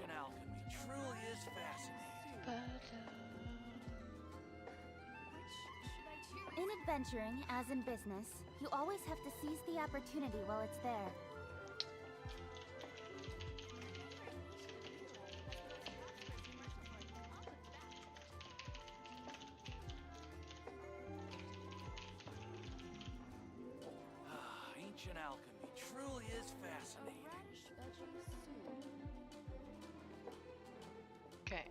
Ancient alchemy truly is fascinating. In adventuring, as in business, you always have to seize the opportunity while it's there. Ancient alchemy truly is fascinating. Okay.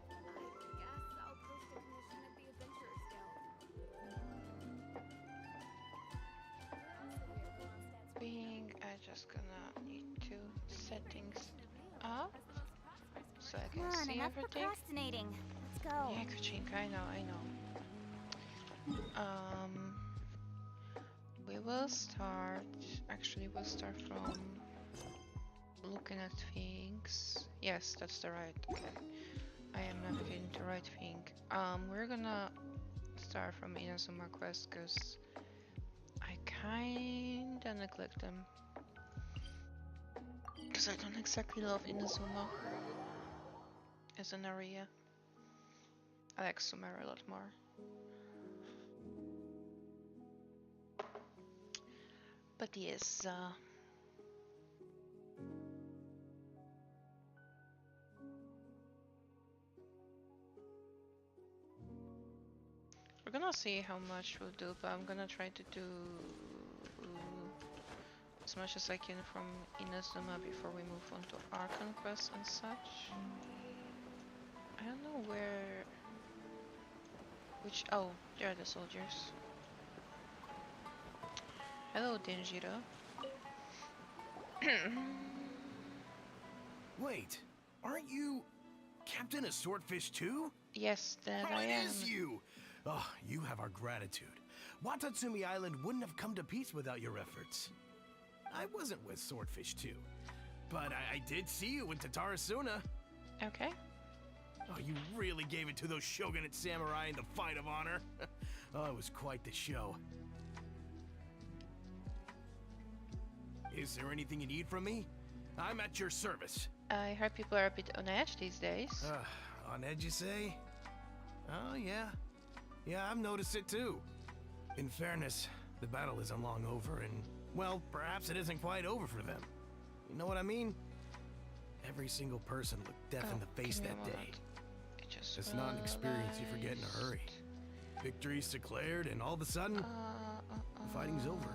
I just gonna need to settings up so I Come can on, see enough everything. procrastinating. Let's go. Yeah, Kuchink, I know. We will start. Actually, we'll start from looking at things. Yes, that's the right. Okay, I am navigating the right thing. We're gonna start from Inazuma Quest because I kinda neglect them. Because I don't exactly love Inazuma as an area. I like Sumeru a lot more. But yes, we're gonna see how much we'll do, but I'm gonna try to do as much as I can from Inazuma before we move on to Archon quests and such. I don't know oh, there are the soldiers. Hello, Denjiro. Wait, aren't you Captain of Swordfish too? Yes, that Oh, I it am. is you! Oh, you have our gratitude. Watatsumi Island wouldn't have come to peace without your efforts. I wasn't with Swordfish too, but I did see you in Tatarasuna. Okay. Oh, you really gave it to those shogunate samurai in the fight of honor. Oh, it was quite the show. Is there anything you need from me? I'm at your service. I heard people are a bit on edge these days. On edge, you say? Oh, yeah. Yeah, I've noticed it too. In fairness, the battle isn't long over, and, well, perhaps it isn't quite over for them. You know what I mean? Every single person looked death in the face that day. It's not an experience you forget in a hurry. Victory's declared, and all of a sudden, the fighting's over.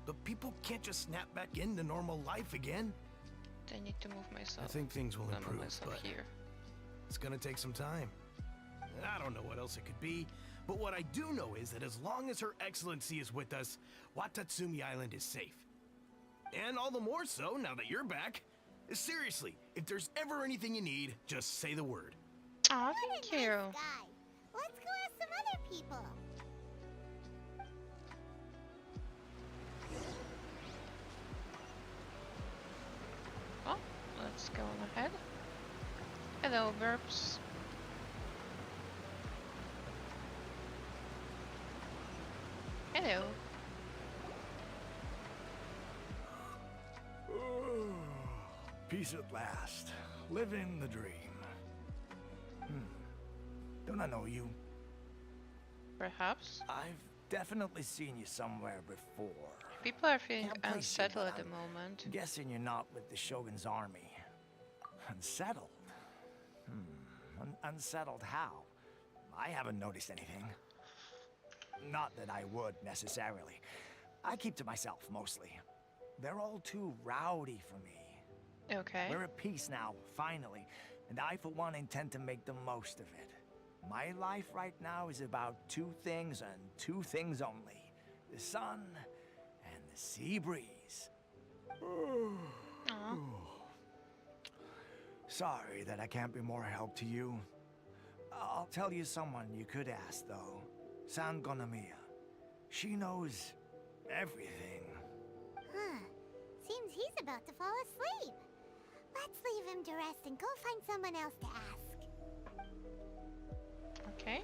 But people can't just snap back into normal life again. I need to move myself. I think things will improve, but here. It's gonna take some time. I don't know what else it could be, but what I do know is that as long as Her Excellency is with us, Watatsumi Island is safe. And all the more so now that you're back. Seriously, if there's ever anything you need, just say the word. Aw, thank you. Nice guy. Let's go ask some other people. Well, let's go on ahead. Hello, Burps. Hello. Peace at last. Living the dream. Don't I know you? Perhaps. I've definitely seen you somewhere before. People are feeling Can't place you, unsettled but at the I'm moment. Guessing you're not with the Shogun's army. Unsettled? Unsettled how? I haven't noticed anything. Not that I would, necessarily. I keep to myself, mostly. They're all too rowdy for me. Okay. We're at peace now, finally, and I, for one, intend to make the most of it. My life right now is about two things and two things only. The sun and the sea breeze. Aw. Sorry that I can't be more help to you. I'll tell you someone you could ask, though. San Gonamiya. She knows everything. Huh. Seems he's about to fall asleep. Let's leave him to rest and go find someone else to ask. Okay.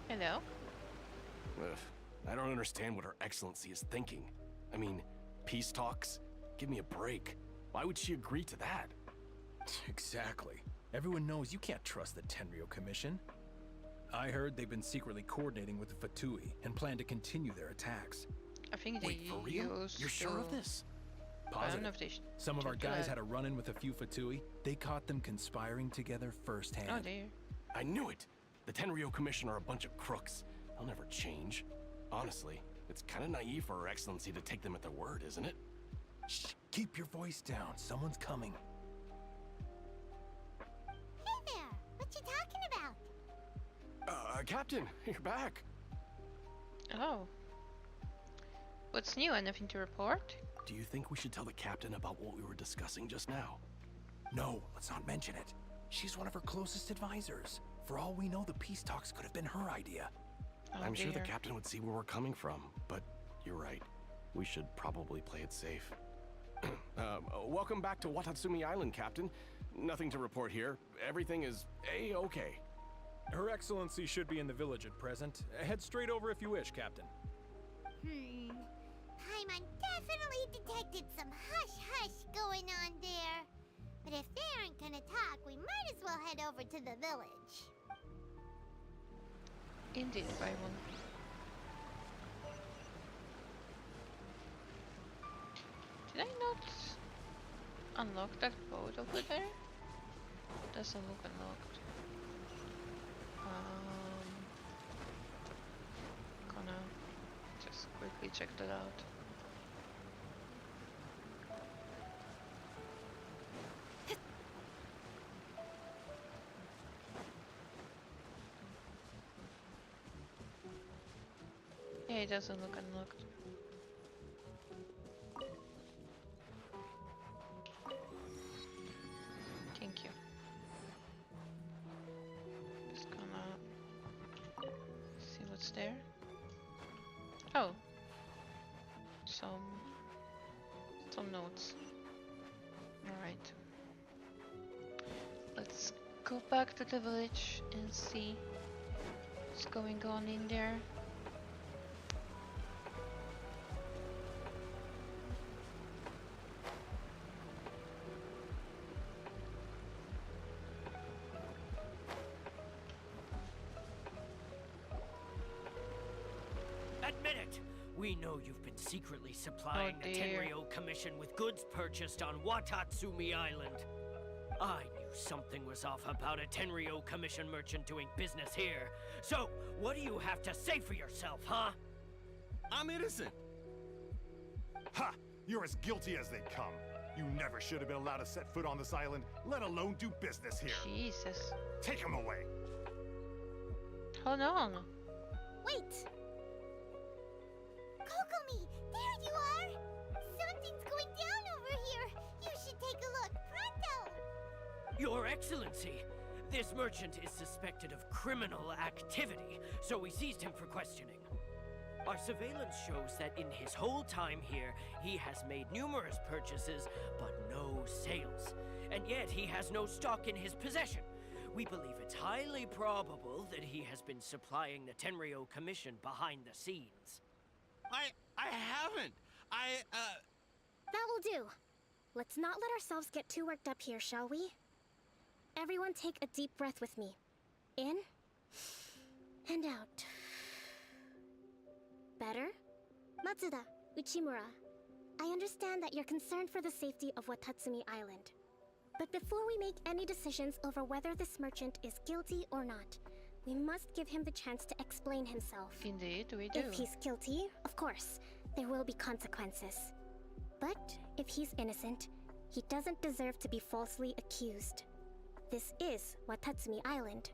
Hello. Ugh, I don't understand what Her Excellency is thinking. I mean, peace talks? Give me a break. Why would she agree to that? Exactly. Everyone knows you can't trust the Tenryo Commission. I heard they've been secretly coordinating with the Fatui and plan to continue their attacks. I think they Wait, for real? used You're sure of to- this? I don't know if they Some of our checked guys that. had a run-in with a few Fatui. They caught them conspiring together firsthand. Oh dear. I knew it! The Tenryo Commission are a bunch of crooks. They'll never change. Honestly, it's kind of naive for Her Excellency to take them at their word, isn't it? Shh, keep your voice down. Someone's coming. Hey there! What you talking about? Captain, you're back. Oh. What's new? Anything to report? Do you think we should tell the captain about what we were discussing just now? No, let's not mention it. She's one of her closest advisors. For all we know, the peace talks could have been her idea. Oh, I'm sure the dear. captain would see where we're coming from, but you're right. We should probably play it safe. Welcome back to Watatsumi Island, Captain. Nothing to report here. Everything is A-okay. Her Excellency should be in the village at present. Head straight over if you wish, Captain. Paimon definitely detected some hush-hush going on there. But if they aren't gonna talk, we might as well head over to the village. Indeed, Paimon. Did I not unlock that boat over there? Doesn't look unlocked. Gonna just quickly check that out. Yeah, it doesn't look unlocked. Thank you. Just gonna see what's there. Oh, some notes. All right. Let's go back to the village and see what's going on in there. Admit it! We know you've been secretly supplying the dear. Tenryo Commission with goods purchased on Watatsumi Island. I knew something was off about a Tenryo Commission merchant doing business here. So, what do you have to say for yourself, huh? I'm innocent. Ha! You're as guilty as they come. You never should have been allowed to set foot on this island, let alone do business here. Jesus. Take him away. Hold on. Wait! Kokomi, there you are! Something's going down over here! You should take a look, pronto! Your Excellency, this merchant is suspected of criminal activity, so we seized him for questioning. Our surveillance shows that in his whole time here, he has made numerous purchases, but no sales. And yet he has no stock in his possession. We believe it's highly probable that he has been supplying the Tenryo Commission behind the scenes. I haven't. That will do. Let's not let ourselves get too worked up here, shall we? Everyone take a deep breath with me. In and out. Better? Matsuda, Uchimura, I understand that you're concerned for the safety of Watatsumi Island. But before we make any decisions over whether this merchant is guilty or not, we must give him the chance to explain himself. Indeed, we do. If he's guilty, of course, there will be consequences. But if he's innocent, he doesn't deserve to be falsely accused. This is Watatsumi Island.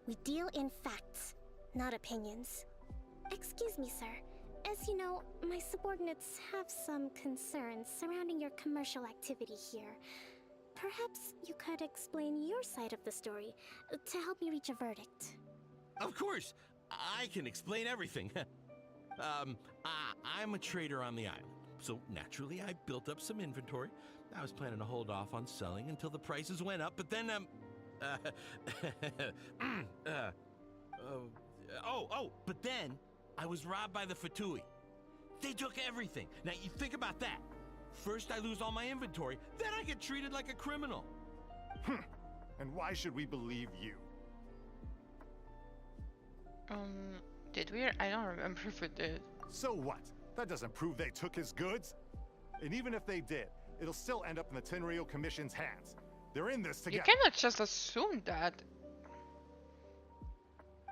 We deal in facts, not opinions. Excuse me, sir. As you know, my subordinates have some concerns surrounding your commercial activity here. Perhaps you could explain your side of the story to help me reach a verdict. Of course, I can explain everything. I'm a trader on the island, so naturally I built up some inventory. I was planning to hold off on selling until the prices went up, but then, but then I was robbed by the Fatui. They took everything. Now you think about that. First I lose all my inventory, then I get treated like a criminal. And why should we believe you? Did we? I don't remember if we did. So what? That doesn't prove they took his goods. And even if they did, it'll still end up in the Tenryou Commission's hands. They're in this You together. cannot just assume that.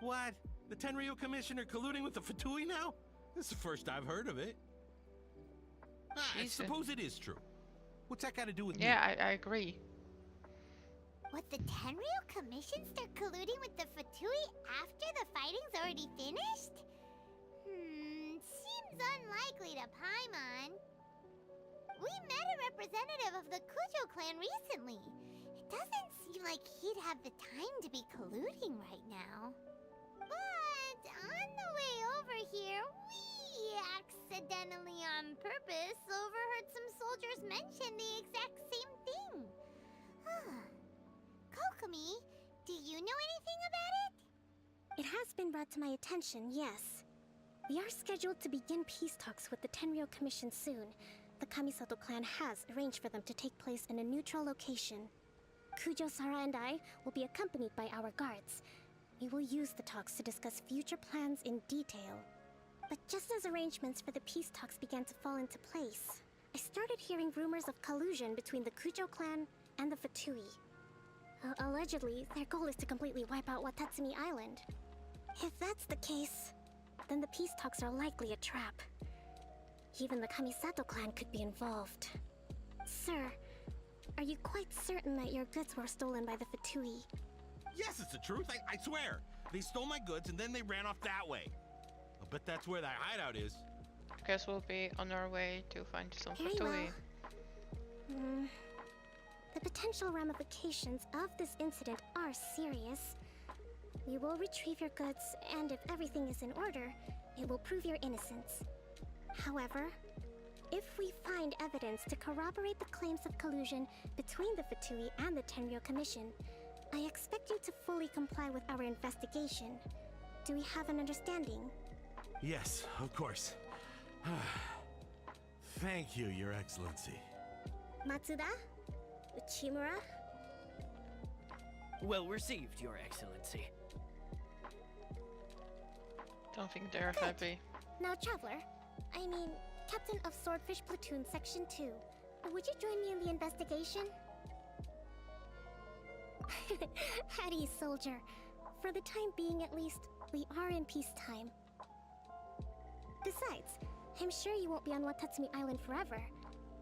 What? The Tenryou Commissioner colluding with the Fatui now? This is the first I've heard of it. I Jesus. suppose it is true. What's that got to do with me? Yeah, I agree. What, the Tenryou Commission start colluding with the Fatui after the fighting's already finished? Seems unlikely to Paimon. We met a representative of the Kujo clan recently. It doesn't seem like he'd have the time to be colluding right now. But on the way over here, we accidentally on purpose overheard some soldiers mention the exact same thing. Kokomi, do you know anything about it? It has been brought to my attention, yes. We are scheduled to begin peace talks with the Tenryou Commission soon. The Kamisato clan has arranged for them to take place in a neutral location. Kujo, Sara, and I will be accompanied by our guards. We will use the talks to discuss future plans in detail. But just as arrangements for the peace talks began to fall into place, I started hearing rumors of collusion between the Kujo clan and the Fatui. Allegedly, their goal is to completely wipe out Watatsumi Island. If that's the case, then the peace talks are likely a trap. Even the Kamisato clan could be involved. Sir, are you quite certain that your goods were stolen by the Fatui? Yes, it's the truth. I swear. They stole my goods and then they ran off that way. I'll bet that's where that hideout is. Guess we'll be on our way to find some Very Fatui. well. The potential ramifications of this incident are serious. We will retrieve your goods, and if everything is in order, it will prove your innocence. However, if we find evidence to corroborate the claims of collusion between the Fatui and the Tenryou Commission, I expect you to fully comply with our investigation. Do we have an understanding? Yes, of course. Thank you, Your Excellency. Matsuda? Uchimura? Well received, Your Excellency. Don't think they're happy. Now, Traveler, I mean, Captain of Swordfish Platoon Section 2, would you join me in the investigation? Hattie, soldier. For the time being, at least, we are in peacetime. Besides, I'm sure you won't be on Watatsumi Island forever.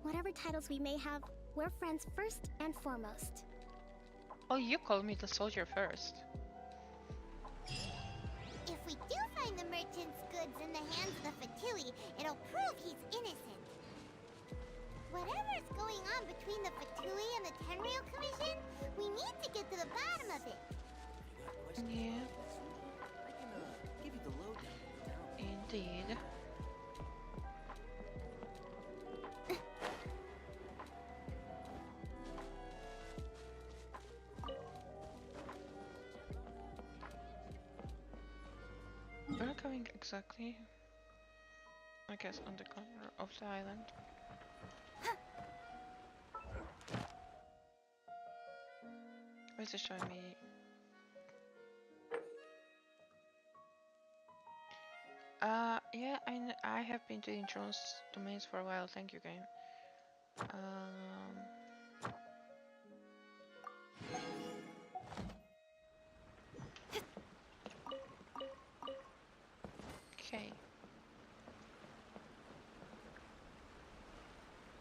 Whatever titles we may have, we're friends first and foremost. Oh, you called me the soldier first. If we do find the merchant's goods in the hands of the Fatui, it'll prove he's innocent. Whatever's going on between the Fatui and the Tenryou Commission, we need to get to the bottom of it. Yeah, I can give you the lowdown. indeed. We're going exactly, I guess, on the corner of the island. Why is it showing me? Yeah, I have been doing drones domains for a while. Thank you, game. Okay.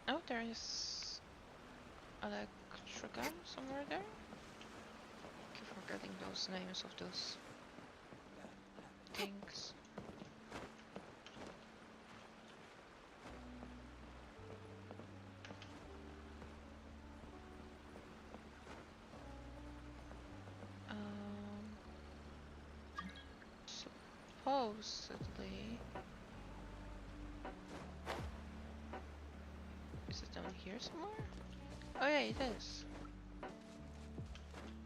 Oh, there is Electrica somewhere there. Keep forgetting those names of those things. Supposedly, is it down here somewhere? Oh yeah, it is.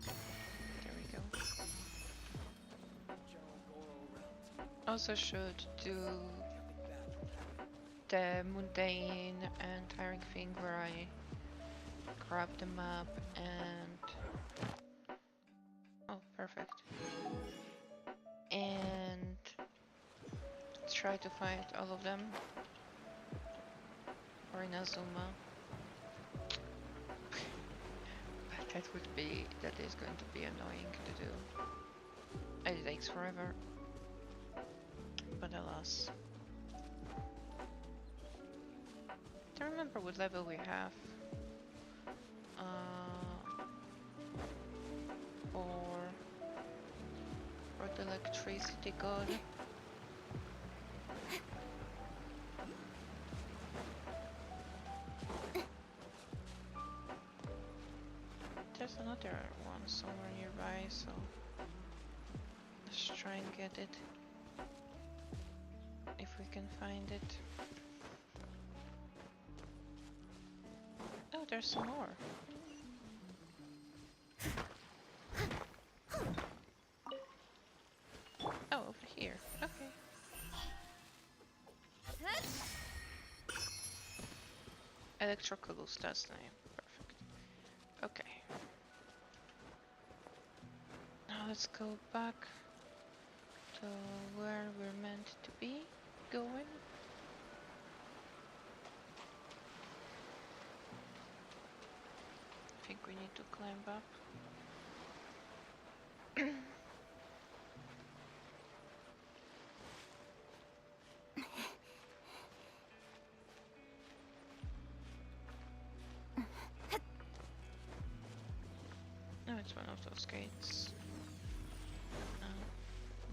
There we go. Oh also should do the mundane and tiring thing where I grab the map and... Oh, perfect. And try to find all of them. Or in Azuma. But that is going to be annoying to do. It takes forever. But alas. Don't remember what level we have. For the electricity god. There's another one somewhere nearby, so let's try and get it. If we can find it. Oh, there's some more. Oh, over here. Okay. Electroculus, that's the name. Perfect. Okay. Now let's go back to where we're meant to be going. I think we need to climb up. No, it's one of those gates.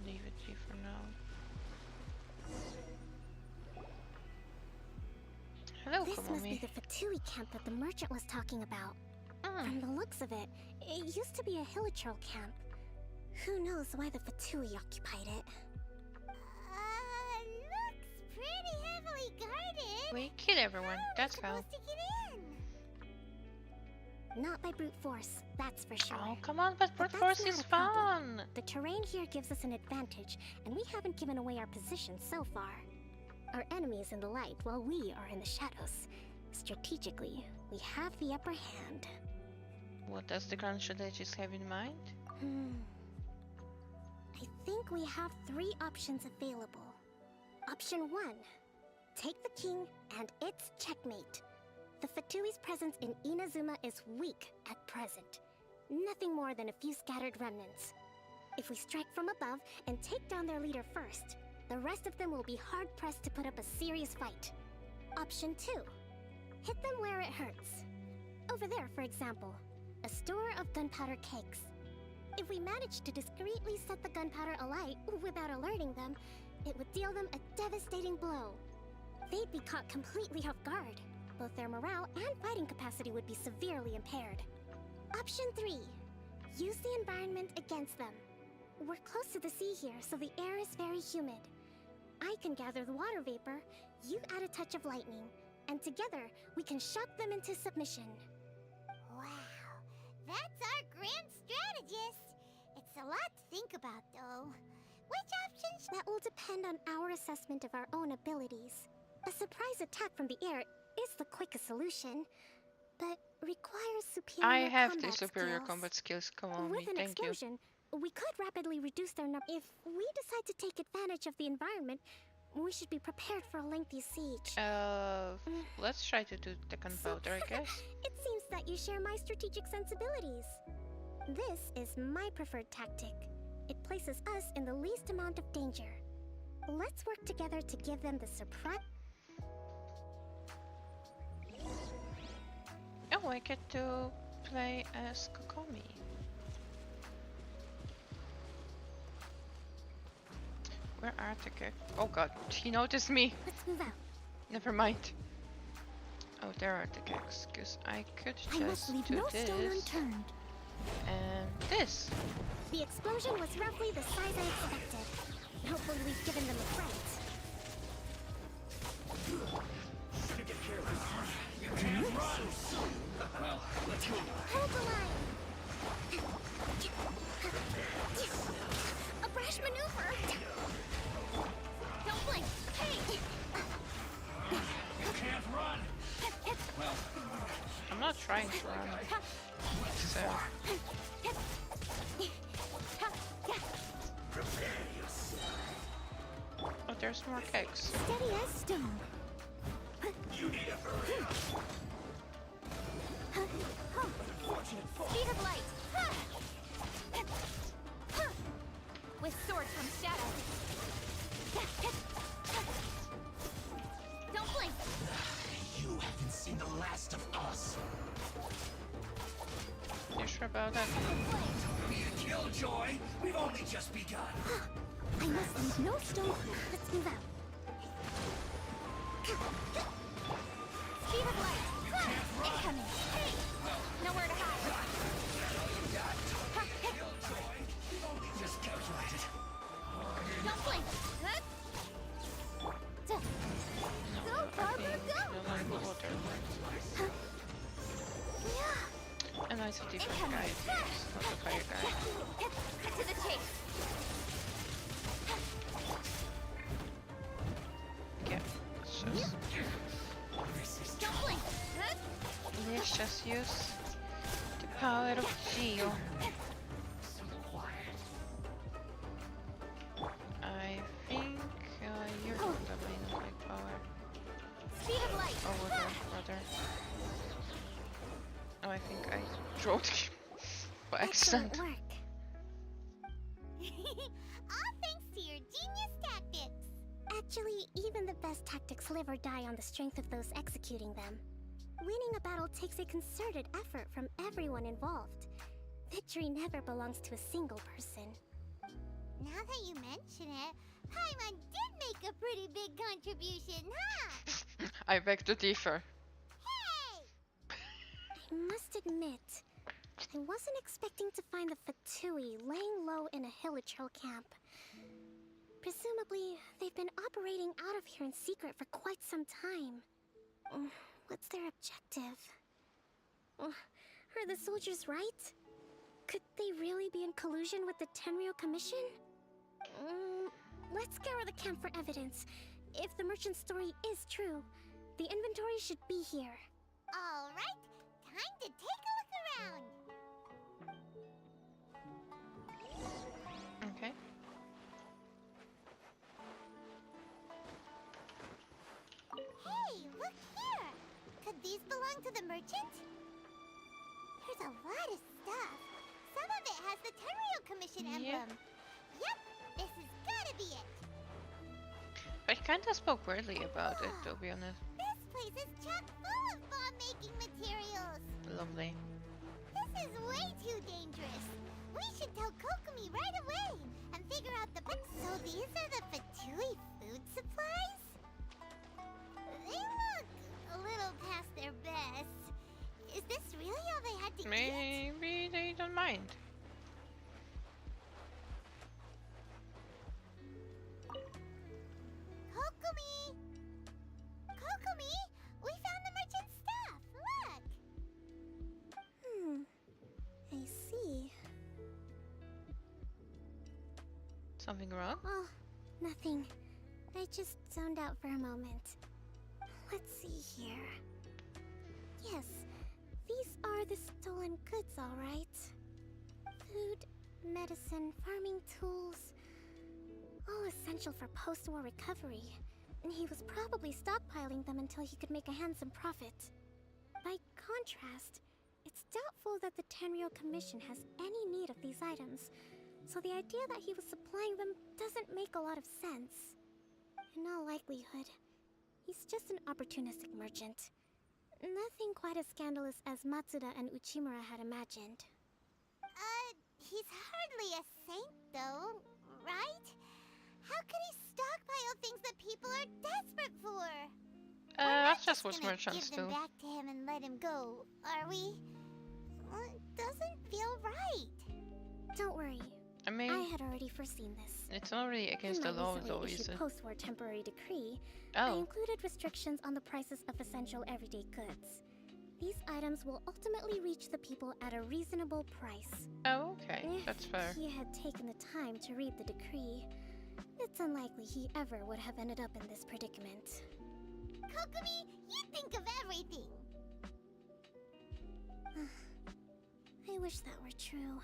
Leave it be for now. Hello, This must Komomi. be the Fatui camp that the merchant was talking about. From the looks of it, it used to be a Hilichurl camp. Who knows why the Fatui occupied it? Looks pretty heavily guarded. We kill everyone, that's how. Supposed to get in. Not by brute force, that's for sure. Oh, come on, but brute that's force not is a problem. fun! The terrain here gives us an advantage, and we haven't given away our position so far. Our enemy is in the light, while we are in the shadows. Strategically, we have the upper hand. What does the Grand Strategist have in mind? I think we have 3 options available. Option 1. Take the king, and it's checkmate. The Fatui's presence in Inazuma is weak at present. Nothing more than a few scattered remnants. If we strike from above and take down their leader first, the rest of them will be hard-pressed to put up a serious fight. Option 2. Hit them where it hurts. Over there, for example, a store of gunpowder kegs. If we manage to discreetly set the gunpowder alight without alerting them, it would deal them a devastating blow. They'd be caught completely off guard. Both their morale and fighting capacity would be severely impaired. Option 3. Use the environment against them. We're close to the sea here, so the air is very humid. I can gather the water vapor, you add a touch of lightning, and together we can shock them into submission. Wow, that's our grand strategist. It's a lot to think about, though. Which options? That will depend on our assessment of our own abilities. A surprise attack from the air is the quickest solution, but requires superior I have combat the superior skills. combat skills, come on, With an thank you. explosion, we could rapidly reduce their number. If we decide to take advantage of the environment, we should be prepared for a lengthy siege. Let's try to do the gunpowder, I guess. It seems that you share my strategic sensibilities. This is my preferred tactic. It places us in the least amount of danger. Let's work together to give them the surprise. Oh, I get to play as Kokomi. Where are the geckos? Oh god, he noticed me. Let's move out. Never mind. Oh, there are the geckos. Because I could I must just leave do no stone this unturned. and this. The explosion was roughly the size I expected. Hopefully we've given them a fright. Hold the line! A brash maneuver! trying to run. So. Oh, there's more cakes. Steady as stone. Speed of light. With sword from shadow. Don't blink. You haven't seen the last of us. You sure about that? Be a killjoy. We've only just begun. I must leave no stone. Let's move out. Speed of light. Incoming. Hey! Nowhere to hide. Just calculated. Don't blink. Go, go, go, go! Water. And it's a different guy. It's not a fire guy. Cut to the chase. Yeah, let's Don't blink. just use the power of Geo. I think you're the main like power. Speed of light. Oh, rather. Oh, I think I dropped you by accident. Excellent work. All thanks to your genius tactics. Actually, even the best tactics live or die on the strength of those executing them. Winning a battle takes a concerted effort from everyone involved. Victory never belongs to a single person. Now that you mention it, Paimon did make a pretty big contribution, huh? I beg to differ. Hey! I must admit, I wasn't expecting to find the Fatui laying low in a Hilichurl camp. Presumably, they've been operating out of here in secret for quite some time. What's their objective? Are the soldiers right? Could they really be in collusion with the Tenryou Commission? Let's scour the camp for evidence. If the merchant's story is true, the inventory should be here. All right, time to take a look around. Okay. Hey, look here! Could these belong to the merchant? There's a lot of stuff. Some of it has the Tenryou Commission emblem. Yep, this has gotta be it. I kinda spoke weirdly about it, to be honest. This place is chock full of bomb-making materials. Lovely. This is way too dangerous. We should tell Kokomi right away and figure out the... So these are the Fatui food supplies? They look a little past their best. Is this really all they had to eat? Maybe they don't mind. Kokomi! Kokomi! We found the merchant's stuff! Look! I see. Something wrong? Oh, nothing. I just zoned out for a moment. Let's see here. Yes, these are the stolen goods, all right. Food, medicine, farming tools. All essential for post-war recovery. And he was probably stockpiling them until he could make a handsome profit. By contrast, it's doubtful that the Tenryou Commission has any need of these items, so the idea that he was supplying them doesn't make a lot of sense. In all likelihood, he's just an opportunistic merchant. Nothing quite as scandalous as Matsuda and Uchimura had imagined. He's hardly a saint, though, right? How could he stockpile things that people are desperate for? That's just what merchants give them do. back to him and let him go, are we? It doesn't feel right. Don't worry. I mean, I had already foreseen this. it's not really against the In my law, recently though, is issued it? post-war temporary decree, I Oh, included restrictions on the prices of essential everyday goods. These items will ultimately reach the people at a reasonable price. oh, okay, If that's fair. he had taken the time to read the decree, it's unlikely he ever would have ended up in this predicament. Kokomi, you think of everything. I wish that were true.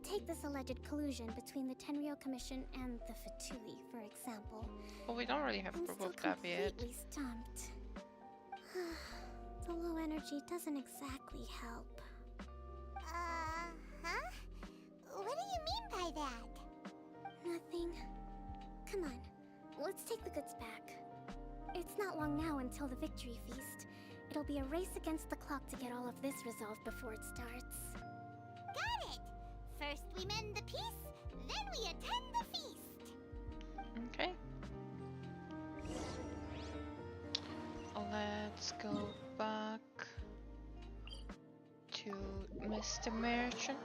Take this alleged collusion between the Tenryou Commission and the Fatui, for example. Well, we don't really have I'm proof still of that yet. completely stumped. The low energy doesn't exactly help. Huh? What do you mean by that? Nothing. Come on, let's take the goods back. It's not long now until the victory feast. It'll be a race against the clock to get all of this resolved before it starts. Got it! First we mend the peace, then we attend the feast. Okay. Let's go back to Mr. Merchant.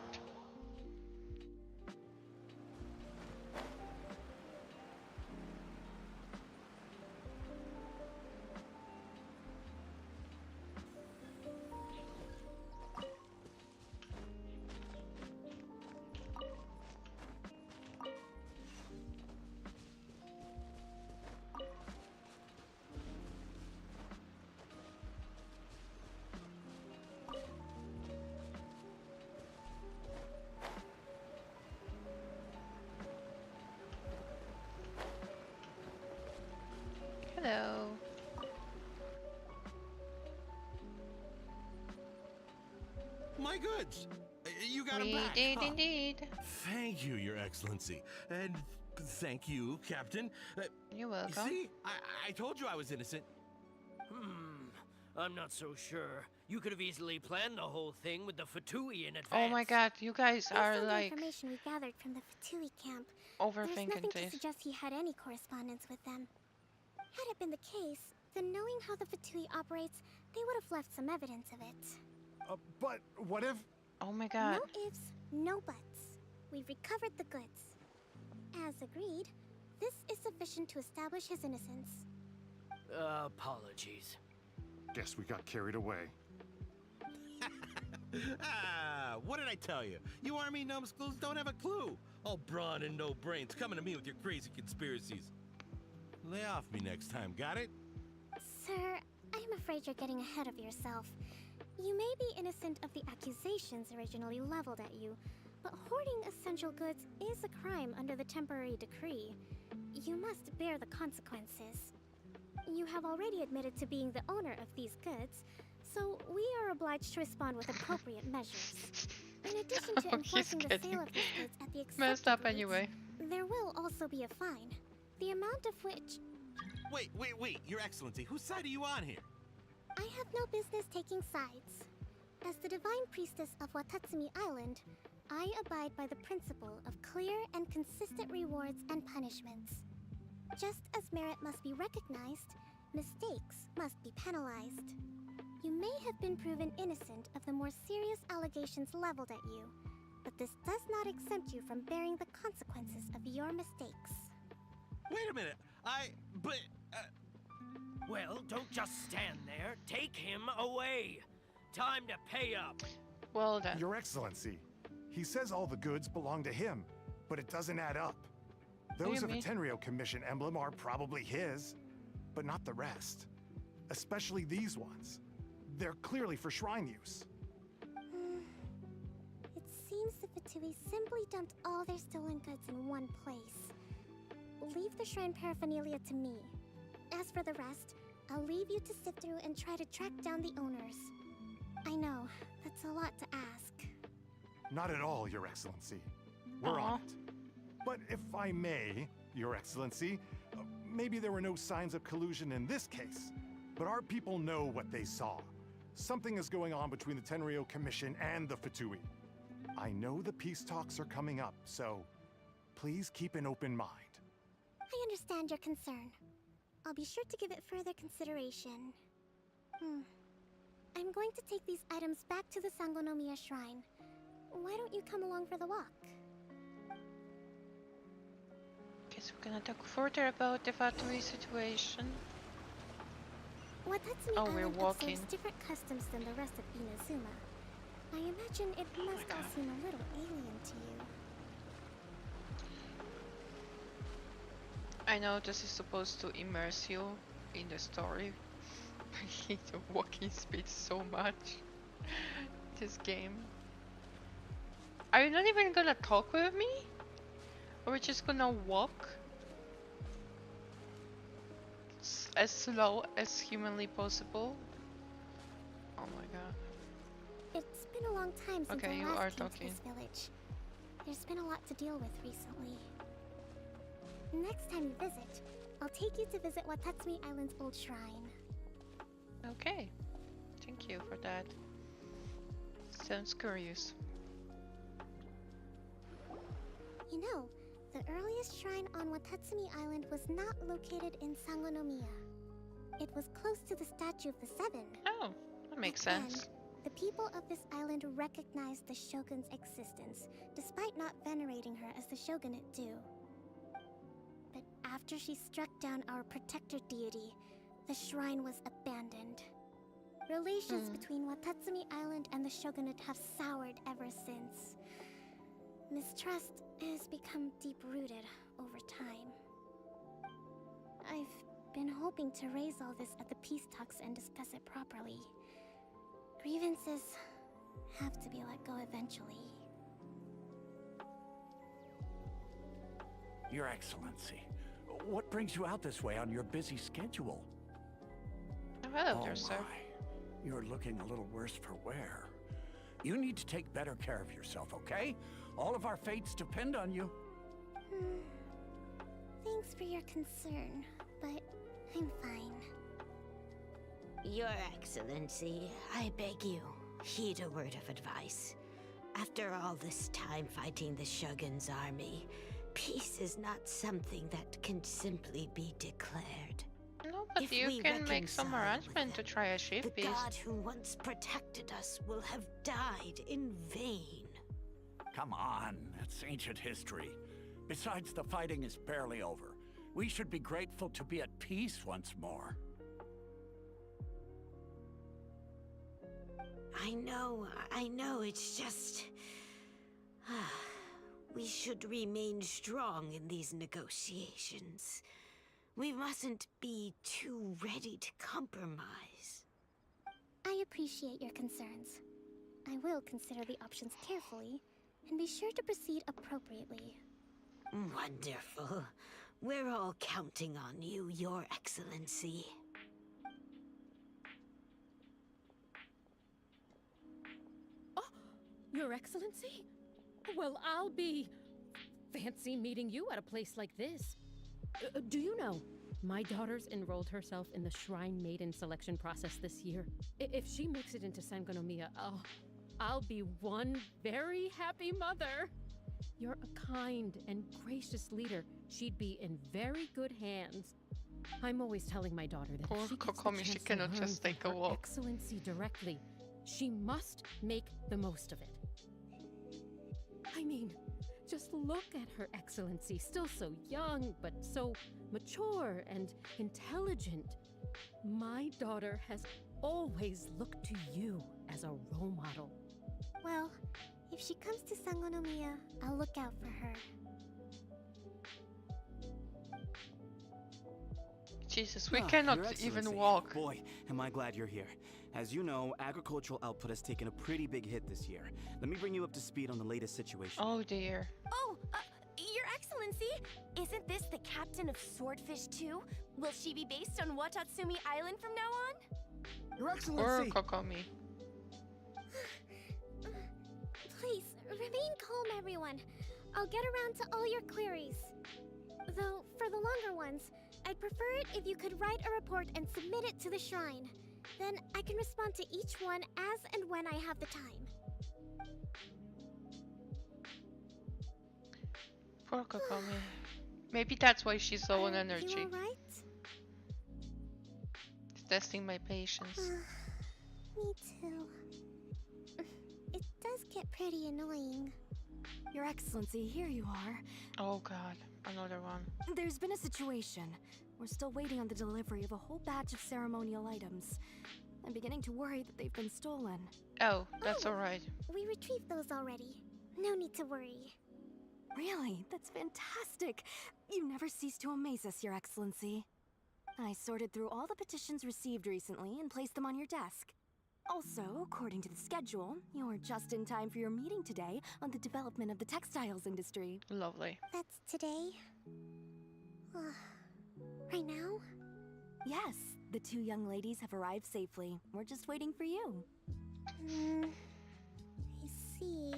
Hello. My goods! You got 'em We back! did huh? indeed. Thank you, Your Excellency. And thank you, Captain. You're welcome. See? I told you I was innocent. I'm not so sure. You could have easily planned the whole thing with the Fatui in advance. Oh my god, you guys Based are on the like information we gathered from the Fatui camp, there's overthinking nothing to this. suggest he had any correspondence with them. Had it been the case, then knowing how the Fatui operates, they would have left some evidence of it. But what if... Oh my god. No ifs, no buts. We've recovered the goods. As agreed, this is sufficient to establish his innocence. Apologies. Guess we got carried away. What did I tell you? You army numbskulls don't have a clue. All brawn and no brains coming to me with your crazy conspiracies. Lay off me next time, got it? Sir, I'm afraid you're getting ahead of yourself. You may be innocent of the accusations originally leveled at you, but hoarding essential goods is a crime under the temporary decree. You must bear the consequences. You have already admitted to being the owner of these goods, so we are obliged to respond with appropriate measures. In addition to enforcing the sale of these goods at the accepted Messed up rates, anyway. there will also be a fine, the amount of which... Wait, Your Excellency, whose side are you on here? I have no business taking sides. As the Divine Priestess of Watatsumi Island, I abide by the principle of clear and consistent rewards and punishments. Just as merit must be recognized, mistakes must be penalized. You may have been proven innocent of the more serious allegations leveled at you, but this does not exempt you from bearing the consequences of your mistakes. Wait a minute, Well, don't just stand there. Take him away. Time to pay up. Well then. Your Excellency, he says all the goods belong to him, but it doesn't add up. do Those you of the mean? Tenryou Commission emblem are probably his, but not the rest. Especially these ones. They're clearly for shrine use. It seems the Fatui simply dumped all their stolen goods in one place. Leave the shrine paraphernalia to me. As for the rest, I'll leave you to sift through and try to track down the owners. I know, that's a lot to ask. Not at all, Your Excellency. We're Aw. on it. But if I may, Your Excellency, maybe there were no signs of collusion in this case, but our people know what they saw. Something is going on between the Tenryou Commission and the Fatui. I know the peace talks are coming up, so please keep an open mind. I understand your concern. I'll be sure to give it further consideration. I'm going to take these items back to the Sangonomiya Shrine. Why don't you come along for the walk? Guess we're gonna talk further about the Fatui situation. Watatsumi Oh, we're Island walking. observes different customs than the rest of Inazuma. I imagine it must all seem a little alien to you. I know this is supposed to immerse you in the story. I hate the walking speed so much. This game. Are you not even gonna talk with me? Or we're just gonna walk? As slow as humanly possible? Oh my god. It's been a long time since Okay, I you last are came talking. to this village. There's been a lot to deal with recently. Next time you visit, I'll take you to visit Watatsumi Island's old shrine. Okay. Thank you for that. Sounds curious. You know, the earliest shrine on Watatsumi Island was not located in Sangonomiya. It was close to the statue of the Seven. Oh, that makes Back then, sense. the people of this island recognized the shogun's existence, despite not venerating her as the shogunate do. But after she struck down our protector deity, the shrine was abandoned. Relations between Watatsumi Island and the shogunate have soured ever since. Mistrust has become deep-rooted over time. I've been hoping to raise all this at the peace talks and discuss it properly. Grievances have to be let go eventually. Your Excellency, what brings you out this way on your busy schedule? Oh, hello Oh there, sir. my. You're looking a little worse for wear. You need to take better care of yourself, okay? All of our fates depend on you. Thanks for your concern, but I'm fine. Your Excellency, I beg you, heed a word of advice. After all this time fighting the Shogun's army, peace is not something that can simply be declared. No, but If you we can make some reconcile arrangement with to them, try a chief the beast. god who once protected us will have died in vain. Come on, that's ancient history. Besides, the fighting is barely over. We should be grateful to be at peace once more. I know, it's just... we should remain strong in these negotiations. We mustn't be too ready to compromise. I appreciate your concerns. I will consider the options carefully, and be sure to proceed appropriately. Wonderful. We're all counting on you, Your Excellency. Your Excellency? Well, I'll be... fancy meeting you at a place like this. Do you know, my daughter's enrolled herself in the Shrine Maiden selection process this year. If she makes it into Sangonomiya, I'll be one very happy mother. You're a kind and gracious leader. She'd be in very good hands. I'm always telling my daughter that Poor if she gets the Kokomi, chance she to cannot learn just from take a her walk. Excellency directly, she must make the most of it. I mean, just look at her Excellency, still so young, but so mature and intelligent. My daughter has always looked to you as a role model. Well, if she comes to Sangonomiya, I'll look out for her. Jesus, we Ah, cannot Your even Excellency. walk. Boy, am I glad you're here. As you know, agricultural output has taken a pretty big hit this year. Let me bring you up to speed on the latest situation. Oh dear. Oh, Your Excellency! Isn't this the captain of Swordfish 2? Will she be based on Watatsumi Island from now on? Your Or Excellency! Kokomi. Please, remain calm, everyone. I'll get around to all your queries. Though, for the longer ones, I'd prefer it if you could write a report and submit it to the shrine. Then I can respond to each one as and when I have the time. Poor Kokomi. Maybe that's why she's low on energy. You alright? It's testing my patience. Me too. It does get pretty annoying. Your Excellency, here you are. Oh god, another one. There's been a situation. We're still waiting on the delivery of a whole batch of ceremonial items. I'm beginning to worry that they've been stolen. Oh, that's alright. We retrieved those already. No need to worry. Really? That's fantastic. You never cease to amaze us, Your Excellency. I sorted through all the petitions received recently and placed them on your desk. Also, according to the schedule, you're just in time for your meeting today on the development of the textiles industry. Lovely. That's today. Right now? Yes, the two young ladies have arrived safely. We're just waiting for you. I see.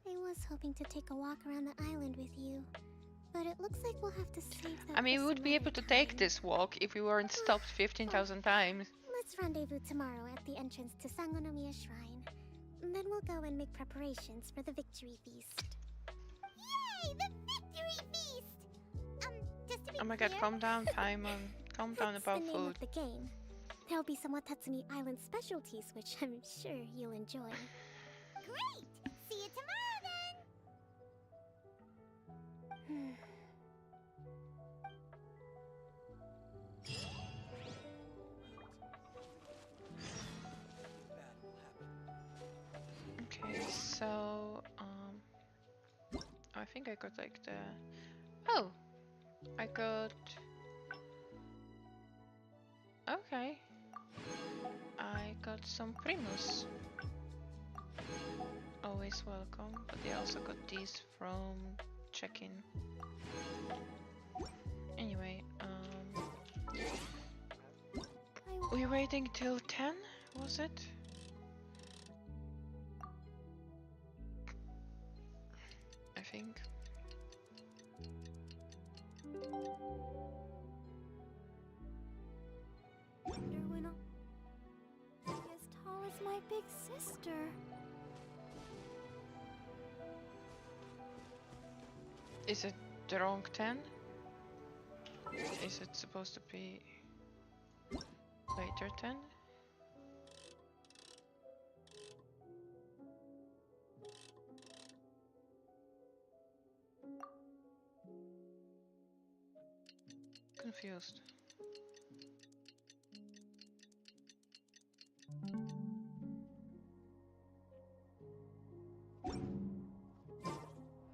I was hoping to take a walk around the island with you, but it looks like we'll have to save that. I mean, we for would be some able other to take time. this walk if we weren't stopped 15,000 times. Let's rendezvous tomorrow at the entrance to Sangonomiya Shrine. And then we'll go and make preparations for the victory feast. Yay! The victory feast! Just to be Oh my god, clear, calm down, Paimon. Calm down That's about the name food. of the game. There'll be some Watatsumi Island specialties, which I'm sure you'll enjoy. Great! See you tomorrow then! Okay, so I think I got like the I got okay. I got some Primus. Always welcome, but they also got these from check-in. Anyway, we're waiting till 10, was it? I think. Wonder when I'll be as tall as my big sister. Is it the wrong 10? Is it supposed to be later 10? Confused.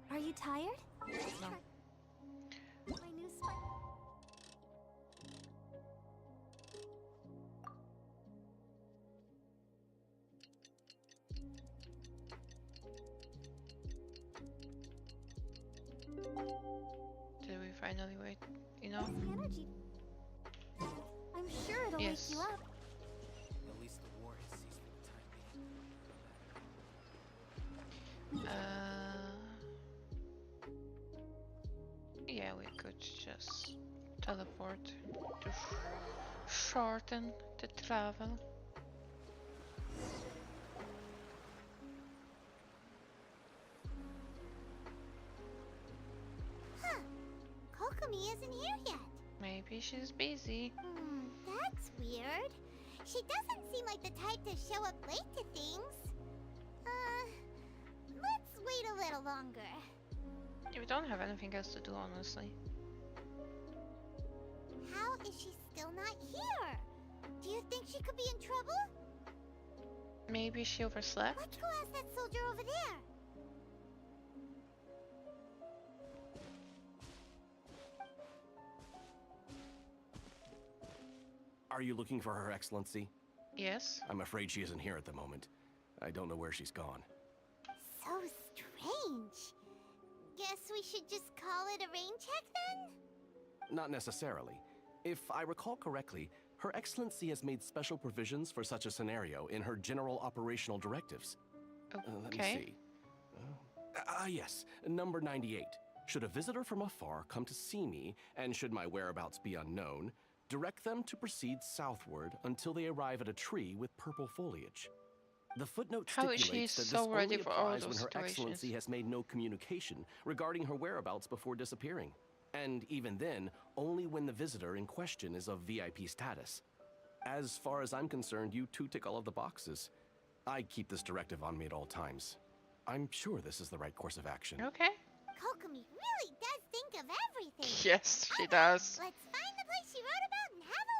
Are you tired? No. My new spike. Did we finally wait enough? Energy. I'm sure it'll Yes. wake you up. At least the war has ceased for the time being. Yeah, we could just teleport to shorten the travel. Huh. Kokomi isn't here yet. Maybe she's busy. That's weird. She doesn't seem like the type to show up late to things. Let's wait a little longer. We don't have anything else to do, honestly. How is she still not here? Do you think she could be in trouble? Maybe she overslept? Let's go ask that soldier over there. Are you looking for Her Excellency? Yes. I'm afraid she isn't here at the moment. I don't know where she's gone. So strange. Guess we should just call it a rain check then? Not necessarily. If I recall correctly, Her Excellency has made special provisions for such a scenario in her general operational directives. Let me see. Yes, number 98. Should a visitor from afar come to see me, and should my whereabouts be unknown, direct them to proceed southward until they arrive at a tree with purple foliage. The footnote How is she stipulates that this so ready only for all applies when those Her situations? Excellency has made no communication regarding her whereabouts before disappearing. And even then, only when the visitor in question is of VIP status. As far as I'm concerned, you two tick all of the boxes. I keep this directive on me at all times. I'm sure this is the right course of action. Okay. Kokomi really does think of everything. Yes, she does. Let's find the place she wrote about and have a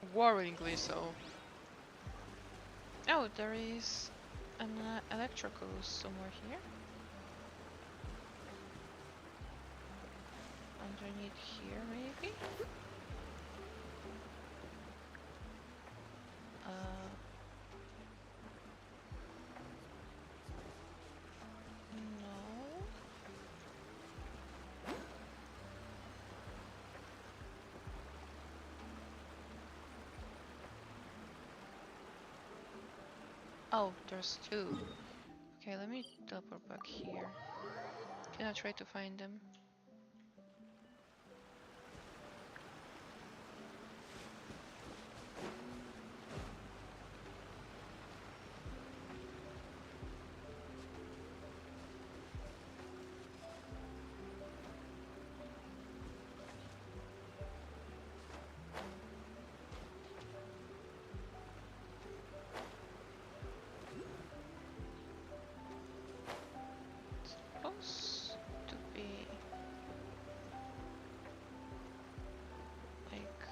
look. Worryingly so. Oh, there is an electrical somewhere here. Underneath here, maybe? No. Oh, there's two. Okay, let me double back here. Can I try to find them? Supposed to be like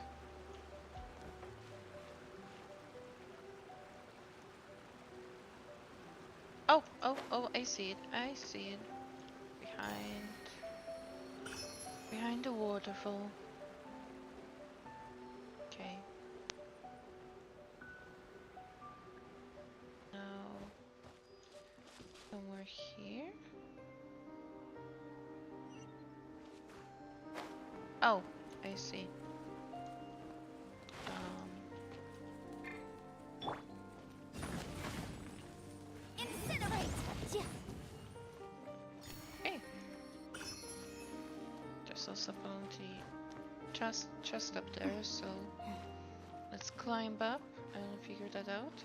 oh, I see it. I see it. Behind the waterfall. Okay. Now somewhere here. Oh, I see. Incinerate! Hey. There's also apparently just up there, so let's climb up and figure that out.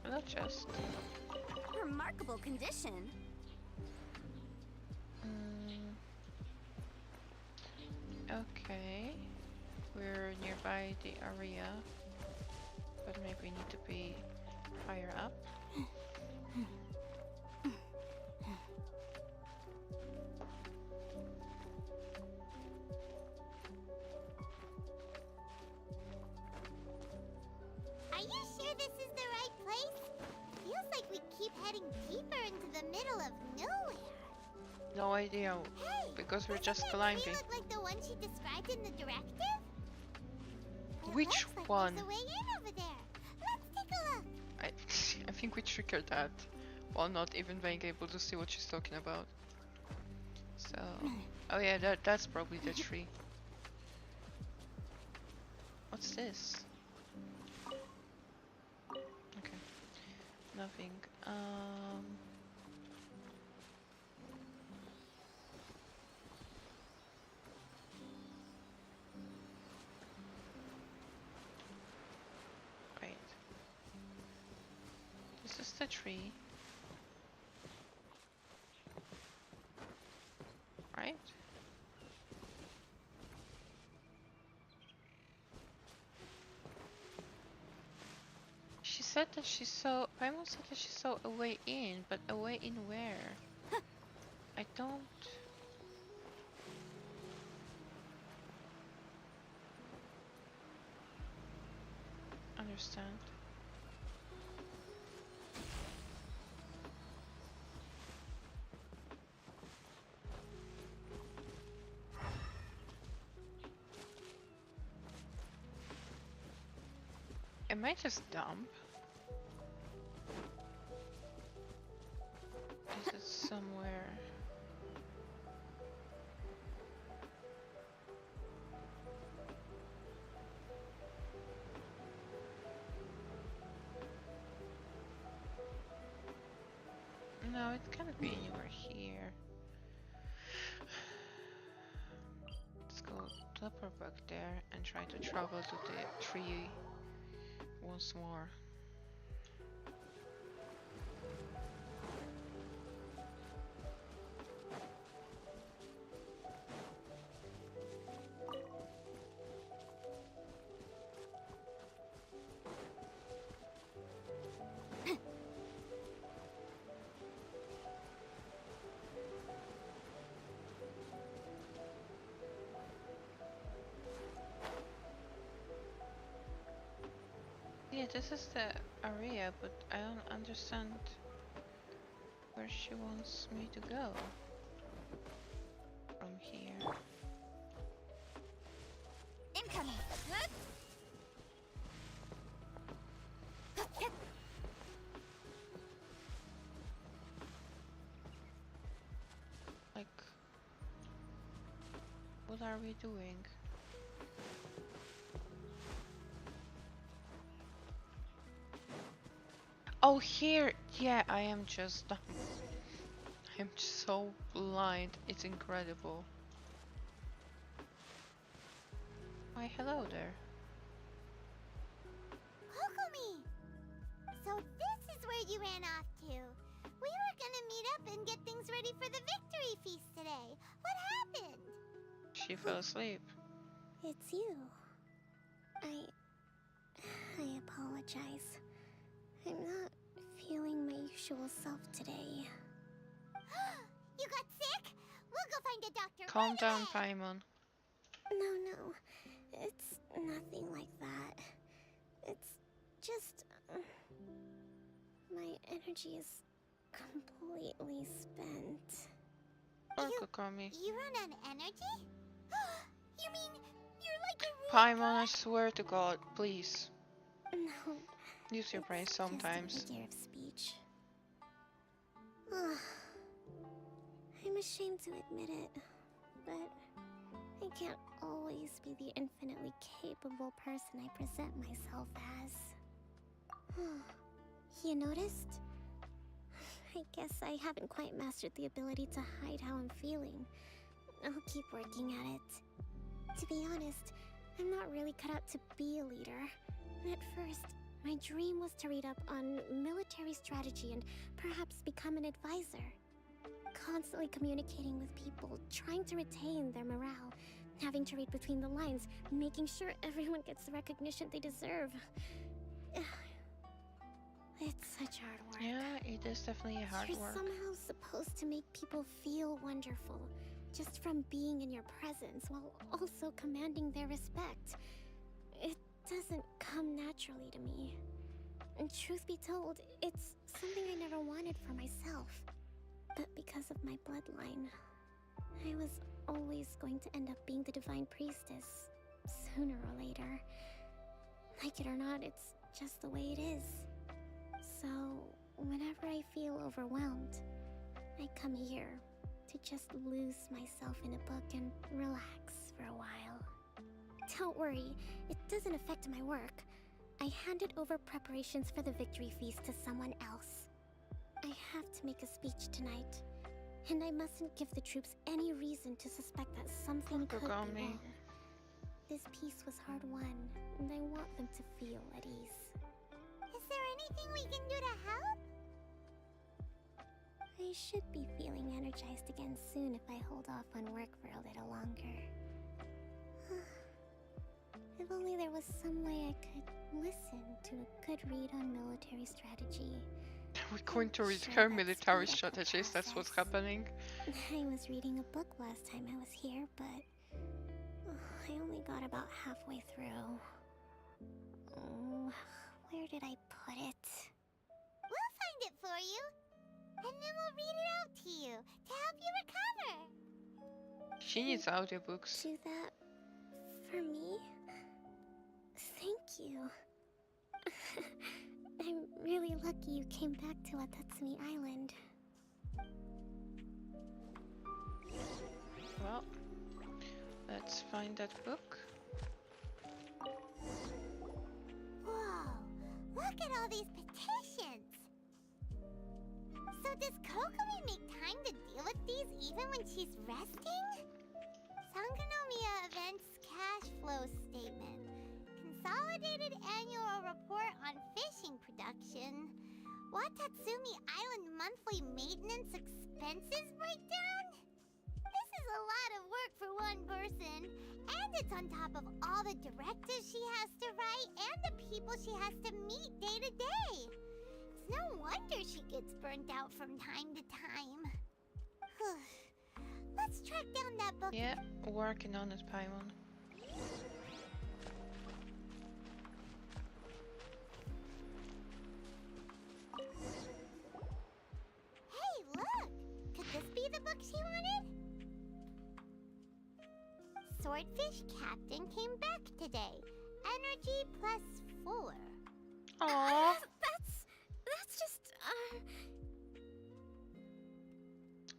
Hello, chest. Remarkable condition. Okay, we're nearby the area, but maybe we need to be higher up. Are you sure this is the right place? Feels like we keep heading deeper into the middle of nowhere. No idea, Hey, because we're doesn't just that climbing. tree look like the one she described in the directive? It Which looks like one? There's a way in over there. Let's take a look. I think we triggered that while not even being able to see what she's talking about. So, oh yeah, that's probably the tree. What's this? Okay, nothing. Wait. This is the tree. Right? She said that she saw, Paimon said that she saw a way in, but a way in where? I don't... understand. It might just dump. Is it somewhere? No, it can't be anywhere here. Let's go upper back there and try to travel to the tree once more. this is the area, but I don't understand where she wants me to go from here. Incoming. Like, what are we doing? Oh, here! Yeah, I am just dumb. I am so blind. It's incredible. Why, hello there. Kokomi! So this is where you ran off to. We were gonna meet up and get things ready for the victory feast today. What happened? She fell asleep. It's you. I apologize. I'm not feeling my usual self today. You got sick? We'll go find a doctor. Calm right down, away. Paimon. No. It's nothing like that. It's just... my energy is completely spent. Or Kokomi. You run on energy? You mean you're like a Paimon, I swear to God, please. No. Use your brain sometimes. Just a figure of speech. I'm ashamed to admit it, but I can't always be the infinitely capable person I present myself as. You noticed? I guess I haven't quite mastered the ability to hide how I'm feeling. I'll keep working at it. To be honest, I'm not really cut out to be a leader. At first, my dream was to read up on military strategy and perhaps become an advisor. Constantly communicating with people, trying to retain their morale, having to read between the lines, making sure everyone gets the recognition they deserve. It's such hard work. Yeah, it is definitely a hard You're work. somehow supposed to make people feel wonderful, just from being in your presence, while also commanding their respect. It doesn't come naturally to me. And truth be told, it's something I never wanted for myself. But because of my bloodline, I was always going to end up being the Divine Priestess, sooner or later. Like it or not, it's just the way it is. So, whenever I feel overwhelmed, I come here to just lose myself in a book and relax for a while. Don't worry, it doesn't affect my work. I handed over preparations for the victory feast to someone else. I have to make a speech tonight, and I mustn't give the troops any reason to suspect that something could be wrong. This peace was hard won, and I want them to feel at ease. Is there anything we can do to help? I should be feeling energized again soon if I hold off on work for a little longer. If only there was some way I could listen to a good read on military strategy. We're going to read her military strategies, that's what's happening. I was reading a book last time I was here, but I only got about halfway through. Where did I put it? We'll find it for you. And then we'll read it out to you to help you recover. She needs audiobooks. Do that for me? Thank you. I'm really lucky you came back to Watatsumi Island. Well, let's find that book. Whoa, look at all these petitions. So does Kokomi make time to deal with these even when she's resting? Sangonomiya Events Cash Flow Statement. Consolidated Annual Report on Fishing Production. Watatsumi Island Monthly Maintenance Expenses Breakdown? This is a lot of work for one person. And it's on top of all the directives she has to write and the people she has to meet day to day. It's no wonder she gets burnt out from time to time. Let's track down that book. Yeah, working on it, Paimon. Swordfish Captain came back today. Energy +4. Aww. That's just,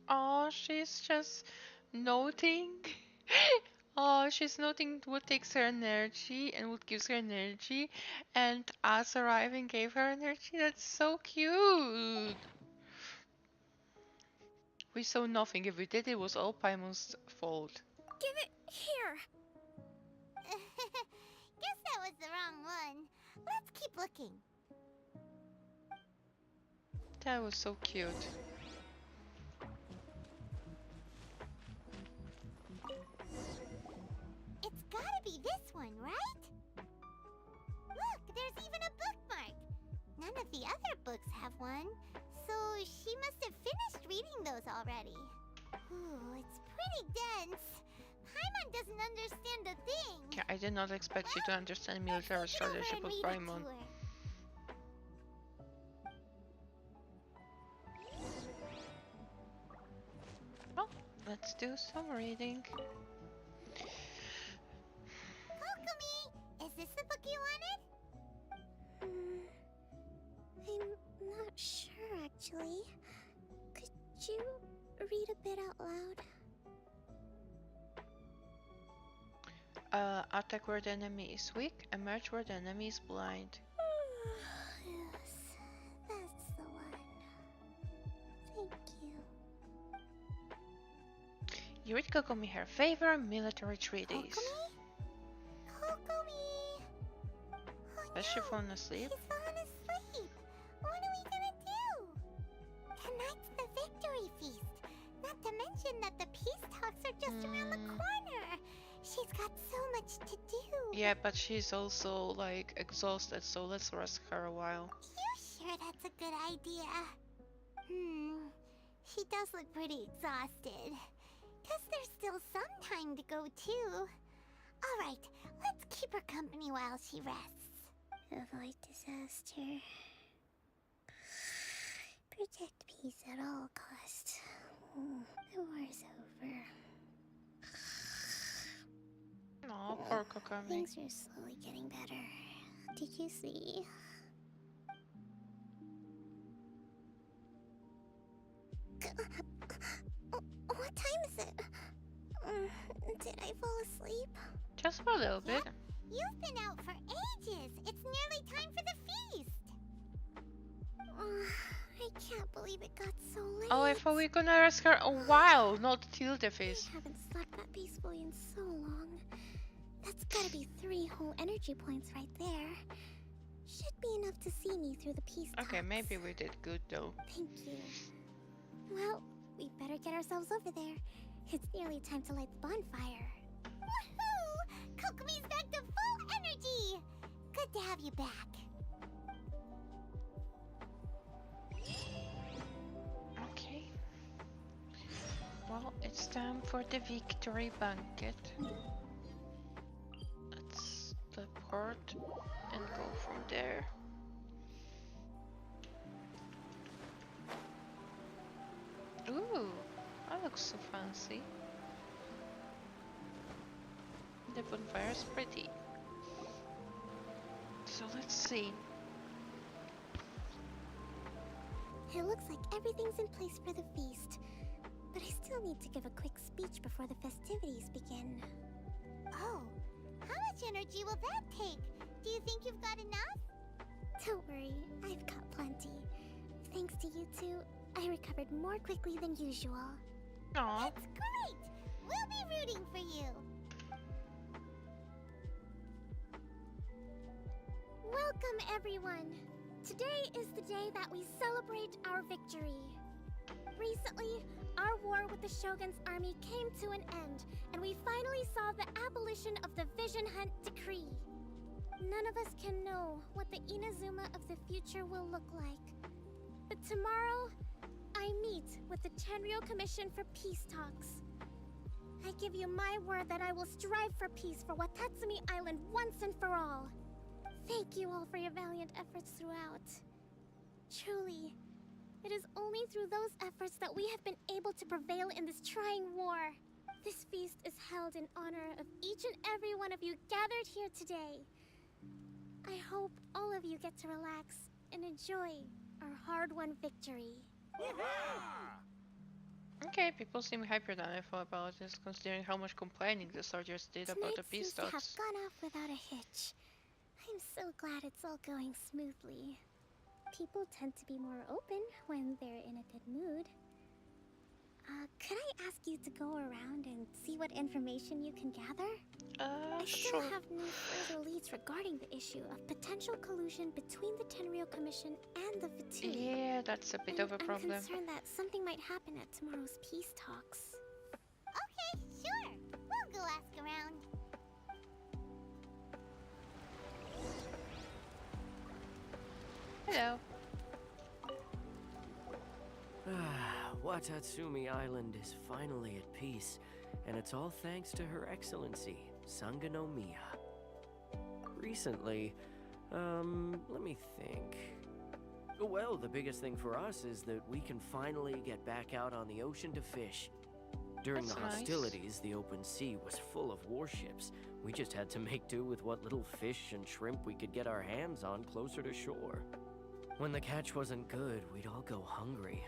Oh, she's just noting. Oh, she's noting what takes her energy and what gives her energy, and us arriving gave her energy. That's so cute. We saw nothing. If we did, it was all Paimon's fault. Give it here. Guess that was the wrong one. Let's keep looking. That was so cute. It's gotta be this one, right? Look, there's even a bookmark. None of the other books have one, so she must have finished reading those already. Ooh, it's pretty dense. Paimon doesn't understand a thing. Yeah, I did not expect you to understand military strategy with Paimon. Well, let's do some reading. Kokomi, is this the book you wanted? I'm not sure, actually. Could you read a bit out loud? Attack where the enemy is weak, emerge where the enemy is blind. Yes, that's the one. Thank you. You read Kokomi her favor military treaties. Kokomi! Oh, Has she fallen asleep? She's fallen asleep. What are we gonna do? Tonight's the victory feast. Not to mention that the peace talks are just around the corner. She's got so much to do. Yeah, but she's also like exhausted, so let's rest her a while. You sure that's a good idea? She does look pretty exhausted. Guess there's still some time to go too. Alright, let's keep her company while she rests. Avoid disaster. Protect peace at all costs. The war's over. Aw, poor Kokomi. Things are slowly getting better. Did you see? What time is it? Did I fall asleep? Just for a little bit. You've been out for ages. It's nearly time for the feast. I can't believe it got so late. Oh, I thought we were gonna rest her a while, not till the feast. I haven't slept that peacefully in so long. That's gotta be 3 whole energy points right there. Should be enough to see me through the peace Okay, talks. maybe we did good though. Thank you. Well, we better get ourselves over there. It's nearly time to light the bonfire. Woohoo! Kokomi's back to full energy. Good to have you back. Okay. Well, it's time for the victory banquet. Let's teleport and go from there. Ooh, that looks so fancy. The bonfire is pretty. So let's see. It looks like everything's in place for the feast. But I still need to give a quick speech before the festivities begin. Oh, how much energy will that take? Do you think you've got enough? Don't worry, I've got plenty. Thanks to you two, I recovered more quickly than usual. Aww. That's great! We'll be rooting for you. Welcome, everyone! Today is the day that we celebrate our victory. Recently, our war with the Shogun's army came to an end, and we finally saw the abolition of the Vision Hunt Decree. None of us can know what the Inazuma of the future will look like. But tomorrow, I meet with the Tenryo Commission for Peace Talks. I give you my word that I will strive for peace for Watatsumi Island once and for all. Thank you all for your valiant efforts throughout. Truly, it is only through those efforts that we have been able to prevail in this trying war. This feast is held in honor of each and every one of you gathered here today. I hope all of you get to relax and enjoy our hard-won victory. Okay, people seem happier than I thought about this, considering how much complaining the soldiers did about the peace Tonight seems to have talks. gone off without a hitch. I'm so glad it's all going smoothly. People tend to be more open when they're in a good mood. Could I ask you to go around and see what information you can gather? I still Sure. have no further leads regarding the issue of potential collusion between the Tenryou Commission and the Fatui. Yeah, that's a bit of a problem. I'm concerned that something might happen at tomorrow's peace talks. Okay, sure. We'll go ask around. Hello. Watatsumi Island is finally at peace, and it's all thanks to Her Excellency, Sangonomiya. Recently, let me think. Well, the biggest thing for us is that we can finally get back out on the ocean to fish. During That's the nice. hostilities, the open sea was full of warships. We just had to make do with what little fish and shrimp we could get our hands on closer to shore. When the catch wasn't good, we'd all go hungry.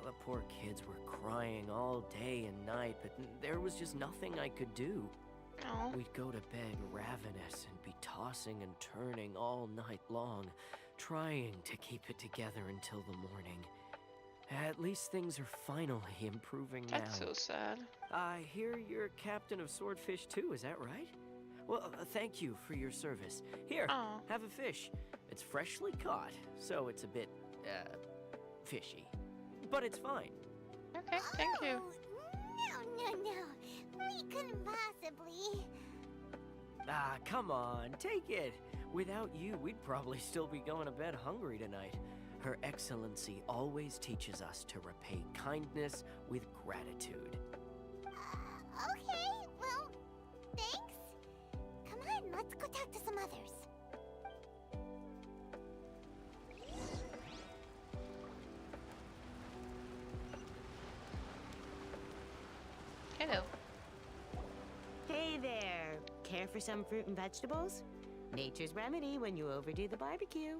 The poor kids were crying all day and night, but there was just nothing I could do. Oh. We'd go to bed ravenous and be tossing and turning all night long, trying to keep it together until the morning. At least things are finally improving now. That's so sad. I hear you're captain of Swordfish too, is that right? Well, thank you for your service. Here, Aw. have a fish. It's freshly caught, so it's a bit, fishy. But it's fine. Okay, thank you. No. We couldn't possibly. Ah, come on, take it. Without you, we'd probably still be going to bed hungry tonight. Her Excellency always teaches us to repay kindness with gratitude. Okay, well, thanks. Come on, let's go talk to some others. Hello. Hey there. Care for some fruit and vegetables? Nature's remedy when you overdo the barbecue.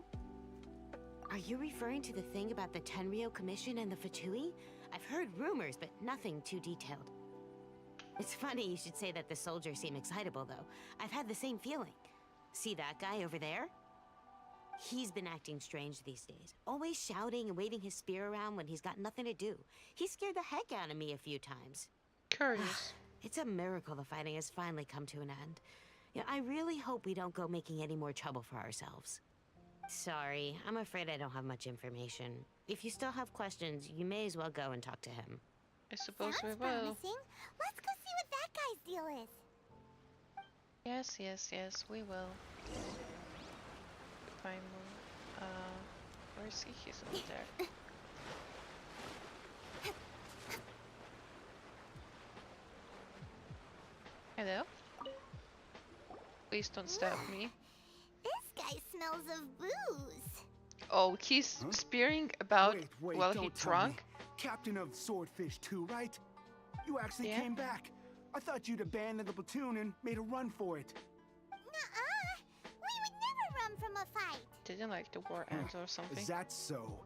Are you referring to the thing about the Tenryou Commission and the Fatui? I've heard rumors, but nothing too detailed. It's funny you should say that the soldiers seem excitable, though. I've had the same feeling. See that guy over there? He's been acting strange these days. Always shouting and waving his spear around when he's got nothing to do. He scared the heck out of me a few times. Curious. It's a miracle the fighting has finally come to an end. Yeah, I really hope we don't go making any more trouble for ourselves. Sorry, I'm afraid I don't have much information. If you still have questions, you may as well go and talk to him. I suppose we Sounds will. promising. Let's go see what that guy's deal is. Yes, we will. Paimon. Where is he? He's over there. Hello? Please don't stab me. This guy smells of booze. Oh, he's spearing about Wait, while don't he tell drunk? me. Captain of Swordfish too, right? You actually Yeah. came back. I thought you'd abandoned the platoon and made a run for it. Nuh-uh. We would never run from a fight. Didn't like the war ends or something. Is that so?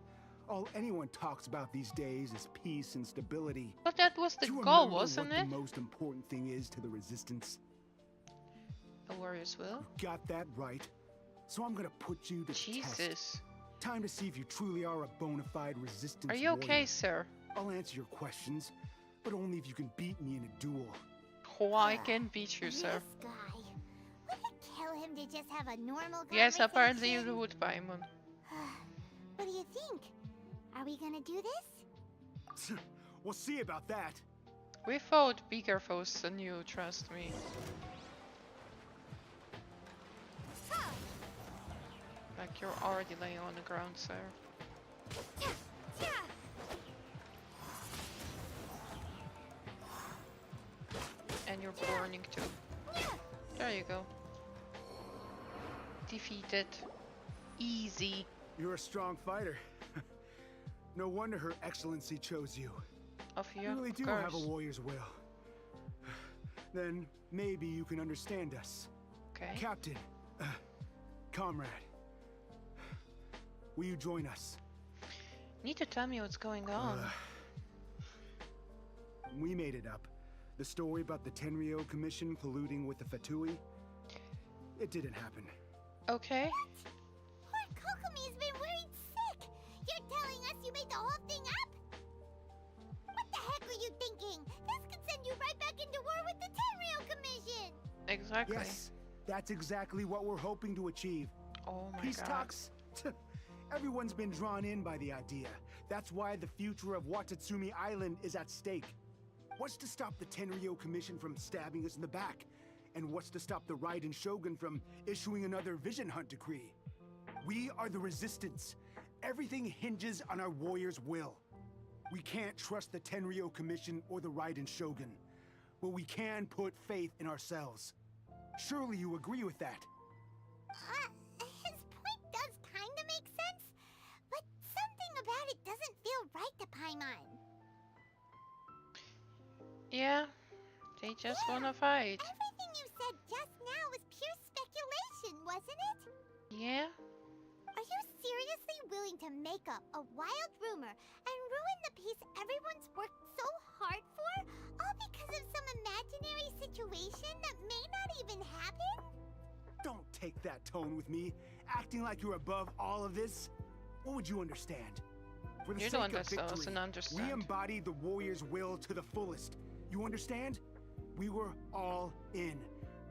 All anyone talks about these days is peace and stability. But that was the Do you goal, remember wasn't what it? the most important thing is to the resistance? A warrior's will? Got that right. So I'm gonna put you to test. Jesus. Time to see if you truly are a bona fide resistance Are you okay, warrior. sir? I'll answer your questions, but only if you can beat me in a duel. Oh, I can beat you, sir. This guy. Would it kill him to just have a normal Yes, apparently conversation? you would, Paimon. What do you think? Are we gonna do this? We'll see about that. We fought bigger foes than you, trust me. Like you're already laying on the ground, sir. And you're burning too. There you go. Defeated. Easy. You're a strong fighter. No wonder Her Excellency chose you. Of you, You really do have a warrior's will. then maybe you can understand us. Okay. Captain, comrade, will you join us? Need to tell me what's going on. We made it up. The story about the Tenryou Commission colluding with the Fatui, it didn't happen. Okay. Poor Kokomi's been worried sick. You're telling us you made the whole thing up? What the heck were you thinking? This could send you right back into war with the Tenryou Commission. Exactly. Yes, that's exactly what we're hoping to achieve. Oh my Peace god. talks? Everyone's been drawn in by the idea. That's why the future of Watatsumi Island is at stake. What's to stop the Tenryou Commission from stabbing us in the back? And what's to stop the Raiden Shogun from issuing another Vision Hunt decree? We are the Resistance. Everything hinges on our warriors' will. We can't trust the Tenryou Commission or the Raiden Shogun, but we can put faith in ourselves. Surely you agree with that? His point does kinda make sense, but something about it doesn't feel right to Paimon. Yeah, they just wanna fight. Everything you said just now was pure speculation, wasn't it? Yeah. Are you seriously willing to make up a wild rumor and ruin the peace everyone's worked so hard for, all because of some imaginary situation that may not even happen? Don't take that tone with me, acting like you're above all of this. What would you understand? For the You're sake the one of that doesn't victory, understand. we embody the warrior's will to the fullest. You understand? We were all in.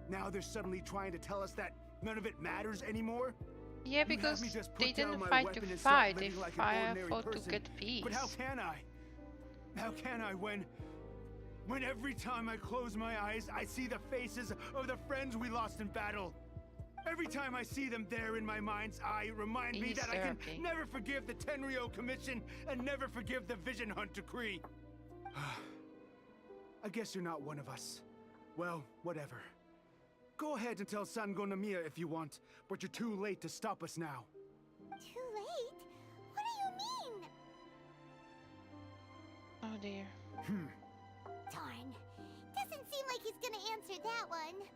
Now they're suddenly trying to tell us that none of it matters anymore? Yeah, You'd have because me just they put down didn't my fight weapon to and start fight, they living like an ordinary fought to person. get peace. But how can I? How can I when every time I close my eyes, I see the faces of the friends we lost in battle? Every time I see them there in my mind's eye, it reminds me that I can never forgive the Tenryou Commission and never forgive the Vision Hunt decree. I guess you're not one of us. Well, whatever. Go ahead and tell Sango Namiya if you want, but you're too late to stop us now. Too late? What do you mean? Oh dear. Darn. Doesn't seem like he's gonna answer that one.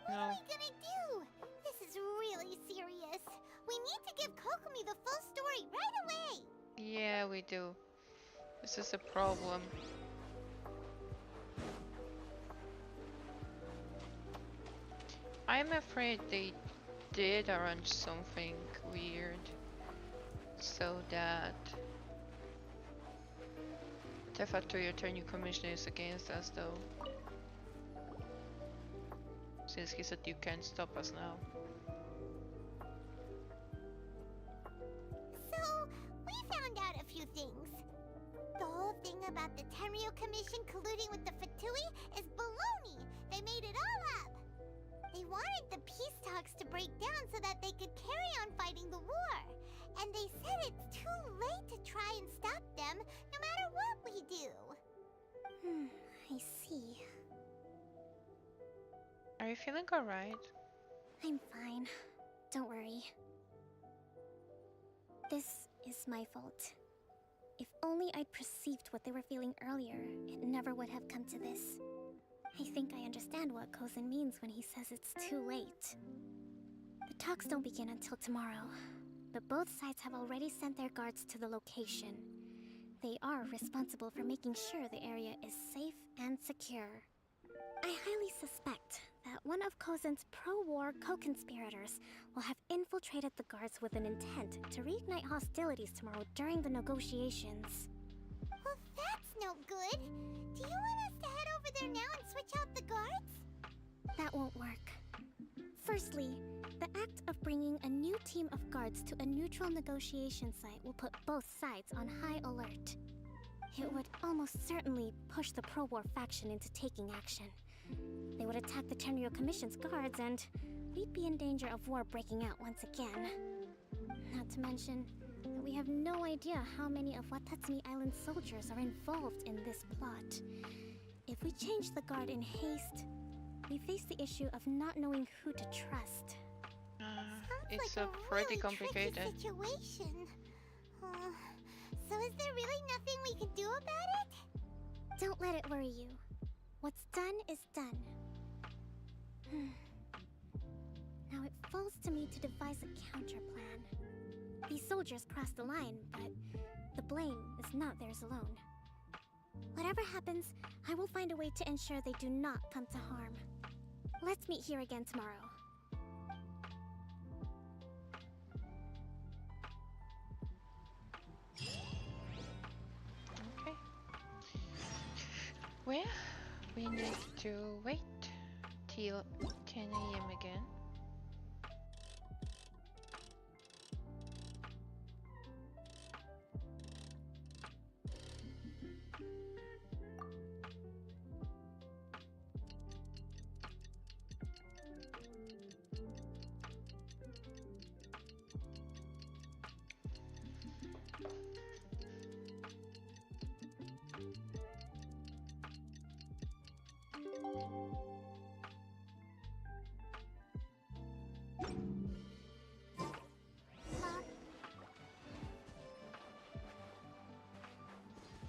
What are we gonna do? This is really serious. We need to give Kokomi the full story right away. Yeah, we do. This is a problem. I'm afraid they did arrange something weird so that the Factory Attorney Commissioner is against us though. Since he said you can't stop us now. So, we found out a few things. The whole thing about the Tenryou Commission colluding with the Fatui is baloney. They made it all up. They wanted the peace talks to break down so that they could carry on fighting the war. And they said it's too late to try and stop them, no matter what we do. I see. Are you feeling alright? I'm fine. Don't worry. This is my fault. If only I'd perceived what they were feeling earlier, it never would have come to this. I think I understand what Kozin means when he says it's too late. The talks don't begin until tomorrow, but both sides have already sent their guards to the location. They are responsible for making sure the area is safe and secure. I highly suspect that one of Kozin's pro-war co-conspirators will have infiltrated the guards with an intent to reignite hostilities tomorrow during the negotiations. Well, that's no good. Do you want us to head over there now and switch out the guards? That won't work. Firstly, the act of bringing a new team of guards to a neutral negotiation site will put both sides on high alert. It would almost certainly push the pro-war faction into taking action. They would attack the Tenryou Commission's guards, and we'd be in danger of war breaking out once again. Not to mention that we have no idea how many of Watatsumi Island's soldiers are involved in this plot. If we change the guard in haste, we face the issue of not knowing who to trust. It's like a pretty complicated situation. So is there really nothing we can do about it? Don't let it worry you. What's done is done. Now it falls to me to devise a counter plan. These soldiers crossed the line, but the blame is not theirs alone. Whatever happens, I will find a way to ensure they do not come to harm. Let's meet here again tomorrow. Okay. Well, we need to wait till 10 a.m. again.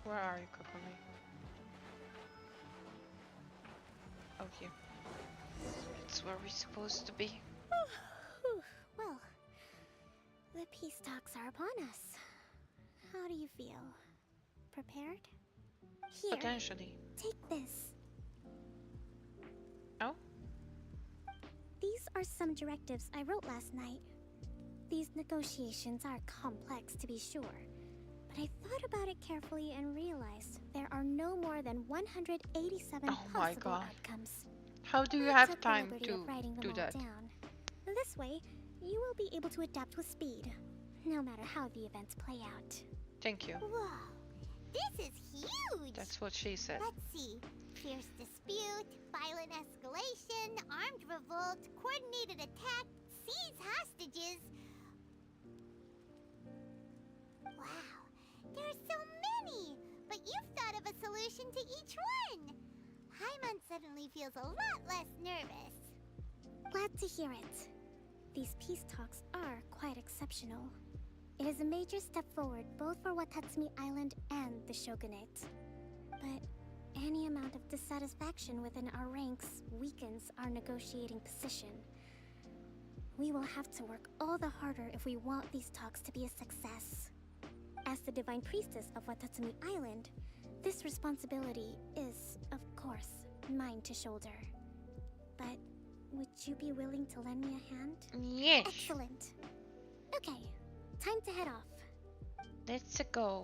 Where are you, Kokumi? Oh, here. It's where we're supposed to be. Well, the peace talks are upon us. How do you feel? Prepared? Here. Potentially. Take this. Oh? These are some directives I wrote last night. These negotiations are complex, to be sure. But I thought about it carefully and realized there are no more than 187 possible outcomes. How do you I have took the time liberty to of writing them do all that? down. This way, you will be able to adapt with speed, no matter how the events play out. Thank you. Whoa, this is huge! That's what she said. Let's see. Fierce dispute, violent escalation, armed revolt, coordinated attack, seize hostages. Wow, there are so many! But you've thought of a solution to each one! Hyman suddenly feels a lot less nervous. Glad to hear it. These peace talks are quite exceptional. It is a major step forward both for Watatsumi Island and the Shogunate. But any amount of dissatisfaction within our ranks weakens our negotiating position. We will have to work all the harder if we want these talks to be a success. As the Divine Priestess of Watatsumi Island, this responsibility is, of course, mine to shoulder. But would you be willing to lend me a hand? Yes. Excellent. Okay, time to head off. Let's go.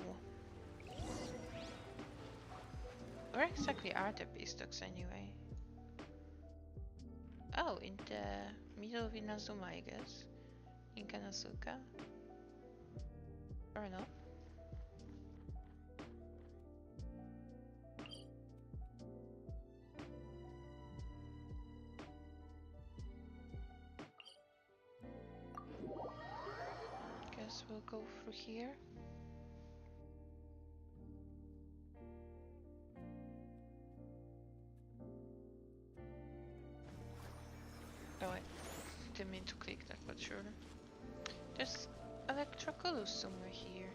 Where exactly are the beastocks anyway? Oh, in the middle of Inazuma, I guess. In Kanosuka. Or no? Guess we'll go through here. Oh wait, didn't mean to click that, but sure. There's Electroculus somewhere here.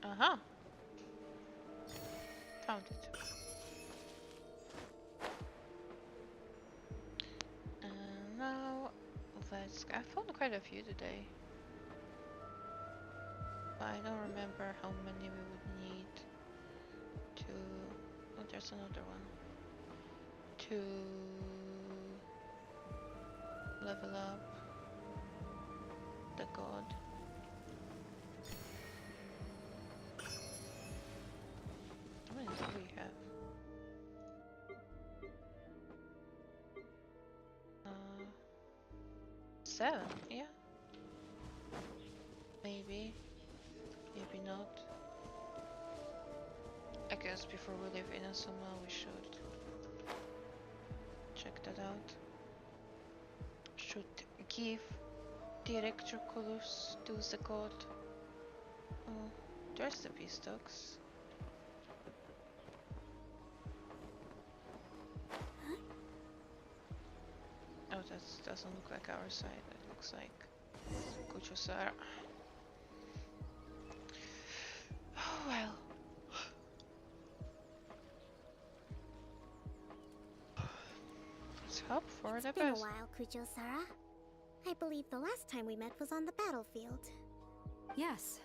Uh-huh. Found it. And now let's... I found quite a few today. But I don't remember how many we would need to... Oh, there's another one. To level up the god. How many do we have? 7, yeah. Maybe. Maybe not. I guess before we leave Inazuma we should check that out. should give Directroculus to the god. Oh, there's the Beastox. Oh, that doesn't look like our side. It looks like Kuchosara. Oh well. Let's hope for the It's been a best. while, Kujo-Sara. I believe the last time we met was on the battlefield. Yes,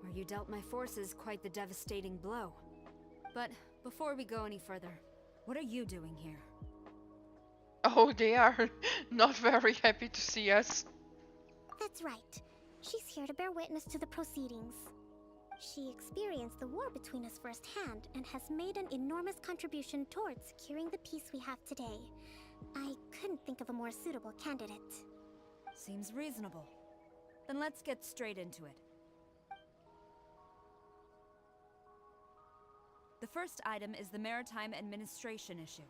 where you dealt my forces quite the devastating blow. But before we go any further, what are you doing here? Oh, they are not very happy to see us. That's right. She's here to bear witness to the proceedings. She experienced the war between us firsthand and has made an enormous contribution towards securing the peace we have today. I couldn't think of a more suitable candidate. Seems reasonable. Then let's get straight into it. The first item is the Maritime Administration issue.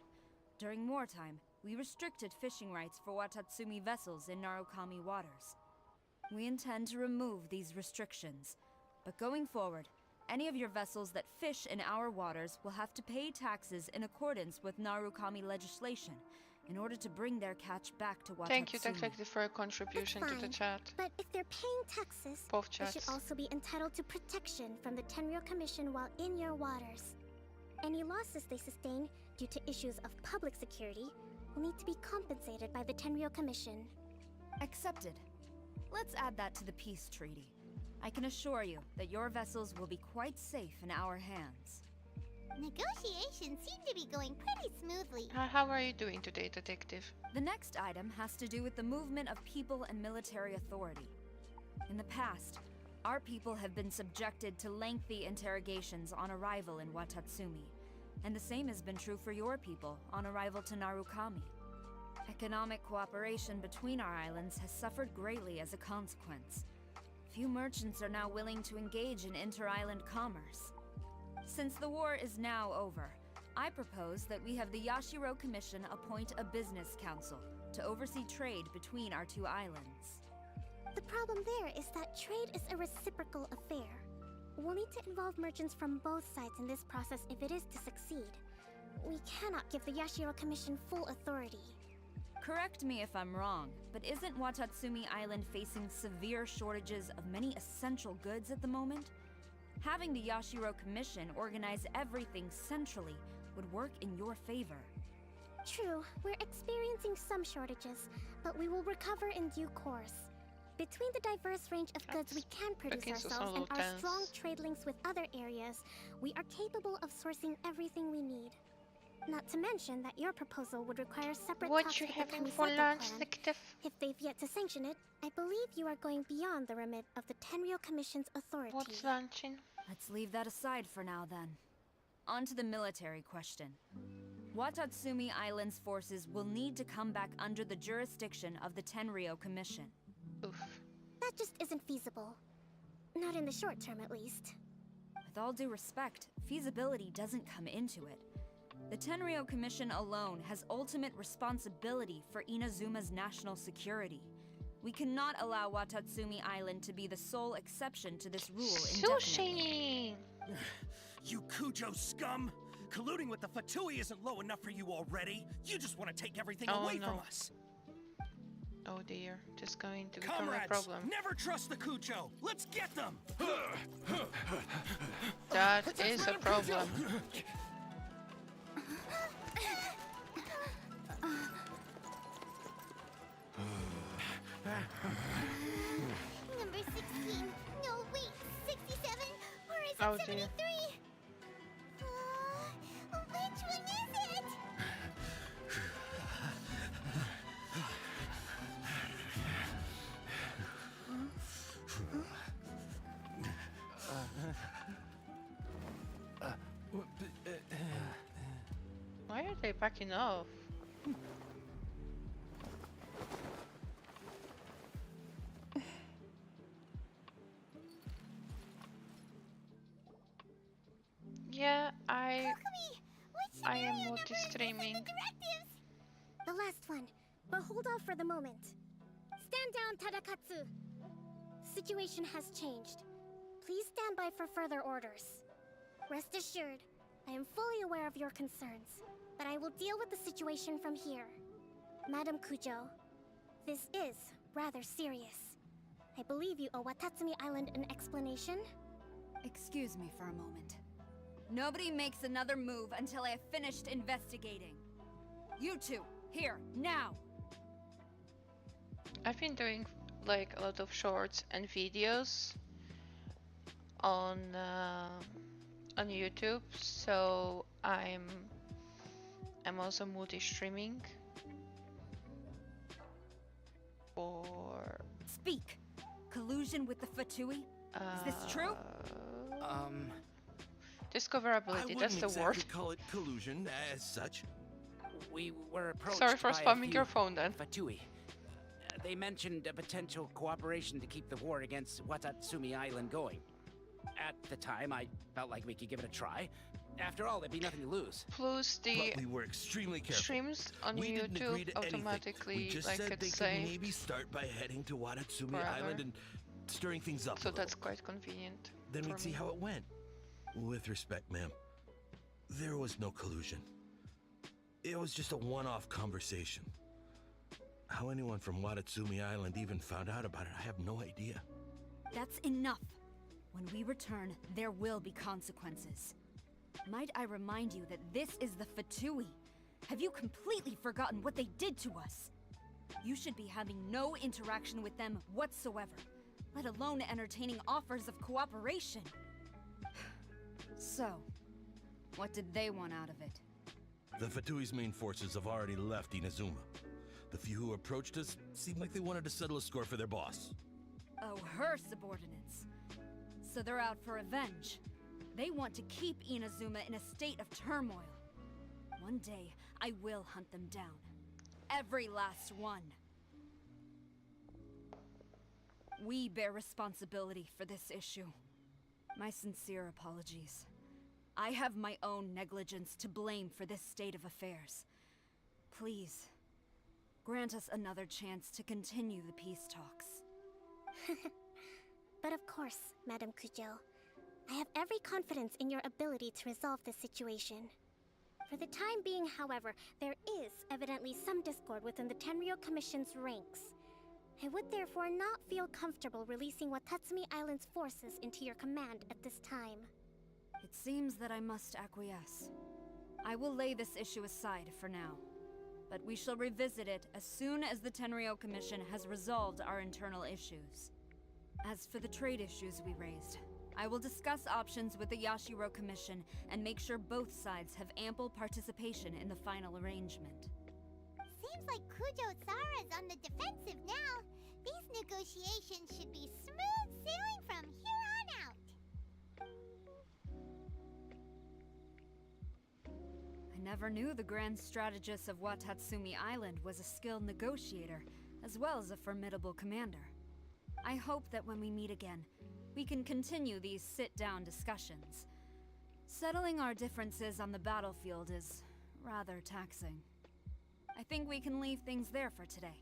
During wartime, we restricted fishing rights for Watatsumi vessels in Narukami waters. We intend to remove these restrictions, but going forward, any of your vessels that fish in our waters will have to pay taxes in accordance with Narukami legislation in order to bring their catch back to Watatsumi. Thank you, Tactic, for a contribution to the chat. But if they're paying taxes, Both they chats. should also be entitled to protection from the Tenryou Commission while in your waters. Any losses they sustain due to issues of public security will need to be compensated by the Tenryou Commission. Accepted. Let's add that to the peace treaty. I can assure you that your vessels will be quite safe in our hands. Negotiations seem to be going pretty smoothly. How are you doing today, Detective? The next item has to do with the movement of people and military authority. In the past, our people have been subjected to lengthy interrogations on arrival in Watatsumi, and the same has been true for your people on arrival to Narukami. Economic cooperation between our islands has suffered greatly as a consequence. Few merchants are now willing to engage in inter-island commerce. Since the war is now over, I propose that we have the Yashiro Commission appoint a business council to oversee trade between our two islands. The problem there is that trade is a reciprocal affair. We'll need to involve merchants from both sides in this process if it is to succeed. We cannot give the Yashiro Commission full authority. Correct me if I'm wrong, but isn't Watatsumi Island facing severe shortages of many essential goods at the moment? Having the Yashiro Commission organize everything centrally would work in your favor. True, we're experiencing some shortages, but we will recover in due course. Between the diverse range of goods we can produce ourselves and our strong trade links with other areas, we are capable of sourcing everything we need. Not to mention that your proposal would require separate talks with the Kamisato clan. If they've yet to sanction it, I believe you are going beyond the remit of the Tenryou Commission's authority. What's launching? Let's leave that aside for now then. On to the military question. Watatsumi Island's forces will need to come back under the jurisdiction of the Tenryou Commission. Oof. That just isn't feasible. Not in the short term, at least. With all due respect, feasibility doesn't come into it. The Tenryou Commission alone has ultimate responsibility for Inazuma's national security. We cannot allow Watatsumi Island to be the sole exception to this rule indefinitely. You Kujo scum! Colluding with the Fatui isn't low enough for you already. You just want to take everything away from us. Oh dear, just going to become a Comrades, problem. never trust the Kujo. Let's get them. That is a problem. Number 16. No, wait. 67? Or is it Oh, 73? dear. Which one is it? Why are they backing off? Yeah, I am multi-streaming. The last one, but hold off for the moment. Stand down, Tadakatsu. Situation has changed. Please stand by for further orders. Rest assured, I am fully aware of your concerns, but I will deal with the situation from here. Madam Kujo, this is rather serious. I believe you owe Watatsumi Island an explanation? Excuse me for a moment. Nobody makes another move until I have finished investigating. You two, here, now! I've been doing like a lot of shorts and videos on YouTube, so I'm also multi-streaming for Speak! Collusion with the Fatui? Is this true? Discoverability, that's the exactly word. call it collusion as such. We were approached Sorry for by a spamming few your phone then. Fatui. They mentioned a potential cooperation to keep the war against Watatsumi Island going. At the time, I felt like we could give it a try. After all, there'd be nothing to lose. Plus the But we were extremely careful. streams on we didn't agree YouTube to anything. automatically We just like said get they could saved. maybe start by heading to Watatsumi forever. Island and stirring things up. So that's quite convenient. Then for we'd see me. how it went. With respect, ma'am, there was no collusion. It was just a one-off conversation. How anyone from Watatsumi Island even found out about it, I have no idea. That's enough. When we return, there will be consequences. Might I remind you that this is the Fatui? Have you completely forgotten what they did to us? You should be having no interaction with them whatsoever, let alone entertaining offers of cooperation. So, what did they want out of it? The Fatui's main forces have already left Inazuma. The few who approached us seemed like they wanted to settle a score for their boss. Oh, her subordinates. So they're out for revenge. They want to keep Inazuma in a state of turmoil. One day, I will hunt them down. Every last one. We bear responsibility for this issue. My sincere apologies. I have my own negligence to blame for this state of affairs. Please, grant us another chance to continue the peace talks. But of course, Madam Kujo. I have every confidence in your ability to resolve this situation. For the time being, however, there is evidently some discord within the Tenryou Commission's ranks. I would therefore not feel comfortable releasing Watatsumi Island's forces into your command at this time. It seems that I must acquiesce. I will lay this issue aside for now, but we shall revisit it as soon as the Tenryou Commission has resolved our internal issues. As for the trade issues we raised, I will discuss options with the Yashiro Commission and make sure both sides have ample participation in the final arrangement. Seems like Kujo-Sara's on the defensive now. These negotiations should be smooth sailing from here on out. I never knew the grand strategist of Watatsumi Island was a skilled negotiator, as well as a formidable commander. I hope that when we meet again, we can continue these sit-down discussions. Settling our differences on the battlefield is rather taxing. I think we can leave things there for today.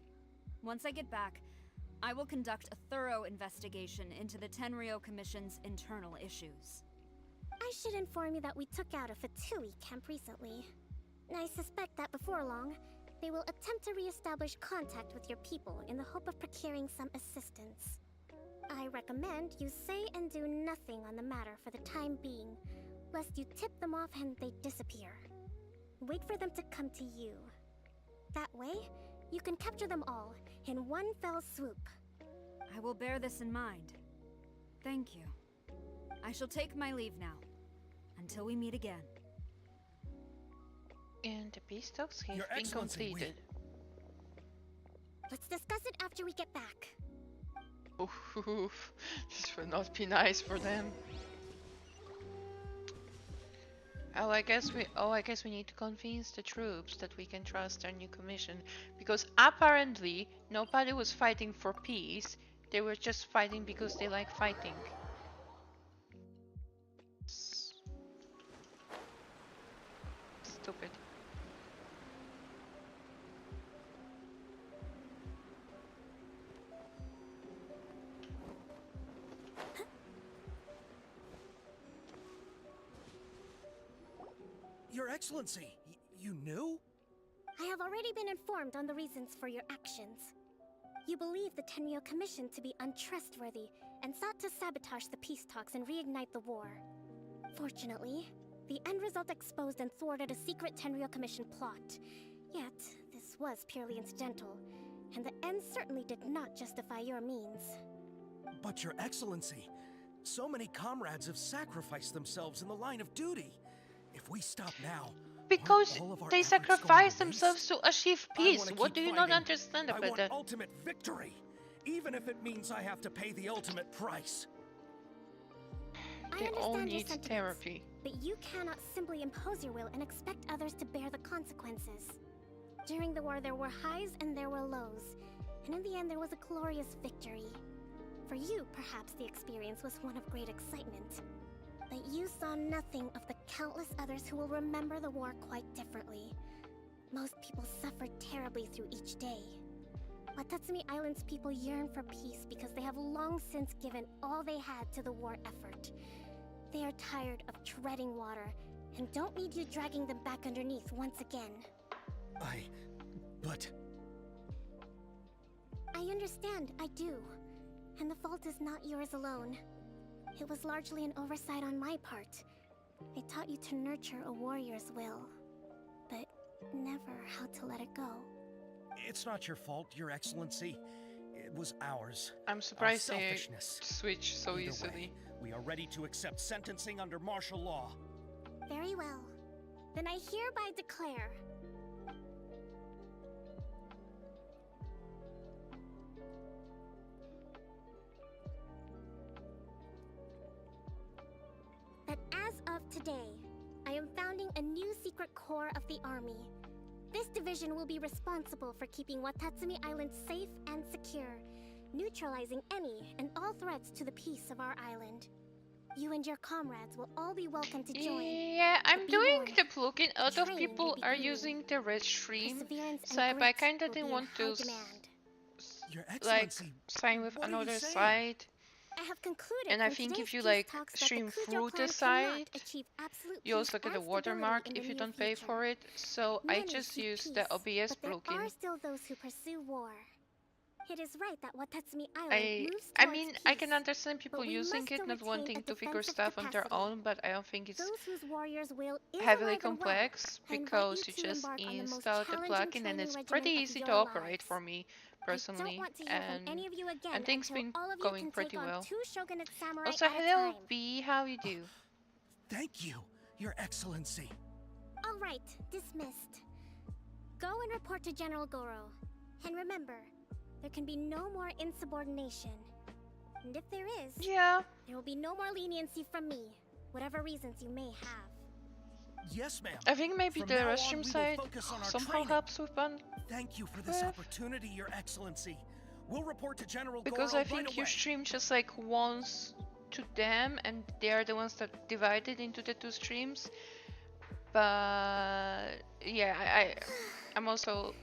Once I get back, I will conduct a thorough investigation into the Tenryou Commission's internal issues. I should inform you that we took out a Fatui camp recently. I suspect that before long, they will attempt to re-establish contact with your people in the hope of procuring some assistance. I recommend you say and do nothing on the matter for the time being, lest you tip them off and they disappear. Wait for them to come to you. That way, you can capture them all in one fell swoop. I will bear this in mind. Thank you. I shall take my leave now. Until we meet again. And the peace talks have Your been Excellency, completed. Let's discuss it after we get back. Oof, this will not be nice for them. I guess we need to convince the troops that we can trust our new commission, because apparently nobody was fighting for peace. They were just fighting because they like fighting. Stupid. Excellency, you knew? I have already been informed on the reasons for your actions. You believe the Tenryou Commission to be untrustworthy and sought to sabotage the peace talks and reignite the war. Fortunately, the end result exposed and thwarted a secret Tenryou Commission plot. Yet, this was purely incidental, and the end certainly did not justify your means. But Your Excellency, so many comrades have sacrificed themselves in the line of duty. If we stop now, because all of our they efforts going sacrifice to themselves to achieve I peace. wanna What keep do you fighting. not understand I about want that? ultimate victory, even if it means I have to pay the ultimate price. They all understand your need sentiments, therapy. but you cannot simply impose your will and expect others to bear the consequences. During the war, there were highs and there were lows, and in the end, there was a glorious victory. For you, perhaps the experience was one of great excitement, but you saw nothing of the countless others who will remember the war quite differently. Most people suffered terribly through each day. Watatsumi Island's people yearn for peace because they have long since given all they had to the war effort. They are tired of treading water and don't need you dragging them back underneath once again. But... I understand, I do. And the fault is not yours alone. It was largely an oversight on my part. I taught you to nurture a warrior's will, but never how to let it go. It's not your fault, Your Excellency. It was ours. I'm surprised Our they selfishness. switch so Either easily. way, we are ready to accept sentencing under martial law. Very well. Then I hereby declare... that as of today, I am founding a new secret corps of the army. This division will be responsible for keeping Watatsumi Island safe and secure, neutralizing any and all threats to the peace of our island. You and your comrades will all be welcome to join. Yeah, I'm be doing warned, the plugin. A lot of training people will be are grueling. using the red stream, Perseverance so and I grit kinda will didn't be in want to high demand. Your like Excellency, sign with what are you another saying? side. I have concluded And I from think if today's you peace like talks that the stream Kujo through clan the cannot side, achieve absolute you also peace get a and watermark stability in if the you near don't pay future. for it. So I Many just seek used peace, the OBS but there plugin. are still those who pursue war. It is right that Watatsumi Island moves I towards mean, peace, I can understand people but we using must it, still not retain wanting a to figure defensive stuff on their capacity. own, but I don't think it's Those whose warrior's will is heavily alive and well, complex I invite because you you to just embark on the most install the challenging plugin and training it's regimen pretty of easy to your operate lives. for me I personally, don't want to hear from any of you again and things until been all of you going can pretty take on well. 2 shogunate samurai Also, at a hello time. B, how you do? Thank you, Your Excellency. All right, dismissed. Go and report to General Goro. And remember, there can be no more insubordination. And if there is, there will be no more leniency from me, whatever reasons you may have. Yes, ma'am. I think maybe From the now on, restroom we will side focus on our somehow training. helps with one. Thank you for this opportunity, Your Excellency. We'll report to General Because Goro I think right you away. stream just like once to them and they are the ones that divided into the 2 streams. But yeah, I'm also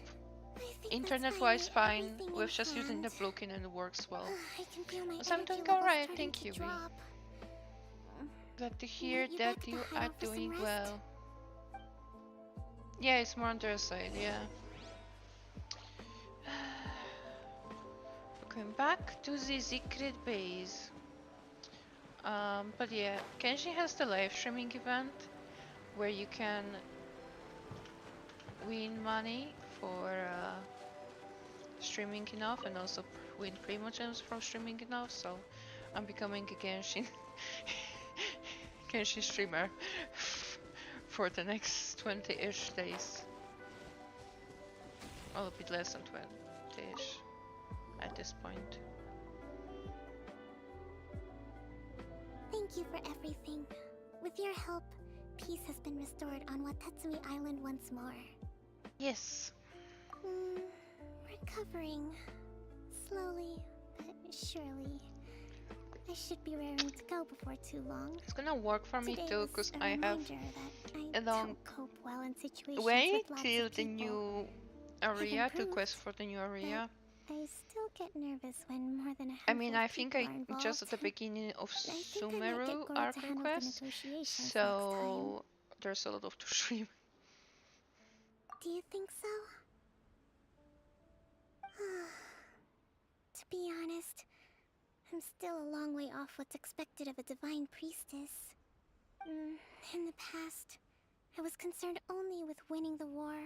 internet wise fine with just using the plugin and it works well. I can feel my So I'm energy doing levels alright, starting thank to you. drop. Glad to hear you that back at you the are hideout for some doing rest? well. Yeah, it's more on their side, yeah. Going back to the secret base. But yeah, Genshin has the live streaming event where you can win money for streaming enough and also win Primogems from streaming enough, so I'm becoming a Genshin Genshin streamer for the next 20-ish days. Well, a bit less than 20-ish at this point. Thank you for everything. With your help, peace has been restored on Watatsumi Island once more. Yes. Recovering. Slowly, but surely. I should be raring to go before too long. It's gonna work for me Today too, was because a I have reminder that I a long don't cope well in situations way with lots till of the people. new area, to quest for the new area. I still get nervous when more than a I mean, handful I of think people are I'm involved. just at the beginning of I think I might get Sumeru Goro to Arc handle the quest, negotiations next so there's a lot of to stream. Do you think so? To be honest, I'm still a long way off what's expected of a divine priestess. In the past, I was concerned only with winning the war,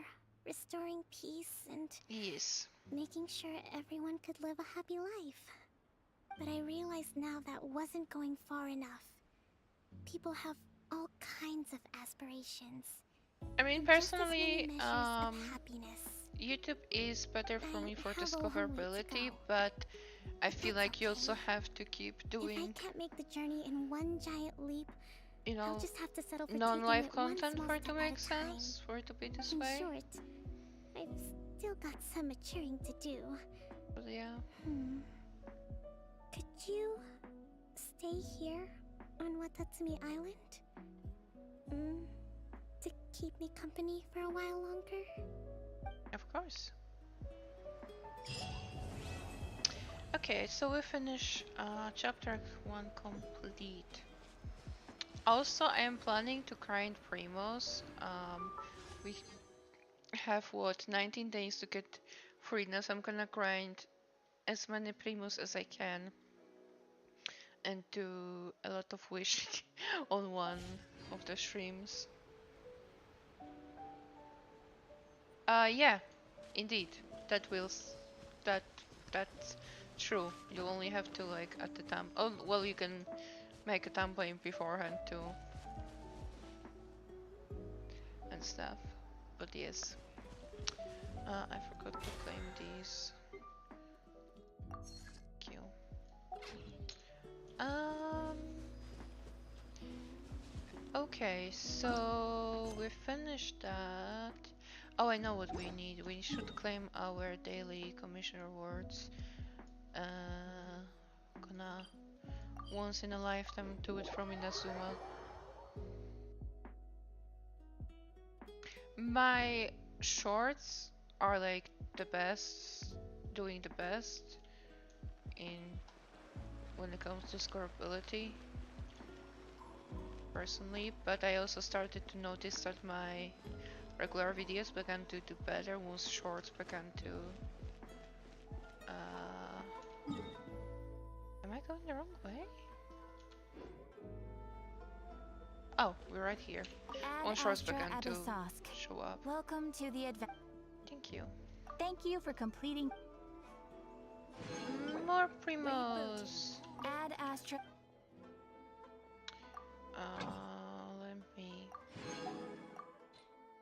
restoring peace, and Yes. making sure everyone could live a happy life. But I realize now that wasn't going far enough. People have all kinds of aspirations. I mean, and just as many personally, measures of happiness. YouTube is better for me for have a long way to discoverability, go. but I feel like you also have to keep If I doing, can't make the journey in one giant leap, you I'll know, just have to settle for non-live taking it one content small for it to step at make a time. sense, for it to be this In way. short, I've still got some maturing to do. But yeah. Could you stay here on Watatsumi Island? To keep me company for a while longer? Of course. Okay, so we finish chapter 1 complete. Also, I am planning to grind Primos. We have what, 19 days to get freeness. I'm gonna grind as many Primos as I can and do a lot of wishing on one of the streams. Yeah, indeed, that's true. You only have to like at the time. Oh, well, you can make a template beforehand too, and stuff. But yes, I forgot to claim these. Thank you. Okay, so we finished that. Oh, I know what we need. We should claim our daily commission rewards. Gonna once in a lifetime do it from Inazuma. My shorts are like the best, doing the best in when it comes to scoreability personally, but I also started to notice that my regular videos began to do better once shorts began to am I going the wrong way? Oh, we're right here. Once shorts began to show up. Welcome to the adventure. Thank you. Thank you for completing. More Primos. Add Astra. Let me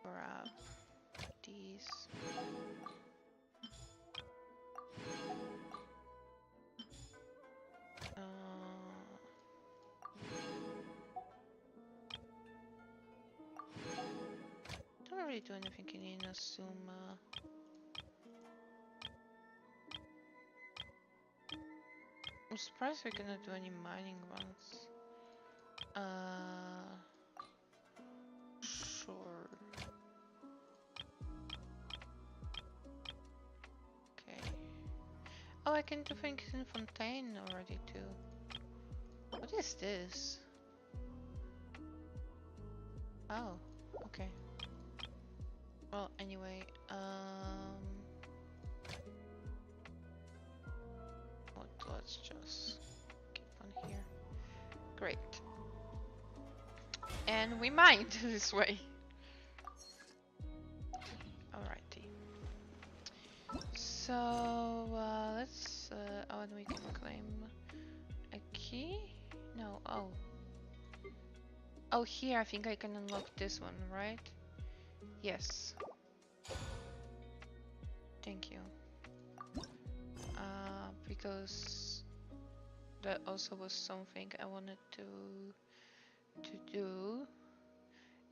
grab these. Don't really do anything in Inazuma. I'm surprised we're gonna do any mining runs. Sure. Okay. Oh, I can do things in Fontaine already too. What is this? Oh, okay. Well, anyway, let's just keep on here. Great. And we mined this way. Alrighty. So let's oh, and we can claim a key? No, oh, here I think I can unlock this one, right? Yes. Thank you. Because that also was something I wanted to do.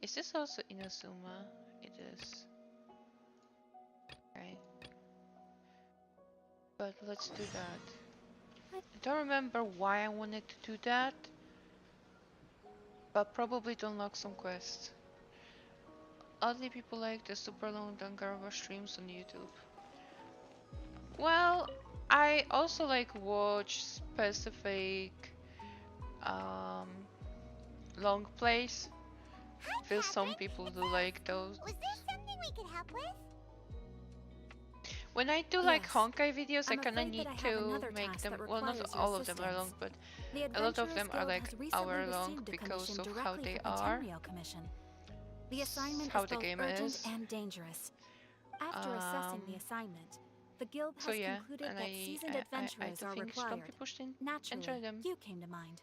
Is this also Inazuma? It is. Okay. But let's do that. I don't remember why I wanted to do that, but probably to unlock some quests. Oddly, people like the super long Danganronpa streams on YouTube. Well, I also like watch specific long plays. Feel some people do like those. Was there something we could help with? When I do like Yes. Honkai videos, I I'm kinda afraid need that I have to another make task them, that well, not requires your all of them are long, assistance. but The a lot of Adventurers them are Guild like has recently hour long received a because commission of how directly they from the are. Tenryou Commission. The assignment How is the both game urgent is. and dangerous. After assessing the assignment, the guild has So yeah, concluded and that seasoned I adventurers do are think some required. people should Naturally, enjoy them. you came to mind.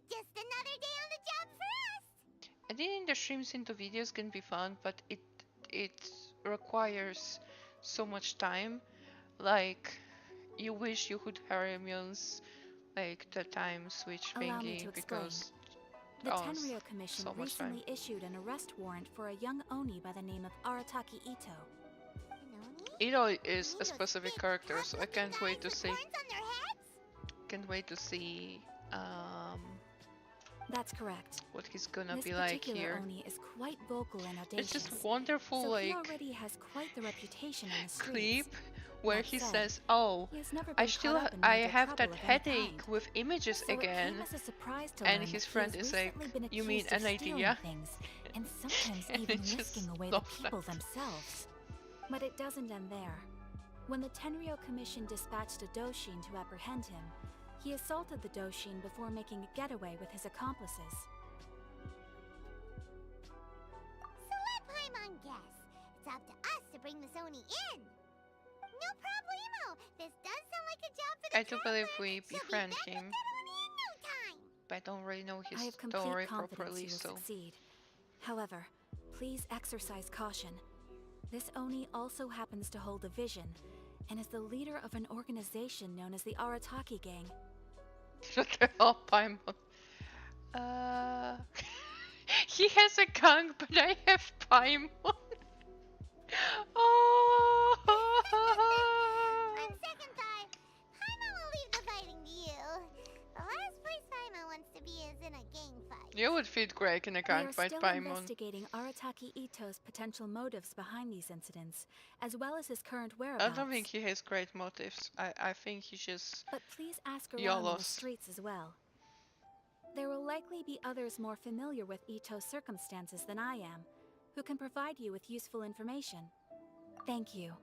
Just another day on the job for us! Editing the streams into videos can be fun, but it requires so much time. Like, you wish you could Haremyon's like the time switch Allow me thingy to explain. because The oh, Tenryou Commission so much time. recently issued an arrest warrant for a young Oni by the name of Arataki Ito. Ito is a specific character, so I can't wait to see. Can't wait to see That's correct. what he's gonna This be like particular here. Oni is quite vocal and audacious. It's just wonderful, so he like already has quite the reputation in the streets. clip where That he said, says, "Oh, he has never I been still caught up in I major have that trouble of any headache kind. with images So again." it came as a surprise to And learn his that friend he has is like, recently been "You mean accused an of stealing idea?" things, and sometimes And even I just whisking away the love people that. themselves. But it doesn't end there. When the Tenryou Commission dispatched a Doshin to apprehend him, he assaulted the Doshin before making a getaway with his accomplices. So let Paimon guess. It's up to us to bring the Sony in. No problemo. This does sound like a job for the I do believe we She'll be befriend back with him, that Oni in no time. but I don't really know I his have story complete confidence properly, you will so succeed. However, please exercise caution. This Oni also happens to hold a vision, and is the leader of an organization known as the Arataki Gang. Look at all Paimon. He has a gang, but I have Paimon. Oh. On second thought, Paimon will leave the fighting to you. The last place Paimon wants to be is in a gang fight. You would feed Greg in a We gang are fight, still Paimon. investigating Arataki Ito's potential motives behind these incidents, as well as his current I whereabouts. don't think he has great motives. I think he just But please ask around in the YOLOs. streets as well. There will likely be others more familiar with Ito's circumstances than I am, who can provide you with useful information. Thank you.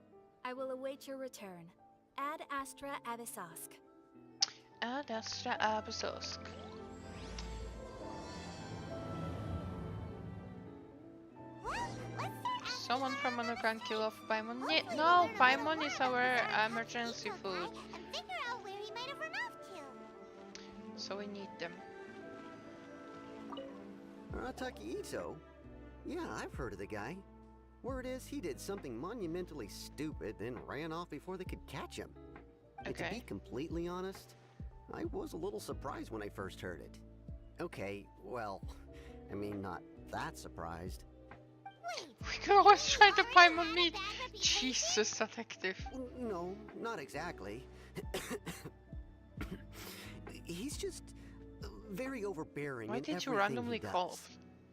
I will await your return. Ad Astra Abyssosque. Ad Astra Abyssosque. Someone from underground kill off Paimon? No, Paimon is our emergency food, And figure out where he might have run off to. so we need them. Arataki Ito? Yeah, I've heard of the guy. Word is he did something monumentally stupid, then ran off before they could catch him. And to be completely honest, I was a little surprised when I first heard it. Okay, well, I mean, not that surprised. We can always try to Paimon meat. Jesus, detective. No, not exactly. He's just very overbearing. Why in did you everything randomly he does. cough?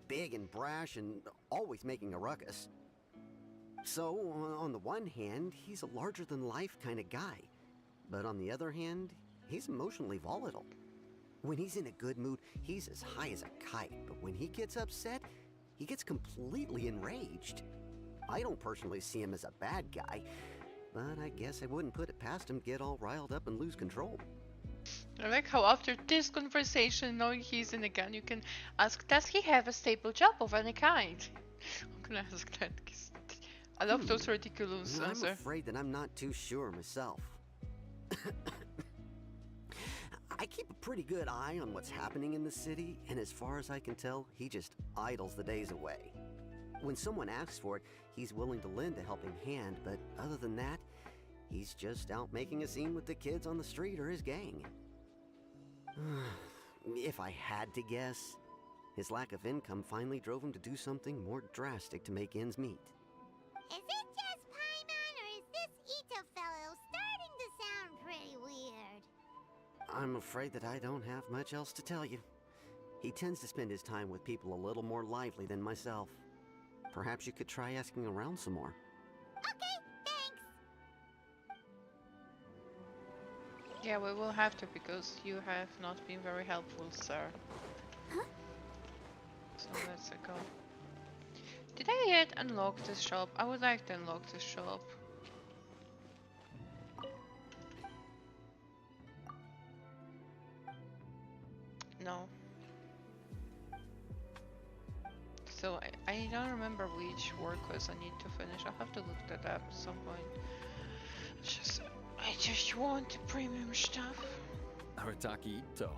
Big and brash and always making a ruckus. So, on the one hand, he's a larger-than-life kind of guy. But on the other hand, he's emotionally volatile. When he's in a good mood, he's as high as a kite. But when he gets upset, he gets completely enraged. I don't personally see him as a bad guy, but I guess I wouldn't put it past him to get all riled up and lose control. I like how after this conversation, knowing he's in a gun, you can ask, does he have a stable job of any kind? I'm gonna ask that, 'cause I love those ridiculous I'm answers. afraid that I'm not too sure myself. I keep a pretty good eye on what's happening in the city, and as far as I can tell, he just idles the days away. When someone asks for it, he's willing to lend a helping hand, but other than that, he's just out making a scene with the kids on the street or his gang. If I had to guess, his lack of income finally drove him to do something more drastic to make ends meet. Is it just Paimon, or is this Ito fellow starting to sound pretty weird? I'm afraid that I don't have much else to tell you. He tends to spend his time with people a little more lively than myself. Perhaps you could try asking around some more. Okay, thanks. Yeah, we will have to, because you have not been very helpful, sir. Huh? So let's go. Did I yet unlock this shop? I would like to unlock this shop. No. So I don't remember which work quest I need to finish. I'll have to look that up at some point. I just want the premium stuff. Arataki Ito.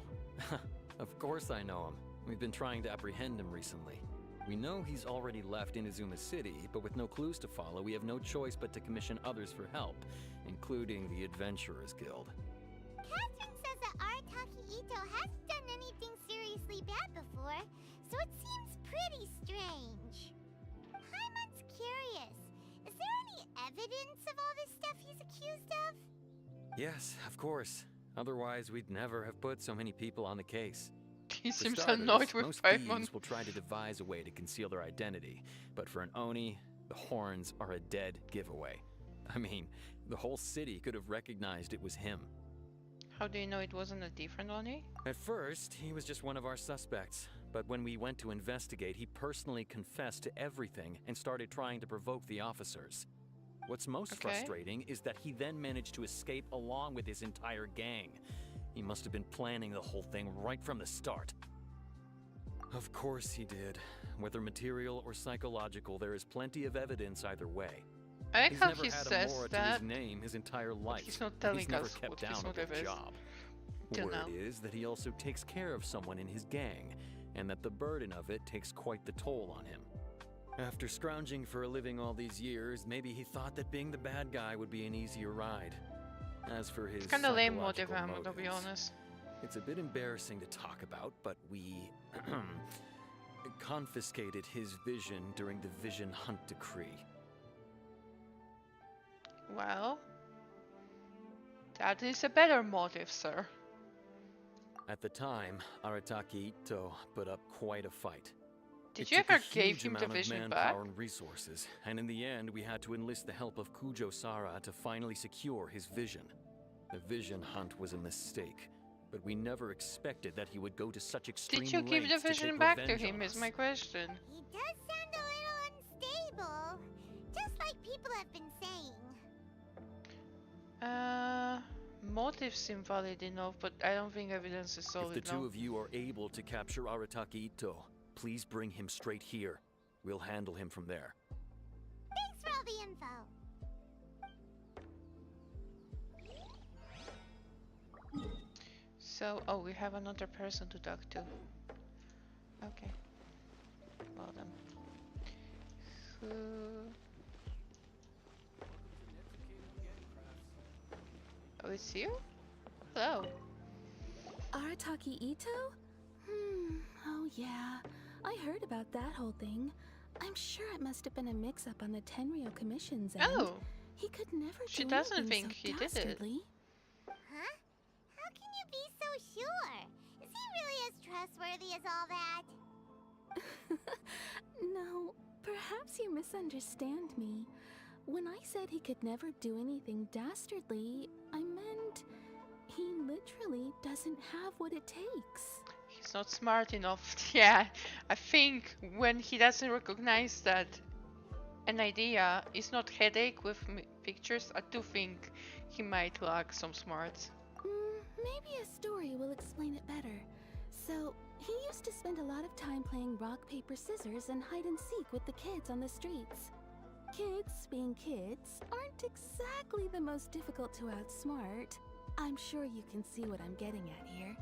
Of course I know him. We've been trying to apprehend him recently. We know he's already left Inazuma City, but with no clues to follow, we have no choice but to commission others for help, including the Adventurers Guild. Catherine says that Arataki Ito hasn't done anything seriously bad before, so it seems pretty strange. Paimon's curious. Is there any evidence of all this stuff he's accused of? Yes, of course. Otherwise, we'd never have put so many people on the case. He For seems starters, annoyed with most Paimon. thieves will try to devise a way to conceal their identity, but for an Oni, the horns are a dead giveaway. I mean, the whole city could have recognized it was him. How do you know it wasn't a different Oni? At first, he was just one of our suspects, but when we went to investigate, he personally confessed to everything and started trying to provoke the officers. What's most frustrating is that he then managed to escape along with his entire gang. He must have been planning the whole thing right from the start. Of course he did. Whether material or psychological, there is plenty of evidence either way. I like He's how never he had says a Mora to that, his name his entire life. he's not and telling he's never us kept what down his a motive good is. job. Till Word now. is that he also takes care of someone in his gang, and that the burden of it takes quite the toll on him. After scrounging for a living all these years, maybe he thought that being the bad guy would be an easier ride. As for his It's kinda lame motive, psychological to be motives, honest. it's a bit embarrassing to talk about, but we confiscated his vision during the Vision Hunt Decree. Well, that is a better motive, sir. At the time, Arataki Ito put up quite a fight. Did It you took a ever give huge him the amount of vision manpower back? and resources, and in the end, we had to enlist the help of Kujo Sara to finally secure his vision. The Vision Hunt was a mistake, but we never expected that he would go to such extreme Did you give the lengths to vision take back to revenge him on is us. my question. He does sound a little unstable, just like people have been saying. Motives seem valid enough, but I don't think evidence is If solid the two enough. of you are able to capture Arataki Ito, please bring him straight here. We'll handle him from there. Thanks for all the info. So, oh, we have another person to talk to. Okay. Well then. Who... Oh, it's you? Hello. Arataki Ito? Oh yeah. I heard about that whole thing. I'm sure it must have been a mix-up on the Tenryo Commission's end. Oh. He could never She do doesn't anything think so he did it. dastardly. Huh? How can you be so sure? Is he really as trustworthy as all that? No, perhaps you misunderstand me. When I said he could never do anything dastardly, I meant he literally doesn't have what it takes. He's not smart enough. Yeah, I think when he doesn't recognize that an idea is not headache with pictures, I do think he might lack some smarts. Maybe a story will explain it better. So, he used to spend a lot of time playing rock, paper, scissors and hide and seek with the kids on the streets. Kids, being kids, aren't exactly the most difficult to outsmart. I'm sure you can see what I'm getting at here.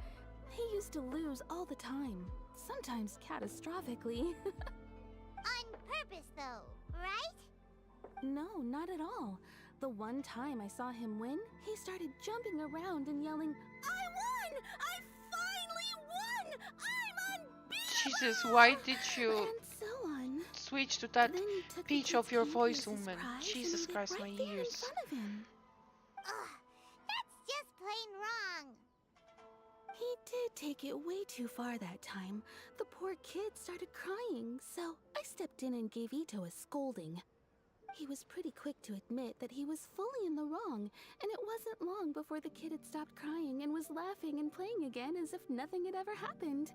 He used to lose all the time, sometimes catastrophically. On purpose, though, right? No, not at all. The one time I saw him win, he started jumping around and yelling, "I won! I finally won! I'm unbeatable!" Jesus, why did you And so on. switch to that Then he took the pitch kid's of your candy voice, as his woman? prize and Jesus ate it Christ, right my there in ears. front of him. Ugh, that's just plain wrong. He did take it way too far that time. The poor kid started crying, so I stepped in and gave Ito a scolding. He was pretty quick to admit that he was fully in the wrong, and it wasn't long before the kid had stopped crying and was laughing and playing again as if nothing had ever happened.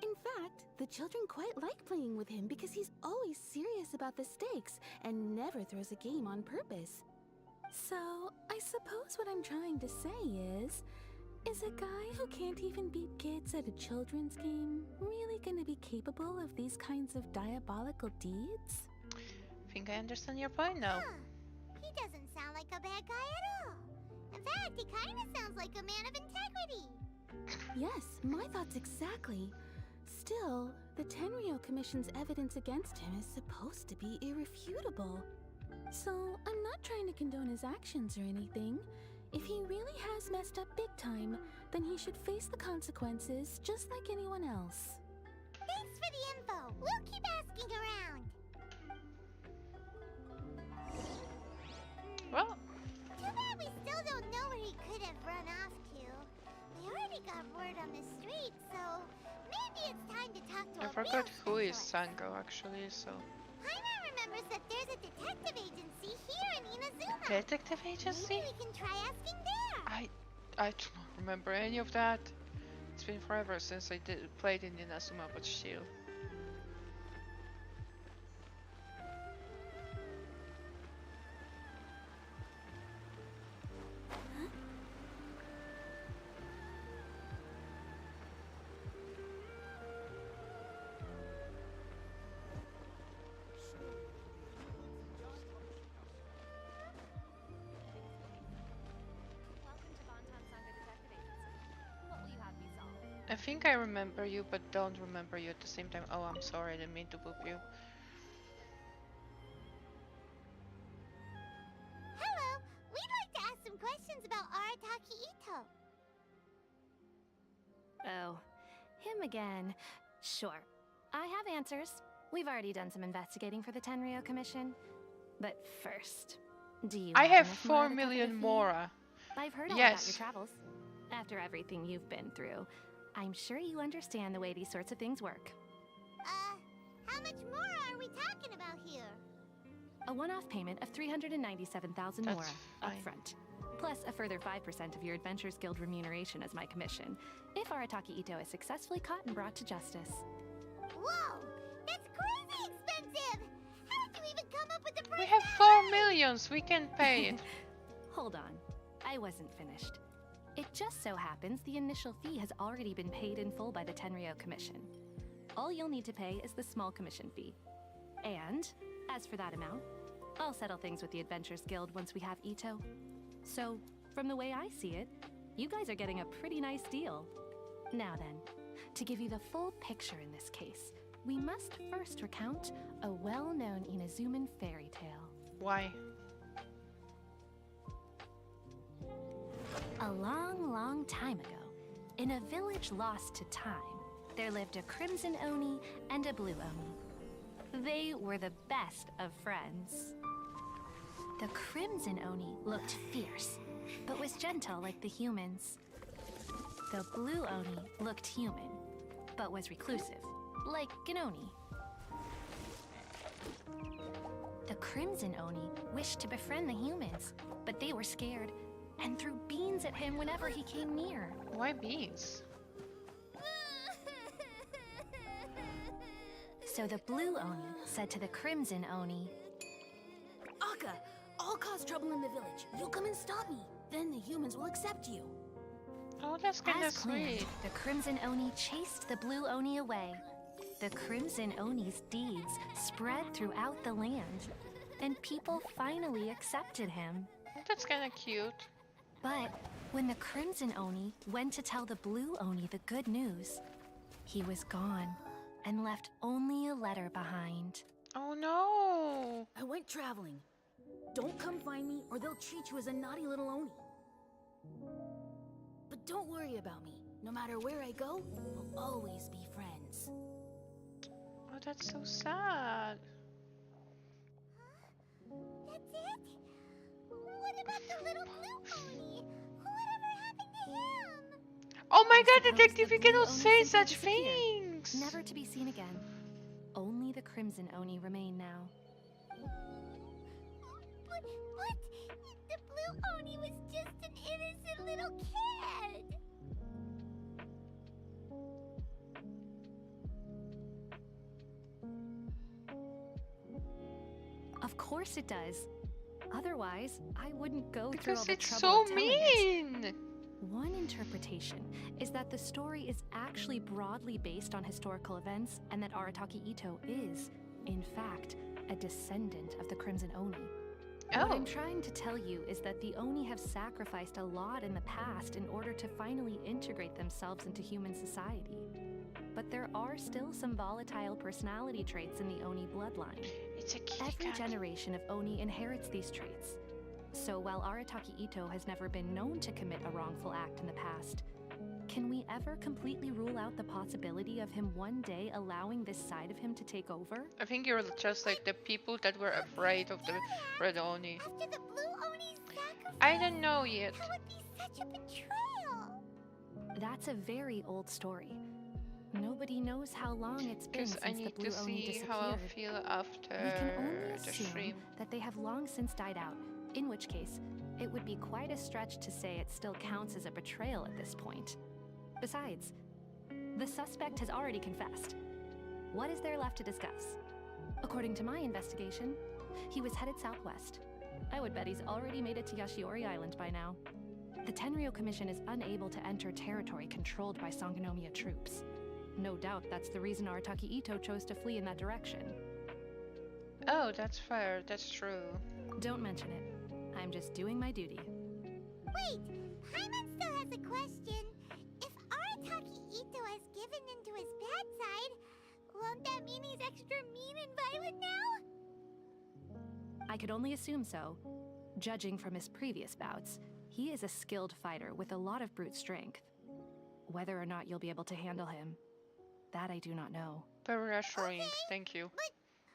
In fact, the children quite like playing with him because he's always serious about the stakes and never throws a game on purpose. So, I suppose what I'm trying to say is a guy who can't even beat kids at a children's game really gonna be capable of these kinds of diabolical deeds? I think I understand your point now. He doesn't sound like a bad guy at all. In fact, he kind of sounds like a man of integrity. Yes, my thoughts exactly. Still, the Tenryou Commission's evidence against him is supposed to be irrefutable. So, I'm not trying to condone his actions or anything. If he really has messed up big time, then he should face the consequences just like anyone else. Thanks for the info. We'll keep asking around. Well, too bad we still don't know where he could have run off to. We already got word on the street, so maybe it's time to talk to I a forgot real who is specialist. Sango actually, so. Paimon remembers that there's a detective agency here in Inazuma. Detective agency? Maybe we can try asking there. I do not remember any of that. It's been forever since I played in Inazuma, but still. I think I remember you, but don't remember you at the same time. Oh, I'm sorry, I didn't mean to boop you. Hello, we'd like to ask some questions about Arataki Ito. Oh, him again. Sure. I have answers. We've already done some investigating for the Tenryou Commission. But first, do you I have enough 4 Mora to cover million the fee? Mora. I've heard all Yes. about your travels. After everything you've been through, I'm sure you understand the way these sorts of things work. How much more are we talking about here? A one-off payment of 397,000 That's Mora fine. upfront, plus a further 5% of your Adventures Guild remuneration as my commission, if Arataki Ito is successfully caught and brought to justice. Whoa, that's crazy expensive! How did you even come up with the price? We have 4 millions, we can pay it. Hold on, I wasn't finished. It just so happens the initial fee has already been paid in full by the Tenryou Commission. All you'll need to pay is the small commission fee. And, as for that amount, I'll settle things with the Adventures Guild once we have Ito. So, from the way I see it, you guys are getting a pretty nice deal. Now then, to give you the full picture in this case, we must first recount a well-known Inazuman fairy tale. Why? A long, long time ago, in a village lost to time, there lived a Crimson Oni and a Blue Oni. They were the best of friends. The Crimson Oni looked fierce, but was gentle like the humans. The Blue Oni looked human, but was reclusive, like an Oni. The Crimson Oni wished to befriend the humans, but they were scared and threw beans at him whenever he came near. Why beans? So the Blue Oni said to the Crimson Oni, Akka, I'll cause trouble in the village. You'll come and stop me. Then the humans will accept you. Oh, that's kind of as planned, sweet. the Crimson Oni chased the Blue Oni away. The Crimson Oni's deeds spread throughout the land, and people finally accepted him. That's kind of cute. But when the Crimson Oni went to tell the Blue Oni the good news, he was gone and left only a letter behind. Oh no! I went traveling. Don't come find me or they'll treat you as a naughty little Oni. But don't worry about me. No matter where I go, we'll always be friends. Oh, that's so sad. That's it? What about the little Blue Oni? Whatever happened to him? Oh my god, Suppose detective, the you Blue cannot Oni say simply such disappeared, things! never to be seen again. Only the Crimson Oni remain now. But what? The Blue Oni was just an innocent little kid! course it does. Otherwise, I wouldn't go through Because all the it's trouble so of telling mean. it. One interpretation is that the story is actually broadly based on historical events and that Arataki Ito is, in fact, a descendant of the Crimson Oni. What I'm trying to tell you is that the Oni have sacrificed a lot in the past in order to finally integrate themselves into human society. But there are still some volatile personality traits in the Oni bloodline. It's a kitty Every cat. generation of Oni inherits these traits. So while Arataki Ito has never been known to commit a wrongful act in the past, can we ever completely rule out the possibility of him one day allowing this side of him to take over? I think you're just like the people that were afraid of the Red Oni. After the Blue Oni's sacrifice, I don't know yet. that would be such a betrayal. That's a very old story. Nobody knows how long it's been Because since I the need Blue to Oni see disappeared. how I feel after We can only the assume stream. that they have long since died out, in which case, it would be quite a stretch to say it still counts as a betrayal at this point. Besides, the suspect has already confessed. What is there left to discuss? According to my investigation, he was headed southwest. I would bet he's already made it to Yashiori Island by now. The Tenryo Commission is unable to enter territory controlled by Sangonomiya troops. No doubt that's the reason Arataki Ito chose to flee in that direction. Oh, that's fair. That's true. Don't mention it. I'm just doing my duty. Wait, Paimon still has a question. If Arataki Ito has given into his bad side, won't that mean he's extra mean and violent now? I could only assume so. Judging from his previous bouts, he is a skilled fighter with a lot of brute strength. Whether or not you'll be able to handle him, that I do not know. Very reassuring. Thank you. But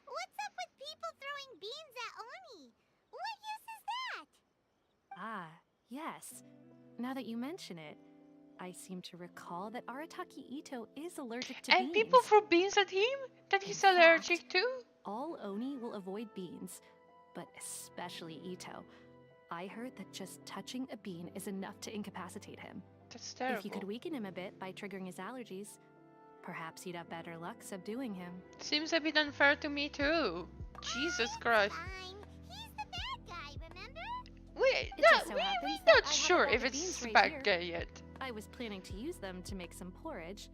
what's up with people throwing beans at Oni? What use is that? Ah, yes. Now that you mention it, I seem to recall that Arataki Ito is allergic to And beans. people throw beans at him? That he's allergic to? All Oni will avoid beans, but especially Ito. I heard that just touching a bean is enough to incapacitate him. That's terrible. If you could weaken him a bit by triggering his allergies, perhaps you'd have better luck subduing him. Seems a bit unfair to me too. Jesus Christ. Fine. He's the bad guy, remember? It just so We're happens that not I have a sure bag if of it's beans right bad here. guy yet. I was planning to use them to make some porridge,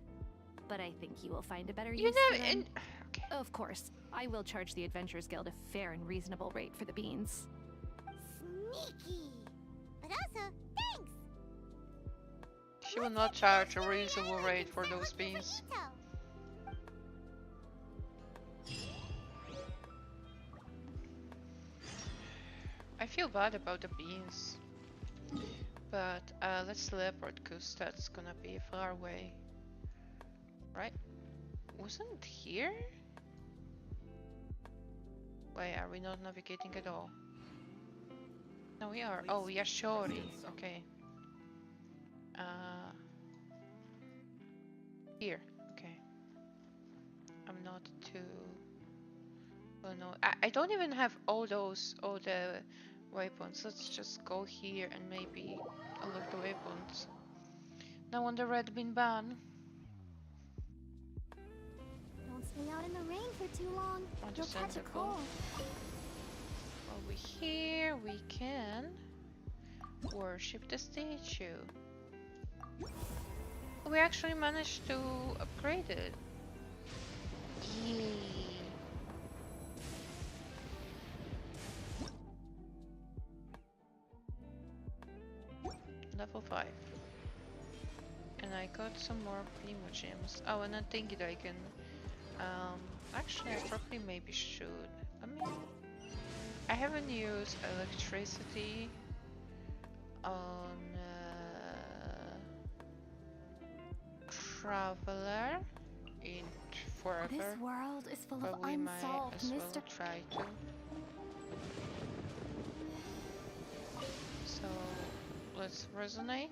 but I think you will find a better You use know, for them. okay. Of course, I will charge the Adventurers Guild a fair and reasonable rate for the beans. Sneaky. But also, thanks. She will not charge a reasonable rate for those beans. Ito. I feel bad about the beans. But let's teleport because that's gonna be far away. Right? Wasn't it here? Wait, are we not navigating at all? No, we are. Oh, Yashori. Okay. Here. Okay. I'm not too... Oh no, I don't even have all the weapons. Let's just go here and maybe unlock the weapons. Now on the red bin ban. Don't stay out in the rain for too long. You'll catch a Understandable. cold. Over here we can worship the statue. We actually managed to upgrade it. Yay! Level 5. And I got some more primo gems. Oh, and I think that I can... actually I probably maybe should. I mean... I haven't used electricity on Traveler in forever. This world is full but of we might unsolved as well mysteries. try to. So let's resonate.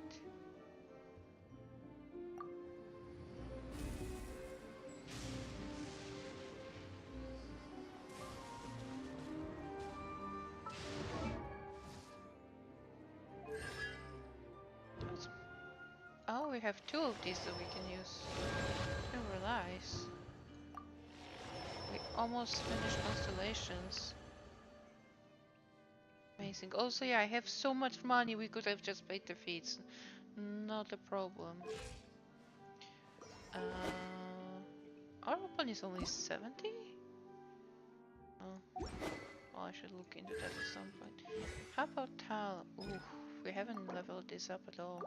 Oh, we have 2 of these that we can use. I didn't realize. We almost finished constellations. amazing. Also, yeah, I have so much money, we could have just paid the fees. Not a problem. Our open is only 70? Oh. Well, I should look into that at some point. How about Tal? Ooh, we haven't leveled this up at all.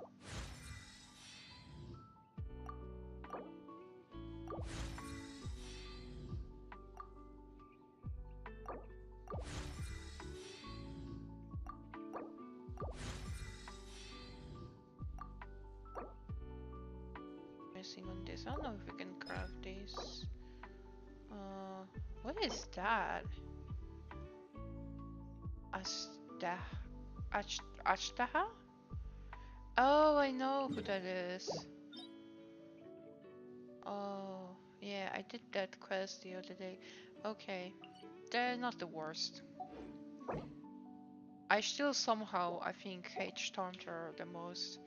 Missing on this. I don't know if we can craft this. What is that? Ashtaha? Oh, I know who that is. Oh, yeah, I did that quest the other day. Okay, they're not the worst. I still somehow, I think, hate Stormter the most.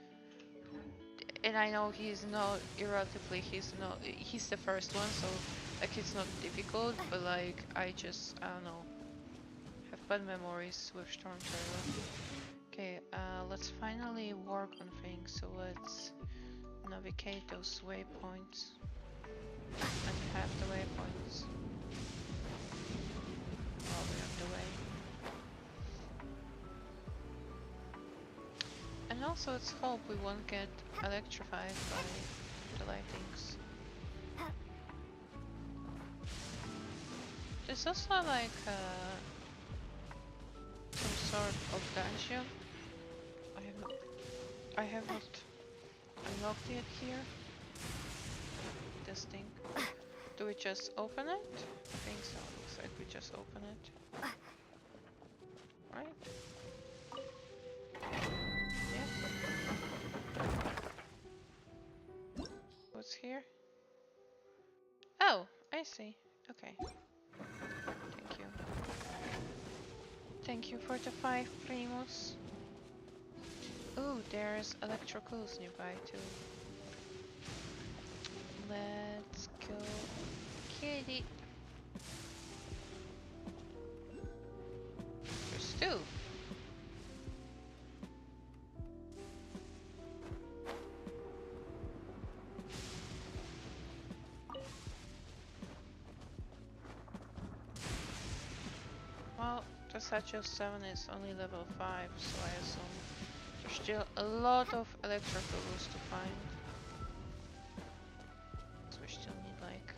And I know he's not, irrelatively, he's the first one, so like it's not difficult, but like, I don't know, have bad memories with Stormter. Okay, let's finally work on things, so let's navigate those waypoints and have the waypoints while we're on the way. And also let's hope we won't get electrified by the lightnings. There's also like some sort of dungeon. I have not unlocked it here. This thing. Do we just open it? I think so. Looks like we just open it. Right? What's here? Oh, I see. Okay. Thank you. Thank you for the 5 Primus. Oh, there's electrocals nearby too. Let's go get it. There's 2. Well, the Satchel 7 is only level 5, so I assume there's still a lot of electrocals to find. So we still need like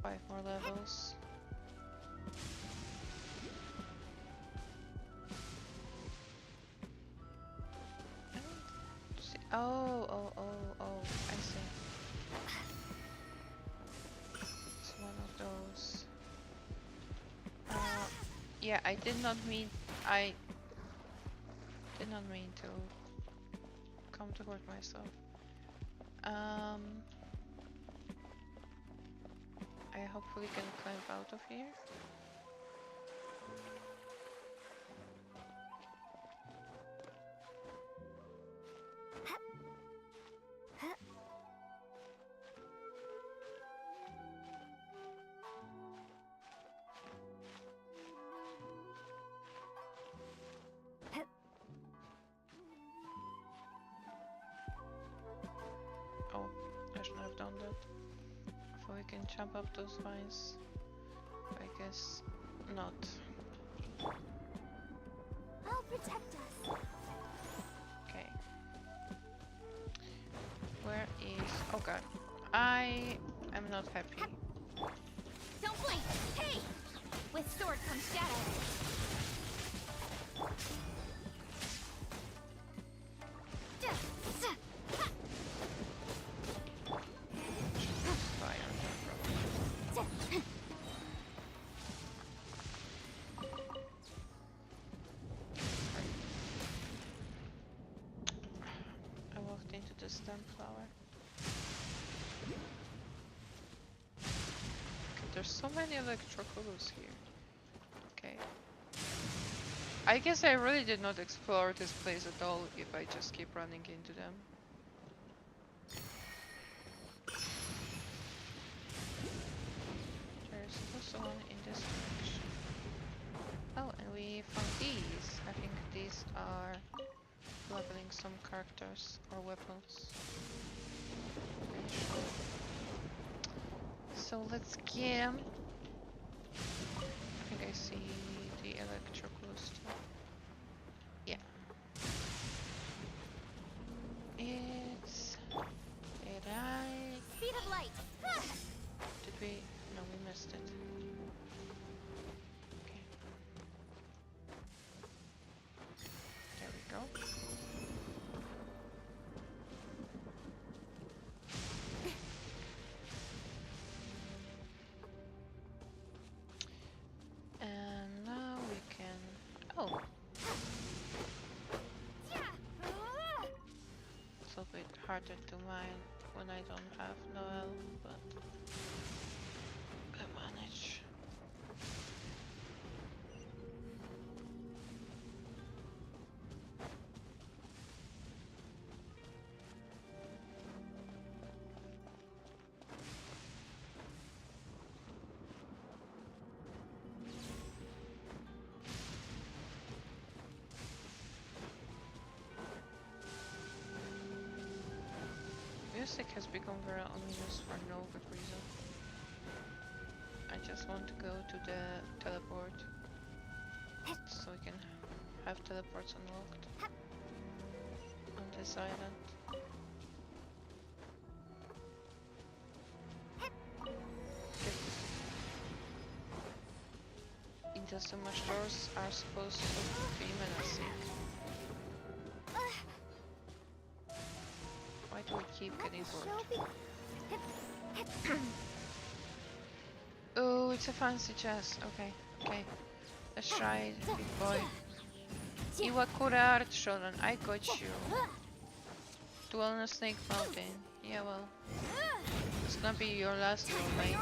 5 more levels. Oh, I see. It's one of those. Yeah, I did not mean to come to hurt myself. I hopefully can climb out of here. Oh, I shouldn't have done that. So we can jump up those vines. I guess not. I'll protect us. Okay. Where is... Oh god. I am not happy. Don't blink! Hey! With sword comes shadow. I walked into the stem flower. There's so many electroculos here. Okay. I guess I really did not explore this place at all if I just keep running into them. There's also one in this direction. Oh, and we found these. I think these are leveling some characters or weapons. Pretty sure. So let's get 'em. I think I see the electroculus too. Yeah. It's... Did I... Speed of light. Did we... No, we missed it. Okay. There we go. And now we can... Oh! It's a bit harder to mine when I don't have Noel, but I manage. Music has become very ominous for no good reason. I just want to go to the teleport so we can have teleports unlocked on this island. Industrial doors are supposed to be menacing. Why do we keep getting bored? Oh, it's a fancy chest. Okay, okay. Let's try it, big boy. Iwakura Art Shodan, I got you. Dwell on a snake mountain. Yeah, well. It's gonna be your last duel, mate.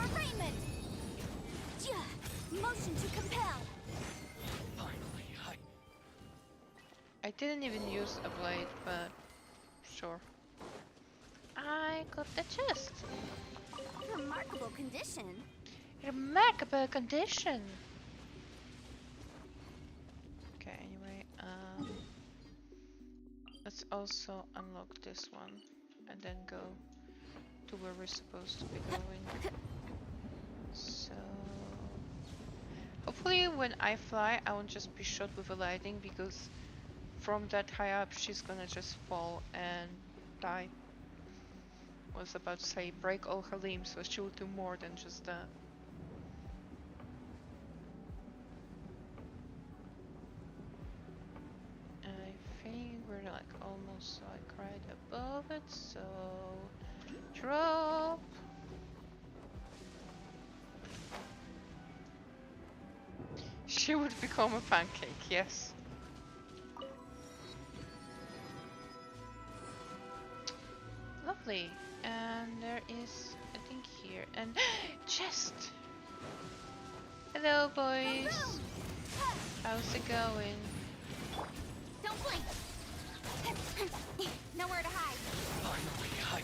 Motion to compel. Finally, I didn't even use a blade, but sure. I got the chest. Remarkable condition. Remarkable condition. Okay, anyway, let's also unlock this one and then go to where we're supposed to be going. So hopefully when I fly I won't just be shot with a lightning, because from that high up she's gonna just fall and die. I was about to say break all her limbs, but she will do more than just that. I think we're like almost like right above it, so drop. She would become a pancake, yes. Lovely. And there is, I think here, and chest! Hello boys! How's it going? Don't blink. Nowhere to hide. finally, hi.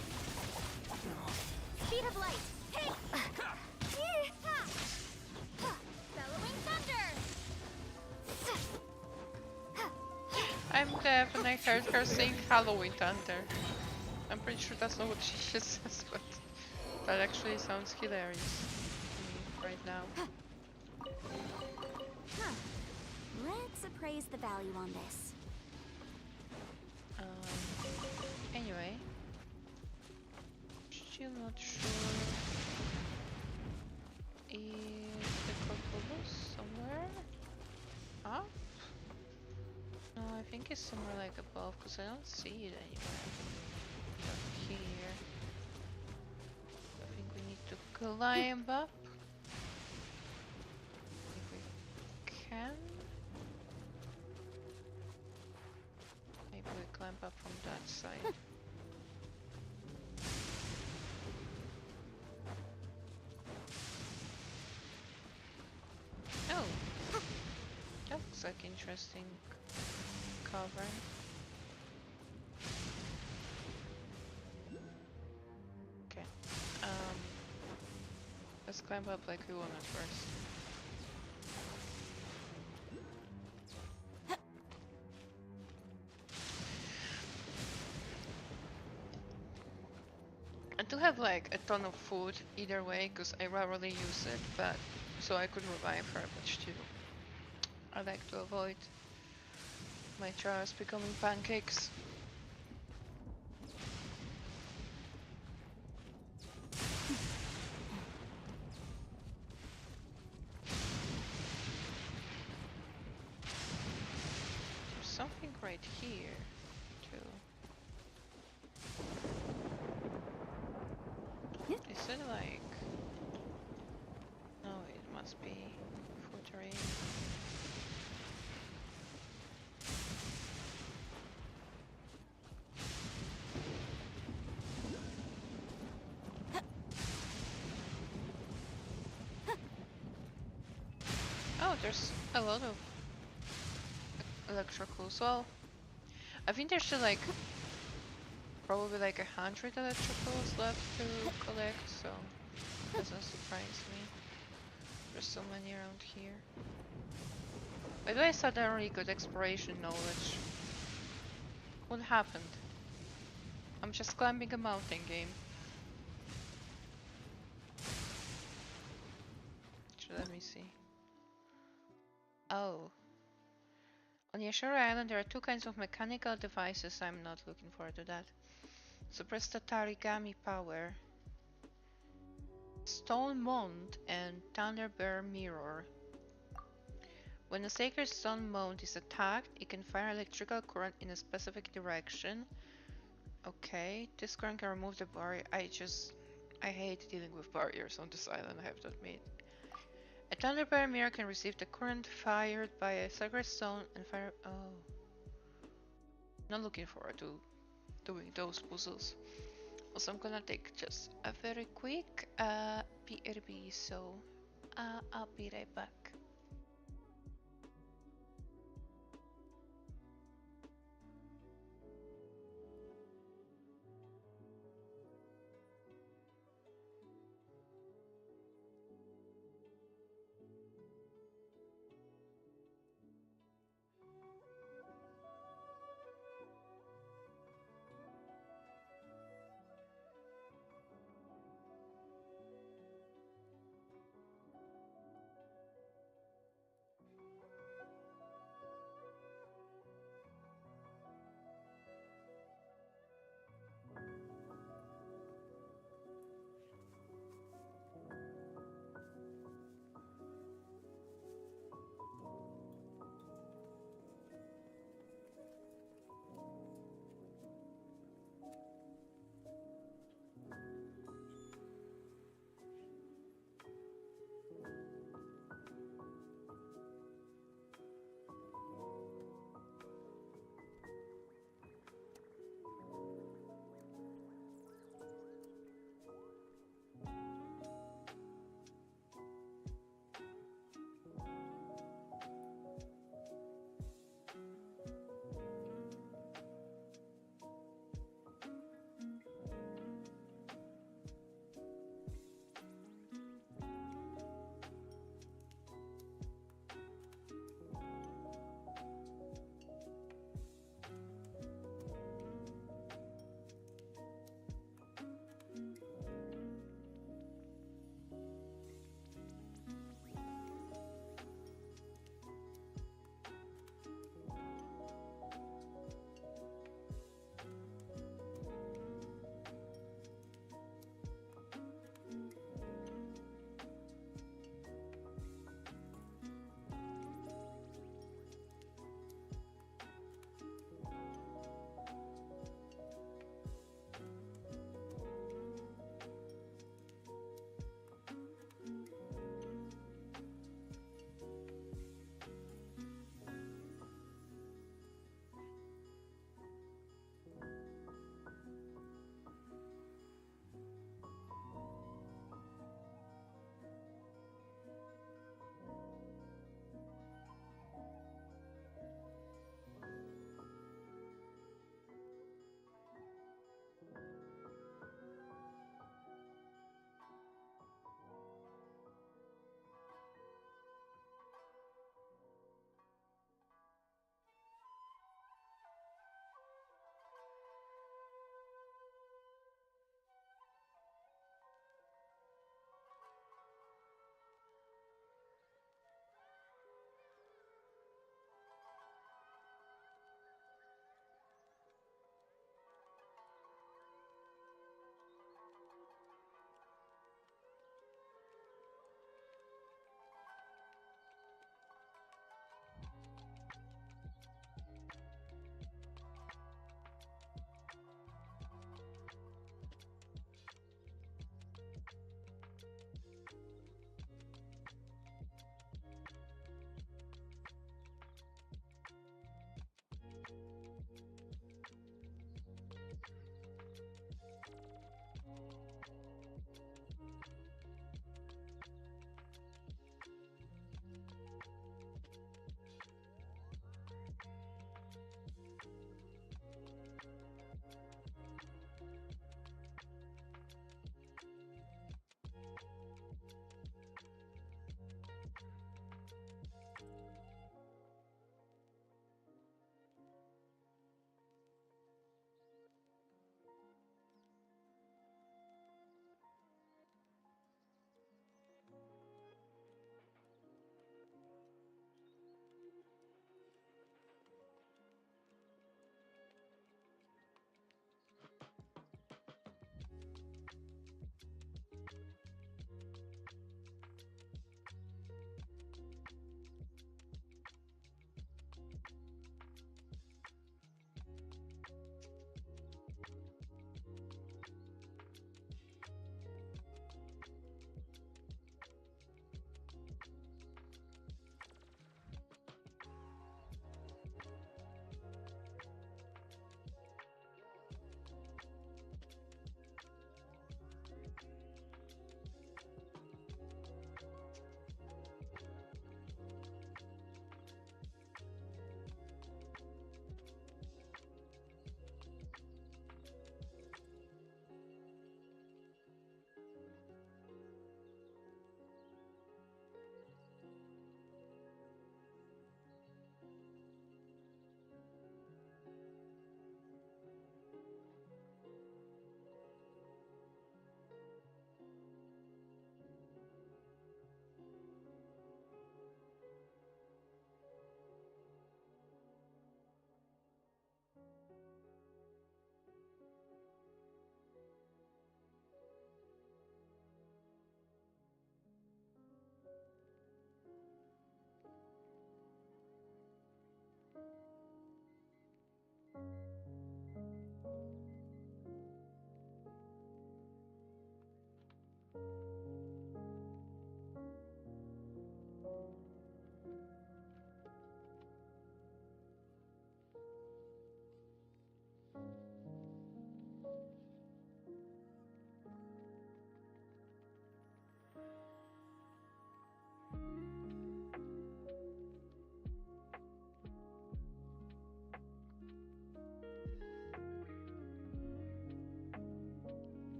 Speed of light. Hey. Bellowing thunder. I'm deaf and I heard her sing Halloween Thunder. I'm pretty sure that's not what she just says, but that actually sounds hilarious to me right now. Let's appraise the value on this. Anyway, still not sure. Is the Corpulus somewhere up? No, I think it's somewhere like above, because I don't see it anywhere. Up here. I think we need to climb up. If we can. Maybe we climb up from that side. Oh! That looks like interesting cavern. Okay. Let's climb up like we want at first. I do have like a ton of food either way, because I rarely use it, but so I could revive her, but still. I like to avoid my chars becoming pancakes. There's something right here, too. Is it like... No, it must be footery. Oh, there's a lot of electricals. Well, I think there's still like probably like 100 electricals left to collect, so doesn't surprise me. There's so many around here. By the way, I saw that really good exploration knowledge. What happened? I'm just climbing a mountain game. Let me see. Oh. On Yashara Island there are two kinds of mechanical devices. I'm not looking forward to that. Suppress the Tarigami power. Stone Mount and Thunder Bear Mirror. When a sacred stone mount is attacked, it can fire electrical current in a specific direction. Okay, this current can remove the barrier. I hate dealing with barriers on this island, I have to admit. A Thunder Bear Mirror can receive the current fired by a sacred stone and fire... Oh. Not looking forward to doing those puzzles. Also, I'm gonna take just a very quick BRB, so I'll be right back.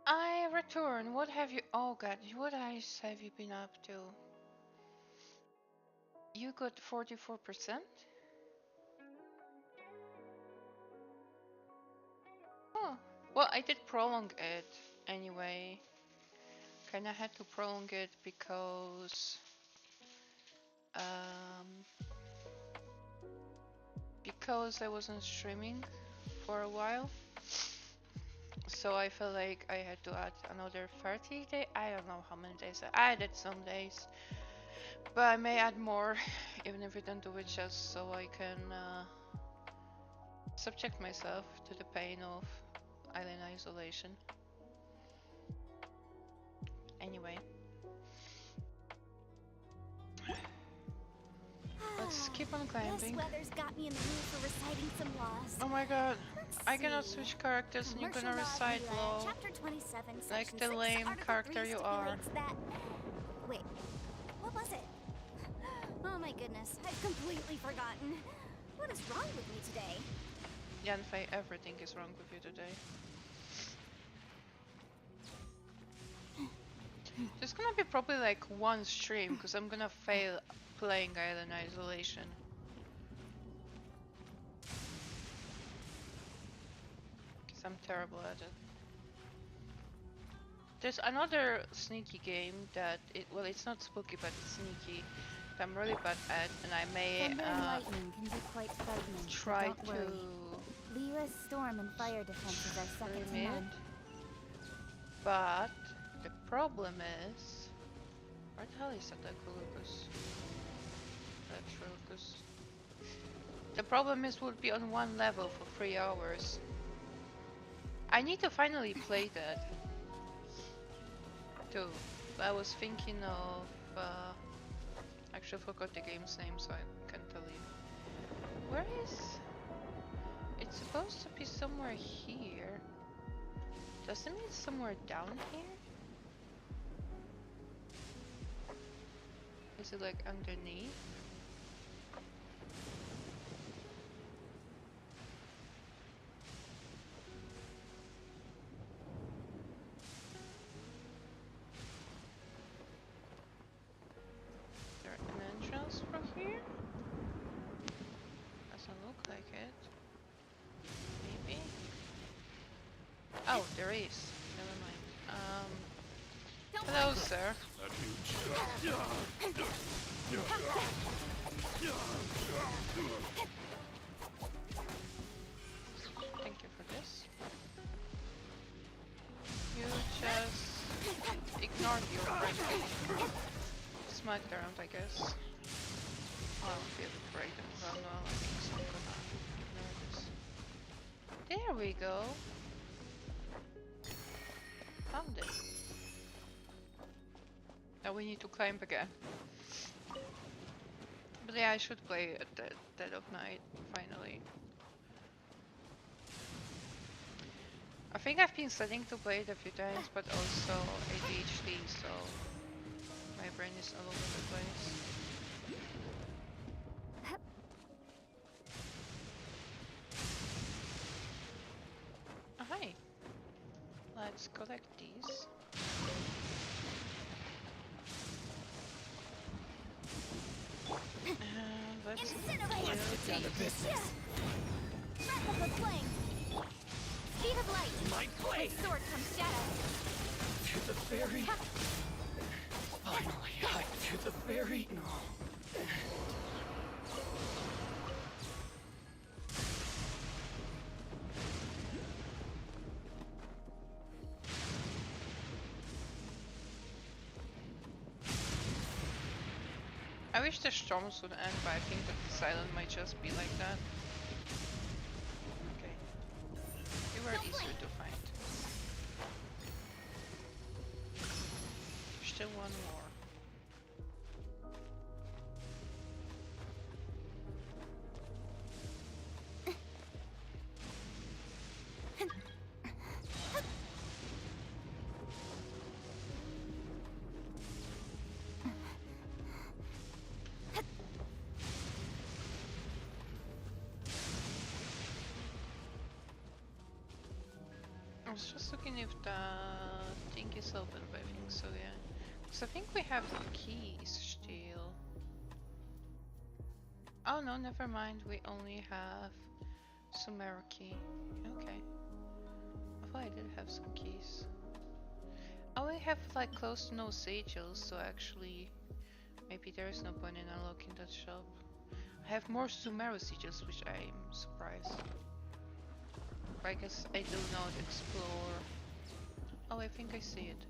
I return. What have you? Oh God, what else have you been up to? You got 44%. Oh, well, I did prolong it anyway. Kinda had to prolong it because I wasn't streaming for a while. So I felt like I had to add another 30 days. I don't know how many days I added some days, but I may add more, even if we don't do it, just so I can subject myself to the pain of island isolation. Anyway, let's keep on climbing. This weather's got me in the mood for reciting some laws. Oh my god, Let's I cannot see. switch characters and you're gonna Commercial recite law law. Chapter 27, Like Section the 6, lame Article character 3 you are. stipulates that... Wait, what was it? Oh my goodness, I've completely forgotten. What is wrong with me today? Yanfei, everything is wrong with you today. There's gonna be probably like one stream because I'm gonna fail playing Island Isolation. Because I'm terrible at it. There's another sneaky game that well, it's not spooky, but it's sneaky that I'm really bad at, and I may Thunder and lightning can be quite frightening. but try don't to worry. The U.S. storm and fire defenses are second to stream it. none. But the problem is, where the hell is that Echolocus? Electrolocus. The problem is we'll be on one level for 3 hours. I need to finally play that. Too. I was thinking of actually forgot the game's name, so I can't tell you. Where is? It's supposed to be somewhere here. Does it mean it's somewhere down here? Is it like underneath? Is there an entrance from here? Doesn't look like it. Maybe? Oh, there is. Never mind. Hello, sir. Thank you for this. You just ignored your friend. Smacked around, I guess. Oh, I feel afraid and run well. I think so. I'm gonna nervous. There we go. Found it. Now we need to climb again. But yeah, I should play at the dead of night, finally. I think I've been studying to play it a few times, but also ADHD, so my brain is all over the place. Oh, hi. Let's collect these. Let's Incinerate! Down to business. Replica flame! Speed of light! My blade! With sword comes shadow! To the very... Finally, to the very... I wish the storms would end, but I think that the silent might just be like that. Okay. You were easier to find. There's still one more. was just looking if the thing is open, but I think so, yeah. Because I think we have the keys still. Oh no, never mind. We only have Sumeru key. Okay. I thought I did have some keys. I only have like close to no sigils, so actually maybe there is no point in unlocking that shop. I have more Sumeru sigils, which I'm surprised. But I guess I do not explore. Oh, I think I see it.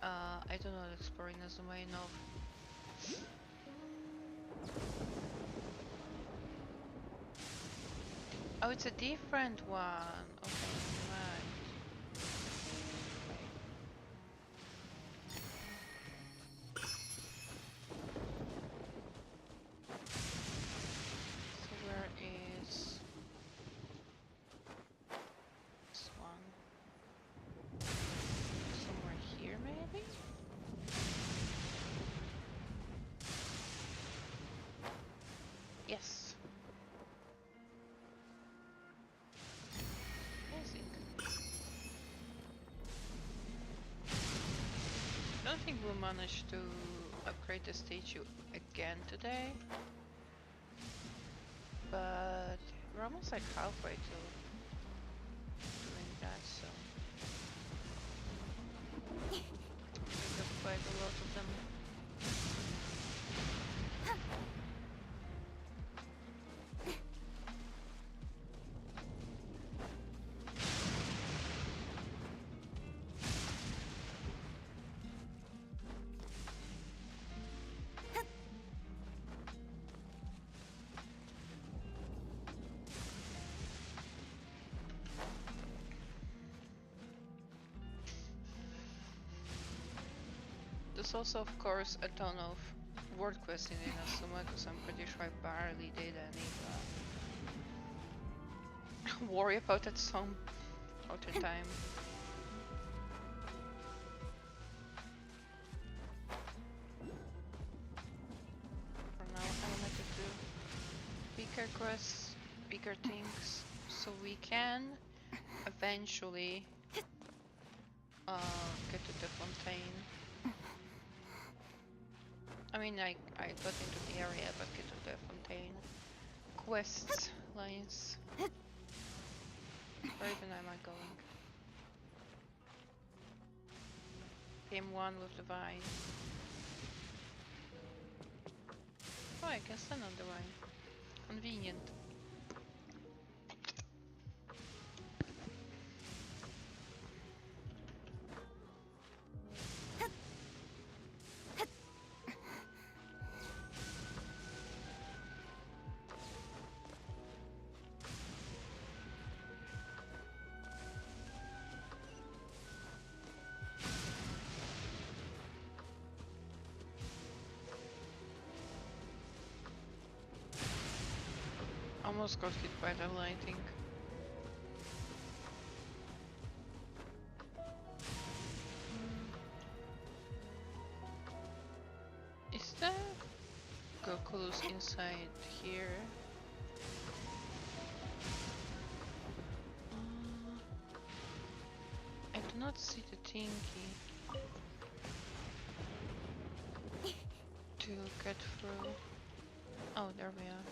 I do not explore Inazuma enough. Oh, it's a different one. Okay, right. So where is this one? Somewhere here, maybe? Yes. Amazing. I don't think we'll manage to upgrade the statue again today, but we're almost like halfway to doing that, so we have quite a lot of them. There's also, of course, a ton of world quests in Inazuma, because I'm pretty sure I barely did any. Worry about that some other time. For now, I wanted to do bigger quests, bigger things, so we can eventually get to the Fontaine. I mean, I got into the area, but get to the Fontaine quests lines. Where even am I going? Game 1 with the vine. Oh, I can stand on the vine. Convenient. Almost got hit by the lighting. Is the Goku's inside here? I do not see the Tinky to get through. Oh, there we are.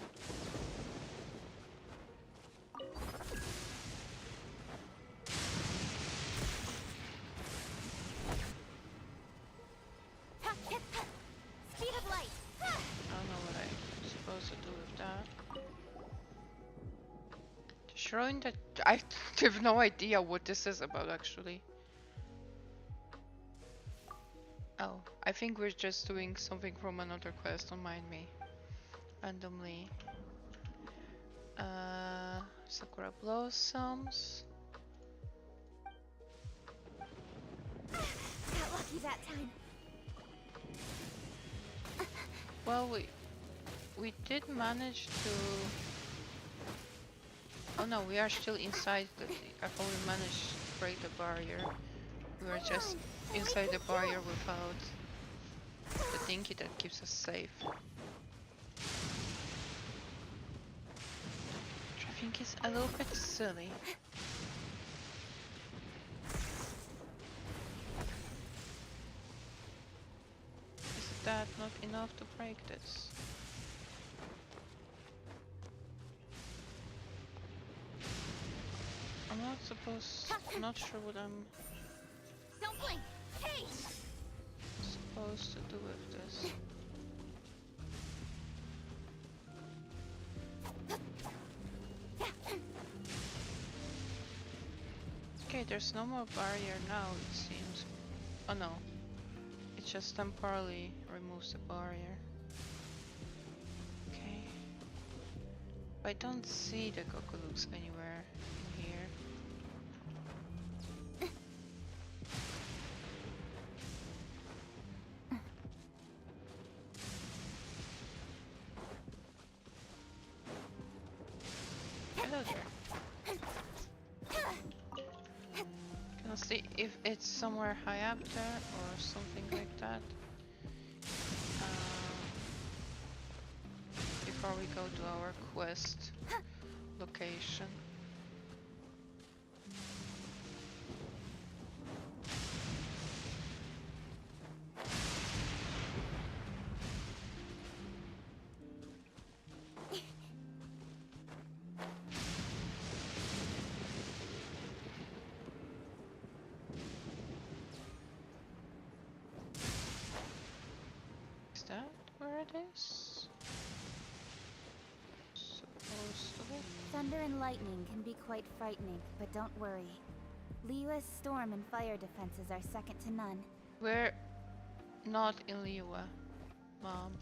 Speed of light. I don't know what I'm supposed to do with that. Showing that I have no idea what this is about actually. Oh, I think we're just doing something from another quest, don't mind me. Randomly. Sakura Blossoms. Got lucky that time. Well, we did manage to. Oh no, we are still inside the. I thought we managed to break the barrier. We were just inside the barrier without the thingy that keeps us safe. Which I think is a little bit silly. that not enough to break this? I'm not supposed... not sure what I'm... Don't blink! Hey! supposed to do with this. Okay, there's no more barrier now, it seems. Oh no. It just temporarily removes the barrier. Okay. I don't see the Kokolooks anywhere in here. Hello there. Can I see if it's somewhere high up there or something like that? Before we go to our quest location. Is that where it is? Supposed to be. Thunder and lightning can be quite frightening, but don't worry. Liyue's storm and fire defenses are second to none. We're not in Liyue, Mom.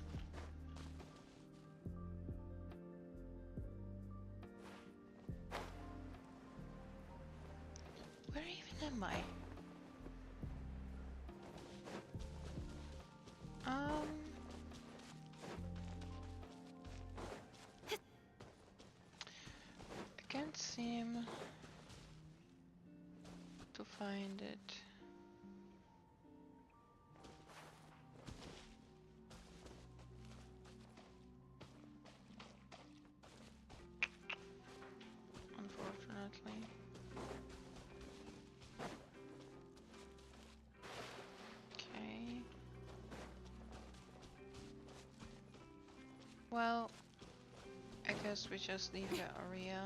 Where even am I? I can't seem to find it. Unfortunately. Okay. Well, I guess we just leave the area.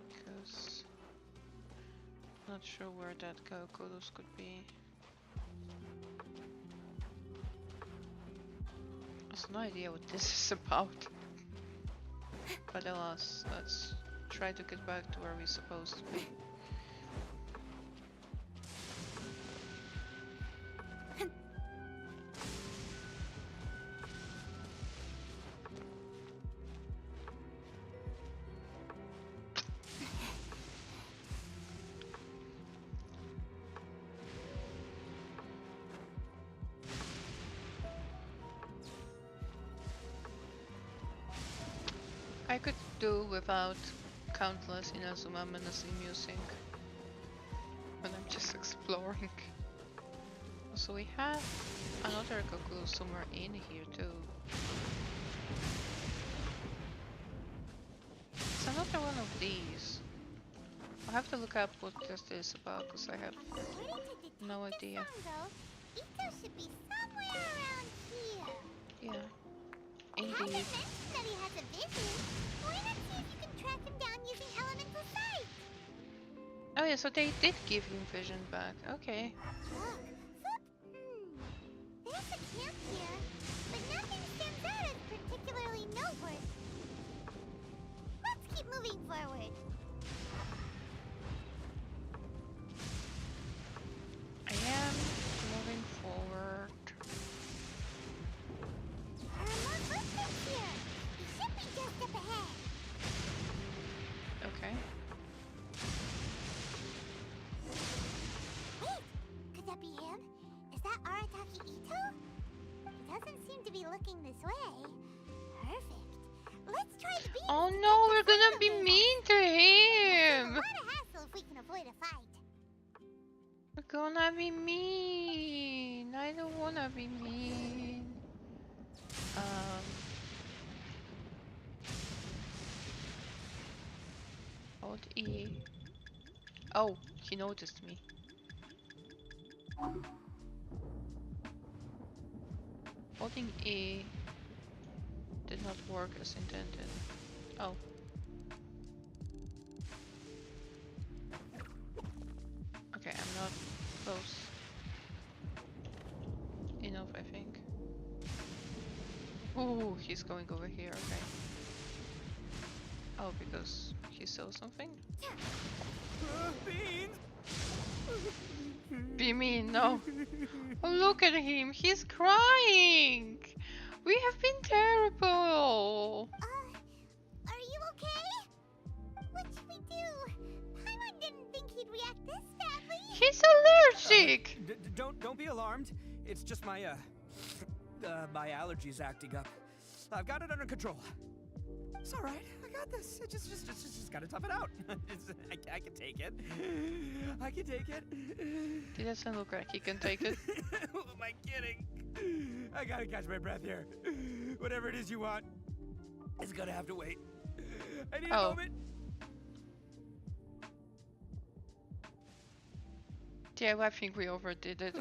Because not sure where that Kokolus could be. I have no idea what this is about. But alas, let's try to get back to where we're supposed to be. I could do without countless Inazuma menacing music when I'm just exploring. So we have another Goku somewhere in here too. It's another one of these. I have to look up what this is about because I have no idea. Ito should be somewhere around here. Yeah, Having indeed. mentioned that he has a vision, why not see if you can track him down using elemental sight? Oh yeah, so they did give him vision back. Okay. Look, there's a camp here, but nothing stands out as particularly noteworthy. Let's keep moving forward. I am moving forward. There are more footprints here. He should be just up ahead. Okay. Wait, could that be him? Is that Arataki Ito? He doesn't seem to be looking this way. Perfect. Let's try the beam. Oh no, we're gonna be mean to him. A lot of hassle if we can avoid a fight. We're gonna be mean. I don't wanna be mean. Hold E. Oh, he noticed me. Holding E did not work as intended. Oh. Okay, I'm not close enough, I think. Ooh, he's going over here, okay. Oh, because he saw something? Be mean, no. Oh, look at him, he's crying! We have been terrible! Are you okay? What should we do? Paimon didn't think he'd react this badly. He's allergic! Don't be alarmed. It's just my my allergies acting up. I've got it under control. It's all right. I got this. Just gotta tough it out. I can take it. I can take it. He doesn't look like he can take it. Who am I kidding? I gotta catch my breath here. Whatever it is you want, it's gonna have to wait. I need a moment. Yeah, I think we overdid it.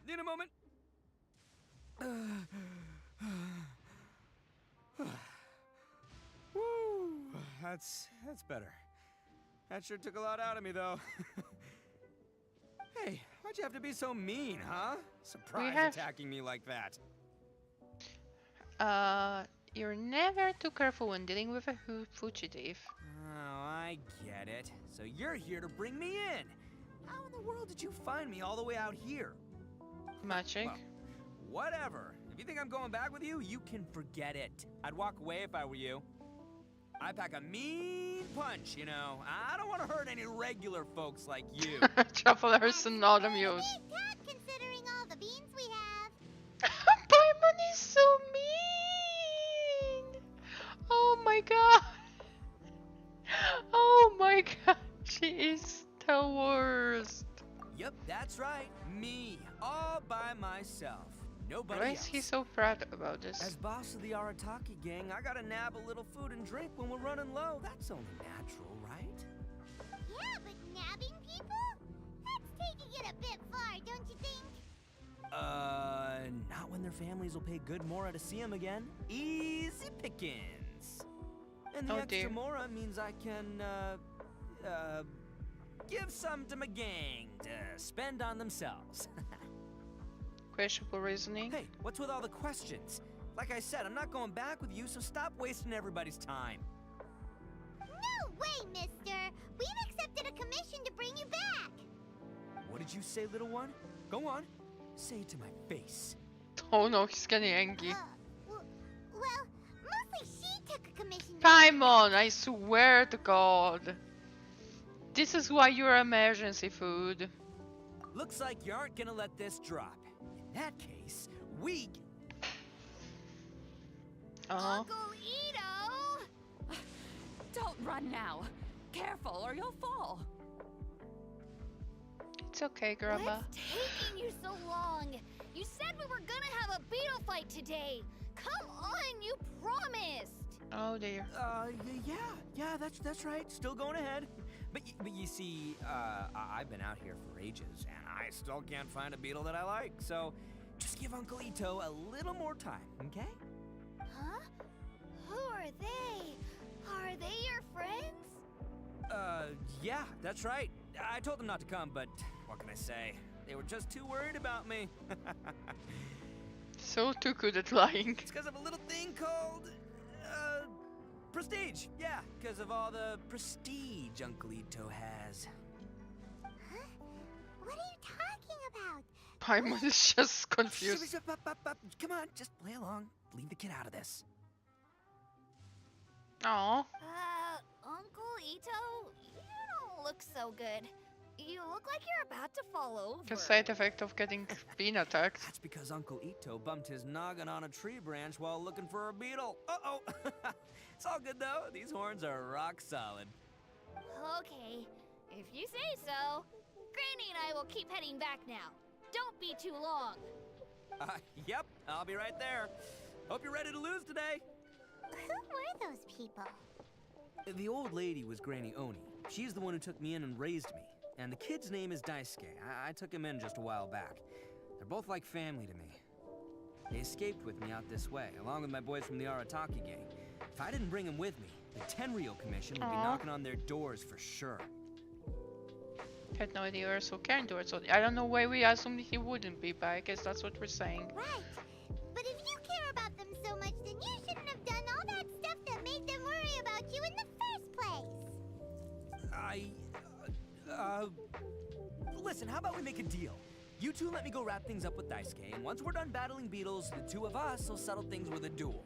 Need a moment. Woo, that's better. That sure took a lot out of me, though. Hey, why'd you have to be so mean, huh? Surprise attacking me like that. You're never too careful when dealing with a fugitive. Oh, I get it. So you're here to bring me in. How in the world did you find me all the way out here? Magic. Well, whatever. If you think I'm going back with you, you can forget it. I'd walk away if I were you. I pack a mean punch, you know. I don't want to hurt any regular folks like you. Travelers and not amused. Considering all the beans we have. Paimon is so mean! Oh my god! Oh my god, she is the worst. Yep, that's right. Me, all by myself. Nobody Why else. is he so proud about this? As boss of the Arataki gang, I gotta nab a little food and drink when we're running low. That's only natural, right? Yeah, but nabbing people? That's taking it a bit far, don't you think? Not when their families will pay good mora to see them again. Easy pickings. And the extra mora means I can, give some to my gang to spend on themselves. Questionable reasoning. Hey, what's with all the questions? Like I said, I'm not going back with you, so stop wasting everybody's time. No way, mister! We've accepted a commission to bring you back! What did you say, little one? Go on. Say it to my face. Oh no, he's getting angry. Well, mostly she took a commission to Paimon, I swear to God. This is why you're emergency food. Looks like you aren't gonna let this drop. In that case, we... Uncle Ito! Don't run now. Careful or you'll fall. It's okay, Grandma. What's taking you so long? You said we were gonna have a beetle fight today. Come on, you promised. Oh dear. Yeah, that's right. Still going ahead. But you see, I've been out here for ages, and I still can't find a beetle that I like. So, just give Uncle Ito a little more time, okay? Huh? Who are they? Are they your friends? Yeah, that's right. I told them not to come, but what can I say? They were just too worried about me. So too good at lying. It's because of a little thing called, prestige. Yeah, because of all the prestige Uncle Ito has. Huh? What are you talking about? Paimon is just confused. Come on, just play along. Leave the kid out of this. Aww. Uncle Ito, you don't look so good. You look like you're about to fall over. The side effect of getting bean attacked. That's because Uncle Ito bumped his noggin on a tree branch while looking for a beetle. Uh-oh. It's all good, though. These horns are rock solid. Okay, if you say so. Granny and I will keep heading back now. Don't be too long. Yep, I'll be right there. Hope you're ready to lose today. Who were those people? The old lady was Granny Oni. She's the one who took me in and raised me. and the kid's name is Daisuke. I took him in just a while back. They're both like family to me. They escaped with me out this way, along with my boys from the Arataki gang. If I didn't bring them with me, the Tenryou Commission would be knocking on their doors for sure. Had no idea you were so caring towards it. I don't know why we assumed he wouldn't be, but I guess that's what we're saying. Right. But if you care about them so much, then you shouldn't have done all that stuff that made them worry about you in the first place. Listen, how about we make a deal? You two let me go wrap things up with Daisuke, and once we're done battling beetles, the two of us will settle things with a duel.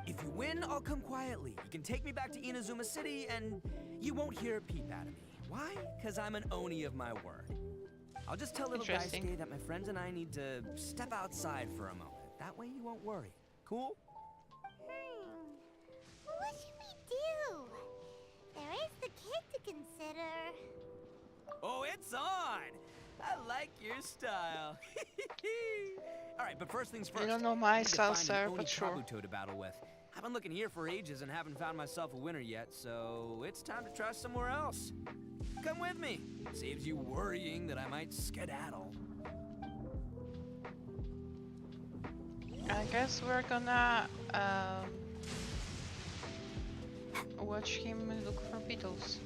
If you win, I'll come quietly. You can take me back to Inazuma City, and you won't hear a peep out of me. Why? Because I'm an Oni of my word. I'll just tell little Daisuke that my friends and I need to step outside for a moment. That way you won't worry. Cool? What should we do? There is the kid to consider. Oh, it's on! I like your style. Alright, but first things first. You don't know my style, sir, but but sure. Kabuto to battle with. I've been looking here for ages and haven't found myself a winner yet, so it's time to try somewhere else. Come with me. Saves you worrying that I might skedaddle. I guess we're gonna watch him look for beetles.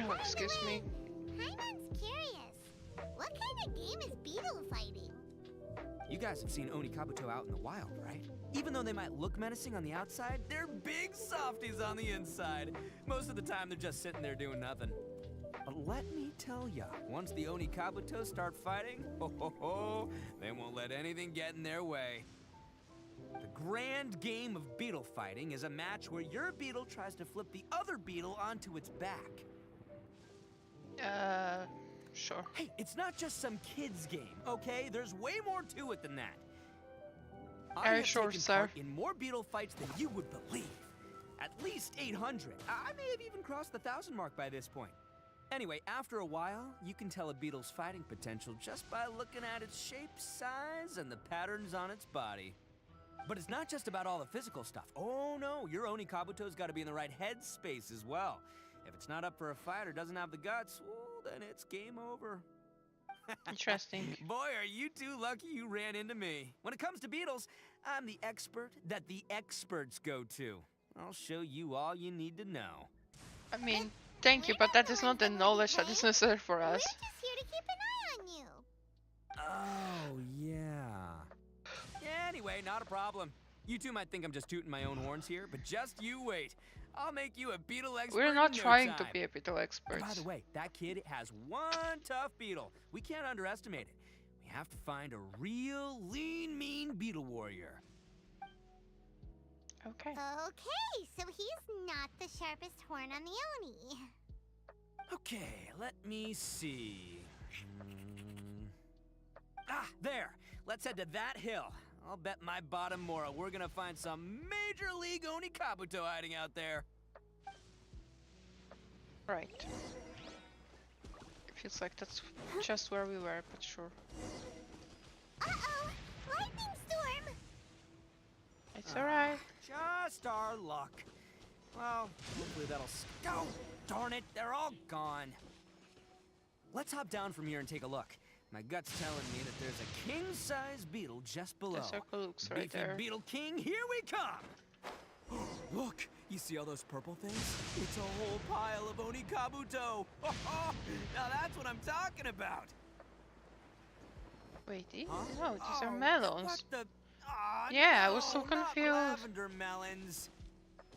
Oh, excuse me. Paimon's curious. What kind of game is beetle fighting? You guys have seen Oni Kabuto out in the wild, right? Even though they might look menacing on the outside, they're big softies on the inside. Most of the time, they're just sitting there doing nothing. But let me tell ya, once the Oni Kabuto start fighting, they won't let anything get in their way. The grand game of beetle fighting is a match where your beetle tries to flip the other beetle onto its back. Sure. Hey, it's not just some kid's game, okay? There's way more to it than that. I have sure, taken sir. part in more beetle fights than you would believe. At least 800. I may have even crossed the 1,000 mark by this point. Anyway, after a while, you can tell a beetle's fighting potential just by looking at its shape, size, and the patterns on its body. But it's not just about all the physical stuff. Oh no, your Oni Kabuto's got to be in the right headspace as well. If it's not up for a fight or doesn't have the guts, well, then it's game over. Interesting. Boy, are you two lucky you ran into me. When it comes to beetles, I'm the expert that the experts go to. I'll show you all you need to know. I mean, thank you, but that is not the knowledge that is necessary for us. We're just here to keep an eye on you. Oh, yeah. Anyway, not a problem. You two might think I'm just tooting my own horns here, but just you wait. I'll make you a beetle expert. We're not in no trying time. to be a beetle expert. By the way, that kid has one tough beetle. We can't underestimate it. We have to find a real lean, mean beetle warrior. Okay. Okay, so he's not the sharpest horn on the Oni. Okay, let me see. There. Let's head to that hill. I'll bet my bottom moral we're gonna find some major league Oni Kabuto hiding out there. Right. Feels like that's just where we were, but sure. Uh-oh! Lightning storm! It's alright. Just our luck. Well, hopefully that'll... Oh, darn it, they're all gone. Let's hop down from here and take a look. My gut's telling me that there's a king-size beetle just below. The circle looks right Beefy there. Beetle King, here we come! Look, you see all those purple things? It's a whole pile of Oni Kabuto. Now that's what I'm talking about. Wait, these? Huh? No, these are Oh, melons. What the? Aw, Yeah, I was no, so not confused. lavender melons.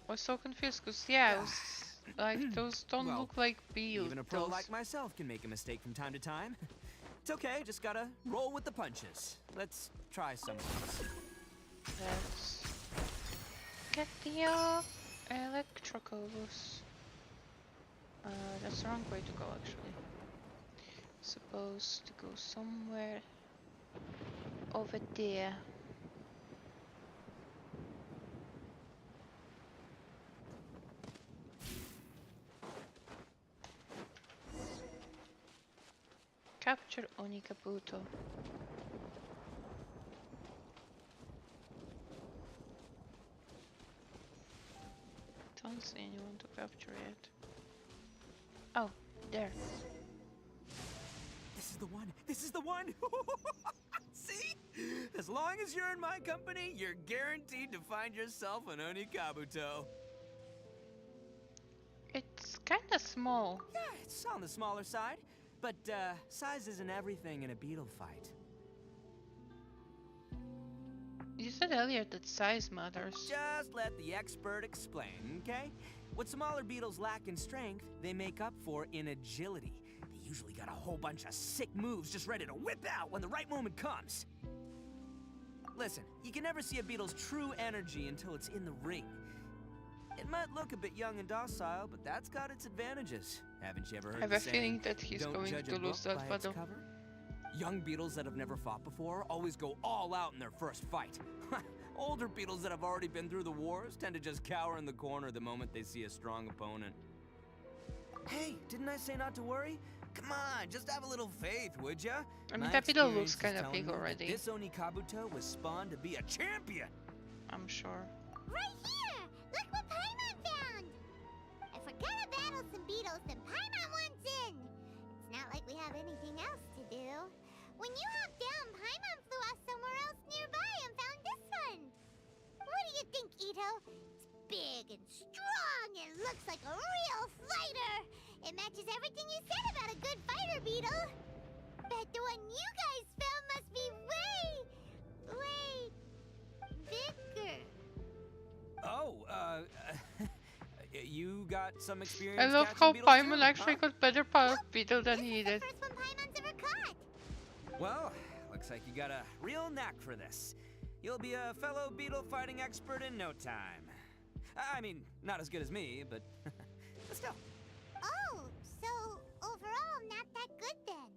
I was so confused because yeah, I was like those don't Well, look like beetles. Even a pro like myself can make a mistake from time to time. It's okay, just gotta roll with the punches. Let's try some of these. Let's get the electrocobus. That's the wrong way to go actually. Supposed to go somewhere over there. Capture Oni Kabuto. Don't see anyone to capture yet. Oh, there. This is the one. This is the one. See? As long as you're in my company, you're guaranteed to find yourself an Oni Kabuto. It's kinda small. Yeah, it's on the smaller side. But size isn't everything in a beetle fight. You said earlier that size matters. Just let the expert explain, okay? What smaller beetles lack in strength, they make up for in agility. They usually got a whole bunch of sick moves just ready to whip out when the right moment comes. Listen, you can never see a beetle's true energy until it's in the ring. It might look a bit young and docile, but that's got its advantages. Haven't you ever heard I have the a saying, feeling that he's "Don't going judge to a lose book that by its battle. cover"? Young beetles that have never fought before always go all out in their first fight. Older beetles that have already been through the wars tend to just cower in the corner the moment they see a strong opponent. Hey, didn't I say not to worry? Come on, just have a little faith, would ya? I mean, My that beetle experience looks is kinda telling big me that already. This Oni Kabuto was spawned to be a champion. I'm sure. Right here! Look what Paimon found! If we're gonna battle some beetles, then Paimon wants in! It's not like we have anything else to do. When you hopped down, Paimon flew off somewhere else nearby and found this one! What do you think, Ito? It's big and strong and looks like a real fighter! It matches everything you said about a good fighter beetle! Bet the one you guys found must be way bigger. Oh, you got some experience I love catching how beetles Paimon too, actually huh? got better beetle than he did. First one Paimon's ever caught. Well, looks like you got a real knack for this. You'll be a fellow beetle fighting expert in no time. I mean, not as good as me, but still. Oh, so overall not that good then.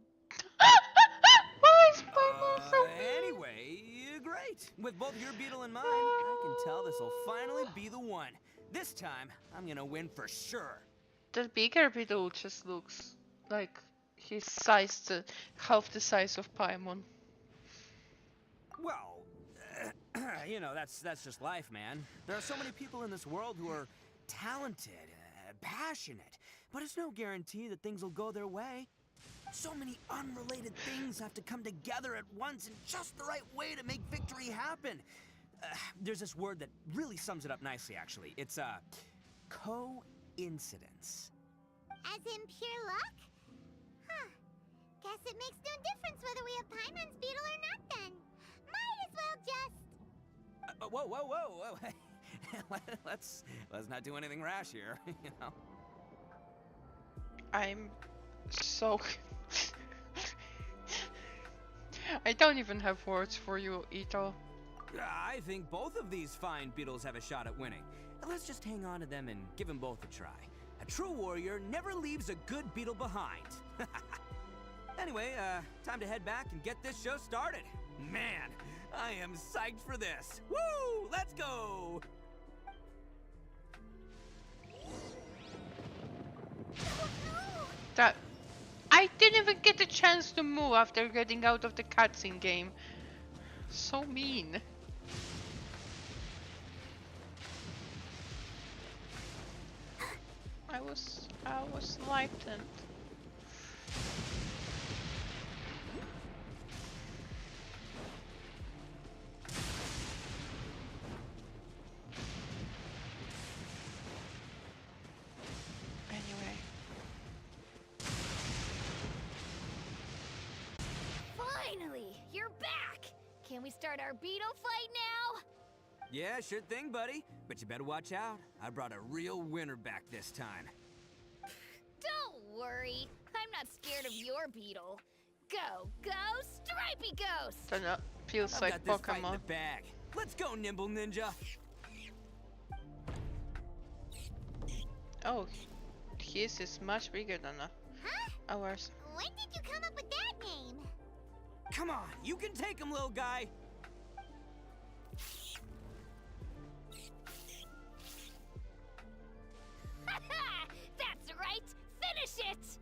Why is Paimon so mean? Anyway, great. With both your beetle and mine, I can tell this will finally be the one. This time, I'm gonna win for sure. The bigger beetle just looks like he's sized half the size of Paimon. Well, you know, that's just life, man. There are so many people in this world who are talented, passionate, but it's no guarantee that things will go their way. So many unrelated things have to come together at once in just the right way to make victory happen. There's this word that really sums it up nicely, actually. It's coincidence. As in pure luck? Huh. Guess it makes no difference whether we have Paimon's beetle or not then. Might as well just... Whoa. let's not do anything rash here, you know. I'm so... I don't even have words for you, Ito. I think both of these fine beetles have a shot at winning. Let's just hang on to them and give them both a try. A true warrior never leaves a good beetle behind. Anyway, time to head back and get this show started. Man, I am psyched for this. Woo! Let's go! That... I didn't even get a chance to move after getting out of the cutscene game. So mean. I was enlightened. Anyway. Finally, you're back! Can we start our beetle fight now? Yeah, sure thing, buddy. But you better watch out. I brought a real winner back this time. Don't worry, I'm not scared of your beetle. Go, Stripey Ghost! That feels I've like got this fight in the Pokemon. bag. Let's go, Nimble Ninja. Oh, his is much bigger than ours. When did you come up with that name? Come on, you can take him, little guy. That's right! Finish it!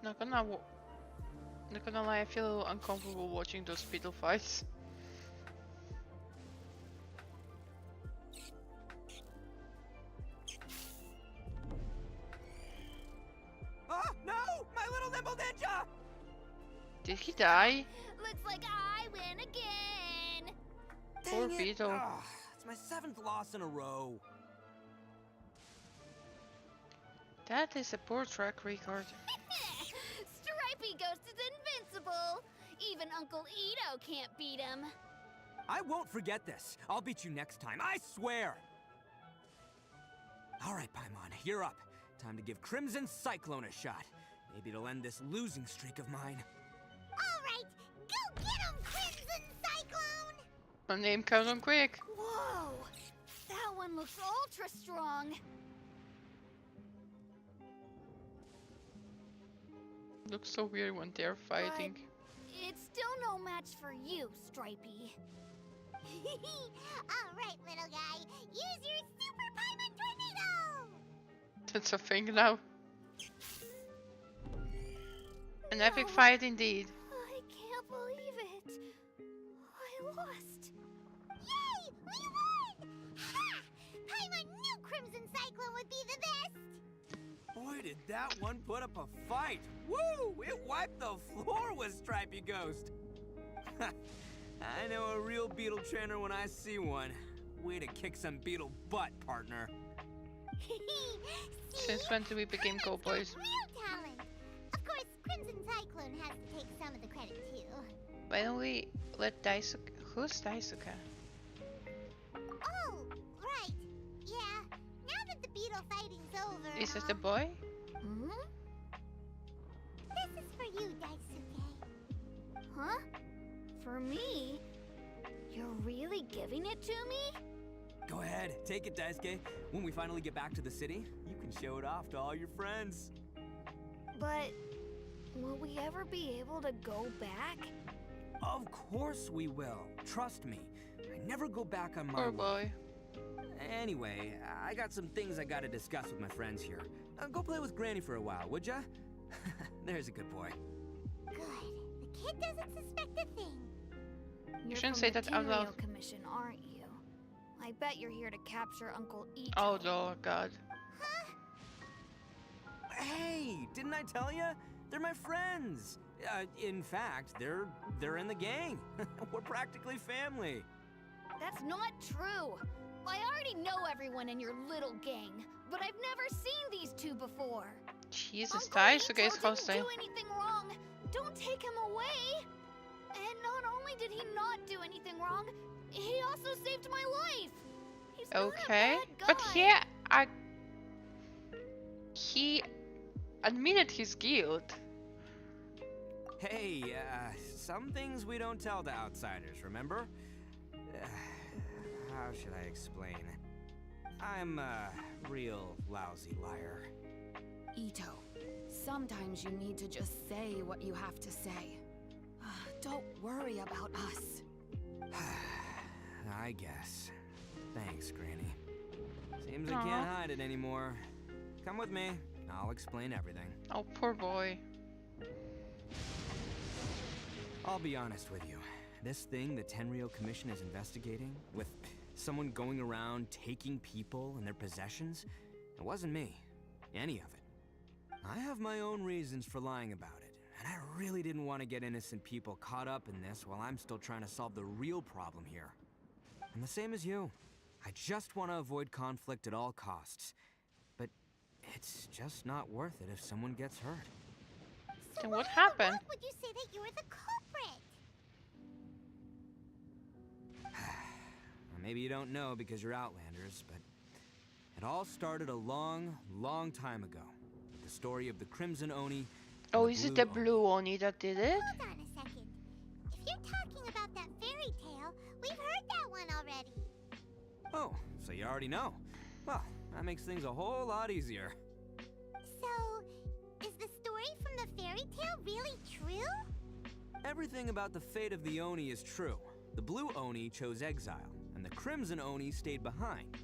Not gonna lie, I feel uncomfortable watching those beetle fights. Oh, no! My little nimble ninja! Did he die? Looks like I win again. Poor Dang it. beetle. Ah, it's my 7th loss in a row. That is a poor track record. Stripey Ghost is invincible. Even Uncle Ito can't beat him. I won't forget this. I'll beat you next time, I swear! Alright, Paimon, you're up. Time to give Crimson Cyclone a shot. Maybe it'll end this losing streak of mine. Alright, go get him, Crimson Cyclone! My name comes on quick. Whoa! That one looks ultra strong. Looks so weird when they're fighting. It's still no match for you, Stripey. Alright, little guy. Use your Super Paimon Tornado! That's a thing now. An epic fight indeed. I can't believe it. I lost. Yay! We won! Ha! Paimon knew Crimson Cyclone would be the best! Boy, did that one put up a fight! Woo! It wiped the floor with Stripey Ghost! I know a real beetle trainer when I see one. Way to kick some beetle butt, partner. Since when did we become cowboys? Real talent! Of course, Crimson Cyclone has to take some of the credit too. Why don't we let Daisuke... Who's Daisuke? Oh, right. Yeah, now that the beetle fighting's over... Is this the boy? Hmm? This is for you, Daisuke. Huh? For me? You're really giving it to me? Go ahead, take it, Daisuke. When we finally get back to the city, you can show it off to all your friends. But will we ever be able to go back? Of course we will. Trust me. I never go back on my Poor word. boy. Anyway, I got some things I gotta discuss with my friends here. Go play with Granny for a while, would ya? There's a good boy. Good. The kid doesn't suspect a thing. You shouldn't say that out loud. Commission, aren't you? I bet you're here to capture Uncle Ito. Oh, Lord God. Hey, didn't I tell you? They're my friends. In fact, they're in the gang. We're practically family. That's not true. I already know everyone in your little gang, but I've never seen these two before. Jesus, Daisuke is Ito didn't hostile. do anything wrong. Don't take him away. And not only did he not do anything wrong, he also saved my life. He's not a Okay, bad but guy. he admitted his guilt. Hey, some things we don't tell to outsiders, remember? How should I explain? I'm a real lousy liar. Ito, sometimes you need to just say what you have to say. Don't worry about us. I guess. Thanks, Granny. Seems I can't hide it anymore. Come with me. I'll explain everything. Oh, poor boy. I'll be honest with you. This thing the Tenryou Commission is investigating, with someone going around taking people and their possessions, it wasn't me. Any of it. I have my own reasons for lying about it, and I really didn't want to get innocent people caught up in this while I'm still trying to solve the real problem here. I'm the same as you. I just want to avoid conflict at all costs. But it's just not worth it if someone gets hurt. So what happened? Would you say that you were the culprit? Maybe you don't know because you're Outlanders, but it all started a long, long time ago. The story of the Crimson Oni. Oh, is it the blue Oni that did it? Hold on a second. If you're talking about that fairy tale, we've heard that one already. Oh, so you already know. Well, that makes things a whole lot easier. So, is the story from the fairy tale really true? Everything about the fate of the Oni is true. The blue Oni chose exile, and the Crimson Oni stayed behind.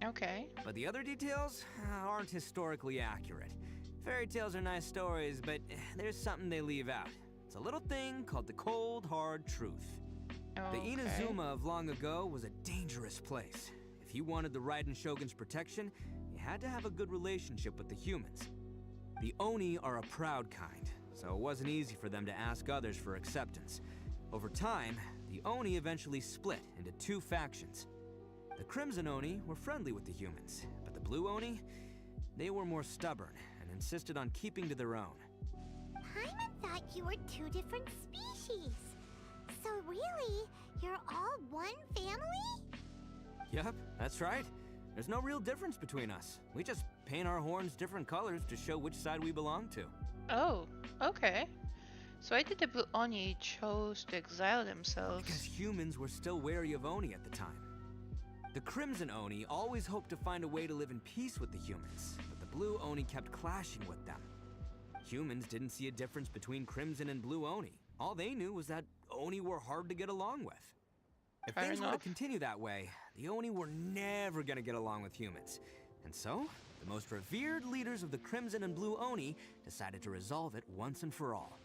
Okay. But the other details aren't historically accurate. Fairy tales are nice stories, but there's something they leave out. It's a little thing called the cold, hard truth. The Inazuma of long ago was a dangerous place. If you wanted the Raiden Shogun's protection, you had to have a good relationship with the humans. The Oni are a proud kind, so it wasn't easy for them to ask others for acceptance. Over time, the Oni eventually split into two factions. The Crimson Oni were friendly with the humans, but the Blue Oni, they were more stubborn and insisted on keeping to their own. Paimon thought you were two different species. So really, you're all one family? Yep, that's right. There's no real difference between us. We just paint our horns different colors to show which side we belong to. Oh, okay. So why did the Blue Oni chose to exile themselves? Because humans were still wary of Oni at the time. The Crimson Oni always hoped to find a way to live in peace with the humans, but the Blue Oni kept clashing with them. Humans didn't see a difference between Crimson and Blue Oni. All they knew was that Oni were hard to get along with. If things were to continue that way, the Oni were never gonna get along with humans. And so, the most revered leaders of the Crimson and Blue Oni decided to resolve it once and for all.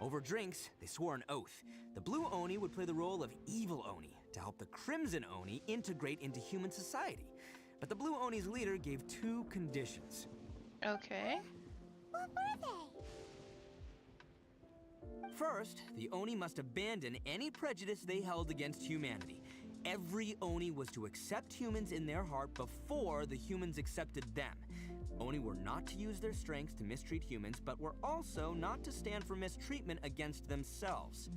Over drinks, they swore an oath. The Blue Oni would play the role of evil Oni to help the Crimson Oni integrate into human society. But the Blue Oni's leader gave two conditions. Okay. What were they? First, the Oni must abandon any prejudice they held against humanity. Every Oni was to accept humans in their heart before the humans accepted them. Oni were not to use their strengths to mistreat humans, but were also not to stand for mistreatment against themselves.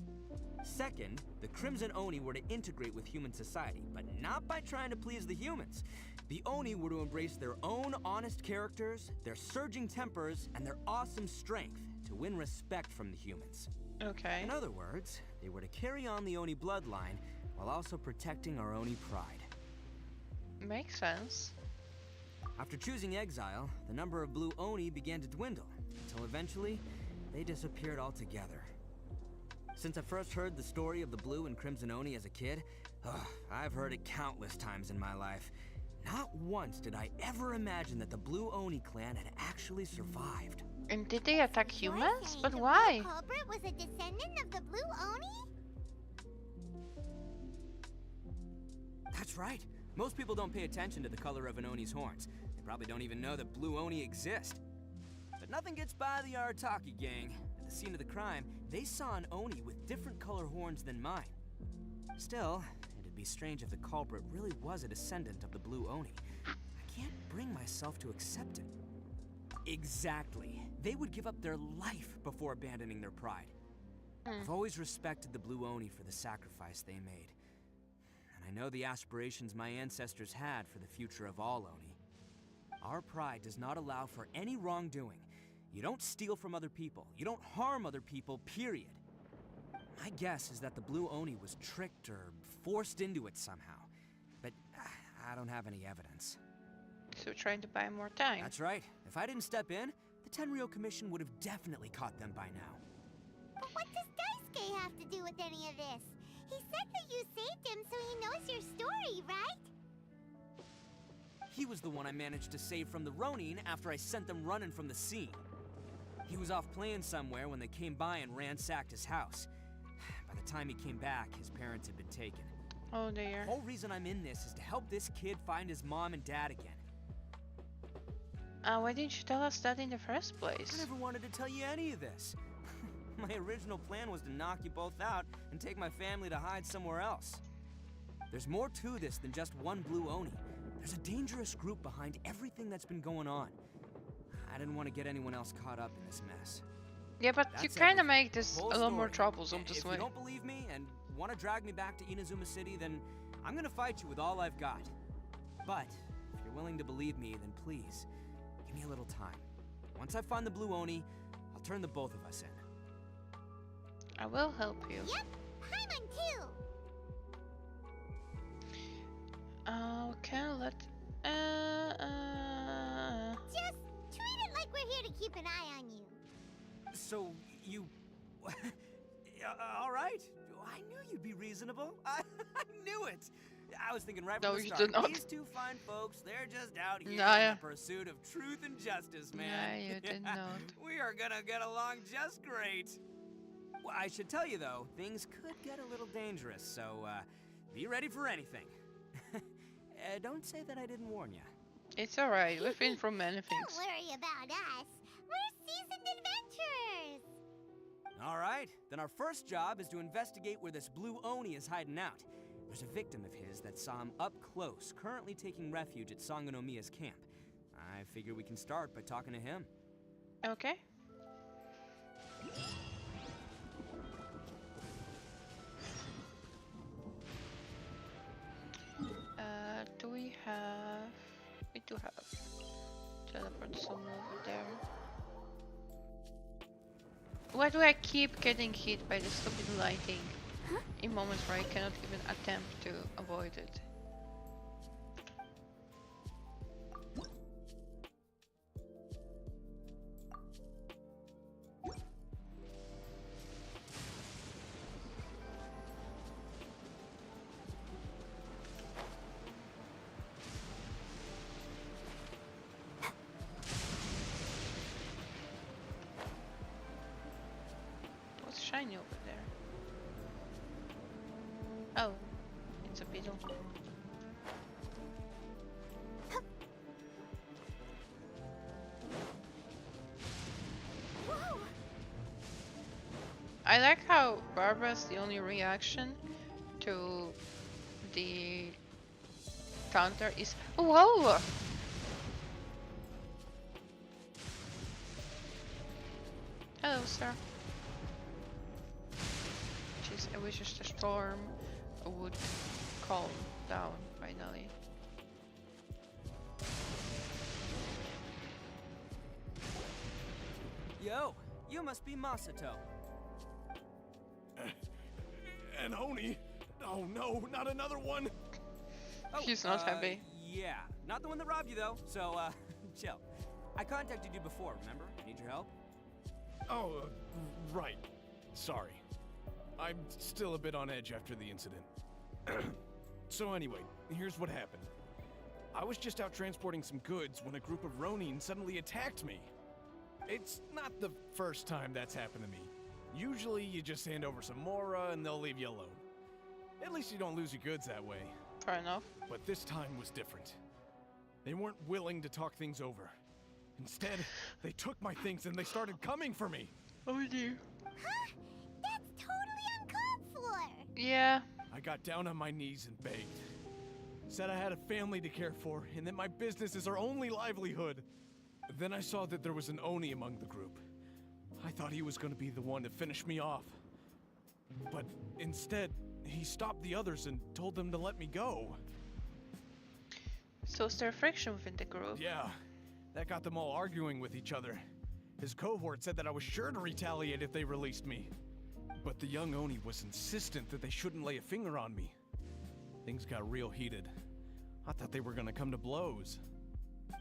Second, the Crimson Oni were to integrate with human society, but not by trying to please the humans. The Oni were to embrace their own honest characters, their surging tempers, and their awesome strength to win respect from the humans. Okay. In other words, they were to carry on the Oni bloodline while also protecting our Oni pride. Makes sense. After choosing exile, the number of Blue Oni began to dwindle, until eventually, they disappeared altogether. Since I first heard the story of the Blue and Crimson Oni as a kid, I've heard it countless times in my life. Not once did I ever imagine that the Blue Oni clan had actually survived. And did they attack humans? But The why? Blue culprit was a descendant of the Blue Oni? That's right. Most people don't pay attention to the color of an Oni's horns. They probably don't even know that Blue Oni exist. But nothing gets by the Arataki gang. At the scene of the crime, they saw an Oni with different color horns than mine. Still, it'd be strange if the culprit really was a descendant of the Blue Oni. I can't bring myself to accept it. Exactly. They would give up their life before abandoning their pride. I've always respected the Blue Oni for the sacrifice they made. And I know the aspirations my ancestors had for the future of all Oni. Our pride does not allow for any wrongdoing. You don't steal from other people. You don't harm other people, period. My guess is that the Blue Oni was tricked or forced into it somehow. But I don't have any evidence. So trying to buy more time. That's right. If I didn't step in, the Tenryou Commission would have definitely caught them by now. But what does Daisuke have to do with any of this? He said that you saved him so he knows your story, right? He was the one I managed to save from the Ronin after I sent them running from the scene. He was off playing somewhere when they came by and ransacked his house. By the time he came back, his parents had been taken. Oh dear. The whole reason I'm in this is to help this kid find his mom and dad again. Why didn't you tell us that in the first place? I never wanted to tell you any of this. My original plan was to knock you both out and take my family to hide somewhere else. There's more to this than just one Blue Oni. There's a dangerous group behind everything that's been going on. I didn't want to get anyone else caught up in this mess. Yeah, but That's you kind of everything. make this Whole a lot more story. troublesome this If way. you don't believe me and want to drag me back to Inazuma City, then I'm gonna fight you with all I've got. But if you're willing to believe me, then please, give me a little time. Once I find the Blue Oni, I'll turn the both of us in. I will help you. Yep, Paimon too. Okay, let. Just treat it like we're here to keep an eye on you. So, you... all right. I knew you'd be reasonable. I knew it. I was thinking right No, from the you start. did not. These two fine folks, they're just out here Nah, in yeah. the pursuit of truth and justice, man. Nah, you did not. We are gonna get along just great. Well, I should tell you though, things could get a little dangerous, so be ready for anything. Don't say that I didn't warn you. It's alright. We've been through many Don't things. worry about us. We're seasoned adventurers. All right, then our first job is to investigate where this blue Oni is hiding out. There's a victim of his that saw him up close, currently taking refuge at Sangonomiya's camp. I figure we can start by talking to him. Okay. Do we have... We do have teleport somewhere over there. Why do I keep getting hit by the stupid lighting in moments where I cannot even attempt to avoid it? What's shiny over there? Oh, it's a beetle. I like how Barbara's the only reaction to the counter is whoa! Hello, sir. Jeez, I wish just a storm would calm down finally. Yo, you must be Masato. An Oni? Oh no, not another one! Oh, He's not happy. Yeah, not the one that robbed you though, so chill. I contacted you before, remember? Need your help? Oh, right. Sorry. I'm still a bit on edge after the incident. So anyway, here's what happened. I was just out transporting some goods when a group of Ronin suddenly attacked me. It's not the first time that's happened to me. Usually you just hand over some Mora and they'll leave you alone. At least you don't lose your goods that way. Fair enough. But this time was different. They weren't willing to talk things over. Instead, they took my things and they started coming for me. Oh dear. Huh? That's totally uncalled for. Yeah. I got down on my knees and begged. Said I had a family to care for and that my business is our only livelihood. Then I saw that there was an Oni among the group. I thought he was going to be the one to finish me off. But instead, he stopped the others and told them to let me go. So is there friction within the group? Yeah, that got them all arguing with each other. His cohort said that I was sure to retaliate if they released me. But the young Oni was insistent that they shouldn't lay a finger on me. Things got real heated. I thought they were gonna come to blows.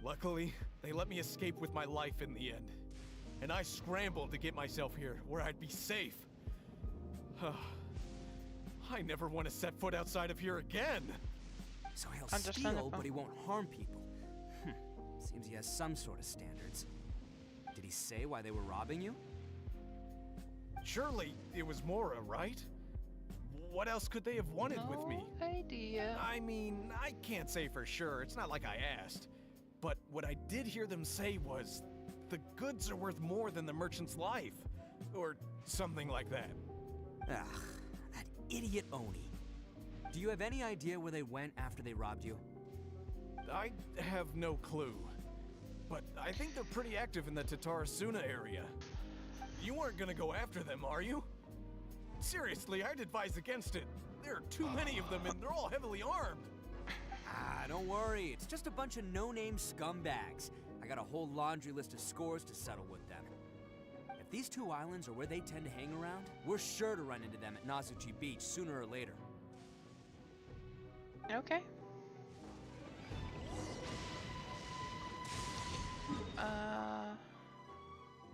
Luckily, they let me escape with my life in the end. And I scrambled to get myself here, where I'd be safe. I never want to set foot outside of here again. So he'll steal, but he won't harm people. Seems he has some sort of standards. Did he say why they were robbing you? Surely it was Mora, right? What else could they have wanted with me? No idea. I mean, I can't say for sure. It's not like I asked. But what I did hear them say was, the goods are worth more than the merchant's life. Or something like that. Ugh, that idiot Oni. Do you have any idea where they went after they robbed you? I have no clue. But I think they're pretty active in the Tatarasuna area. You weren't gonna go after them, are you? Seriously, I'd advise against it. There are too many of them and they're all heavily armed. Ah, don't worry. It's just a bunch of no-name scumbags. I got a whole laundry list of scores to settle with them. If these two islands are where they tend to hang around, we're sure to run into them at Nazuchi Beach sooner or later. Okay.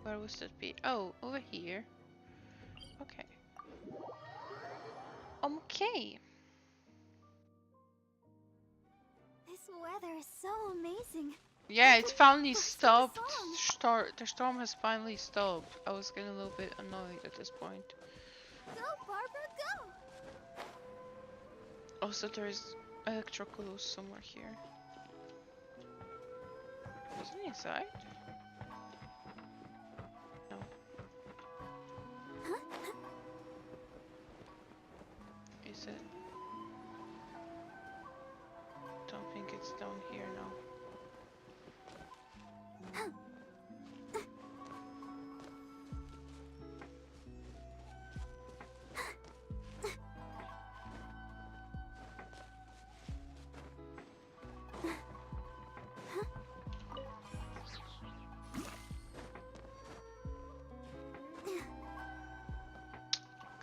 Where was that be? Oh, over here. Okay. Okay. weather is so amazing. Yeah, it finally stopped. The storm has finally stopped. I was getting a little bit annoyed at this point. Go, Barbara, go! Also, there's electroculus somewhere here. Is it inside? No. Is it? Don't think it's down here now.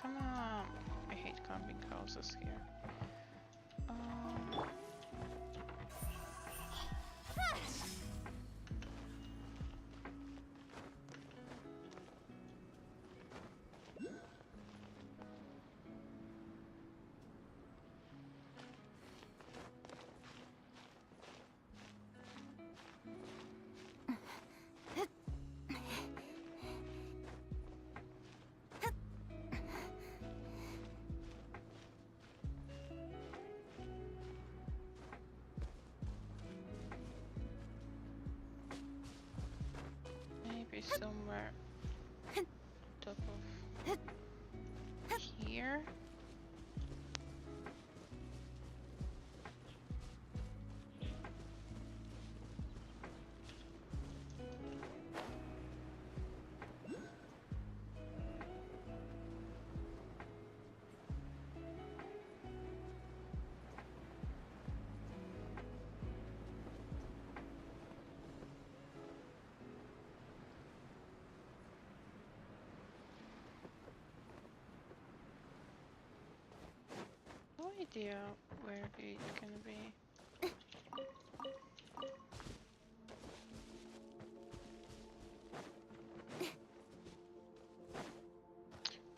Come on! I hate camping houses here. Maybe somewhere top of here. No idea where it's gonna be.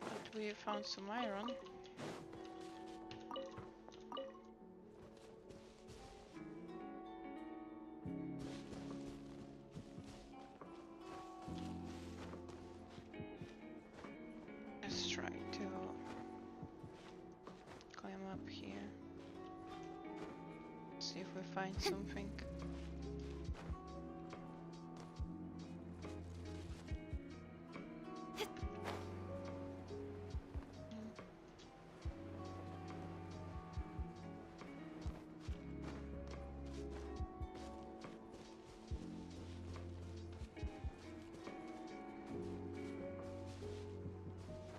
But we found some iron. Let's try to climb up here. See if we find something.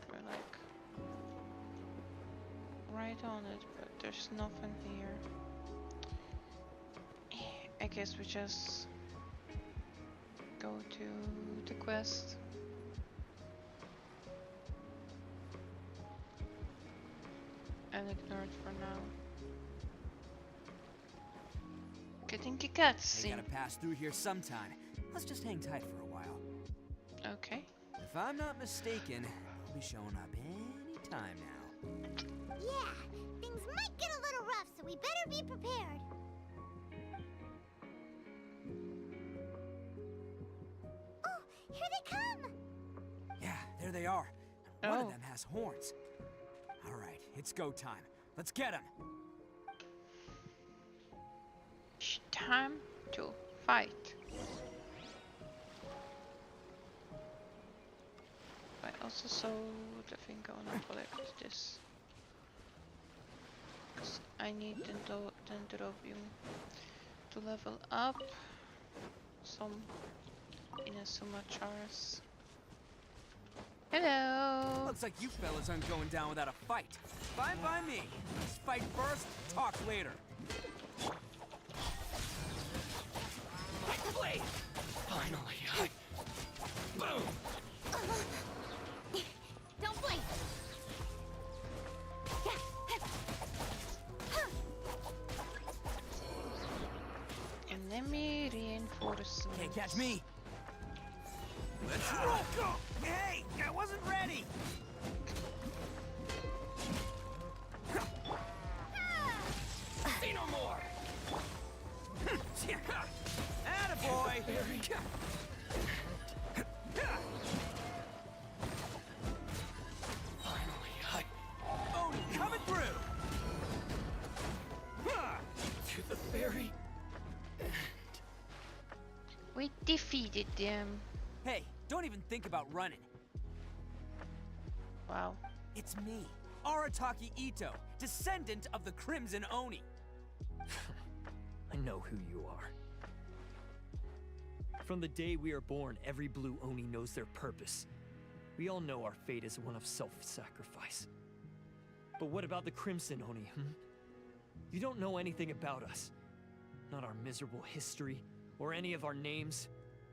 We're like right on it, but there's nothing here. I guess we just go to the quest. And ignore it for now. Getting a I cutscene. gotta pass through here sometime. Let's just hang tight for a while. Okay. If I'm not mistaken, I'll be showing up any time now. Yeah, things might get a little rough, so we better be prepared. Oh, here they come! Yeah, there they are. And one Oh. of them has horns. All right, it's go time. Let's get them. Time to fight. I also saw the thing going to collect this. 'Cause I need Dendrobium to level up some Inazuma chars. Hello! Looks like you fellas aren't going down without a fight. Fine by me. Let's fight first, talk later. Blade! Finally, boom! Don't blink! Enemy reinforcements. Can't catch me. Let's roll! Go! Hey, I wasn't ready. See no more! defeated them. Hey, don't even think about running. Wow. It's me, Arataki Ito, descendant of the Crimson Oni. I know who you are. From the day we are born, every blue Oni knows their purpose. We all know our fate is one of self-sacrifice. But what about the Crimson Oni, You don't know anything about us. Not our miserable history, or any of our names.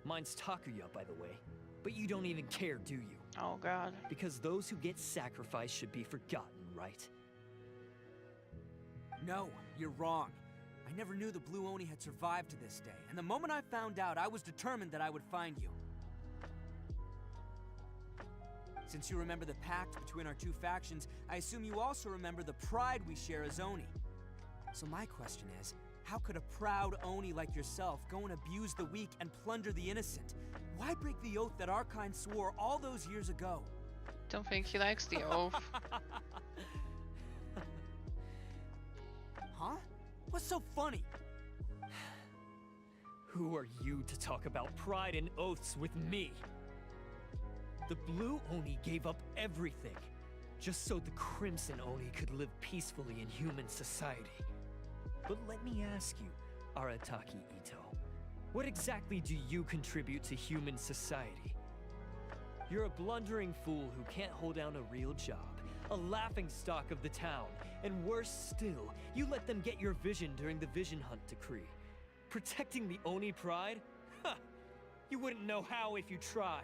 Mine's Takuya, by the way. But you don't even care, do you? Oh god. Because those who get sacrificed should be forgotten, right? No, you're wrong. I never knew the Blue Oni had survived to this day, and the moment I found out, I was determined that I would find you. Since you remember the pact between our two factions, I assume you also remember the pride we share as Oni. So my question is, how could a proud Oni like yourself go and abuse the weak and plunder the innocent? Why break the oath that our kind swore all those years ago? Don't think he likes the oath. Huh? What's so funny? Who are you to talk about pride and oaths with me? The Blue Oni gave up everything, just so the Crimson Oni could live peacefully in human society. But let me ask you, Arataki Ito, what exactly do you contribute to human society? You're a blundering fool who can't hold down a real job, a laughingstock of the town, and worse still, you let them get your vision during the Vision Hunt decree. Protecting the Oni pride? Ha! You wouldn't know how if you tried.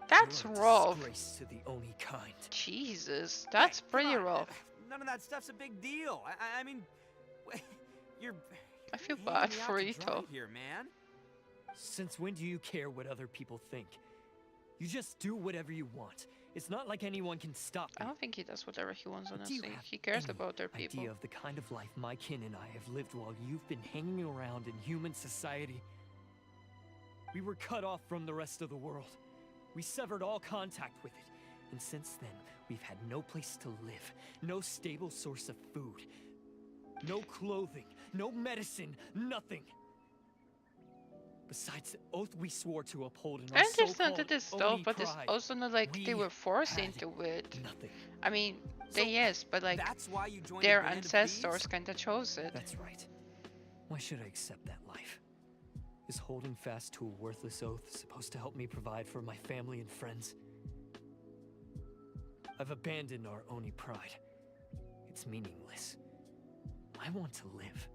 That's You're a rough. disgrace to the Oni kind. Jesus, that's pretty Come on, rough. None of that stuff's a big deal. I mean, you're. I feel hanging bad me out for to Ito. dry here, man. Since when do you care what other people think? You just do whatever you want. It's not like anyone can stop I you. don't think he does whatever he wants, But do you honestly. have He cares any about their people. idea of the kind of life my kin and I have lived while you've been hanging around in human society? We were cut off from the rest of the world. We severed all contact with it. And since then, we've had no place to live, no stable source of food, no clothing, no medicine, nothing. Besides the oath we swore to uphold in I our understand so-called that it's Oni tough, but it's pride, also not like they we were forced had into it. nothing. I mean, they yes, but like That's why you joined their the band of ancestors thieves? kinda chose it. That's right. Why should I accept that life? Is holding fast to a worthless oath supposed to help me provide for my family and friends? I've abandoned our Oni pride. It's meaningless. I want to live.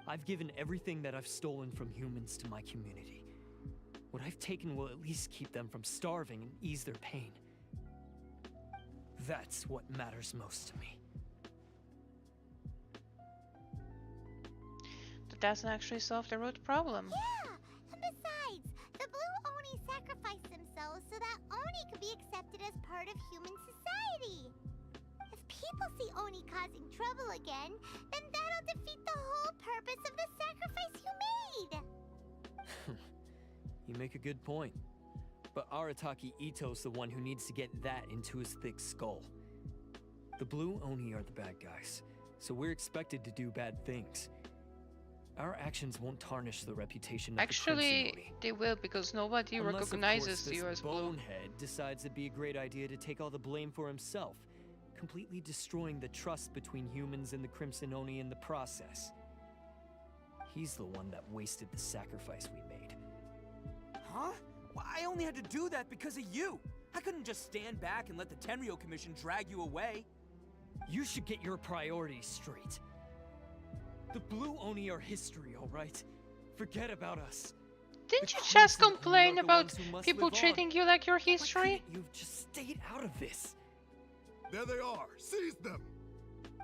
I've given everything that I've stolen from humans to my community. What I've taken will at least keep them from starving and ease their pain. That's what matters most to me. That doesn't actually solve the root problem. Yeah, and besides, the Blue Oni sacrificed themselves so that Oni could be accepted as part of human society. If people see Oni causing trouble again, then that'll defeat the whole purpose of the sacrifice you made. You make a good point. But Arataki Ito's the one who needs to get that into his thick skull. The Blue Oni are the bad guys, so we're expected to do bad things. Our actions won't tarnish the reputation of the Crimson Actually, Oni. they will, because nobody Unless, of recognizes course, you this as blue. bonehead decides it'd be a great idea to take all the blame for himself, completely destroying the trust between humans and the Crimson Oni in the process. He's the one that wasted the sacrifice we made. Huh? Well, I only had to do that because of you. I couldn't just stand back and let the Tenryo Commission drag you away. You should get your priorities straight. The Blue Oni are history, all right? Forget about us. Didn't The you just Crimson Oni complain are the about ones who must people live on. treating you like your history? You've just stayed out of this. There they are. Seize them.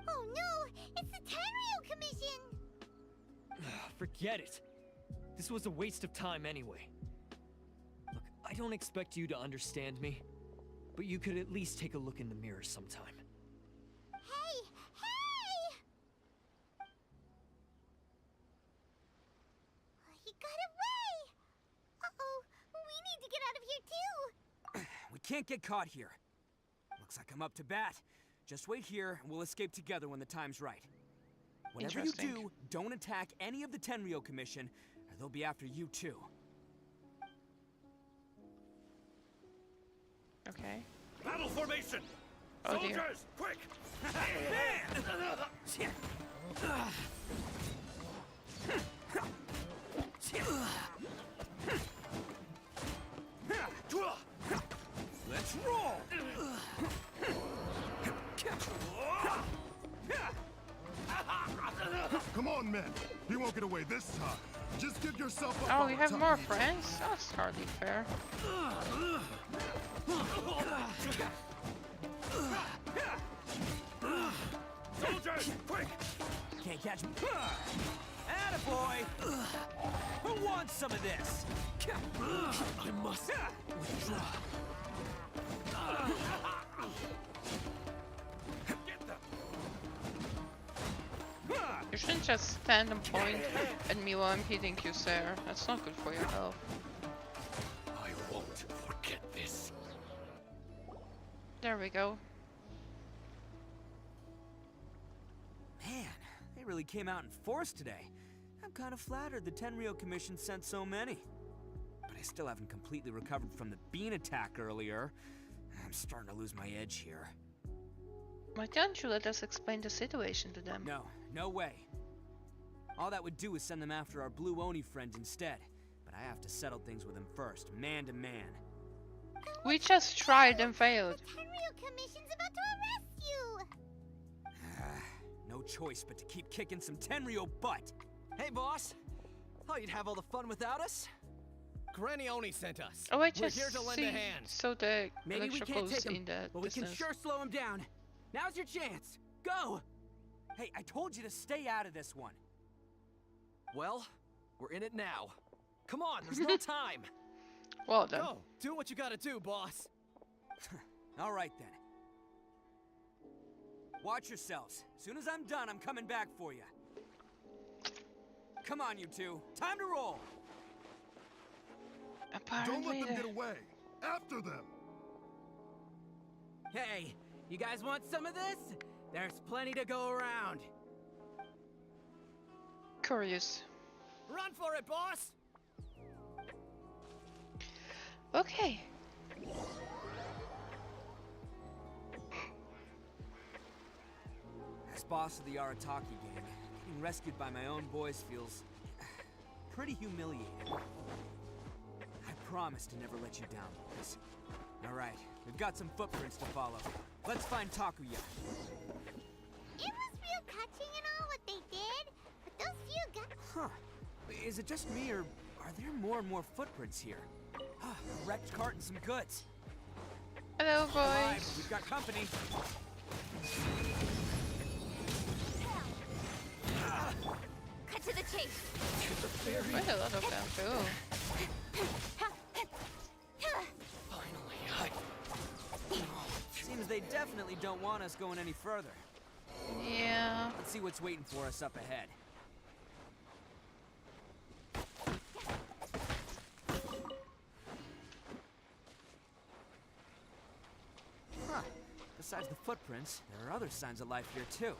Oh no, it's the Tenryo Commission! Forget it. This was a waste of time anyway. Look, I don't expect you to understand me, but you could at least take a look in the mirror sometime. Hey! Hey! He got away! Uh-oh, we need to get out of here too! We can't get caught here. Looks like I'm up to bat. Just wait here, and we'll escape together when the time's right. Whatever you Interesting. do, don't attack any of the Tenryo Commission, or they'll be after you too. Okay. Battle formation! Oh dear. Soldiers, quick! Let's roll! Come on, men. He won't get away this time. Just give yourself up. Oh, on we the have top more of the- friends? That's hardly fair. Soldiers, quick! Can't catch me. Attaboy! Who wants some of this? I must withdraw. Get them! You shouldn't just stand and point at me while I'm hitting you, sir. That's not good for your health. I won't forget this. There we go. Man, they really came out in force today. I'm kind of flattered the Tenryo Commission sent so many. But I still haven't completely recovered from the bean attack earlier. I'm starting to lose my edge here. Why don't you let us explain the situation to them? No, no way. All that would do is send them after our Blue Oni friend instead. But I have to settle things with them first, man to man. We just tried and failed. The Tenryo Commission's about to arrest you! No choice but to keep kicking some Tenryo butt. Hey, boss. Thought you'd have all the fun without us? Granny Oni sent us. Oh, I We're just here to lend see a hand. so the Maybe we can't electricals take him, in the but we can distance. sure slow him down. Now's your chance. Go! Hey, I told you to stay out of this one. Well, we're in it now. Come on, there's no time. Well done. Go, do what you gotta do, boss. All right then. Watch yourselves. As soon as I'm done, I'm coming back for you. Come on, you two. Time to roll. Don't let them get away. After them. Hey, you guys want some of this? There's plenty to go around. Curious. Run for it, boss! Okay. As boss of the Arataki gang, getting rescued by my own boys feels pretty humiliating. I promise to never let you down, boys. All right, we've got some footprints to follow. Let's find Takuya. It was real touching and all what they did, but those few guys... Huh. Is it just me, or are there more and more footprints here? A wrecked cart and some goods. Hello, boys. Alive. We've got company. Cut to the chase. Quite a lot of them, too. Seems they definitely don't want us going any further. Yeah. Let's see what's waiting for us up ahead. Huh. Besides the footprints, there are other signs of life here too.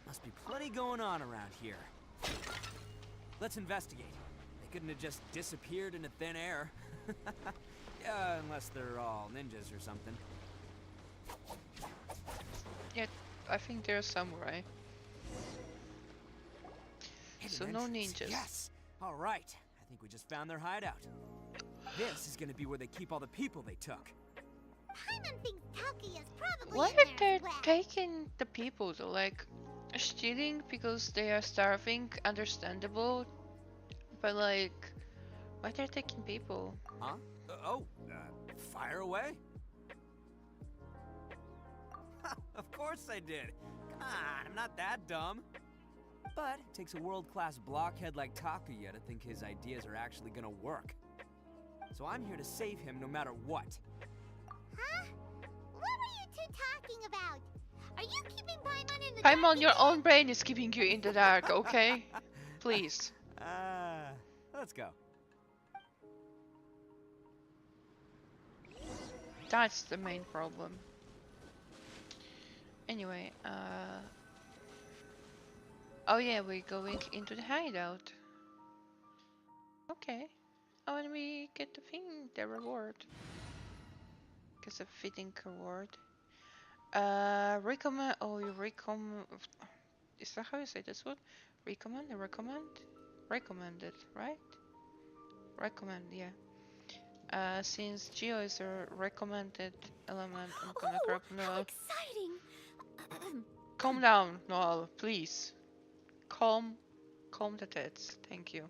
Must be plenty going on around here. Let's investigate. They couldn't have just disappeared into thin air. Yeah, unless they're all ninjas or something. Yeah, I think they're samurai. So no ninjas. Yes! Alright, I think we just found their hideout. This is gonna be where they keep all the people they took. Paimon thinks Takuya's probably Why in are there they as well. taking the people though? Like, stealing because they are starving, understandable. But like, why they're taking people? Huh? Fire away? Of course I did. Come on, I'm not that dumb. But it takes a world-class blockhead like Takuya to think his ideas are actually gonna work. So I'm here to save him no matter what. Huh? What were you two talking about? Are you keeping Paimon in the Paimon, your own brain is keeping you in the dark, okay? Please. Let's go. That's the main problem. Anyway, oh yeah, we're going into the hideout. Okay. Oh, and we get the thing, the reward. Guess a fitting word. Recommend. Oh, you recommend. Is that how you say this word? Recommend? Recommended, right? Recommend, yeah. Since Geo is a recommended element, I'm gonna grab Noel. Exciting! Calm down, Noel, please. Calm the tits. Thank you.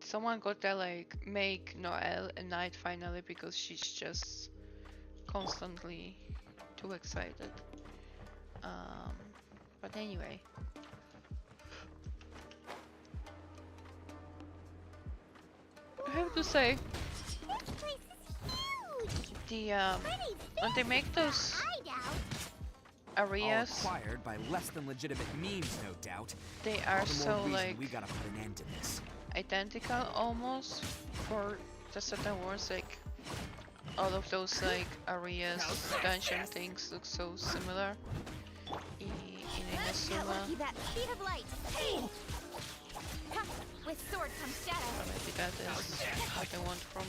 Someone got to like make Noelle a knight finally because she's just constantly too excited. But anyway. I have to say, the when they make those areas, all acquired by less than legitimate means, no doubt. They are all the more so reason like we gotta put an end to this. Identical almost for the certain words, like all of those like areas, dungeon things look so similar in Inazuma. That speed of light. With sword comes shadow. Or maybe that is what they want from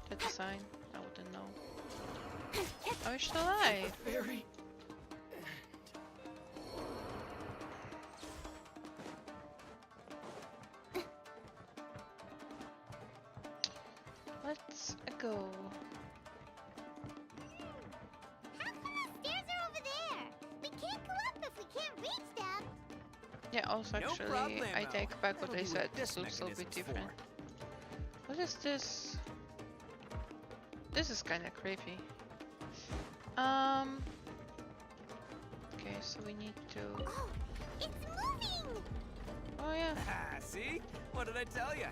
the design. I wouldn't know. Oh, it's still alive. Very. Let's go. How come the stairs are over there? We can't go up if we can't reach them. Yeah, also No actually, problemo. I take back what That'll I be said. what This this looks a little bit mechanism's different. What is this? This is kind of creepy. Okay, so we need to. Oh, it's moving! Oh yeah. See? What did I tell you?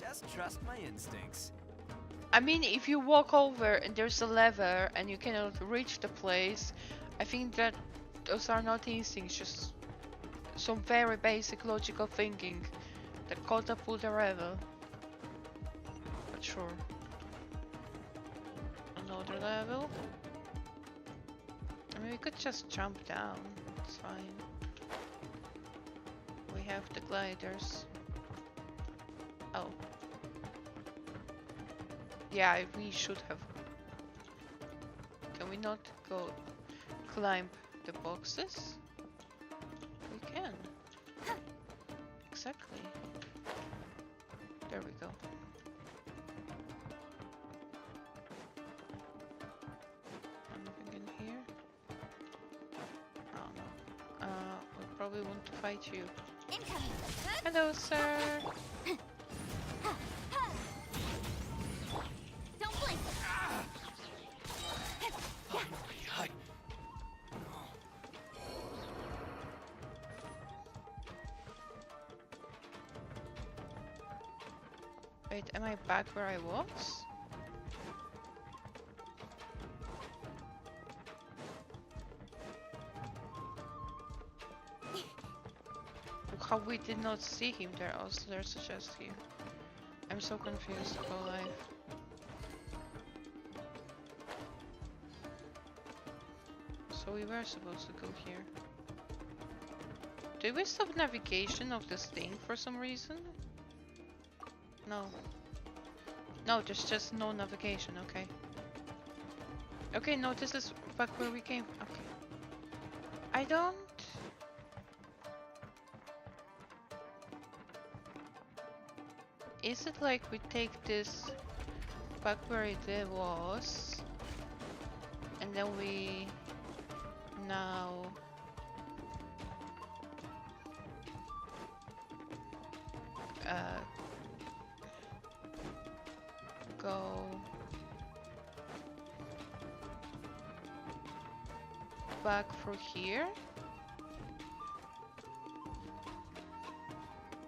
Just trust my instincts. I mean, if you walk over and there's a lever and you cannot reach the place, I think that those are not instincts, just some very basic logical thinking that catapult the level. But sure. Another level. I mean, we could just jump down. It's fine. We have the gliders. Oh. Yeah, we should have. Can we not go climb the boxes? We can. Exactly. There we go. Anything in here? Oh no. We probably want to fight you. Hello, sir. Don't blink. Hi. Wait, am I back where I was? Look how we did not see him there. Also, there's a chest here. I'm so confused about life. So we were supposed to go here. Did we stop navigation of this thing for some reason? No. No, there's just no navigation, okay. Okay, no, this is back where we came. Okay. I don't... Is it like we take this back where it was, and then we now go back through here?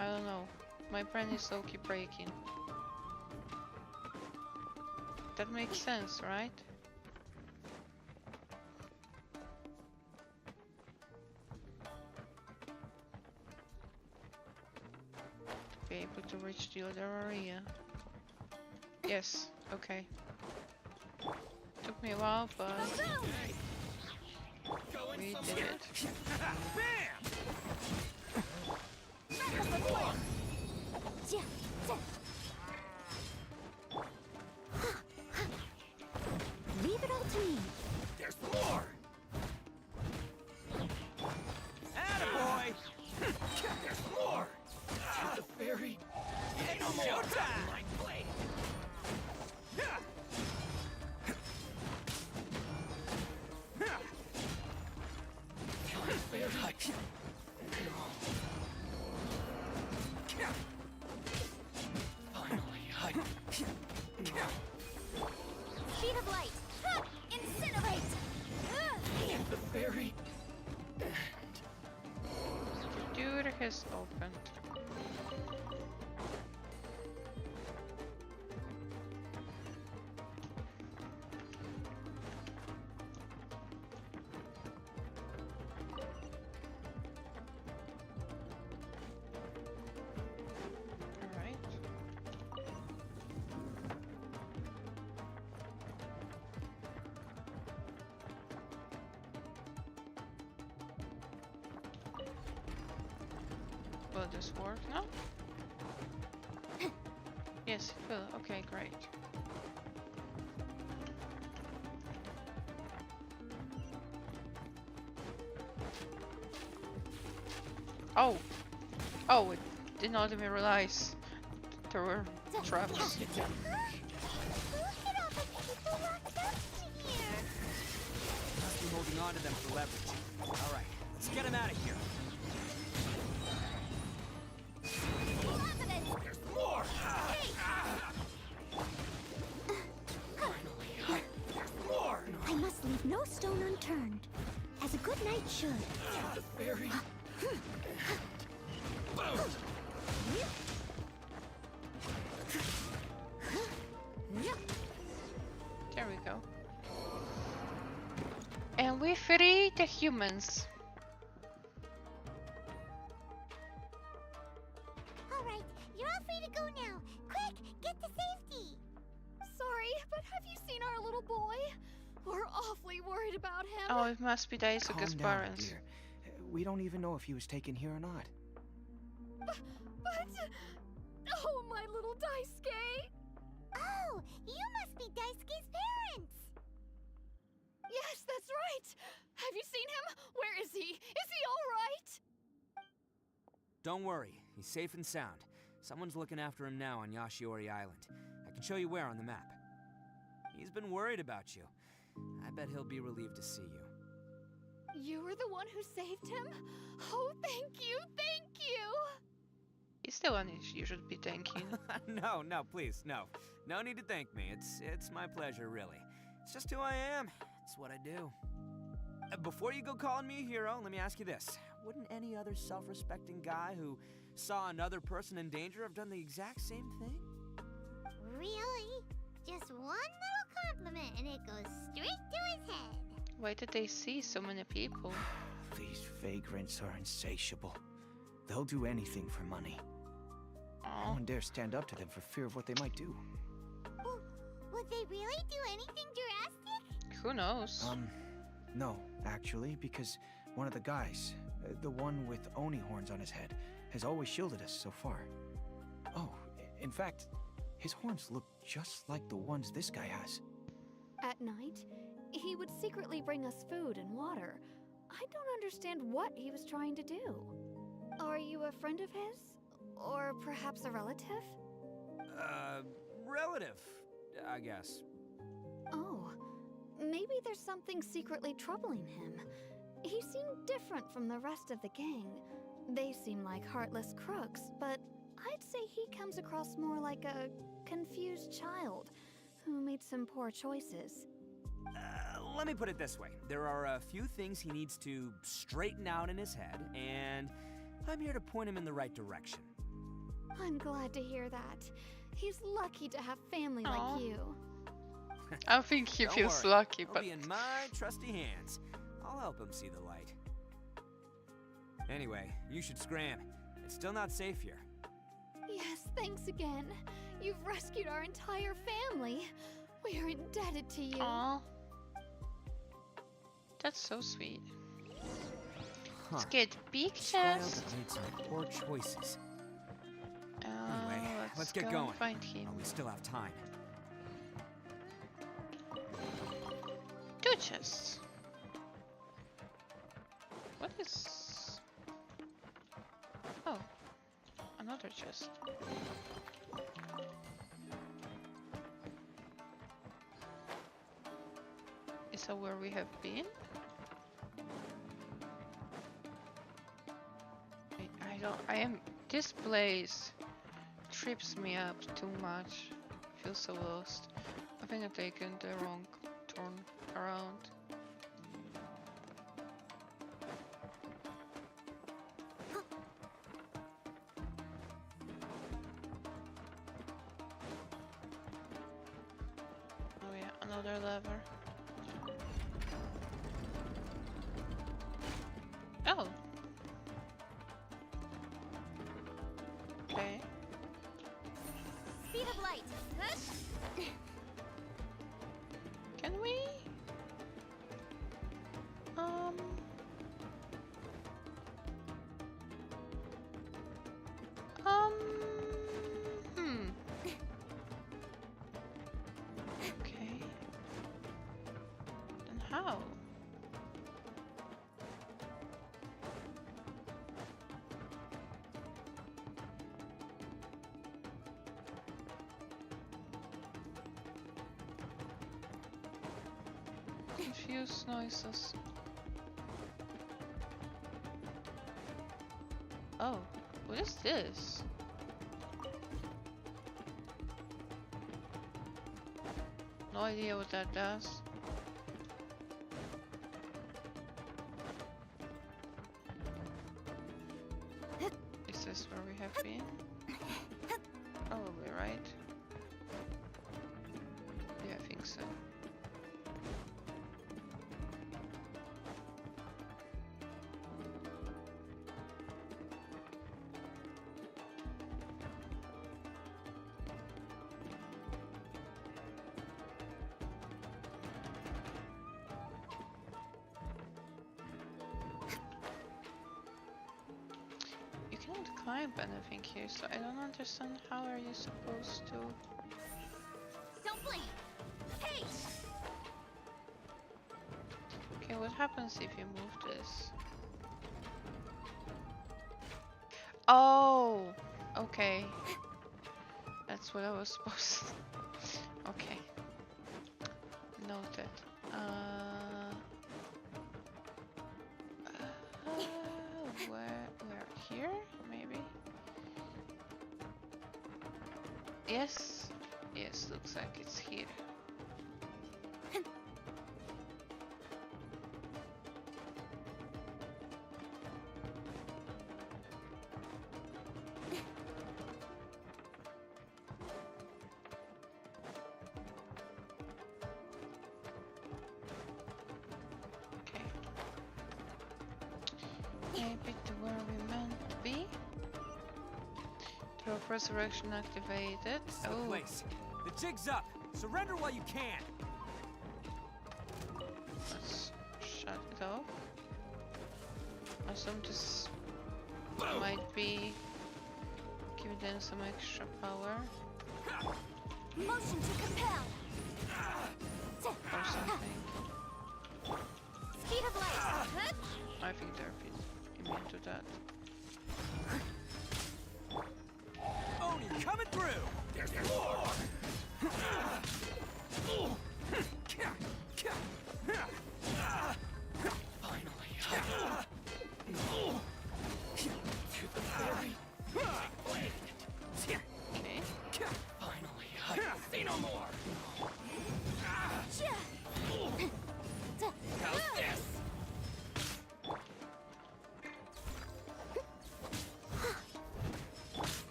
I don't know. My brain is so keep breaking. That makes sense, right? To be able to reach the other area. Yes, okay. Took me a while, but we did it. Leave it all to me. There's more! Attaboy! There's more! The fairy. It's showtime! My blade. Speed of light. Incinerate. The fairy. The door has opened. Will this work now? Yes, it will. Okay, great. Oh! Oh, it did not even realize there were traps. Look at all the people locked up here. Must be holding on to them for leverage. Alright, let's get him out of here. There's more! There's more! I must leave no stone unturned, as a good knight should. The fairy. There we go. And we free the humans. Alright, you're all free to go now. Quick, get to safety. Sorry, but have you seen our little boy? We're awfully worried about him. Oh, it must be Daisuke's Calm down, parents. dear. We don't even know if he was taken here or not. But... Oh, my little Daisuke! Oh, you must be Daisuke's parents. Yes, that's right! Have you seen him? Where is he? Is he alright? Don't worry, he's safe and sound. Someone's looking after him now on Yashiori Island. I can show you where on the map. He's been worried about you. I bet he'll be relieved to see you. You were the one who saved him? Oh, thank you, thank you! He's the one you should be thanking. No, please, no. No need to thank me. It's my pleasure, really. It's just who I am. It's what I do. Before you go calling me a hero, let me ask you this. Wouldn't any other self-respecting guy who saw another person in danger have done the exact same thing? Really? Just one little compliment and it goes straight to his head. Why did they see so many people? These vagrants are insatiable. They'll do anything for money. No one dares stand up to them for fear of what they might do. Would they really do anything drastic? Who knows? No, actually, because one of the guys, the one with Oni horns on his head, has always shielded us so far. Oh, in fact, his horns look just like the ones this guy has. At night, he would secretly bring us food and water. I don't understand what he was trying to do. Are you a friend of his? Or perhaps a relative? Relative, I guess. Oh, maybe there's something secretly troubling him. He seemed different from the rest of the gang. They seem like heartless crooks, but I'd say he comes across more like a confused child who made some poor choices. Let me put it this way. There are a few things he needs to straighten out in his head, and I'm here to point him in the right direction. I'm glad to hear that. He's lucky to have family like you. I don't think he Don't feels worry. lucky, He'll but be in my trusty hands. I'll help him see the light. Anyway, you should scram. It's still not safe here. Yes, thanks again. You've rescued our entire family. We are indebted to you. Aww. That's so sweet. Let's get big chest. Made some poor choices. Anyway, let's go get and going. find him. Oh, we still have time. 2 chests. What is... Oh, another chest. Is that where we have been? This place trips me up too much. I feel so lost. I think I've taken the wrong turn around. Oh yeah, another lever. Oh. Okay. Speed of light. Can we? Okay. Then how? Confused noises. Oh, what is this? No idea what that does. Is this where we have been? Probably, right? Yeah, I think so. Climb anything here, so I don't understand how are you supposed to. Don't blink. Hey. Okay, what happens if you move this? Oh, okay. That's what I was supposed to. Okay. Noted. Where here? Maybe? Yes. Yes, looks like it's here. Okay. Maybe to where we meant to be. Throw of resurrection activated. This is the place. The jig's up. Surrender while you can. Let's shut it off. Assume this might be give them some extra power. Motion to compel. Or something. Speed of light. I think they're immune to that. Oni coming through. There's more. Finally. To the very blade. Okay. Finally. Say no more. How's this?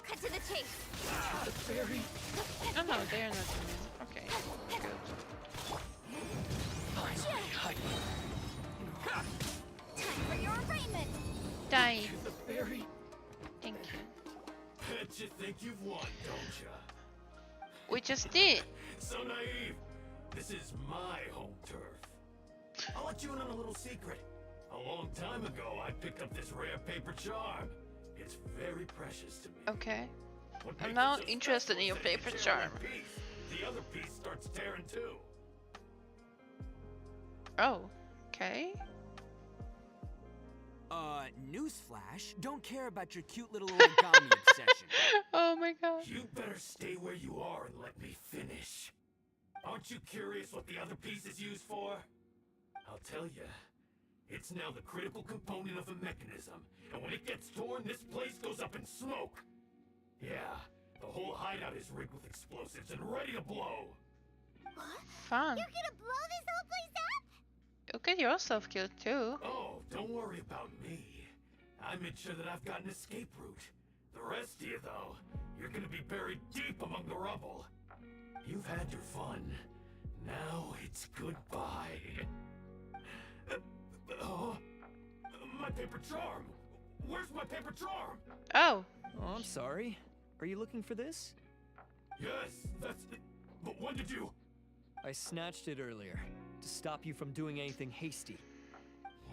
Cut to the chase. The fairy. Oh no, they are not immune. Okay, good. Finally. Time for your arraignment. Die. To the fairy. Thank you. Bet you think you've won, don't ya? We just did. So naive. This is my home turf. I'll let you in on a little secret. A long time ago, I picked up this rare paper charm. It's very precious to me. Okay. I'm now interested in your paper charm. The other piece starts tearing too. Oh, okay. Newsflash, don't care about your cute little origami obsession. Oh my god. You better stay where you are and let me finish. Aren't you curious what the other piece is used for? I'll tell you. It's now the critical component of a mechanism, and when it gets torn, this place goes up in smoke. Yeah, the whole hideout is rigged with explosives and ready to blow. What? Fun. You're gonna blow this whole place up? You'll get yourself killed too. Oh, don't worry about me. I made sure that I've got an escape route. The rest of you, though, you're gonna be buried deep among the rubble. You've had your fun. Now it's goodbye. My paper charm! Where's my paper charm? Oh. Oh, I'm sorry. Are you looking for this? Yes, that's it. But when did you... I snatched it earlier, to stop you from doing anything hasty.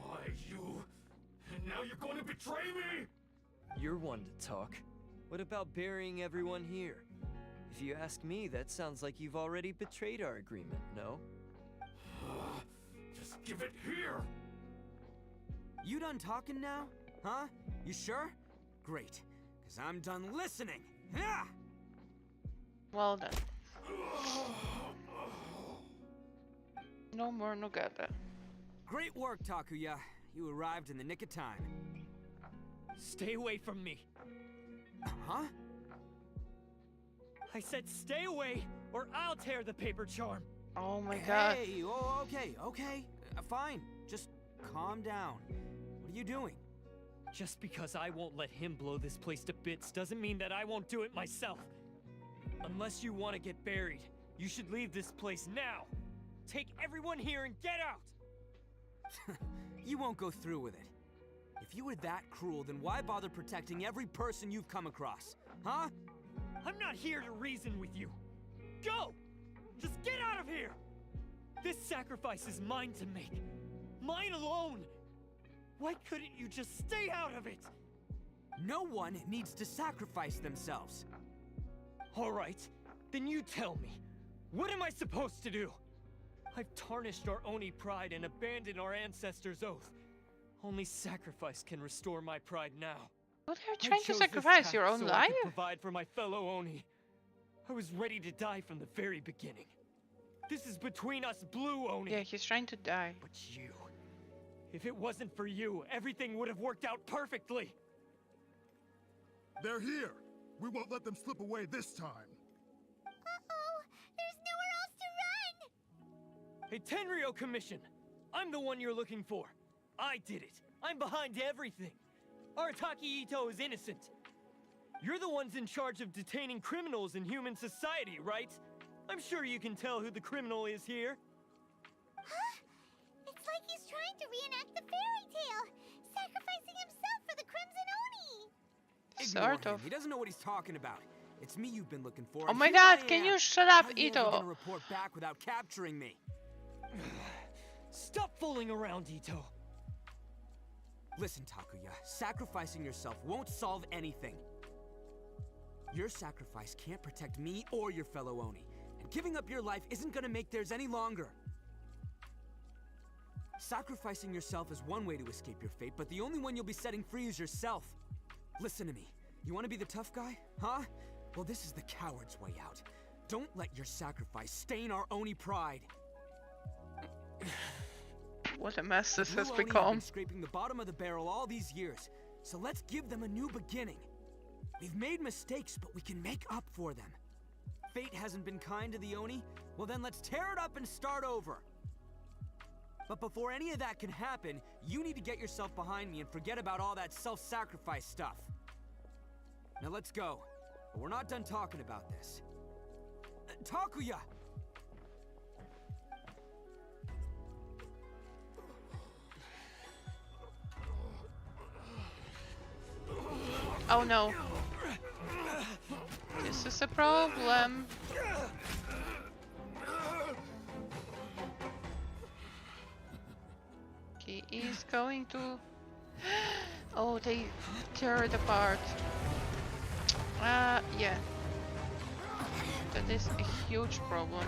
Why, you... And now you're going to betray me? You're one to talk. What about burying everyone here? If you ask me, that sounds like you've already betrayed our agreement, no? Just give it here! You done talking now? Huh? You sure? Great, because I'm done listening. Yeah! Well done. No more Nogata. Great work, Takuya. You arrived in the nick of time. Stay away from me. Huh? I said stay away, or I'll tear the paper charm. Oh my god. Hey, oh, okay. Fine. Just calm down. What are you doing? Just because I won't let him blow this place to bits doesn't mean that I won't do it myself. Unless you want to get buried, you should leave this place now. Take everyone here and get out! You won't go through with it. If you were that cruel, then why bother protecting every person you've come across? Huh? I'm not here to reason with you. Go! Just get out of here! This sacrifice is mine to make. Mine alone! Why couldn't you just stay out of it? No one needs to sacrifice themselves. All right, then you tell me. What am I supposed to do? I've tarnished our Oni pride and abandoned our ancestors' oath. Only sacrifice can restore my pride now. What are you trying to sacrifice? Your own so life? I could provide for my fellow Oni. I was ready to die from the very beginning. This is between us blue Oni. Yeah, he's trying to die. But you... If it wasn't for you, everything would have worked out perfectly. They're here. We won't let them slip away this time. Uh-oh, there's nowhere else to run! Hey, Tenryo Commission! I'm the one you're looking for. I did it. I'm behind everything. Arataki Ito is innocent. You're the ones in charge of detaining criminals in human society, right? I'm sure you can tell who the criminal is here. Huh? It's like he's trying to reenact the fairy tale, sacrificing himself for the Crimson Oni. Ignore him. He doesn't know what he's talking about. It's me you've been looking for. Oh my god, can you shut up, How are you ever Ito? gonna report back without capturing me? Stop fooling around, Ito. Listen, Takuya, sacrificing yourself won't solve anything. Your sacrifice can't protect me or your fellow Oni, and giving up your life isn't gonna make theirs any longer. Sacrificing yourself is one way to escape your fate, but the only one you'll be setting free is yourself. Listen to me. You want to be the tough guy? Huh? Well, this is the coward's way out. Don't let your sacrifice stain our Oni pride. What a mess this Blue has Oni have become. been scraping the bottom of the barrel all these years, so let's give them a new beginning. We've made mistakes, but we can make up for them. Fate hasn't been kind to the Oni? Well then let's tear it up and start over. But before any of that can happen, you need to get yourself behind me and forget about all that self-sacrifice stuff. Now let's go. But we're not done talking about this. Takuya! Oh no. This is a problem. He is going to... Oh, they tear it apart. Yeah. That is a huge problem.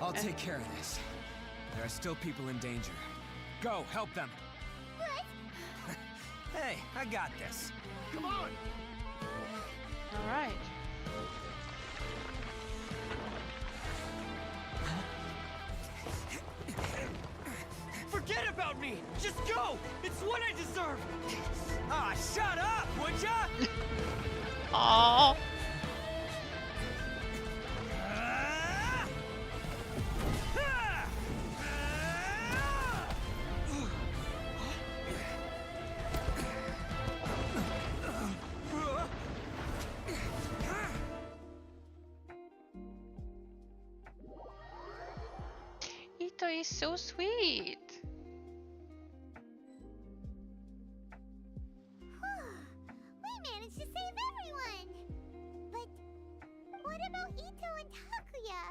I'll take care of this. There are still people in danger. Go, help them. Hey, I got this. Come on. All right. Forget about me! Just go! It's what I deserve! Ah, shut up, would ya? Aww. Ito is so sweet. We managed to save everyone! But what about Ito and Takuya?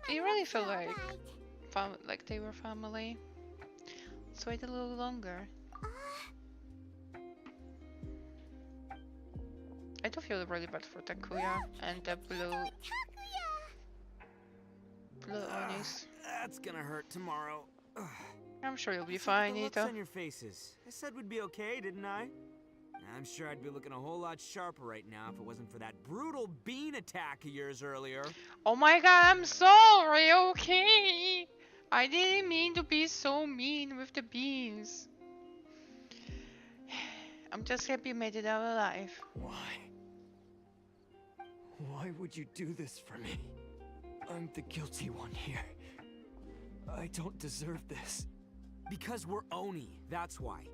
They really feel like they were family. Let's wait a little longer. I do feel really bad for Takuya and the blue Onis. That's gonna hurt tomorrow. I'm sure you'll be fine, The looks Ito. on your faces. I said we'd be okay, didn't I? I'm sure I'd be looking a whole lot sharper right now if it wasn't for that brutal bean attack of yours earlier. Oh my god, I'm sorry, okay? I didn't mean to be so mean with the beans. I'm just happy you made it out alive. Why? Why would you do this for me? I'm the guilty one here. I don't deserve this. Because we're Oni, that's why.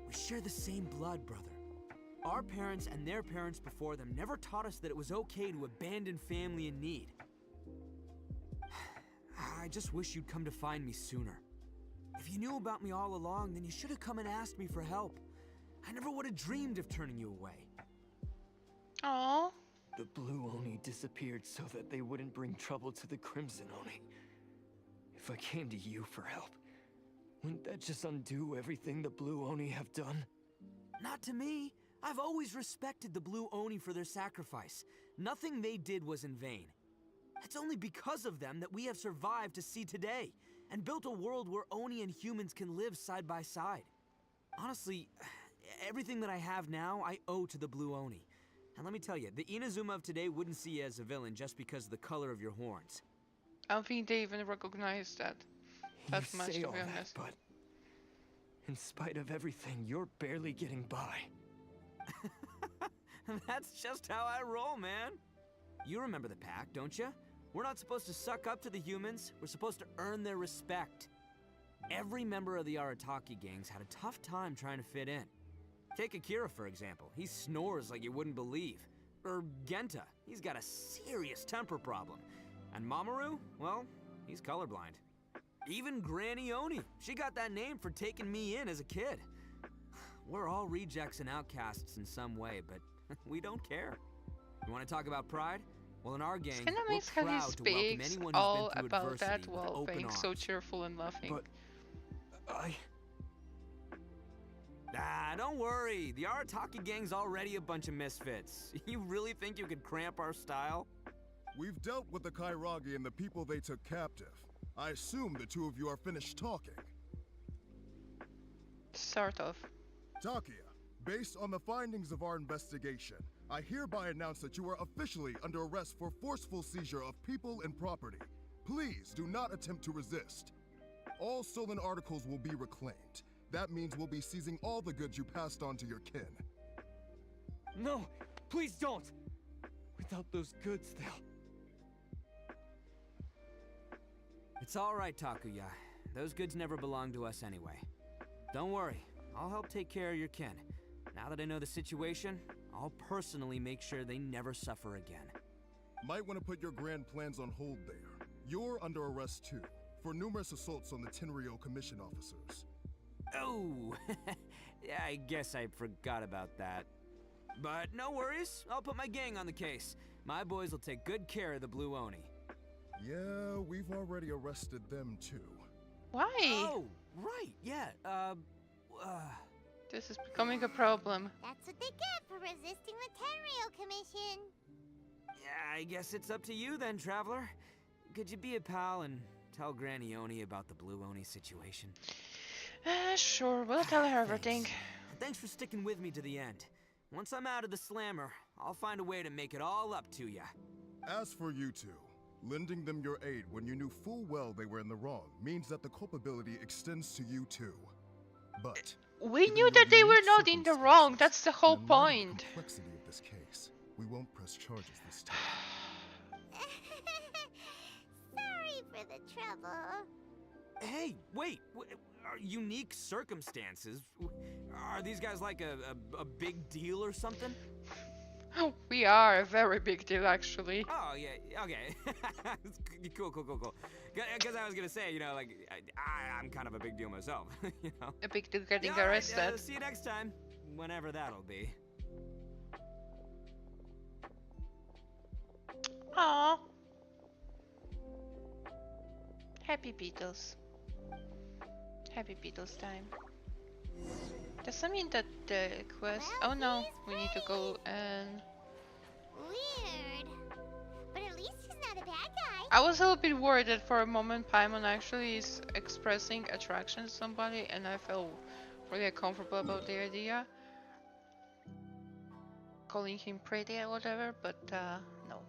We share the same blood, brother. Our parents and their parents before them never taught us that it was okay to abandon family in need. I just wish you'd come to find me sooner. If you knew about me all along, then you should have come and asked me for help. I never would have dreamed of turning you away. Aww. The Blue Oni disappeared so that they wouldn't bring trouble to the Crimson Oni. If I came to you for help, wouldn't that just undo everything the Blue Oni have done? Not to me. I've always respected the Blue Oni for their sacrifice. Nothing they did was in vain. It's only because of them that we have survived to see today, and built a world where Oni and humans can live side by side. Honestly, everything that I have now, I owe to the Blue Oni. And let me tell you, the Inazuma of today wouldn't see you as a villain just because of the color of your horns. I don't think they even recognize that. That You much, say to all be that, honest. but in spite of everything, you're barely getting by. That's just how I roll, man. You remember the pack, don't you? We're not supposed to suck up to the humans. We're supposed to earn their respect. Every member of the Arataki gangs had a tough time trying to fit in. Take Akira, for example. He snores like you wouldn't believe. Or Genta. He's got a serious temper problem. And Mamoru? Well, he's colorblind. Even Granny Oni. She got that name for taking me in as a kid. We're all rejects and outcasts in some way, but we don't care. You want to talk about pride? Well, in our gang, It's kind of we're nice how he proud to welcome speaks anyone who's all been through about adversity that with while open being so arms. cheerful and laughing. Don't worry. The Arataki gang's already a bunch of misfits. You really think you could cramp our style? We've dealt with the Kairagi and the people they took captive. I assume the two of you are finished talking. Sort of. Takuya, based on the findings of our investigation, I hereby announce that you are officially under arrest for forceful seizure of people and property. Please do not attempt to resist. All stolen articles will be reclaimed. That means we'll be seizing all the goods you passed on to your kin. No, please don't! Without those goods, they'll... It's all right, Takuya. Those goods never belonged to us anyway. Don't worry, I'll help take care of your kin. Now that I know the situation, I'll personally make sure they never suffer again. Might want to put your grand plans on hold there. You're under arrest too, for numerous assaults on the Tenryo Commission officers. Oh, yeah, I guess I forgot about that. But no worries, I'll put my gang on the case. My boys will take good care of the Blue Oni. Yeah, we've already arrested them too. Why? Oh, right, yeah, This is becoming a problem. That's what they get for resisting the Tenryo Commission. Yeah, I guess it's up to you then, Traveler. Could you be a pal and tell Granny Oni about the Blue Oni situation? Sure, we'll tell her everything. Thanks for sticking with me to the end. Once I'm out of the slammer, I'll find a way to make it all up to ya. As for you two, lending them your aid when you knew full well they were in the wrong means that the culpability extends to you too. But we knew that they were not in the wrong. That's the whole point. The complexity of this case, we won't press charges this time. Sorry for the trouble. Hey, wait. Unique circumstances? Are these guys like a big deal or something? We are a very big deal, actually. Oh, yeah, okay. Cool. Because I was gonna say, you know, like, I'm kind of a big deal myself, you know? A big deal getting Yeah, arrested. Right, see you next time, whenever that'll be. Aww. Happy Beatles. Happy Beatles time. Does that mean that the quest... Oh no, we need to go and... Weird. But at least he's not a bad guy. I was a little bit worried that for a moment Paimon actually is expressing attraction to somebody, and I felt really uncomfortable about the idea. Calling him pretty or whatever, but no.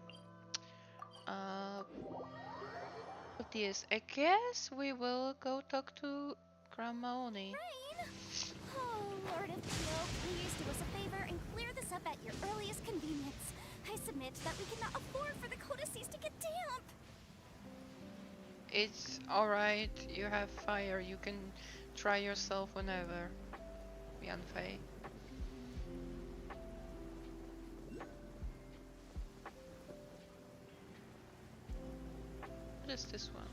But yes, I guess we will go talk to Grandma Oni. Rain! Oh, Lord of Tio, please do us a favor and clear this up at your earliest convenience. I submit that we cannot afford for the codices to get damp. It's alright, you have fire, you can try yourself whenever, Yanfei. What is this one?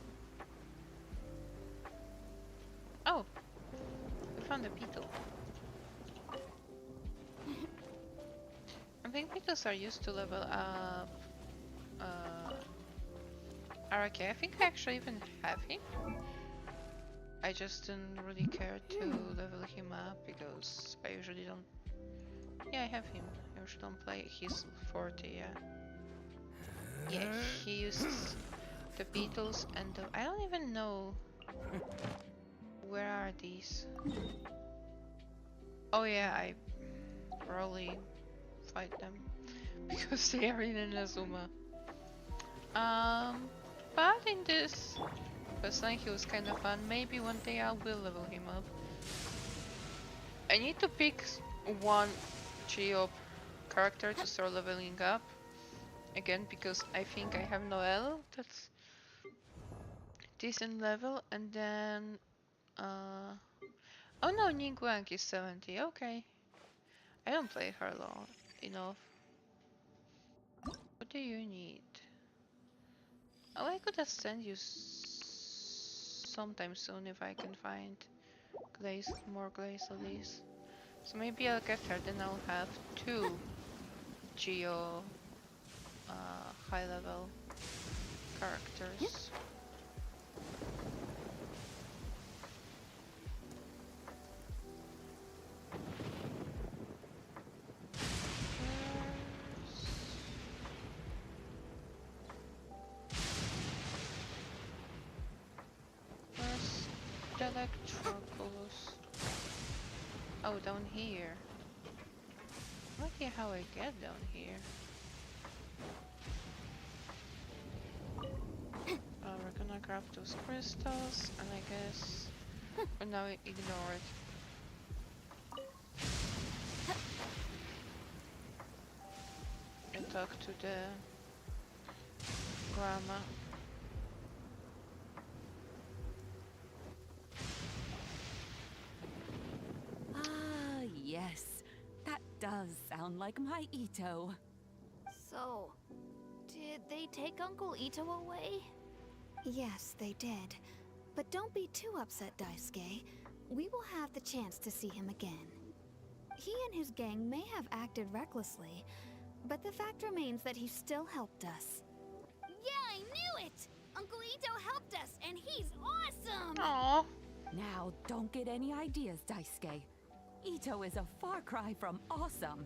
Oh! We found a beetle. I think beetles are used to level up Araki. I think I actually even have him. I just didn't really care to level him up because I usually don't... Yeah, I have him. I usually don't play. He's 40, yeah. Yeah, he uses the beetles and the... I don't even know... Where are these? Oh yeah, I probably fight them because they are in Inazuma. But in this first night he was kind of fun. Maybe one day I will level him up. I need to pick one Geo character to start leveling up again because I think I have Noelle that's decent level, and then oh no, Ningguang is 70, okay. I don't play her long enough. What do you need? Oh, I could send you sometime soon if I can find more glaze of these. So maybe I'll get her, then I'll have 2 Geo high level characters. Electrocus. Oh, down here. Lucky how I get down here. We're gonna grab those crystals, and I guess for now ignore it. And talk to the grandma. Yes, that does sound like my Ito. So, did they take Uncle Ito away? Yes, they did. But don't be too upset, Daisuke. We will have the chance to see him again. He and his gang may have acted recklessly, but the fact remains that he still helped us. Yeah, I knew it! Uncle Ito helped us, and he's awesome! Aww. Now, don't get any ideas, Daisuke. Ito is a far cry from awesome.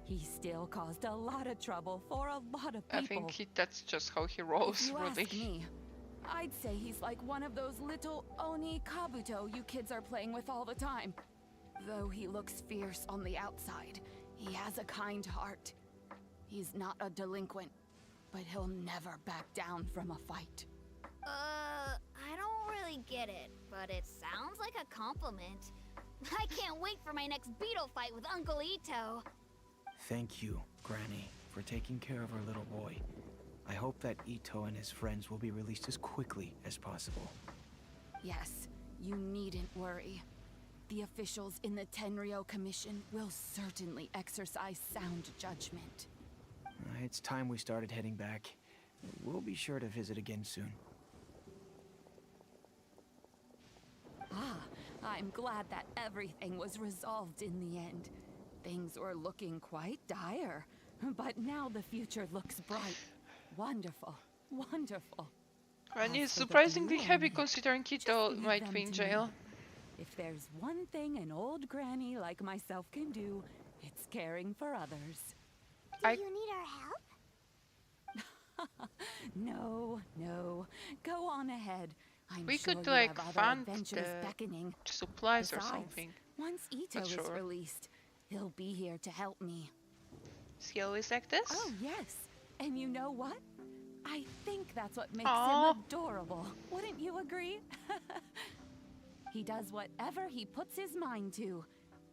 He still caused a lot of trouble for a lot of people. I think that's just how he rolls, If you really. ask me, I'd say he's like one of those little Oni Kabuto you kids are playing with all the time. Though he looks fierce on the outside, he has a kind heart. He's not a delinquent, but he'll never back down from a fight. I don't really get it, but it sounds like a compliment. I can't wait for my next beetle fight with Uncle Ito. Thank you, Granny, for taking care of our little boy. I hope that Ito and his friends will be released as quickly as possible. Yes, you needn't worry. The officials in the Tenryo Commission will certainly exercise sound judgment. It's time we started heading back. We'll be sure to visit again soon. Ah, I'm glad that everything was resolved in the end. Things were looking quite dire, but now the future looks bright. Wonderful, wonderful. Granny is As for the surprisingly blue happy Oni, considering just Ito leave might them be in to me. jail. If there's one thing an old granny like myself can do, it's caring for others. Do you need our help? No, no. Go on ahead. I'm We sure could you like have other fund adventures the beckoning. supplies or Besides, something. Once Ito Not is sure. released, he'll be here to help me. Is he always like this? Oh, yes. And you know what? I think that's what makes Aw. him adorable. Wouldn't you agree? He does whatever he puts his mind to.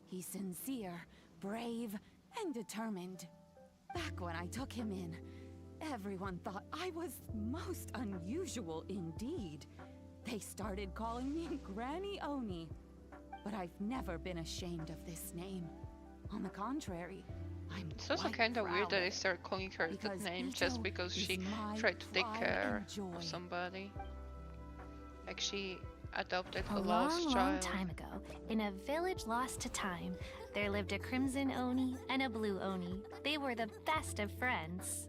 He's sincere, brave, and determined. Back when I took him in, everyone thought I was most unusual indeed. They started calling me Granny Oni. But I've never been ashamed of this name. On the contrary, I'm It's also quite kind of proud weird that of they it. start calling her that Because name Ito just because is she my tried to take pride care and joy. of somebody. Like she adopted A a lost long, child. long time ago, in a village lost to time, there lived a crimson Oni and a blue Oni. They were the best of friends.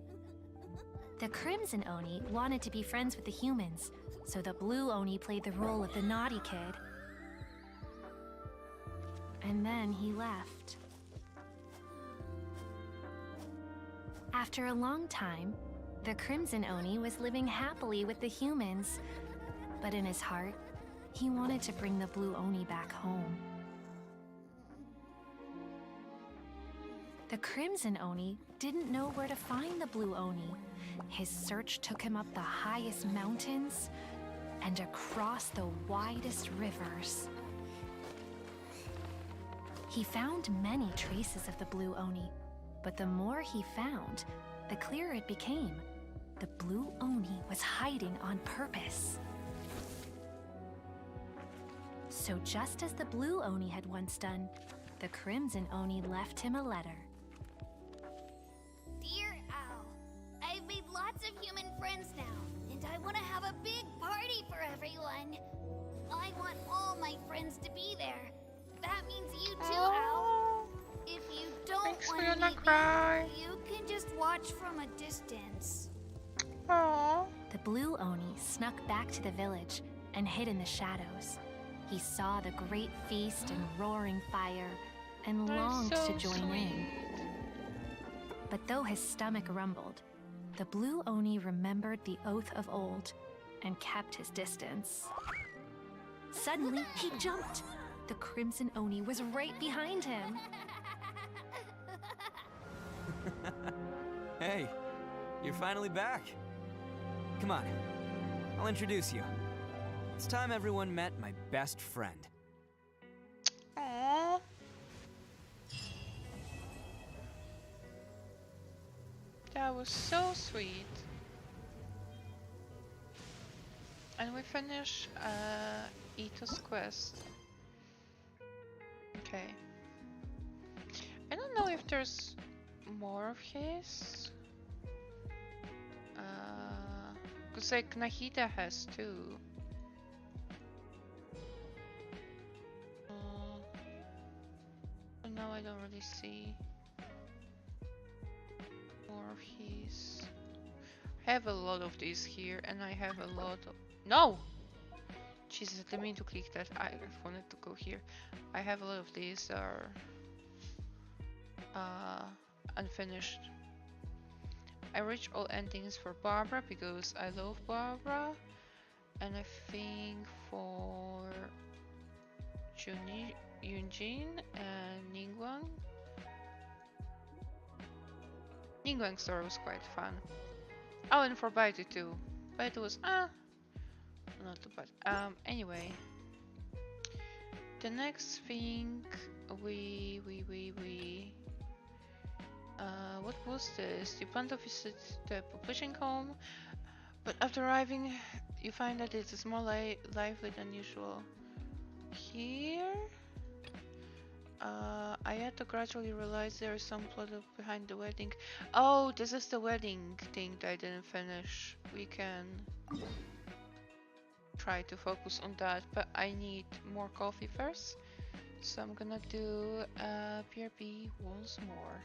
The crimson Oni wanted to be friends with the humans, so the blue Oni played the role of the naughty kid. And then he left. After a long time, the crimson Oni was living happily with the humans, but in his heart, he wanted to bring the blue Oni back home. The crimson Oni didn't know where to find the blue Oni. His search took him up the highest mountains and across the widest rivers. He found many traces of the blue Oni, but the more he found, the clearer it became. The blue Oni was hiding on purpose. So just as the blue Oni had once done, the crimson Oni left him a letter. Dear Owl, I've made lots of human friends now, and I want to have a big party for everyone. I want all my friends to be there. That means you too, Owl. If you don't Thanks for want your to not meet cry. me, you can just watch from a distance. Aww. The blue Oni snuck back to the village and hid in the shadows. He saw the great feast and roaring fire and That's longed so to join in. But though his stomach rumbled, the blue Oni remembered the oath of old and kept his distance. Suddenly, he jumped. The crimson Oni was right behind him. Hey, you're finally back. Come on, I'll introduce you. It's time everyone met my best friend. Aww. That was so sweet. And we finish Ito's quest. Okay. I don't know if there's more of his. Cause like Nahida has too. No, I don't really see more of his. I have a lot of these here, and I have a lot of. No! Jesus, I didn't mean to click that. I wanted to go here. I have a lot of these are unfinished. I reached all endings for Barbara because I love Barbara, and I think for Yunjin and Ningguang. Ningguang's story was quite fun. Oh, and for Baidu too. Baidu was not too bad. Anyway, the next thing what was this? You plan to visit the publishing home, but after arriving, you find that it is more lively than usual. Here, I had to gradually realize there is some plot behind the wedding. Oh, this is the wedding thing that I didn't finish. We can try to focus on that, but I need more coffee first. So I'm gonna do PRP once more.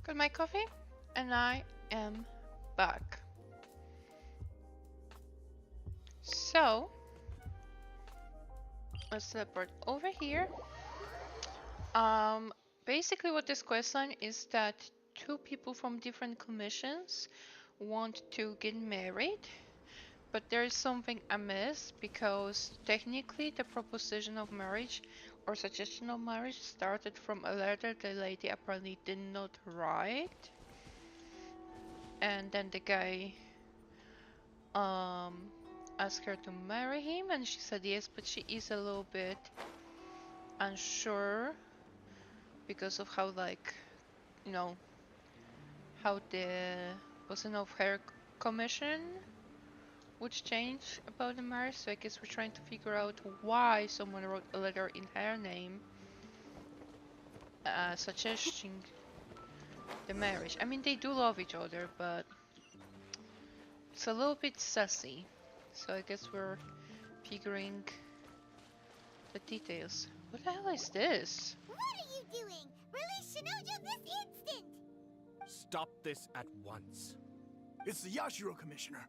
Got my coffee, and I am back. So, let's teleport over here. Basically what this questline is that two people from different commissions want to get married, but there is something amiss because technically the proposition of marriage or suggestion of marriage started from a letter the lady apparently did not write, and then the guy asked her to marry him and she said yes, but she is a little bit unsure because of how, like, you know, how the person of her commission would change about the marriage. So I guess we're trying to figure out why someone wrote a letter in her name suggesting the marriage. I mean, they do love each other, but it's a little bit sassy. So I guess we're figuring the details. What the hell is this? What are you doing? Release Shinojo this instant! Stop this at once. It's the Yashiro Commissioner.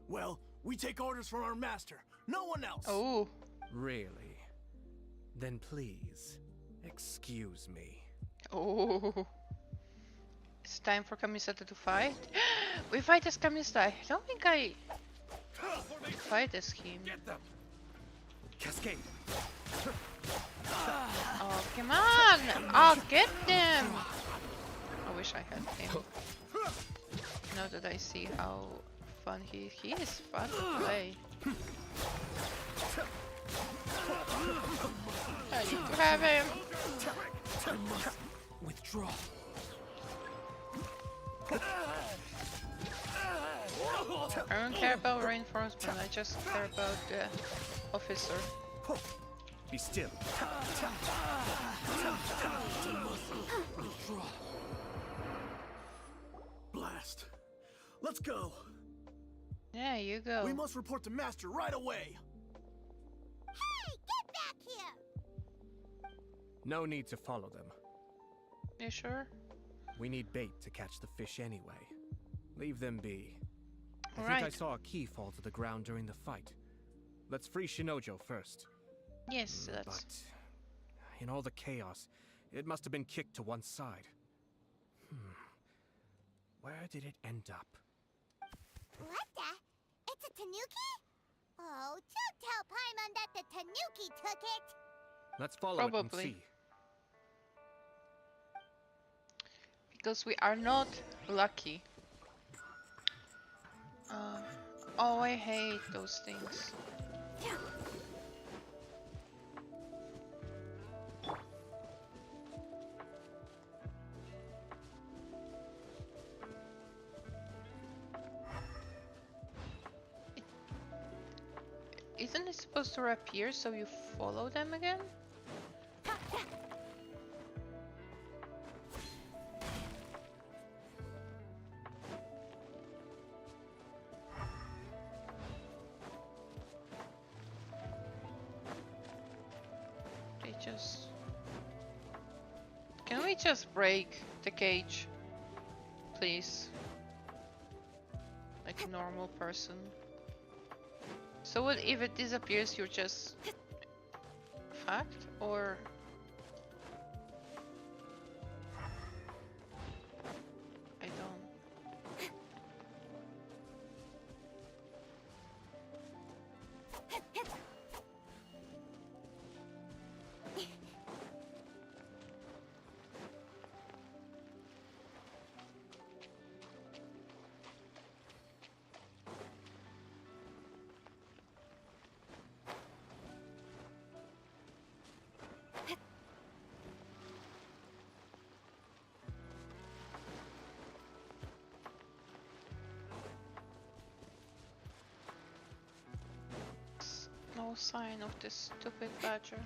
Well, we take orders from our master, no one else. Oh. Really? Then please, excuse me. Oh. It's time for Kamisata to fight. We fight as Kamisata. I don't think I fight as him. Get them. Cascade. Oh, come on! I'll get them! I wish I had him. Now that I see how fun he is fun to play. I need to have him. Withdraw. I don't care about reinforcement, I just care about the officer. Be still. Blast. Let's go. Yeah, you go. We must report to Master right away. Hey, get back here! No need to follow them. You sure? We need bait to catch the fish anyway. Leave them be. I Right. think I saw a key fall to the ground during the fight. Let's free Shinojo first. Yes, that's... But in all the chaos, it must have been kicked to one side. Where did it end up? What the? It's a tanuki? Oh, don't tell Paimon that the tanuki took it! Let's follow it and Probably. see. Because we are not lucky. Oh, I hate those things. Isn't it supposed to appear so you follow them again? They just... Can we just break the cage? Please. Like a normal person. So what if it disappears, you're just fucked, or I don't. No sign of this stupid badger.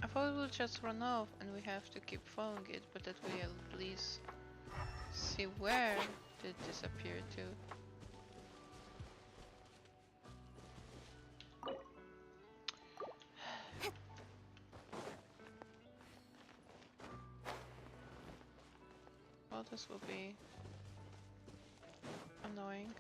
I thought it would just run off and we have to keep following it, but that way I'll at least see where did it disappear to. this will be annoying.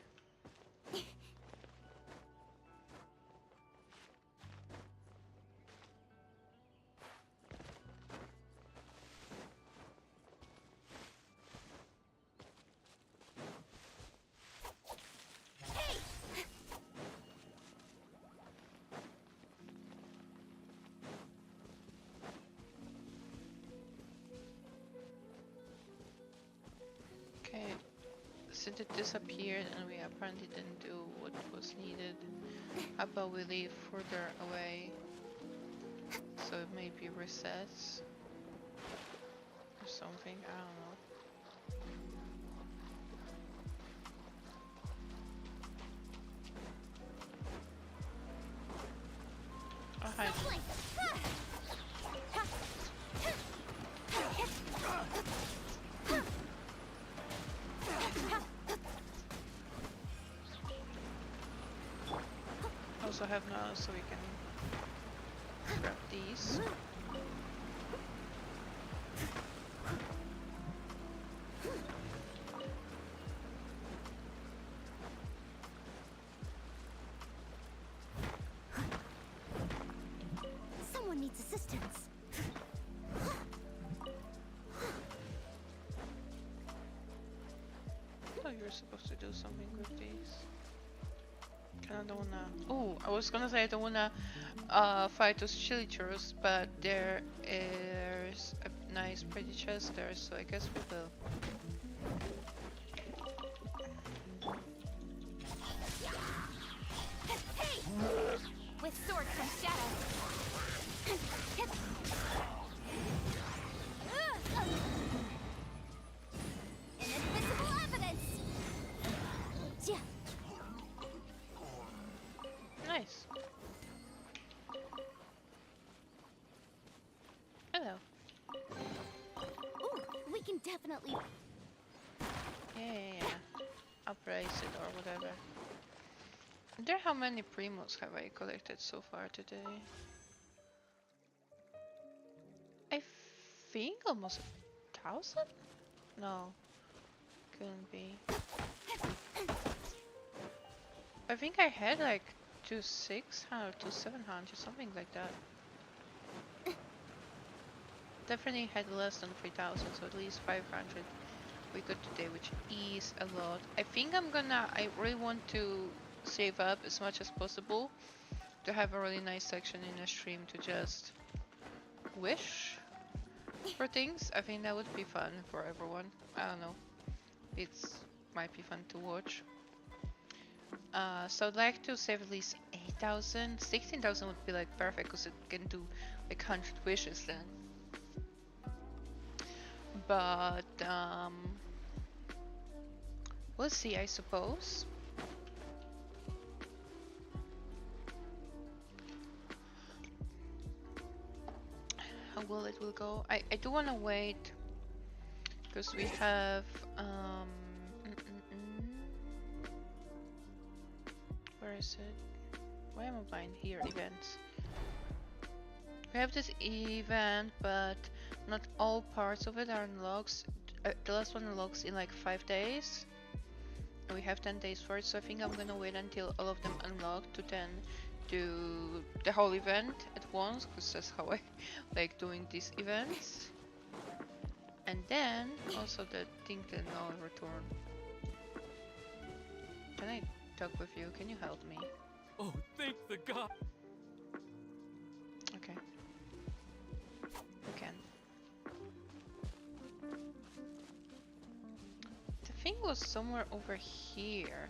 Okay, since it disappeared and we apparently didn't do what was needed, how about we leave further away so it maybe resets or something, I don't know. Oh, hi. Also have now so we can grab these. Someone needs assistance. Oh, you're supposed to do something with these. Kinda don't wanna. Oh, I was gonna say I don't wanna fight those chillitors, but there is a nice pretty chest there, so I guess we will. With sword comes shadow. Inadmissible evidence. Yeah. Nice. Hello. Ooh, we can definitely. Yeah. Upraise it or whatever. I wonder how many primos have I collected so far today? I think almost 1,000? No, couldn't be. I think I had like 2,600 or 2,700, something like that. Definitely had less than 3,000, so at least 500 we got today, which is a lot. I think I really want to save up as much as possible to have a really nice section in a stream to just wish for things. I think that would be fun for everyone. I don't know. It's might be fun to watch. So I'd like to save at least 8,000. 16,000 would be like perfect because it can do like 100 wishes then. But we'll see, I suppose. How well it will go. I do want to wait because we have where is it? Why am I blind? Here, events. We have this event, but not all parts of it are unlocked. The last one unlocks in like 5 days. We have 10 days for it, so I think I'm gonna wait until all of them unlock to then do the whole event at once, because that's how I like doing these events. And then also the Tinkle No Return. Can I talk with you? Can you help me? Oh, thank the god! Okay. You can. The thing was somewhere over here.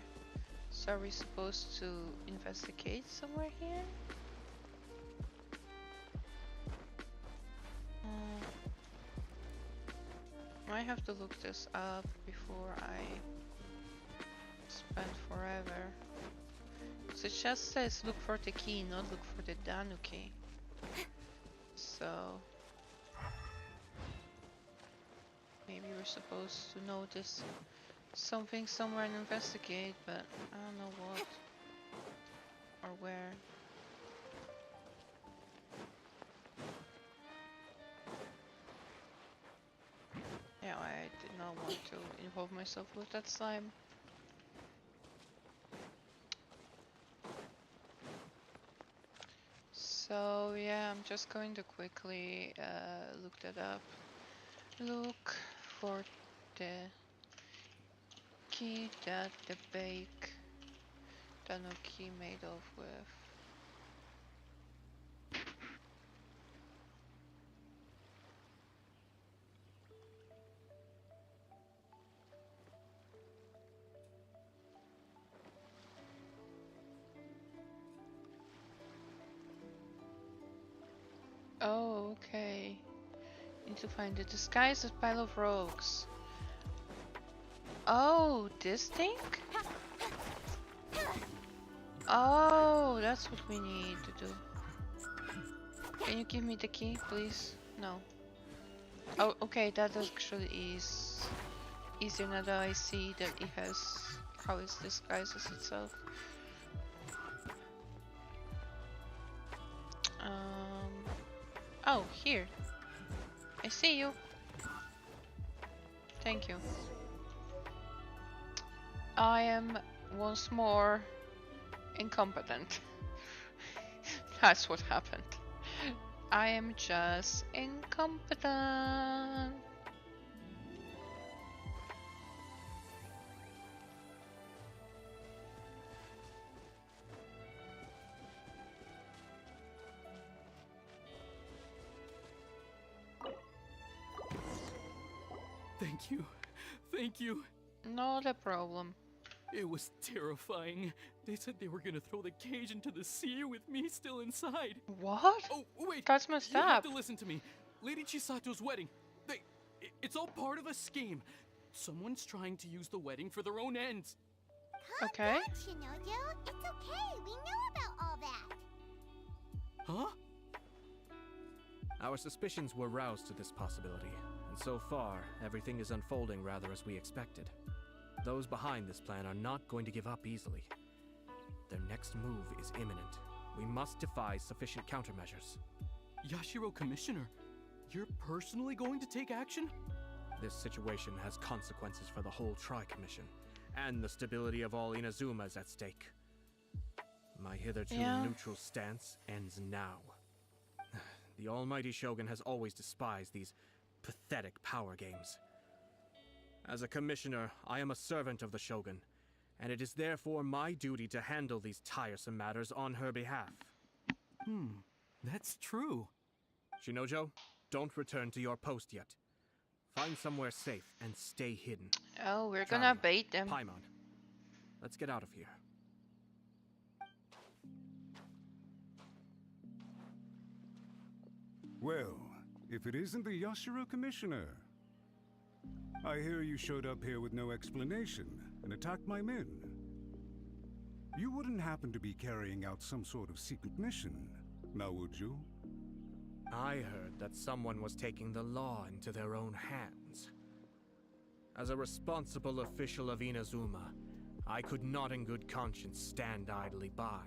So are we supposed to investigate somewhere here? I have to look this up before I spend forever. So it just says look for the key, not look for the Danu key. So maybe we're supposed to notice something somewhere and investigate, but I don't know what or where. Yeah, I did not want to involve myself with that slime. So yeah, I'm just going to quickly look that up. Look for the key that the bake tanuki made off with. Oh, okay. Need to find the disguised pile of rogues. Oh, this thing? Oh, that's what we need to do. Can you give me the key, please? No. Oh, okay, that actually is easier now that I see that it has how it disguises itself. Oh, here. I see you. Thank you. I am once more incompetent. That's what happened. I am just incompetent. Thank you. Thank you. Not a problem. It was terrifying. They said they were gonna throw the cage into the sea with me still inside. What? Oh, wait. That's messed you up. have to listen to me. Lady Chisato's wedding. It's all part of a scheme. Someone's trying to use the wedding for their own ends. Okay. Calm down, Shinojo. It's okay. We know about all that. Huh? Our suspicions were roused to this possibility, and so far, everything is unfolding rather as we expected. Those behind this plan are not going to give up easily. Their next move is imminent. We must devise sufficient countermeasures. Yashiro Commissioner, you're personally going to take action? This situation has consequences for the whole Tri-Commission, and the stability of all Inazuma is at stake. My hitherto neutral stance ends now. The almighty Shogun has always despised these pathetic power games. As a commissioner, I am a servant of the Shogun, and it is therefore my duty to handle these tiresome matters on her behalf. That's true. Shinojo, don't return to your post yet. Find somewhere safe and stay hidden. Oh, we're gonna bait them. Paimon, let's get out of here. Well, if it isn't the Yashiro Commissioner. I hear you showed up here with no explanation and attacked my men. You wouldn't happen to be carrying out some sort of secret mission, now would you? I heard that someone was taking the law into their own hands. As a responsible official of Inazuma, I could not in good conscience stand idly by.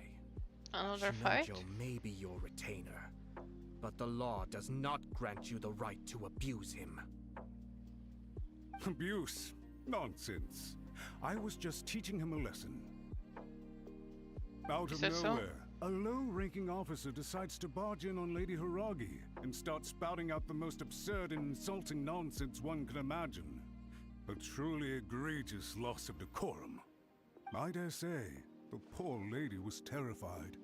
Another fight? Shinojo may be your retainer, but the law does not grant you the right to abuse him. Abuse? Nonsense. I was just teaching him a lesson. Out of nowhere, a low-ranking officer decides to barge in on Lady Hiragi and start spouting out the most absurd and insulting nonsense one can imagine. A truly egregious loss of decorum. I dare say, the poor lady was terrified.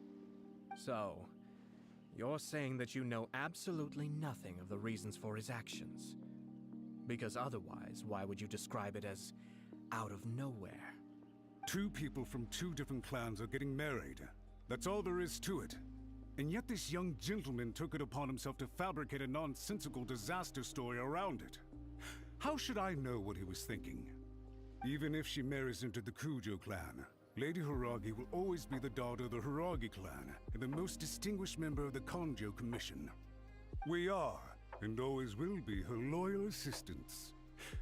So, you're saying that you know absolutely nothing of the reasons for his actions? Because otherwise, why would you describe it as out of nowhere? Two people from two different clans are getting married. That's all there is to it. And yet this young gentleman took it upon himself to fabricate a nonsensical disaster story around it. How should I know what he was thinking? Even if she marries into the Kujo clan, Lady Hiragi will always be the daughter of the Hiragi clan and the most distinguished member of the Konjo Commission. We are, and always will be, her loyal assistants.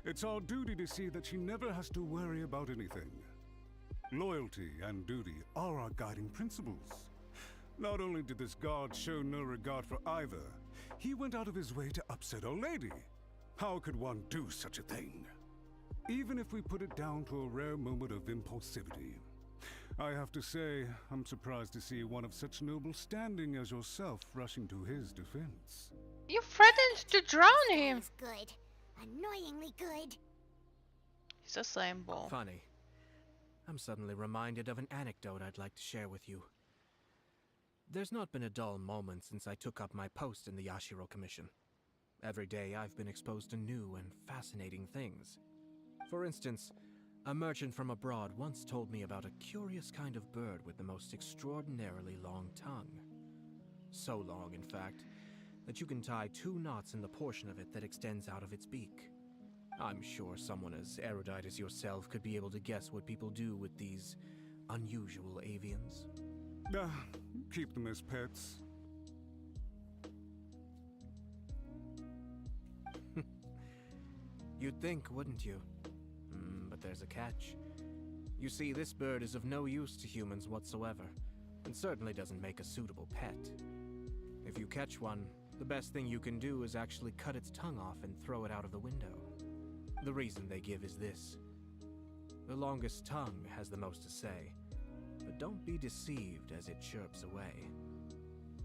It's our duty to see that she never has to worry about anything. Loyalty and duty are our guiding principles. Not only did this guard show no regard for either, he went out of his way to upset our lady. How could one do such a thing? Even if we put it down to a rare moment of impulsivity. I have to say, I'm surprised to see one of such noble standing as yourself rushing to his defense. You threatened to drown him. He's good. Annoyingly good. He's a slime ball. Funny. I'm suddenly reminded of an anecdote I'd like to share with you. There's not been a dull moment since I took up my post in the Yashiro Commission. Every day I've been exposed to new and fascinating things. For instance, a merchant from abroad once told me about a curious kind of bird with the most extraordinarily long tongue. So long, in fact, that you can tie 2 knots in the portion of it that extends out of its beak. I'm sure someone as erudite as yourself could be able to guess what people do with these unusual avians. Keep them as pets. You'd think, wouldn't you? But there's a catch. You see, this bird is of no use to humans whatsoever, and certainly doesn't make a suitable pet. If you catch one, the best thing you can do is actually cut its tongue off and throw it out of the window. The reason they give is this. The longest tongue has the most to say, but don't be deceived as it chirps away,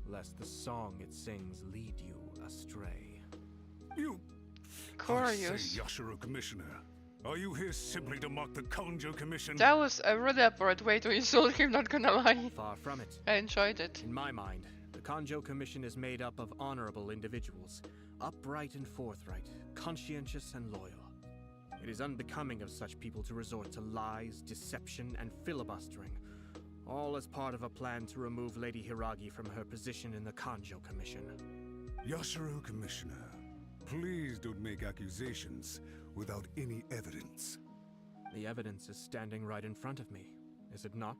lest the song it sings lead you astray. You... Curious. I say, Yashiro Commissioner, are you here simply to mock the Kanjo Commission? That was a really appropriate way to insult him, not gonna lie. Far from it. I enjoyed it. In my mind, the Kanjo Commission is made up of honorable individuals, upright and forthright, conscientious and loyal. It is unbecoming of such people to resort to lies, deception, and filibustering, all as part of a plan to remove Lady Hiragi from her position in the Kanjo Commission. Yashiro Commissioner, please don't make accusations without any evidence. The evidence is standing right in front of me, is it not?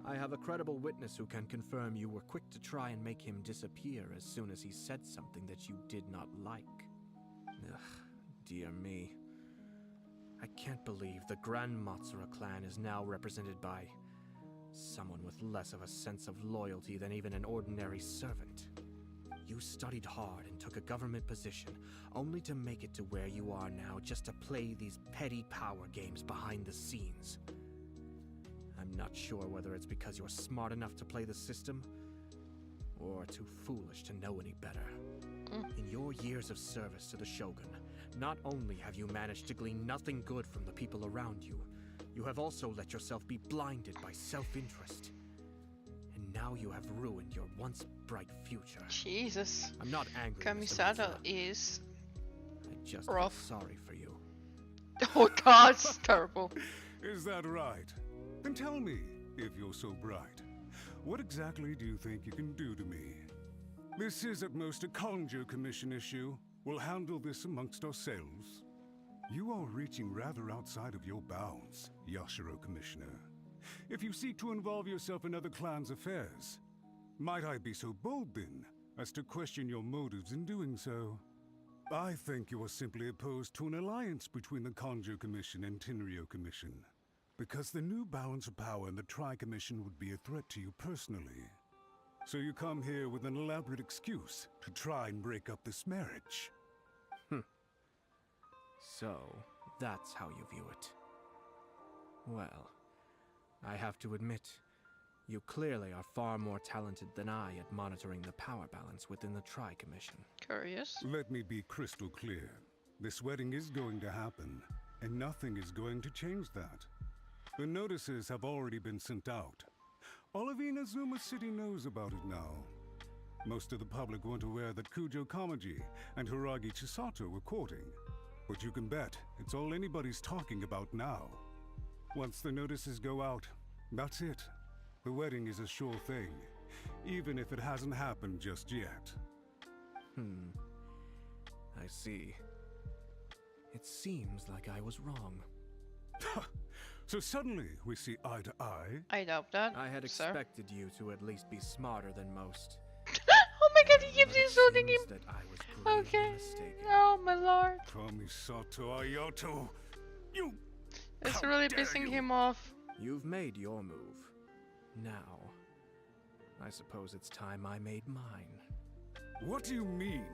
I have a credible witness who can confirm you were quick to try and make him disappear as soon as he said something that you did not like. Ugh, dear me. I can't believe the Grand Matsura clan is now represented by someone with less of a sense of loyalty than even an ordinary servant. You studied hard and took a government position, only to make it to where you are now just to play these petty power games behind the scenes. I'm not sure whether it's because you're smart enough to play the system, or too foolish to know any better. In your years of service to the Shogun, not only have you managed to glean nothing good from the people around you, you have also let yourself be blinded by self-interest. And now you have ruined your once bright future. Jesus. I'm not angry. Kamisada is I just rough. feel sorry for you. Oh god, it's terrible. Is that right? Then tell me, if you're so bright, what exactly do you think you can do to me? This is at most a Kanjo Commission issue. We'll handle this amongst ourselves. You are reaching rather outside of your bounds, Yashiro Commissioner. If you seek to involve yourself in other clans' affairs, might I be so bold then, as to question your motives in doing so? I think you are simply opposed to an alliance between the Kanjo Commission and Tenryo Commission, because the new balance of power in the Tri-Commission would be a threat to you personally. So you come here with an elaborate excuse to try and break up this marriage. So, that's how you view it. Well, I have to admit, you clearly are far more talented than I at monitoring the power balance within the Tri-Commission. Curious. Let me be crystal clear. This wedding is going to happen, and nothing is going to change that. The notices have already been sent out. All of Inazuma City knows about it now. Most of the public weren't aware that Kujo Kamaji and Hiragi Chisato were courting. But you can bet it's all anybody's talking about now. Once the notices go out, that's it. The wedding is a sure thing, even if it hasn't happened just yet. I see. It seems like I was wrong. So suddenly we see eye to eye? I doubt that. I had expected you to at least be smarter than most. Oh my god, he keeps insulting him. That I was Okay. mistaken. Oh my lord. Kamisato Ayato, you... It's really pissing him off. You've made your move. Now, I suppose it's time I made mine. What do you mean?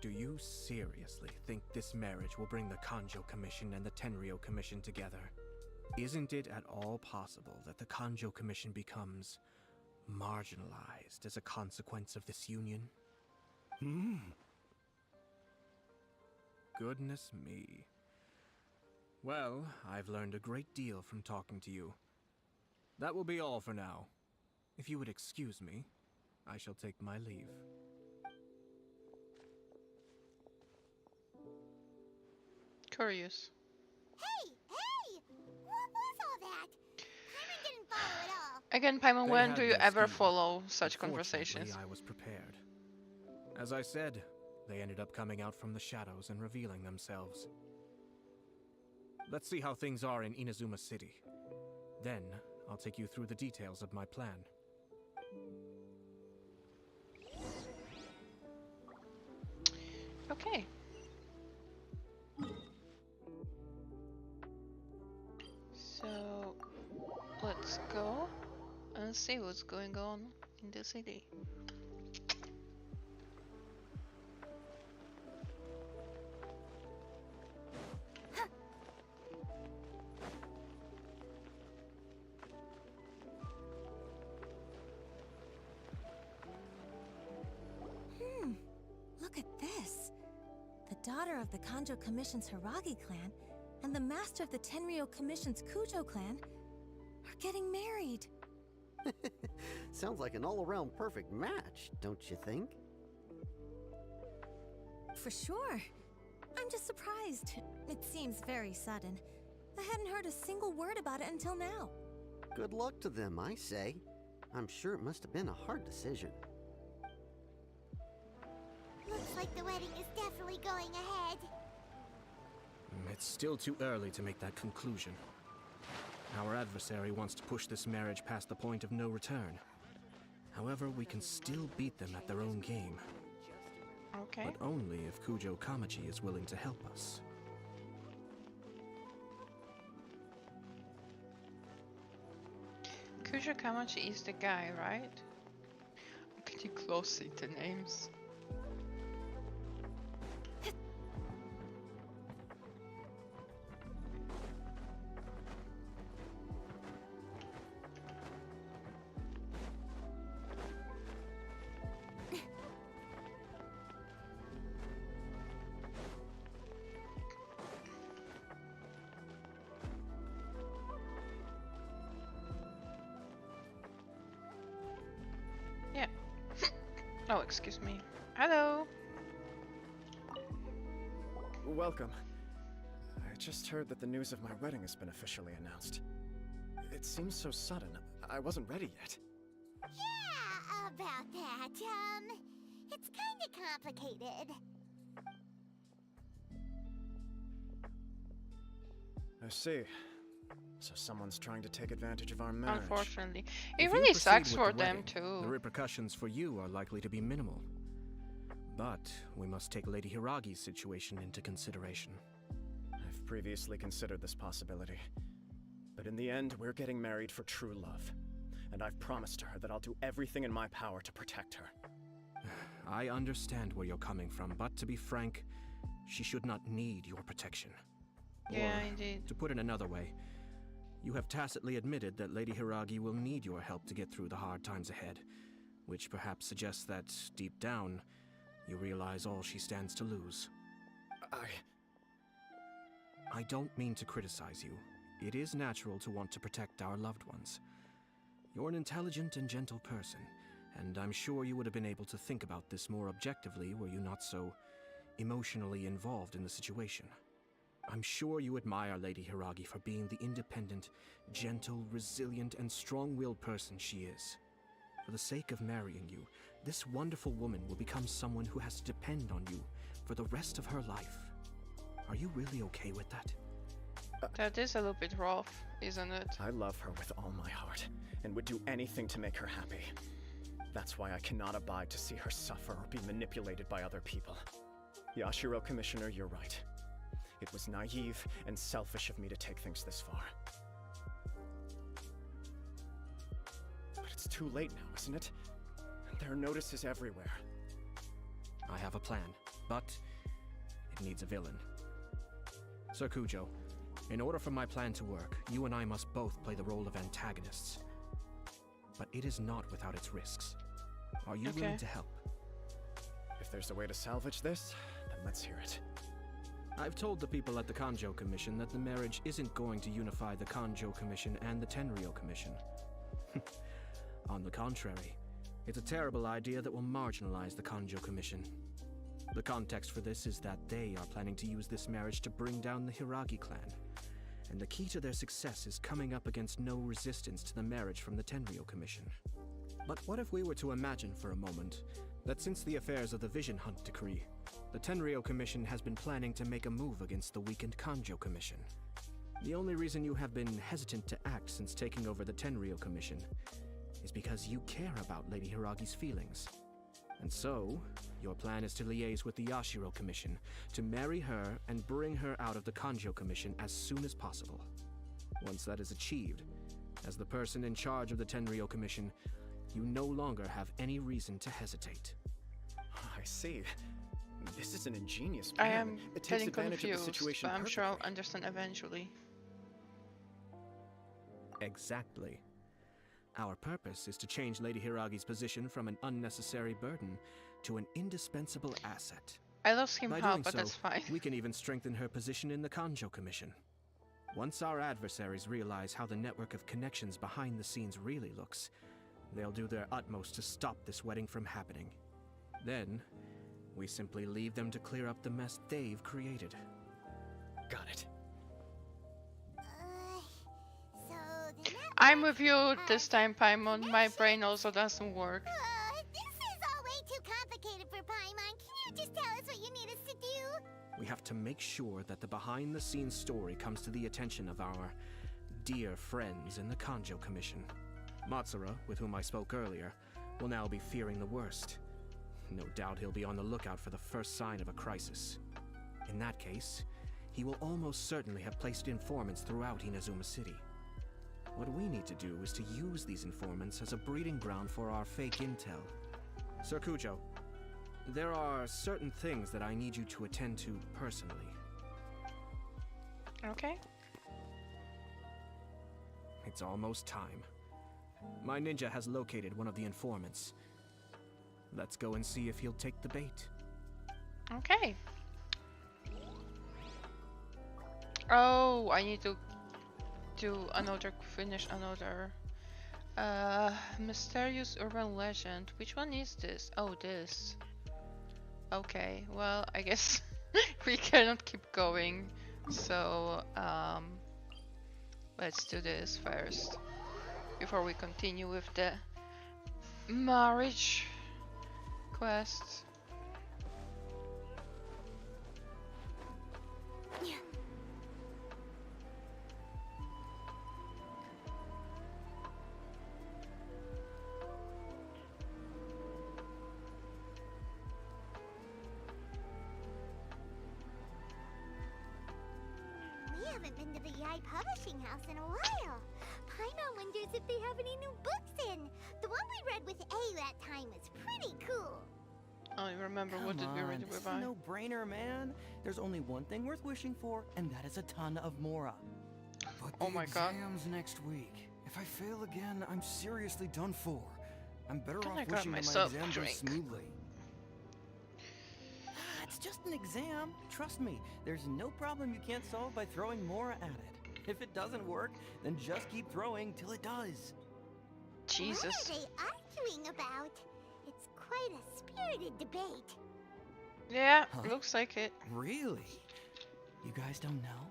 Do you seriously think this marriage will bring the Kanjo Commission and the Tenryo Commission together? Isn't it at all possible that the Kanjo Commission becomes marginalized as a consequence of this union? Goodness me. Well, I've learned a great deal from talking to you. That will be all for now. If you would excuse me, I shall take my leave. Curious. Hey! What was all that? Paimon didn't follow at all. Again, Paimon, They when had do you their ever scheme, follow such but conversations? fortunately, I was prepared. As I said, they ended up coming out from the shadows and revealing themselves. Let's see how things are in Inazuma City. Then, I'll take you through the details of my plan. Okay. So, let's go and see what's going on in the city. Look at this. The daughter of the Kanjo Commission's Hiragi clan and the master of the Tenryo Commission's Kujo clan are getting married. Sounds like an all-around perfect match, don't you think? For sure. I'm just surprised. It seems very sudden. I hadn't heard a single word about it until now. Good luck to them, I say. I'm sure it must have been a hard decision. Looks like the wedding is definitely going ahead. It's still too early to make that conclusion. Our adversary wants to push this marriage past the point of no return. However, we can still beat them at their own game. Okay. But only if Kujo Kamachi is willing to help us. Kujo Kamachi is the guy, right? I'm getting close to the names. Yeah. Oh, excuse me. Hello. Welcome. I just heard that the news of my wedding has been officially announced. It seems so sudden. I wasn't ready yet. Yeah, about that. It's kinda complicated. I see. So someone's trying to take advantage of our marriage. Unfortunately. If It you really proceed sucks with for the them wedding, too. The repercussions for you are likely to be minimal. But we must take Lady Hiragi's situation into consideration. I've previously considered this possibility. But in the end, we're getting married for true love. And I've promised her that I'll do everything in my power to protect her. I understand where you're coming from, but to be frank, she should not need your protection. Yeah, Or, indeed. to put it another way, you have tacitly admitted that Lady Hiragi will need your help to get through the hard times ahead, which perhaps suggests that, deep down, you realize all she stands to lose. I don't mean to criticize you. It is natural to want to protect our loved ones. You're an intelligent and gentle person, and I'm sure you would have been able to think about this more objectively were you not so emotionally involved in the situation. I'm sure you admire Lady Hiragi for being the independent, gentle, resilient, and strong-willed person she is. For the sake of marrying you, this wonderful woman will become someone who has to depend on you for the rest of her life. Are you really okay with that? That is a little bit rough, isn't it? I love her with all my heart, and would do anything to make her happy. That's why I cannot abide to see her suffer or be manipulated by other people. Yashiro, Commissioner, you're right. It was naive and selfish of me to take things this far. But it's too late now, isn't it? There are notices everywhere. I have a plan. but it needs a villain. Sir Kujo, in order for my plan to work, you and I must both play the role of antagonists. But it is not without its risks. Are you willing to help? If there's a way to salvage this, then let's hear it. I've told the people at the Kanjo Commission that the marriage isn't going to unify the Kanjo Commission and the Tenryou Commission. On the contrary, it's a terrible idea that will marginalize the Kanjo Commission. The context for this is that they are planning to use this marriage to bring down the Hiragi clan, and the key to their success is coming up against no resistance to the marriage from the Tenryou Commission. But what if we were to imagine for a moment that since the affairs of the Vision Hunt Decree, the Tenryou Commission has been planning to make a move against the weakened Kanjo Commission? The only reason you have been hesitant to act since taking over the Tenryou Commission is because you care about Lady Hiragi's feelings. And so, your plan is to liaise with the Yashiro Commission to marry her and bring her out of the Kanjo Commission as soon as possible. Once that is achieved, as the person in charge of the Tenryou Commission, you no longer have any reason to hesitate. I see. This is an ingenious plan. I am it takes getting advantage confused, of the situation but I'm sure I'll perfectly. understand eventually. Exactly. Our purpose is to change Lady Hiragi's position from an unnecessary burden to an indispensable asset. I lost him By how, doing but so, that's fine. we can even strengthen her position in the Kanjo Commission. Once our adversaries realize how the network of connections behind the scenes really looks, they'll do their utmost to stop this wedding from happening. Then, we simply leave them to clear up the mess they've created. Got it. I'm with you this time, Paimon. My brain also doesn't work. This is all way too complicated for Paimon. Can you just tell us what you need us to do? We have to make sure that the behind-the-scenes story comes to the attention of our dear friends in the Kanjo Commission. Matsura, with whom I spoke earlier, will now be fearing the worst. No doubt he'll be on the lookout for the first sign of a crisis. In that case, he will almost certainly have placed informants throughout Inazuma City. What we need to do is to use these informants as a breeding ground for our fake intel. Sir Kujo, there are certain things that I need you to attend to personally. Okay. It's almost time. My ninja has located one of the informants. Let's go and see if he'll take the bait. Okay. Oh, I need to finish another mysterious urban legend. Which one is this? Oh, this. Okay, well, I guess we cannot keep going, so let's do this first before we continue with the marriage quest. We haven't been to the Yai Publishing House in a while. Paimon wonders if they have any new books in. The one we read with A that time was pretty cool. I remember what did we read This with is a no-brainer, man. There's only one thing worth wishing for, and that is a ton of Mora. But Oh my god. Exams next week. If I fail again, I'm seriously done for. I'm better Can I off grab wishing that my myself a exam goes drink? smoothly. It's just an exam. Trust me, there's no problem you can't solve by throwing Mora at it. If it doesn't work, then just keep throwing till it does. Jesus. What are they arguing about? It's quite a spirited debate. Yeah, Huh? looks like it. Really? You guys don't know?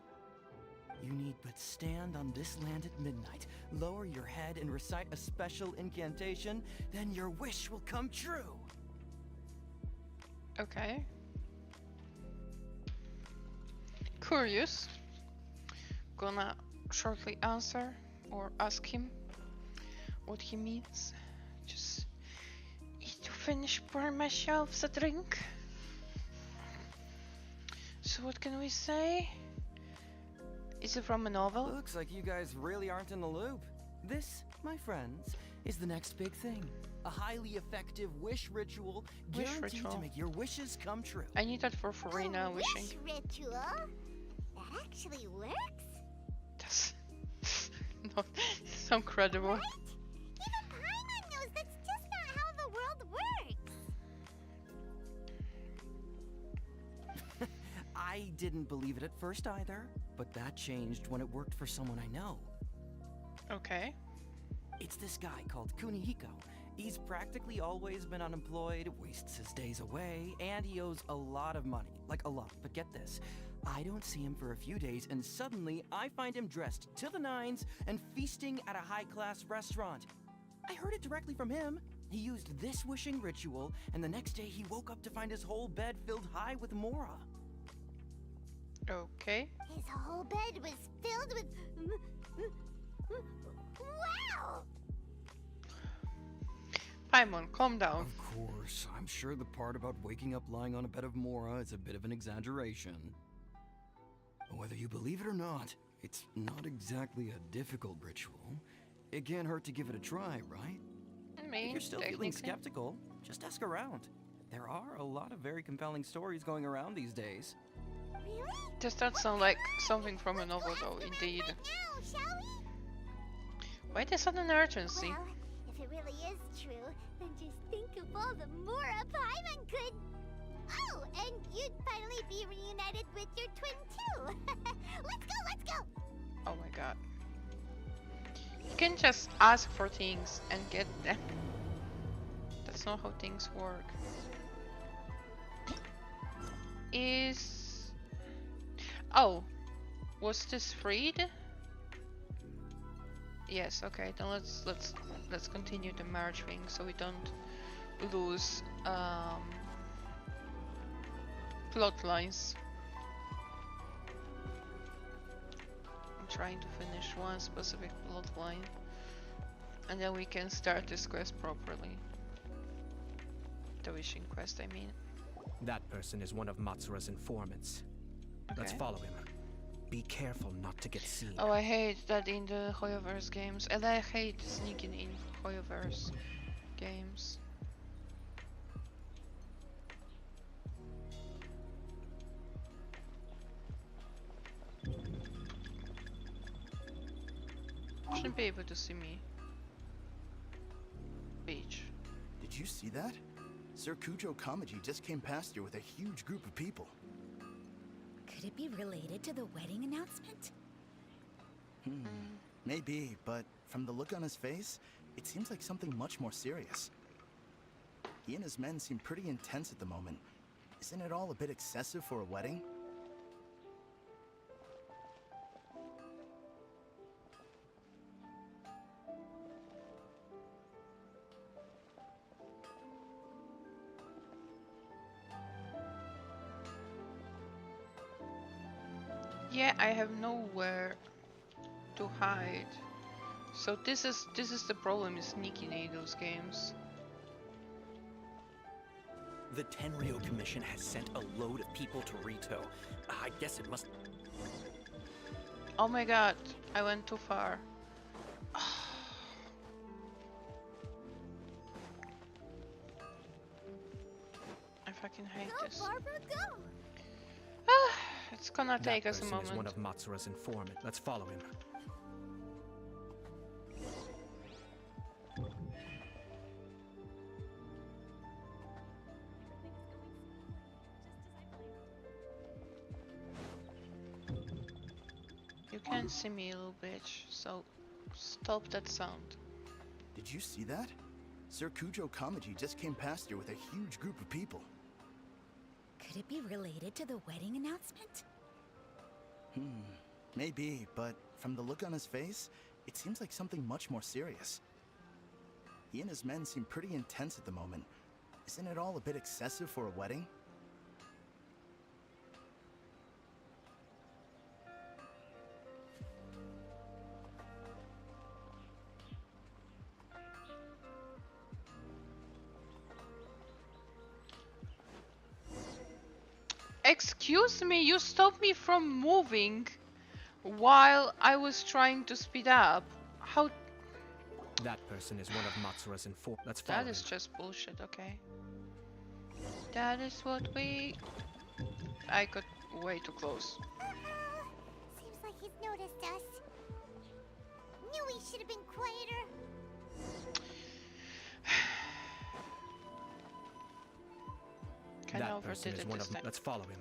You need but stand on this land at midnight, lower your head and recite a special incantation, then your wish will come true. Okay. Curious. Gonna shortly answer or ask him what he means. Just need to finish pouring myself a drink. So what can we say? Is it from a novel? Looks like you guys really aren't in the loop. This, my friends, is the next big thing. A highly effective wish ritual Wish guaranteed ritual. to make your wishes come true. I need that for free now, wishing. Wish ritual? That actually works? That's not so incredible. Right? Even Paimon knows that's just not how the world works. I didn't believe it at first either, but that changed when it worked for someone I know. Okay. It's this guy called Kunihiko. He's practically always been unemployed, wastes his days away, and he owes a lot of money. Like a lot. But get this, I don't see him for a few days, and suddenly I find him dressed to the nines and feasting at a high-class restaurant. I heard it directly from him. He used this wishing ritual, and the next day he woke up to find his whole bed filled high with Mora. Okay. His whole bed was filled with... Wow! Paimon, calm down. Of course, I'm sure the part about waking up lying on a bed of Mora is a bit of an exaggeration. Whether you believe it or not, it's not exactly a difficult ritual. It can't hurt to give it a try, right? I mean, If you're still feeling technically. skeptical, just ask around. There are a lot of very compelling stories going around these days. Really? Does that sound like something from a novel, though? Indeed. Right now, shall we? Why the sudden urgency? Well, if it really is true, then just think of all the Mora Paimon could... Oh, and you'd finally be reunited with your twin too. Let's go, let's go! Oh my god. You can just ask for things and get them. That's not how things work. Is... Oh. Was this freed? Yes, okay, then let's continue the marriage thing so we don't lose plot lines. I'm trying to finish one specific plot line and then we can start this quest properly. The wishing quest, I mean. That person is one of Matsura's informants. Let's Okay. follow him. Be careful not to get seen. Oh, I hate that in the Hoyoverse games, and I hate sneaking in Hoyoverse games. Shouldn't be able to see me. Beach. Did you see that? Sir Kujo Kamaji just came past here with a huge group of people. Could it be related to the wedding announcement? Maybe, but from the look on his face, it seems like something much more serious. He and his men seem pretty intense at the moment. Isn't it all a bit excessive for a wedding? Yeah, I have nowhere to hide. So this is the problem with sneaking in those games. The Tenryo Commission has sent a load of people to Rito. I guess it must... Oh my god, I went too far. I fucking hate this. Barbara, go! It's gonna take us a That person is one moment. of Matsura's informants. Let's follow him. You can't see me, little bitch, so stop that sound. Did you see that? Sir Kujo Kamaji just came past here with a huge group of people. Could it be related to the wedding announcement? Maybe, but from the look on his face, it seems like something much more serious. He and his men seem pretty intense at the moment. Isn't it all a bit excessive for a wedding? Excuse me, you stopped me from moving while I was trying to speed up. How... That person is one of Matsura's informants. Let's follow That is him. just bullshit, okay? That is what we... I got way too close. Seems like he's noticed us. Knew we should have been quieter. Kinda That person overdid is it one this of. time. Let's follow him.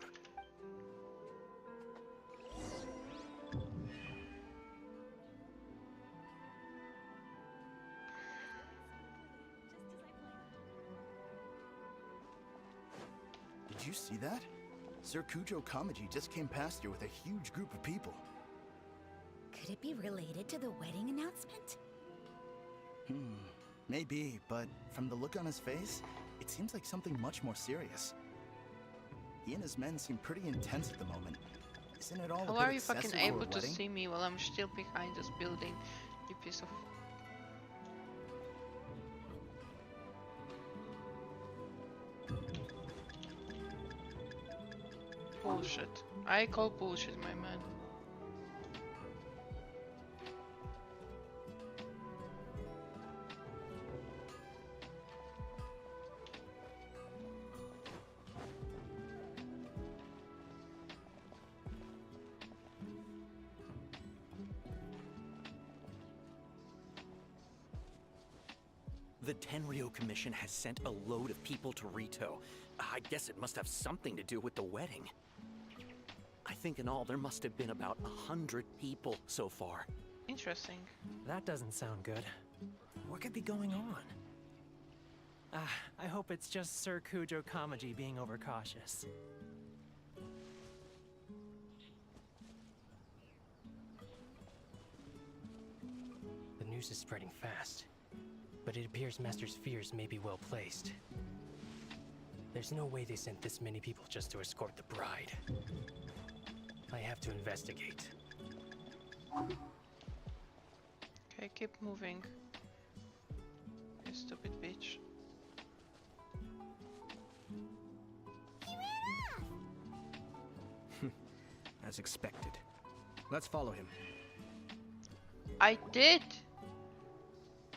Did you see that? Sir Kujo Kamaji just came past here with a huge group of people. Could it be related to the wedding announcement? Maybe, but from the look on his face, it seems like something much more serious. He and his men seem pretty intense at the moment. Isn't it all How a bit are you fucking excessive for able a to wedding? see me while I'm still behind this building, you piece of... Bullshit. I call bullshit, my man. The Tenryo Commission has sent a load of people to Rito. I guess it must have something to do with the wedding. I think in all there must have been about 100 people so far. Interesting. That doesn't sound good. What could be going on? I hope it's just Sir Kujo Kamaji being overcautious. The news is spreading fast, but it appears Master's fears may be well placed. There's no way they sent this many people just to escort the bride. I have to investigate. Okay, keep moving. You stupid bitch. As expected. Let's follow him. I did!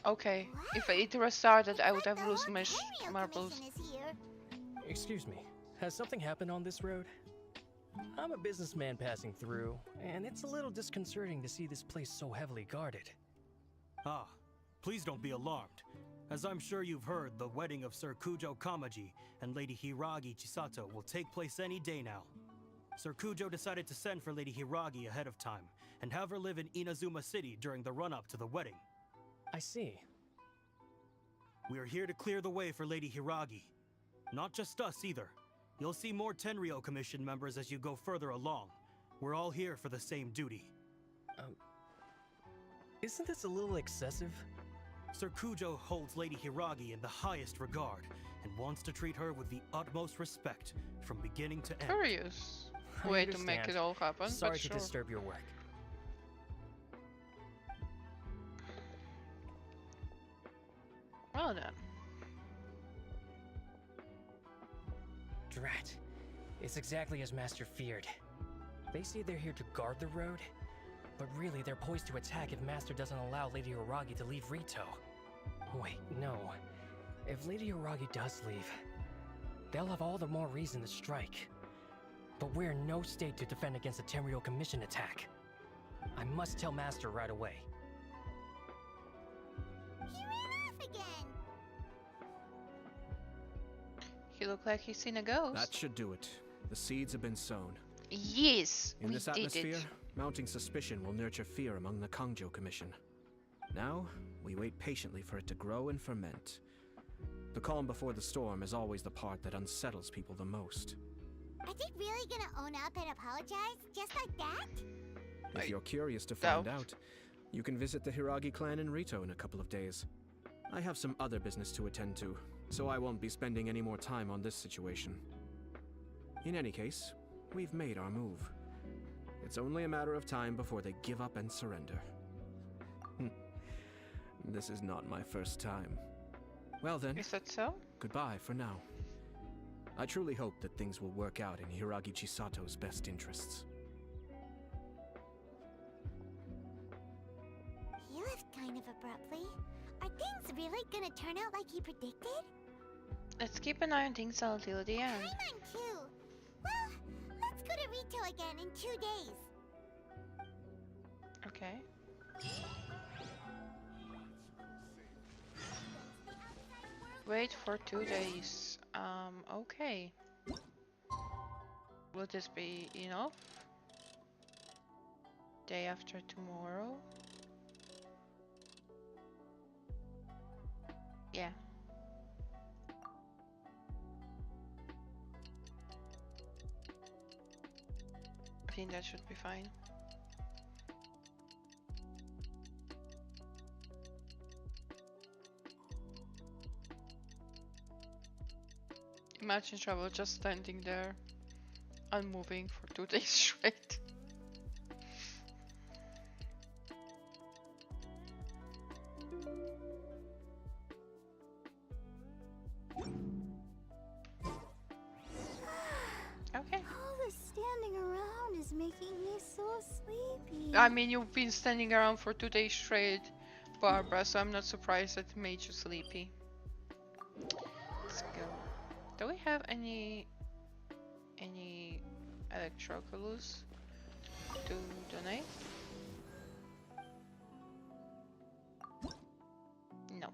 Okay, if it restarted, I would have lost my marbles. Excuse me, has something happened on this road? I'm a businessman passing through, and it's a little disconcerting to see this place so heavily guarded. Ah, please don't be alarmed. As I'm sure you've heard, the wedding of Sir Kujo Kamaji and Lady Hiragi Chisato will take place any day now. Sir Kujo decided to send for Lady Hiragi ahead of time, and have her live in Inazuma City during the run-up to the wedding. I see. We are here to clear the way for Lady Hiragi. Not just us either. You'll see more Tenryo Commission members as you go further along. We're all here for the same duty. Isn't this a little excessive? Sir Kujo holds Lady Hiragi in the highest regard, and wants to treat her with the utmost respect from beginning to end. Curious I way to make understand. it all happen, Sorry but to sure. disturb your work. Well then. Drat. It's exactly as Master feared. They say they're here to guard the road, but really they're poised to attack if Master doesn't allow Lady Hiragi to leave Rito. Wait, no. If Lady Hiragi does leave, they'll have all the more reason to strike. But we're in no state to defend against the Tenryo Commission attack. I must tell Master right away. He ran off again. He looked like he's seen a ghost. That should do it. The seeds have been sown. Yes, In we this did atmosphere, it. mounting suspicion will nurture fear among the Kangjo Commission. Now, we wait patiently for it to grow and ferment. The calm before the storm is always the part that unsettles people the most. Are they really gonna own up and apologize just like that? If you're curious to find out, you can visit the Hiragi clan in Rito in a couple of days. I have some other business to attend to, so I won't be spending any more time on this situation. In any case, we've made our move. It's only a matter of time before they give up and surrender. This is not my first time. Well then, is that so? Goodbye for now. I truly hope that things will work out in Hiragi Chisato's best interests. He left kind of abruptly. things really gonna turn out like he predicted? Let's keep an eye on things until the end. Paimon too. Well, let's go to Rito again in 2 days. Okay. Wait for 2 days. Okay. Will this be enough? Day after tomorrow? Yeah. I think that should be fine. Imagine travel just standing there, unmoving for 2 days straight. Okay. All this standing around is making me so sleepy. I mean, you've been standing around for 2 days straight, Barbara, so I'm not surprised that it made you sleepy. Let's go. Do we have any electroculus to donate? No.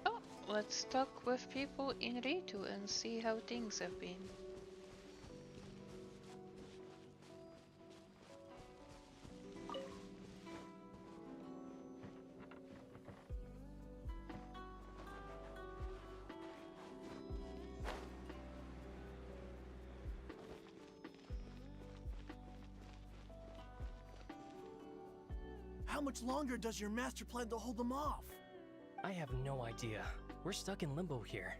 Oh, let's talk with people in Ritu and see how things have been. How much longer does your master plan to hold them off? I have no idea. We're stuck in limbo here.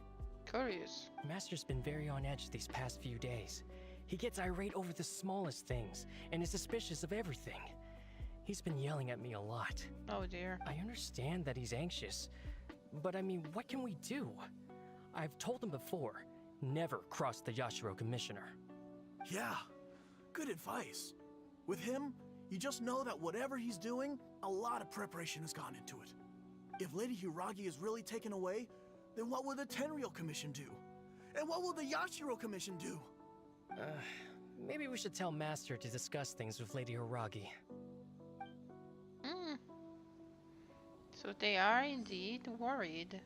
Curious. Master's been very on edge these past few days. He gets irate over the smallest things and is suspicious of everything. He's been yelling at me a lot. Oh dear. I understand that he's anxious, but I mean, what can we do? I've told him before, never cross the Yashiro Commissioner. Yeah, good advice. With him, you just know that whatever he's doing, a lot of preparation has gone into it. If Lady Hiragi is really taken away, then what will the Tenryou Commission do? And what will the Yashiro Commission do? Maybe we should tell Master to discuss things with Lady Hiragi. So they are indeed worried.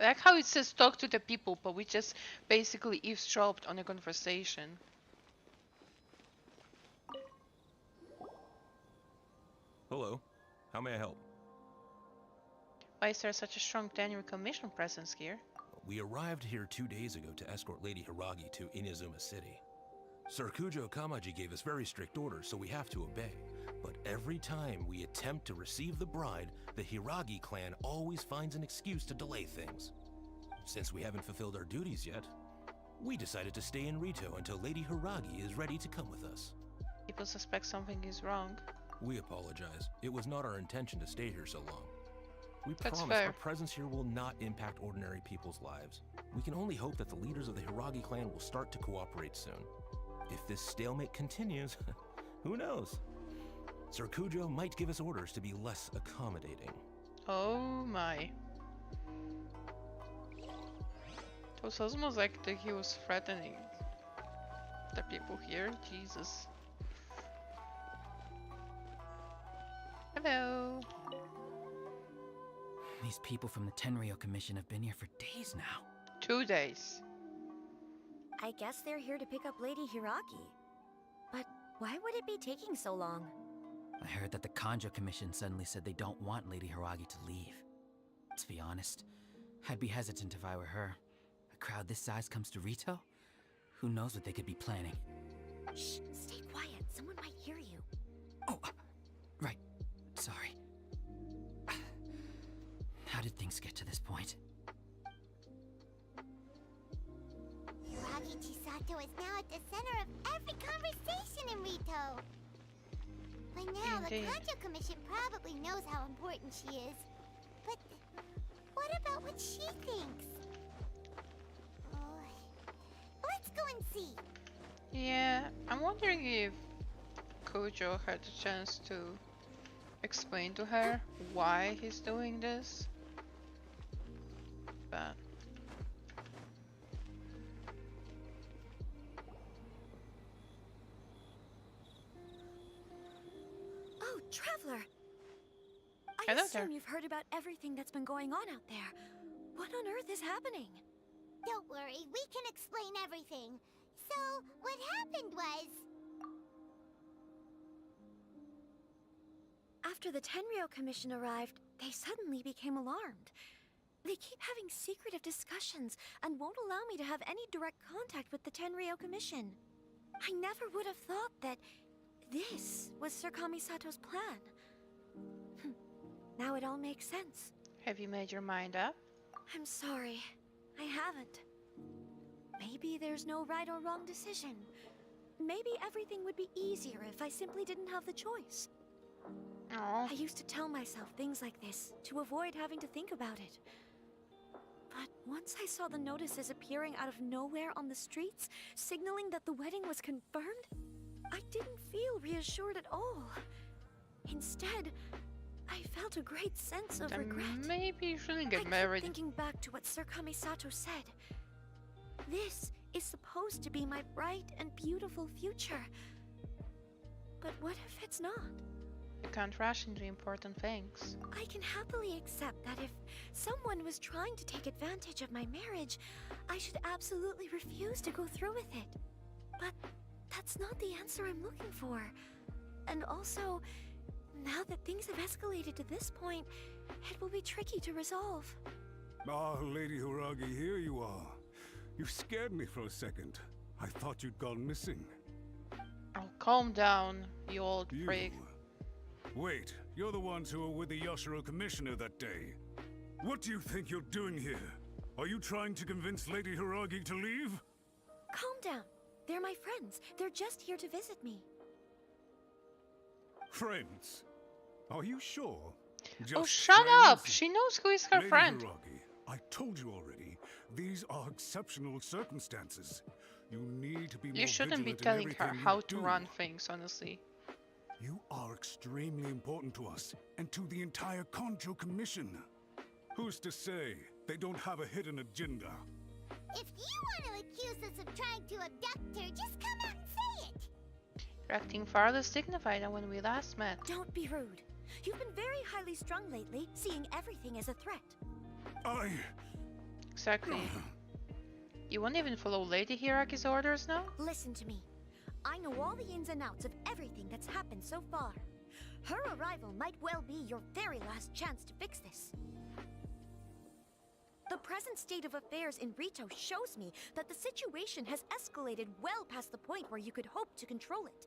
I like how it says talk to the people, but we just basically eavesdropped on a conversation. Hello. How may I help? Why is there such a strong Tenryou Commission presence here? We arrived here 2 days ago to escort Lady Hiragi to Inazuma City. Sir Kujo Kamaji gave us very strict orders, so we have to obey. But every time we attempt to receive the bride, the Hiragi clan always finds an excuse to delay things. Since we haven't fulfilled our duties yet, we decided to stay in Rito until Lady Hiragi is ready to come with us. People suspect something is wrong. We apologize. It was not our intention to stay here so long. We That's promise fair. our presence here will not impact ordinary people's lives. We can only hope that the leaders of the Hiragi clan will start to cooperate soon. If this stalemate continues, who knows? Sir Kujo might give us orders to be less accommodating. Oh my. It was almost like he was threatening the people here. Jesus. Hello. These people from the Tenryou Commission have been here for days now. 2 days. I guess they're here to pick up Lady Hiragi. But why would it be taking so long? I heard that the Kanjo Commission suddenly said they don't want Lady Hiragi to leave. To be honest, I'd be hesitant if I were her. A crowd this size comes to Rito? Who knows what they could be planning? Shh, stay quiet. Someone might hear you. Oh, right. Sorry. How did things get to this point? Hiragi Chisato is now at the center of every conversation in Rito. By now, Indeed. the Kanjo Commission probably knows how important she is. But what about what she thinks? Let's go and see. Yeah, I'm wondering if Kojo had a chance to explain to her why he's doing this. But Oh, Traveler! I Hello assume there. you've heard about everything that's been going on out there. What on earth is happening? Don't worry, we can explain everything. So, what happened was... After the Tenryou Commission arrived, they suddenly became alarmed. They keep having secretive discussions and won't allow me to have any direct contact with the Tenryou Commission. I never would have thought that this was Sir Kamisato's plan. Now it all makes sense. have you made your mind up? I'm sorry. I haven't. Maybe there's no right or wrong decision. Maybe everything would be easier if I simply didn't have the choice. Oh. I used to tell myself things like this to avoid having to think about it. But once I saw the notices appearing out of nowhere on the streets, signaling that the wedding was confirmed, I didn't feel reassured at all. Instead, I felt a great sense of regret. Maybe you shouldn't I get kept married. thinking back to what Sir Kamisato said. This is supposed to be my bright and beautiful future. But what if it's not? You can't rush into important things. I can happily accept that if someone was trying to take advantage of my marriage, I should absolutely refuse to go through with it. But that's not the answer I'm looking for. And also, now that things have escalated to this point, it will be tricky to resolve. Ah, Lady Hiragi, here you are. You scared me for a second. I thought you'd gone missing. Oh, calm down, you old freak. Wait, you're the ones who were with the Yashiro Commissioner that day. What do you think you're doing here? Are you trying to convince Lady Hiragi to leave? Calm down. They're my friends. They're just here to visit me. Friends? Are you sure? Oh, Just shut friends? up! She knows who is her Lady friend. Hiragi, I told you already. These are exceptional circumstances. You need to be more You shouldn't be vigilant in telling her everything how you to do. run things, honestly. You are extremely important to us and to the entire Konjo Commission. Who's to say they don't have a hidden agenda? If you want to accuse us of trying to abduct her, just come out and say it! You're acting far less dignified than when we last met. Don't be rude. You've been very highly strung lately, seeing everything as a threat. Exactly. You won't even follow Lady Hiraki's orders now? Listen to me. I know all the ins and outs of everything that's happened so far. Her arrival might well be your very last chance to fix this. The present state of affairs in Rito shows me that the situation has escalated well past the point where you could hope to control it.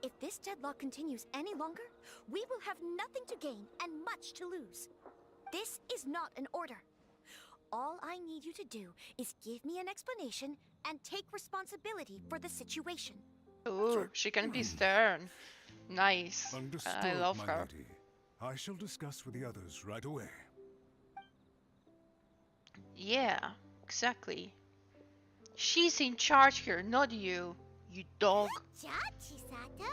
If this deadlock continues any longer, we will have nothing to gain and much to lose. This is not an order. All I need you to do is give me an explanation and take responsibility for the situation. Ooh, she can be stern. Nice. Understood, I love my her. lady. I shall discuss with the others right away. Yeah, exactly. She's in charge here, not you, you dog. Good job, Chisato!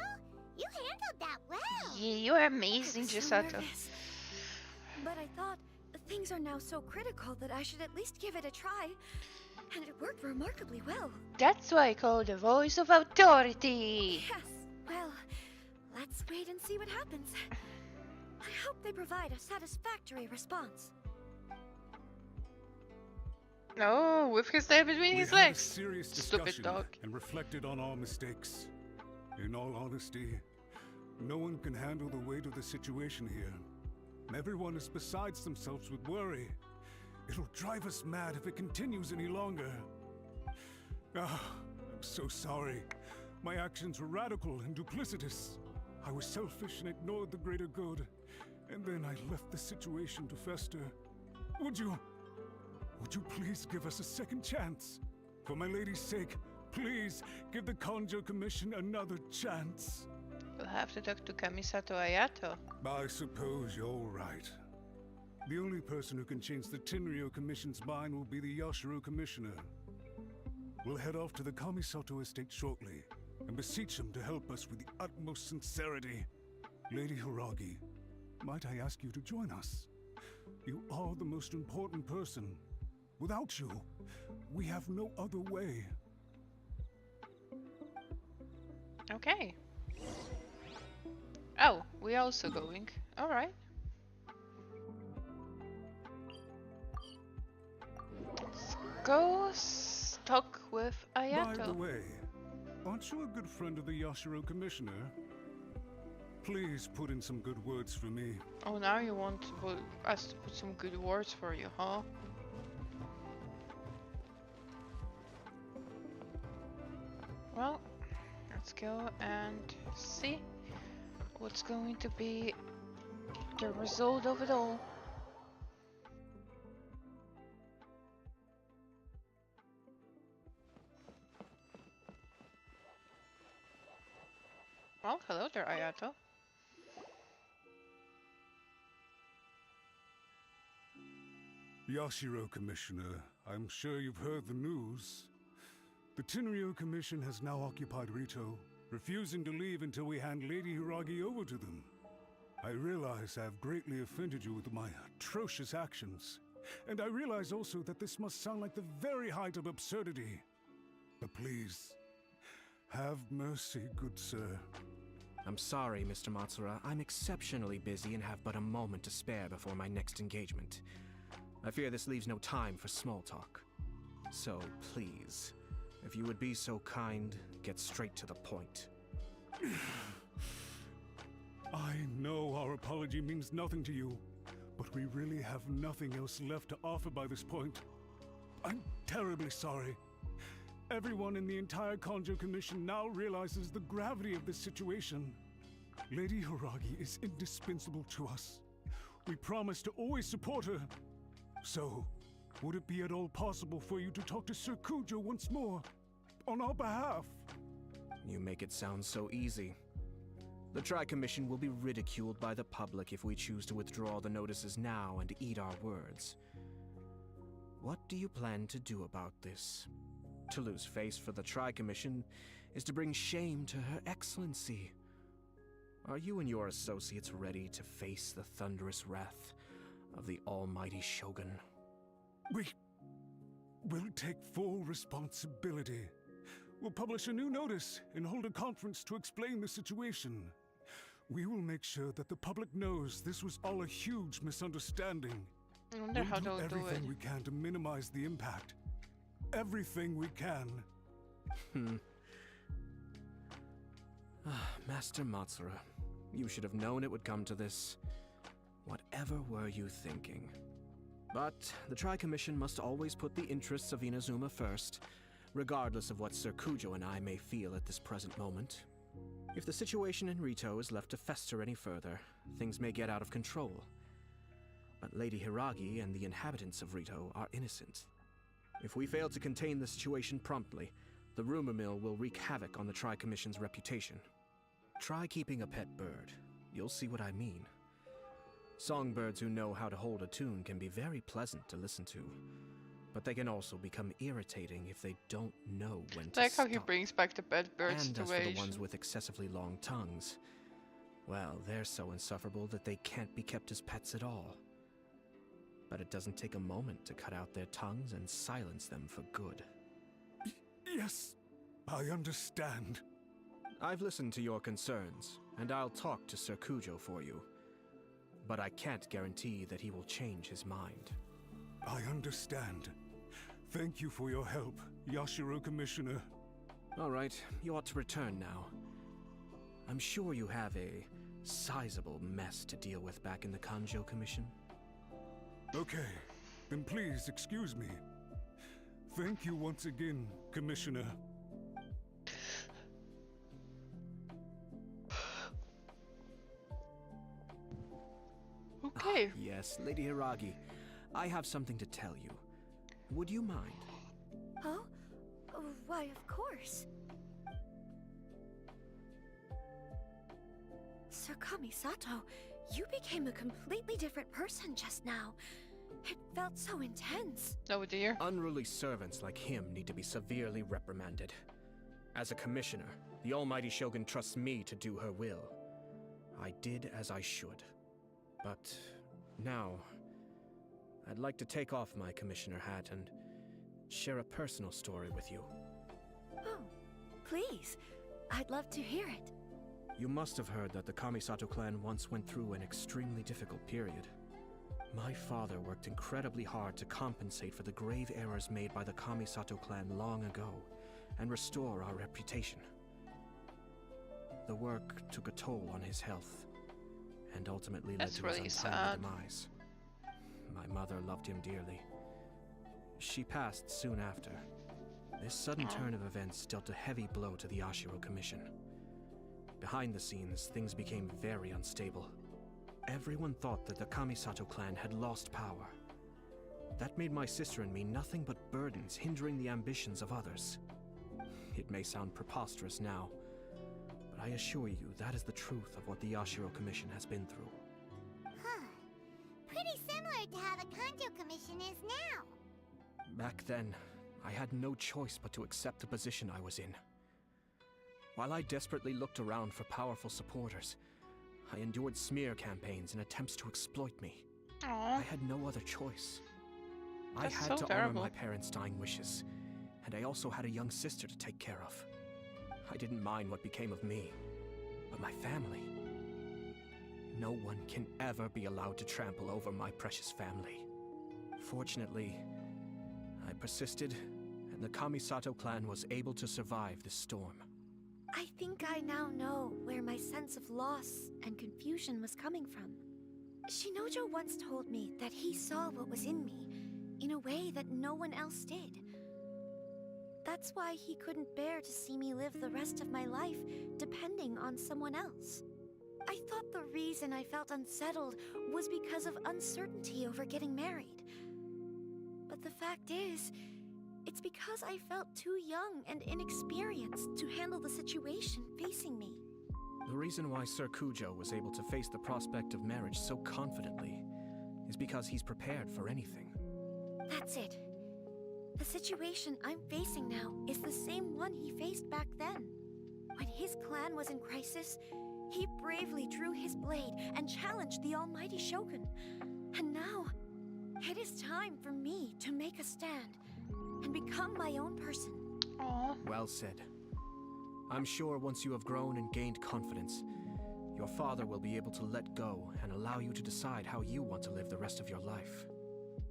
You handled that well! Yeah, you're amazing, So Chisato. nervous. But I thought things are now so critical that I should at least give it a try. And it worked remarkably well. That's why I call the voice of authority. Yes, well, let's wait and see what happens. I hope they provide a satisfactory response. Oh, with his tail between his We had a legs. serious Stupid discussion dog. and reflected on our mistakes. In all honesty, no one can handle the weight of the situation here. Everyone is besides themselves with worry. It'll drive us mad if it continues any longer. Ah, I'm so sorry. My actions were radical and duplicitous. I was selfish and ignored the greater good. And then I left the situation to fester. Would you please give us a second chance? For my lady's sake, please give the Konjo Commission another chance. We'll have to talk to Kamisato Ayato. I suppose you're right. The only person who can change the Tenryo Commission's mind will be the Yashiro Commissioner. We'll head off to the Kamisato estate shortly and beseech him to help us with the utmost sincerity. Lady Hiragi, might I ask you to join us? You are the most important person. Without you, we have no other way. Okay. Oh, we also going. Alright. Let's go talk with Ayato. By the way, aren't you a good friend of the Yashiro Commissioner? Please put in some good words for me. Oh, now you want us to put some good words for you, huh? Well, let's go and see what's going to be the result of it all. Well, hello there, Ayato. Yashiro Commissioner, I'm sure you've heard the news. The Tenryo Commission has now occupied Rito, refusing to leave until we hand Lady Hiragi over to them. I realize I have greatly offended you with my atrocious actions, and I realize also that this must sound like the very height of absurdity. But please, have mercy, good sir. I'm sorry, Mr. Matsura. I'm exceptionally busy and have but a moment to spare before my next engagement. I fear this leaves no time for small talk. So, please, if you would be so kind, get straight to the point. I know our apology means nothing to you, but we really have nothing else left to offer by this point. I'm terribly sorry. Everyone in the entire Kanjo Commission now realizes the gravity of this situation. Lady Hiragi is indispensable to us. We promise to always support her. So, would it be at all possible for you to talk to Sir Kujo once more, on our behalf? You make it sound so easy. The Tri-Commission will be ridiculed by the public if we choose to withdraw the notices now and eat our words. What do you plan to do about this? To lose face for the Tri-Commission is to bring shame to Her Excellency. Are you and your associates ready to face the thunderous wrath of the almighty Shogun? We'll take full responsibility. We'll publish a new notice and hold a conference to explain the situation. We will make sure that the public knows this was all a huge misunderstanding. I wonder how they'll do it. Everything we can to minimize the impact. Everything we can. Master Matsura, you should have known it would come to this. Whatever were you thinking? But the Tri-Commission must always put the interests of Inazuma first, regardless of what Sir Kujo and I may feel at this present moment. If the situation in Rito is left to fester any further, things may get out of control. But Lady Hiragi and the inhabitants of Rito are innocent. If we fail to contain the situation promptly, the rumor mill will wreak havoc on the Tri-Commission's reputation. Try keeping a pet bird. You'll see what I mean. Songbirds who know how to hold a tune can be very pleasant to listen to, but they can also become irritating if they don't know when to Like how stop. he brings back the pet bird And as for situation. the ones with excessively long tongues, well, they're so insufferable that they can't be kept as pets at all. But it doesn't take a moment to cut out their tongues and silence them for good. Yes, I understand. I've listened to your concerns, and I'll talk to Sir Kujo for you. But I can't guarantee that he will change his mind. I understand. Thank you for your help, Yashiro Commissioner. All right, you ought to return now. I'm sure you have a sizable mess to deal with back in the Kanjo Commission. Okay, then please excuse me. Thank you once again, Commissioner. Okay. Yes, Lady Hiragi, I have something to tell you. Would you mind? Oh? Oh, why, of course. Sir Kamisato, You became a completely different person just now. It felt so intense. Oh dear. Unruly servants like him need to be severely reprimanded. As a commissioner, the almighty Shogun trusts me to do her will. I did as I should. But now, I'd like to take off my commissioner hat and share a personal story with you. Oh, please. I'd love to hear it. You must have heard that the Kamisato clan once went through an extremely difficult period. My father worked incredibly hard to compensate for the grave errors made by the Kamisato clan long ago and restore our reputation. The work took a toll on his health and ultimately led to his untimely demise. My mother loved him dearly. She passed soon after. This sudden turn of events dealt a heavy blow to the Ashiro Commission. Behind the scenes, things became very unstable. Everyone thought that the Kamisato clan had lost power. That made my sister and me nothing but burdens hindering the ambitions of others. It may sound preposterous now, but I assure you that is the truth of what the Ashiro Commission has been through. Huh. Pretty similar to how the Kanjo Commission is now. Back then, I had no choice but to accept the position I was in. While I desperately looked around for powerful supporters, I endured smear campaigns and attempts to exploit me. I had no other choice. I had to honor my parents' dying wishes, and I also had a young sister to take care of. I didn't mind what became of me, but my family. No one can ever be allowed to trample over my precious family. Fortunately, I persisted, and the Kamisato clan was able to survive this storm. I think I now know where my sense of loss and confusion was coming from. Shinojo once told me that he saw what was in me in a way that no one else did. That's why he couldn't bear to see me live the rest of my life depending on someone else. I thought the reason I felt unsettled was because of uncertainty over getting married. But the fact is, it's because I felt too young and inexperienced to handle the situation facing me. The reason why Sir Kujo was able to face the prospect of marriage so confidently is because he's prepared for anything. That's it. The situation I'm facing now is the same one he faced back then. When his clan was in crisis, he bravely drew his blade and challenged the almighty Shogun. And now, it is time for me to make a stand and become my own person. Aww. Well said. I'm sure once you have grown and gained confidence, your father will be able to let go and allow you to decide how you want to live the rest of your life.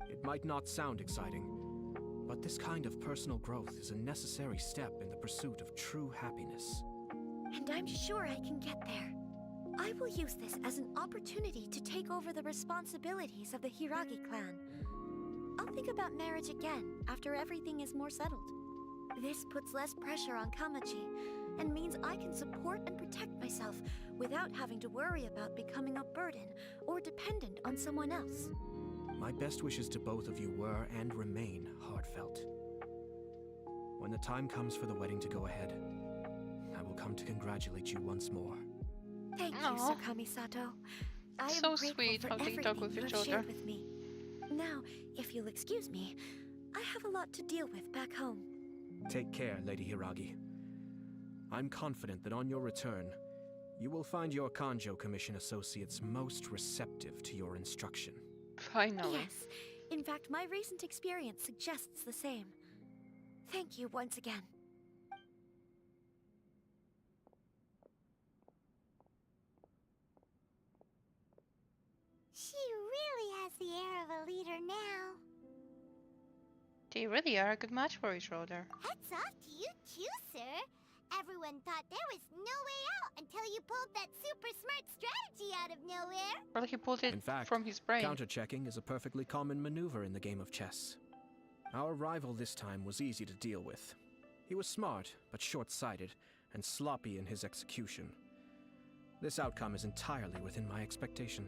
It might not sound exciting, but this kind of personal growth is a necessary step in the pursuit of true happiness. And I'm sure I can get there. I will use this as an opportunity to take over the responsibilities of the Hiragi clan. I'll think about marriage again after everything is more settled. This puts less pressure on Kamaji and means I can support and protect myself without having to worry about becoming a burden or dependent on someone else. My best wishes to both of you were and remain heartfelt. When the time comes for the wedding to go ahead, I will come to congratulate you once more. Thank you, Sir Kamisato. I am So grateful sweet for how they everything talk with you each have other. shared with me. Now, if you'll excuse me, I have a lot to deal with back home. Take care, Lady Hiragi. I'm confident that on your return, you will find your Kanjo Commission associates most receptive to your instruction. Finally. Yes. In fact, my recent experience suggests the same. Thank you once again. She really has the air of a leader now. They really are a good match for each other. Hats off to you too, sir. Everyone thought there was no way out until you pulled that super smart strategy out of nowhere. Or like he pulled it In fact, from his brain. counter-checking is a perfectly common maneuver in the game of chess. Our rival this time was easy to deal with. He was smart, but short-sighted, and sloppy in his execution. This outcome is entirely within my expectation.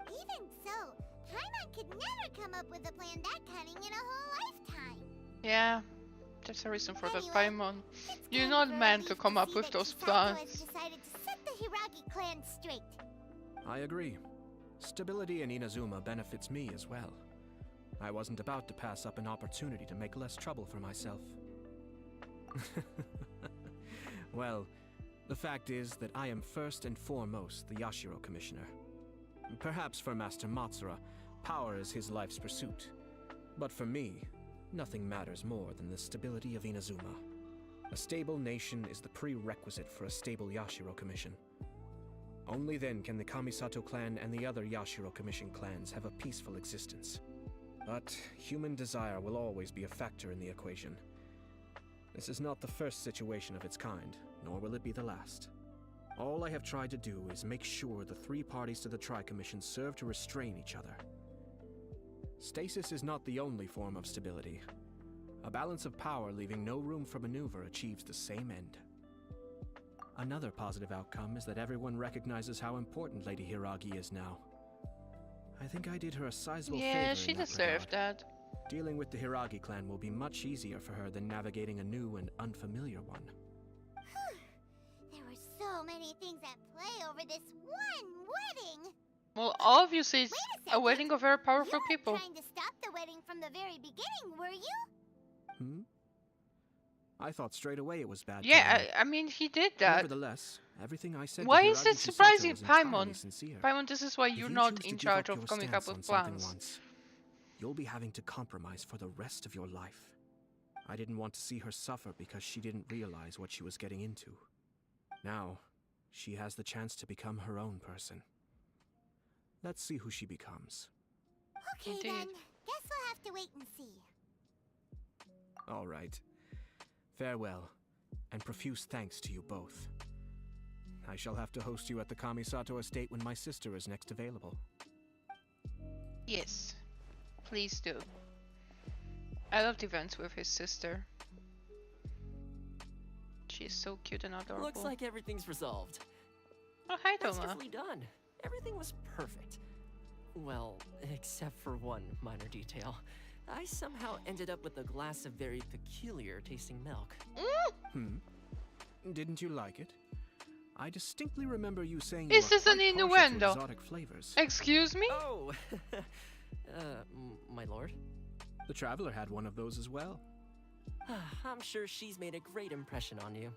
Even so, Paimon could never come up with a plan that cunning in a whole lifetime. Yeah, there's a reason for that, Anyway, Paimon. You're not meant to come up with those Chisato has plans. decided to set the Hiragi clan straight. I agree. Stability in Inazuma benefits me as well. I wasn't about to pass up an opportunity to make less trouble for myself. Well, the fact is that I am first and foremost the Yashiro Commissioner. Perhaps for Master Matsura, power is his life's pursuit. But for me, nothing matters more than the stability of Inazuma. A stable nation is the prerequisite for a stable Yashiro Commission. Only then can the Kamisato clan and the other Yashiro Commission clans have a peaceful existence. But human desire will always be a factor in the equation. This is not the first situation of its kind, nor will it be the last. All I have tried to do is make sure the three parties to the Tri-Commission serve to restrain each other. Stasis is not the only form of stability. A balance of power leaving no room for maneuver achieves the same end. Another positive outcome is that everyone recognizes how important Lady Hiragi is now. I think I did her a sizable favor Yeah, she in that deserved regard. that. Dealing with the Hiragi clan will be much easier for her than navigating a new and unfamiliar one. There were so many things at play over this one wedding. Well, obviously it's Wait a a second. wedding of very powerful You weren't people. trying to stop the wedding from the very beginning, were you? I thought straight away it was bad. Yeah, timing. I mean, he did that. Nevertheless, everything I said Why to is Hiragi it Chisato surprising, was entirely Paimon? sincere. Paimon, this is why If you're you not choose to in give charge up of your coming up stance with on something plans. once, you'll be having to compromise for the rest of your life. I didn't want to see her suffer because she didn't realize what she was getting into. Now, she has the chance to become her own person. Let's see who she becomes. Okay Indeed. then. Guess we'll have to wait and see. All right. Farewell, and profuse thanks to you both. I shall have to host you at the Kamisato estate when my sister is next available. Yes, please do. I loved events with his sister. She's so cute and adorable. Looks like everything's resolved. Oh, hi, Toma. Masterfully done. Everything was perfect. Well, except for one minor detail. I somehow ended up with a glass of very peculiar tasting milk. Didn't you like it? I distinctly remember you saying This you is were an quite partial to innuendo. exotic flavors. Excuse me? Oh, my lord. The Traveler had one of those as well. I'm sure she's made a great impression on you.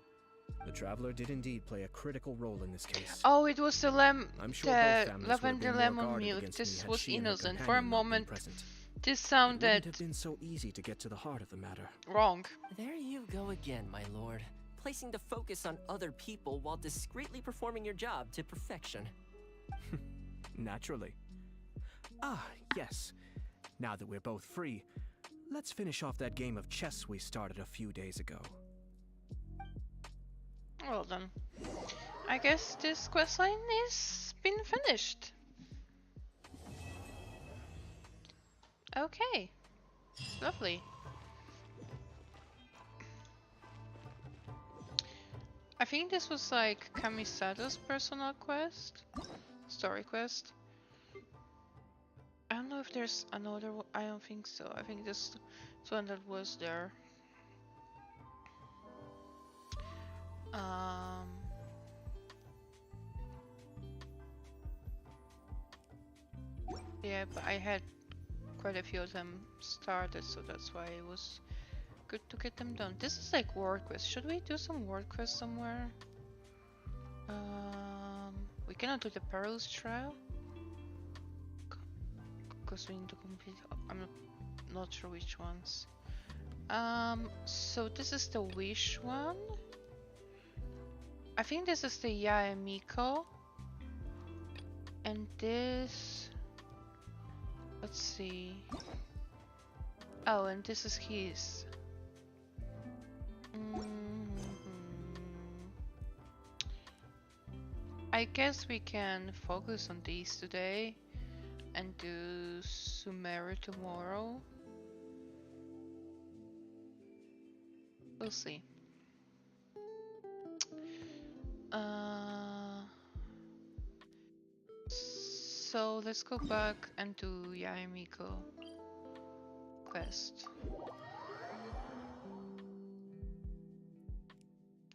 The Traveler did indeed play a critical role in this case. Oh, it was the I'm sure both families would have lavender been more lemon guarded milk. against me This had was she and her innocent. For a companion not been moment, present. this It wouldn't sounded have been so easy to get to the heart of the matter. wrong. There you go again, my lord. Placing the focus on other people while discreetly performing your job to perfection. Naturally. Ah, yes. Now that we're both free, let's finish off that game of chess we started a few days ago. Well then, I guess this questline is been finished. Okay, lovely. I think this was like Kamisato's personal quest, story quest. I don't know if there's another one. I don't think so. I think this one that was there. Yeah, but I had quite a few of them started, so that's why it was good to get them done. This is like world quest. Should we do some world quest somewhere? We cannot do the Perilous Trial because we need to complete. I'm not sure which ones. So this is the Wish one. I think this is the Yaemiko. And this... Let's see... Oh, and this is his. I guess we can focus on these today and do Sumeru tomorrow. We'll see. So let's go back and do Yaemiko quest.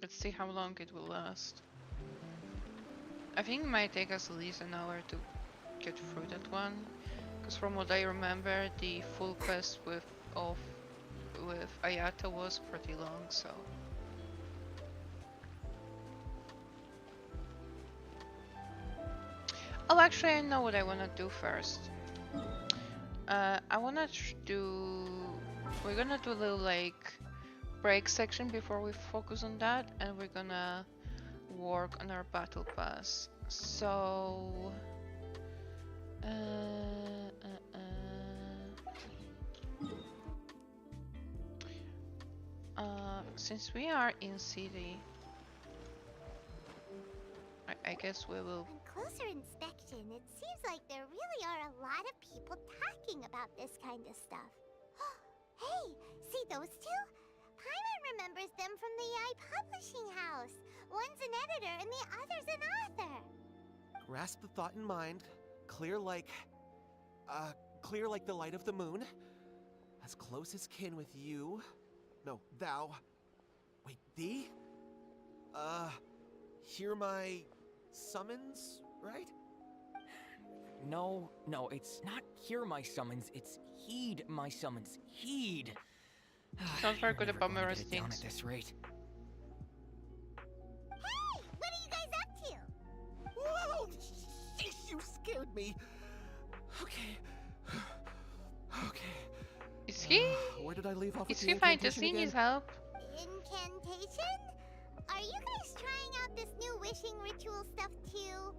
Let's see how long it will last. I think it might take us at least an hour to get through that one. Because from what I remember, the full quest with Ayata was pretty long, so. Oh, actually, I know what I wanna do first. I wanna do. We're gonna do a little like break section before we focus on that, and we're gonna work on our battle pass. So. Since we are in city, I guess we will. On closer inspection, it seems like there really are a lot of people talking about this kind of stuff. Hey, see those two? Paimon remembers them from the AI publishing house. One's an editor and the other's an author. Grasp the thought in mind. Clear like the light of the moon. As close as kin with you. No, thou. Wait, thee? Hear my summons, right? No, it's not hear my summons, it's heed my summons. Heed. Sounds very good about Down Mirror's at this rate. Hey, what are you guys up to? Whoa! Sheesh, you scared me. Okay. Okay. Is he? Where did I leave off? Is with the he fine to incantation see again? his help? Incantation? Are you guys trying out this new wishing ritual stuff too?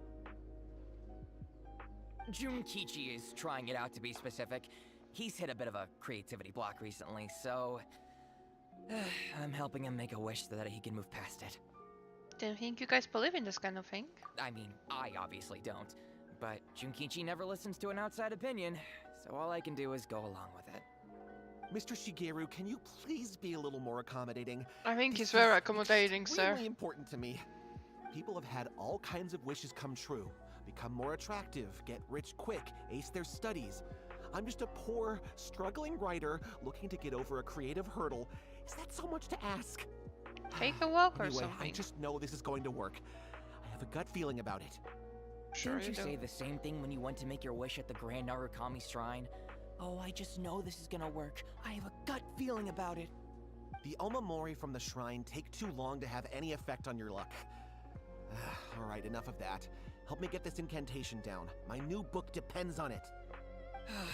Junkichi is trying it out, to be specific. He's hit a bit of a creativity block recently, so I'm helping him make a wish so that he can move past it. Don't think you guys believe in this kind of thing? I mean, I obviously don't, but Junkichi never listens to an outside opinion, so all I can do is go along with it. Mr. Shigeru, can you please be a little more accommodating? I think This he's very is accommodating, sir. Really important to me. People have had all kinds of wishes come true. Become more attractive, get rich quick, ace their studies. I'm just a poor, struggling writer looking to get over a creative hurdle. Is that so much to ask? Take a walk or Anyway, something. I just know this is going to work. I have a gut feeling about it. Didn't you say the same thing when you went to make your wish at the Grand Narukami Shrine? Oh, I just know this is gonna work. I have a gut feeling about it. The Omamori from the shrine take too long to have any effect on your luck. Alright, enough of that. Help me get this incantation down. My new book depends on it.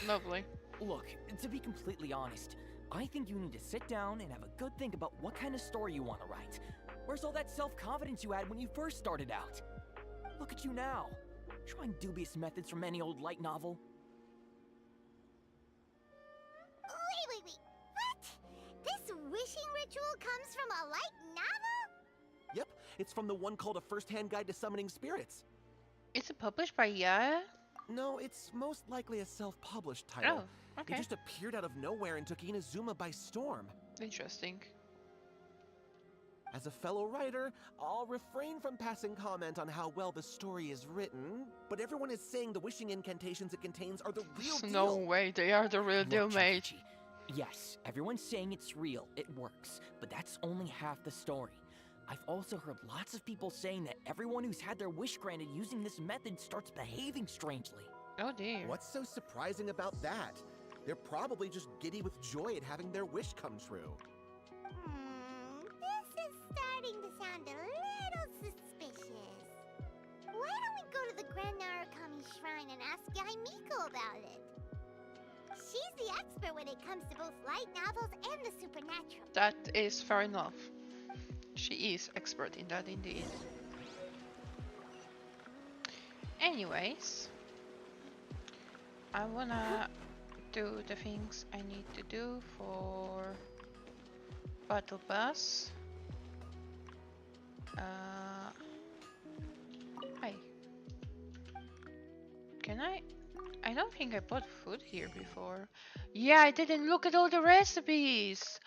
Lovely. Look, to be completely honest, I think you need to sit down and have a good think about what kind of story you want to write. Where's all that self-confidence you had when you first started out? Look at you now, trying dubious methods from any old light novel. Wait. What? This wishing ritual comes from a light novel? Yep, it's from the one called A First-Hand Guide to Summoning Spirits. Is it published by Yaya? No, it's most likely a self-published title. Oh, okay. It just appeared out of nowhere and took Inazuma by storm. Interesting. As a fellow writer, I'll refrain from passing comment on how well the story is written, but everyone is saying the wishing incantations it contains are the real deal. No way, they are the real deal, mate. Yes, everyone's saying it's real, it works, but that's only half the story. I've also heard lots of people saying that everyone who's had their wish granted using this method starts behaving strangely. Oh dear. What's so surprising about that? They're probably just giddy with joy at having their wish come true. This is starting to sound a little suspicious. Why don't we go to the Grand Narukami Shrine and ask Yaimiko about it? She's the expert when it comes to both light novels and the supernatural. That is fair enough. She is expert in that indeed. Anyways, I wanna do the things I need to do for Battle Pass. Hi. Can I don't think I bought food here before. Yeah, I didn't look at all the recipes.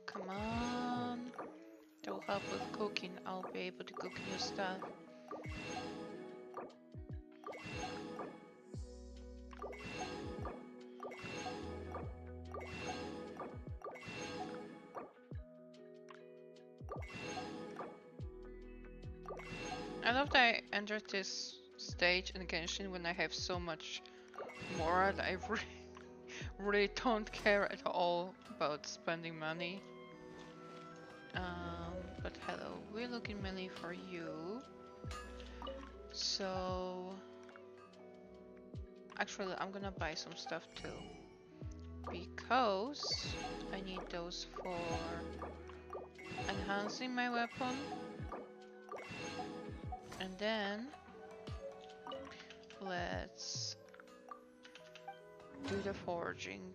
Come on. That'll help with cooking. I'll be able to cook new stuff. I love that I entered this stage in Genshin when I have so much more that I really don't care at all about spending money. But hello, we're looking mainly for you. So actually I'm gonna buy some stuff too, because I need those for enhancing my weapon. And then let's do the forging.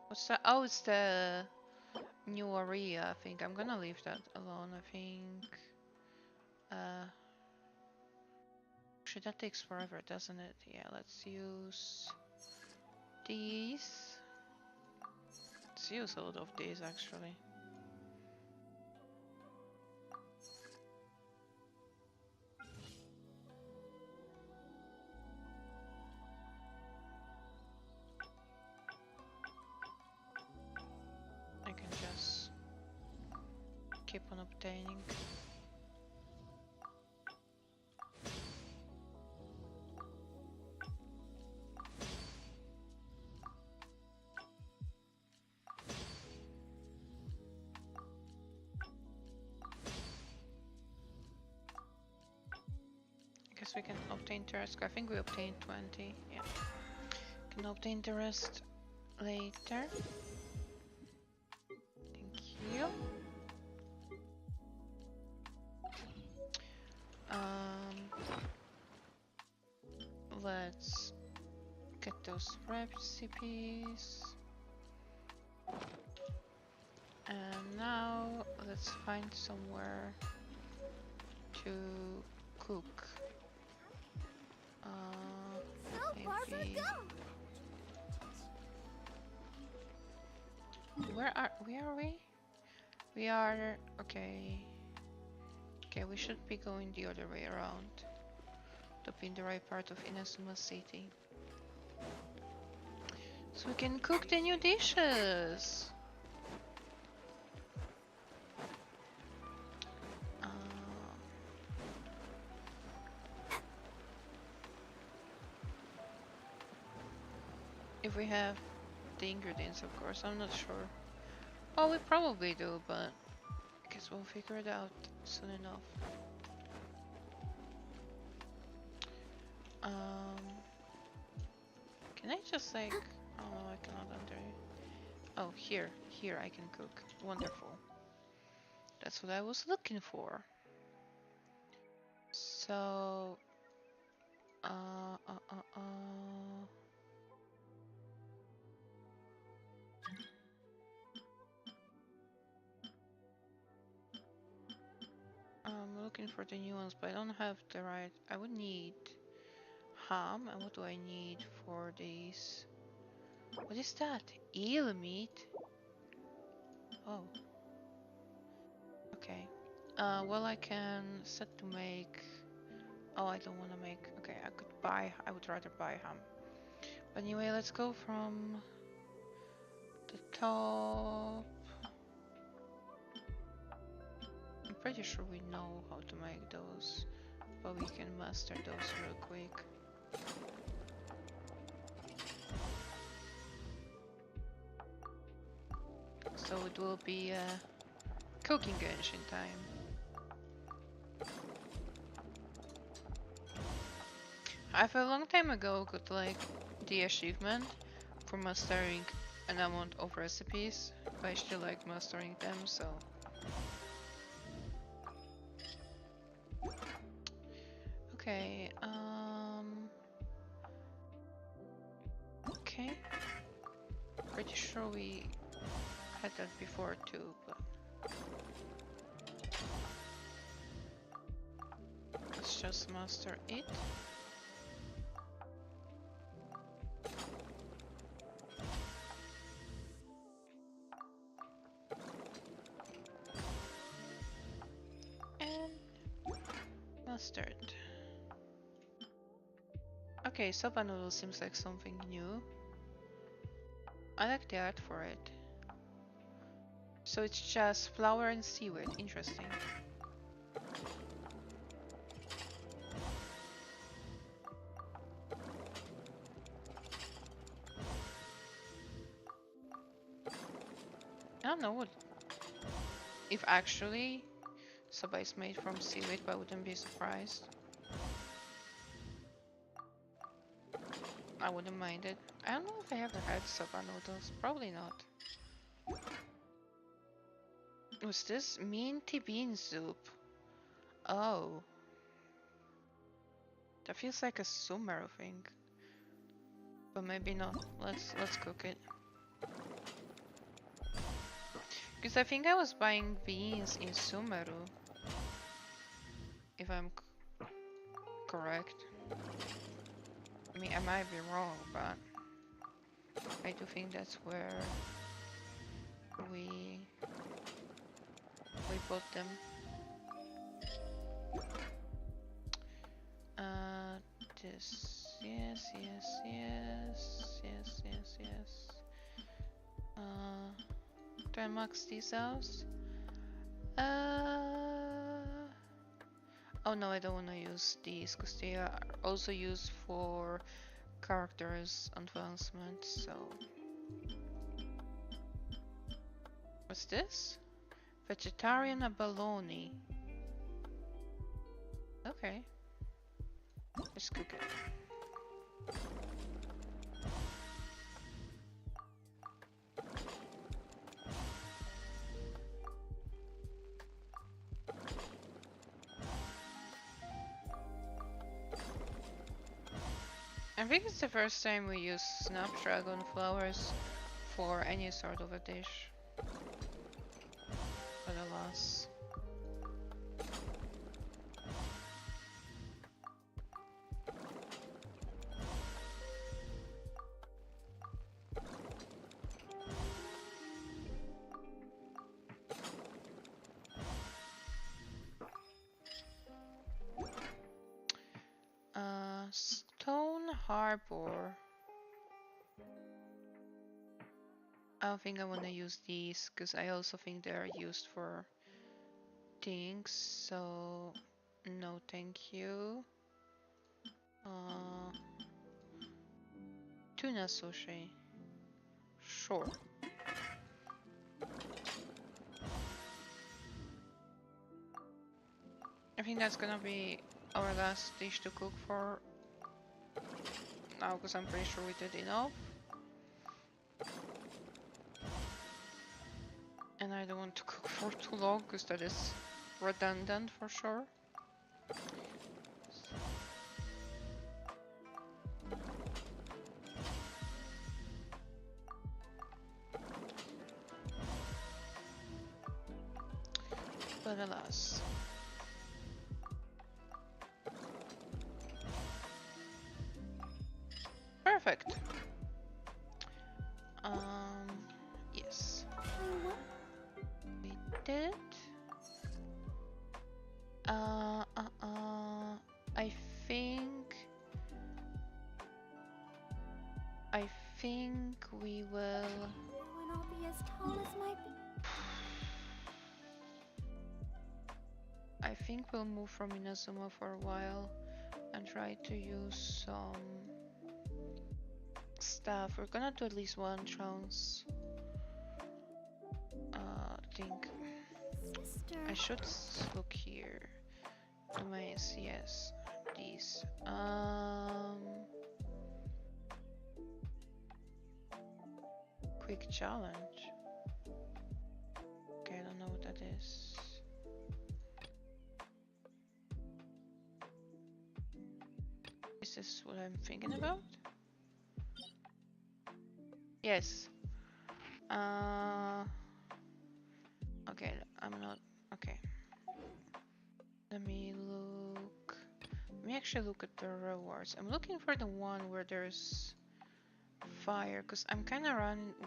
What's that? Oh, it's the new area. I think I'm gonna leave that alone. I think. Actually, that takes forever, doesn't it? Yeah, let's use these. Let's use a lot of these actually. I can just keep on obtaining. I guess we can obtain the rest. I think we obtained 20. Yeah. Can obtain the rest later. Thank you. Let's get those recipes. And now let's find somewhere to cook. Maybe. Where are we? We are okay. Okay, we should be going the other way around to be in the right part of Inazuma City, so we can cook the new dishes. If we have the ingredients, of course. I'm not sure. Well, we probably do, but I guess we'll figure it out soon enough. Can I just like... Oh no, I cannot enter. Oh, here I can cook. Wonderful. That's what I was looking for. So... I'm looking for the new ones, but I don't have the right... I would need ham, and what do I need for these? What is that? Eel meat? Oh. Okay. Well, I can set to make... Oh, I don't want to make... Okay, I could buy... I would rather buy ham. But anyway, let's go from the top. I'm pretty sure we know how to make those, but we can master those real quick. So it will be cooking Genshin time. I've a long time ago got like the achievement for mastering an amount of recipes, but I still like mastering them, so... Okay, okay. Pretty sure we had that before too, but... Let's just master it. And... mustard. Okay, soba noodle seems like something new. I like the art for it. So it's just flour and seaweed. Interesting. don't know what if actually soba is made from seaweed, but I wouldn't be surprised. I wouldn't mind it. I don't know if I ever had soba noodles. Probably not. What's this? Minty bean soup. Oh. That feels like a Sumeru thing. But maybe not. Let's cook it. Because I think I was buying beans in Sumeru. If I'm correct. I mean, I might be wrong, but I do think that's where we bought them. This, yes. Do I max these out? Oh no, I don't want to use these because they are also used for characters advancement, so... What's this? Vegetarian abalone. Okay. Let's cook it. I think it's the first time we use snapdragon flowers for any sort of a dish. But alas. Stone Harbor. I don't think I want to use these because I also think they are used for things, so no thank you. Tuna sushi. Sure. I think that's gonna be our last dish to cook for now because I'm pretty sure we did enough. And I don't want to cook for too long because that is redundant for sure. But alas. Perfect. Yes. We did it. I think we will. When I'll be as tall as my. I think we'll move from Inazuma for a while and try to use some stuff. We're gonna do at least one chance. Think. Sister. I should look here. Domains, yes. These. Quick challenge. Okay, I don't know what that is. Is this what I'm thinking about? Yes. Okay, I'm not. Okay. Let me look. Let me actually look at the rewards. I'm looking for the one where there's fire, because I'm kind of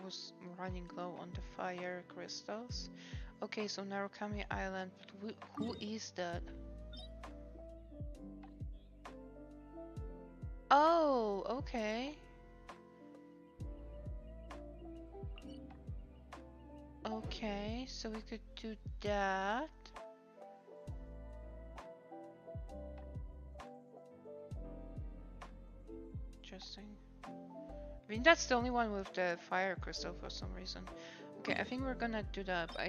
was running low on the fire crystals. Okay, so Narukami Island. But who is that? Oh, okay. Okay, so we could do that. Interesting. I mean, that's the only one with the fire crystal for some reason. Okay, I think we're gonna do that, but I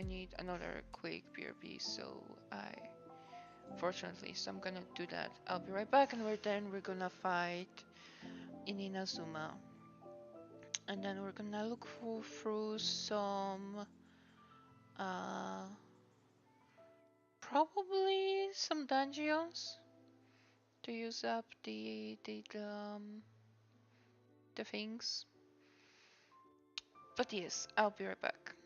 need another quick BRB, so I'm gonna do that. I'll be right back, and we're gonna fight in Inazuma. And then we're gonna look through some, probably some dungeons to use up the things. But yes, I'll be right back.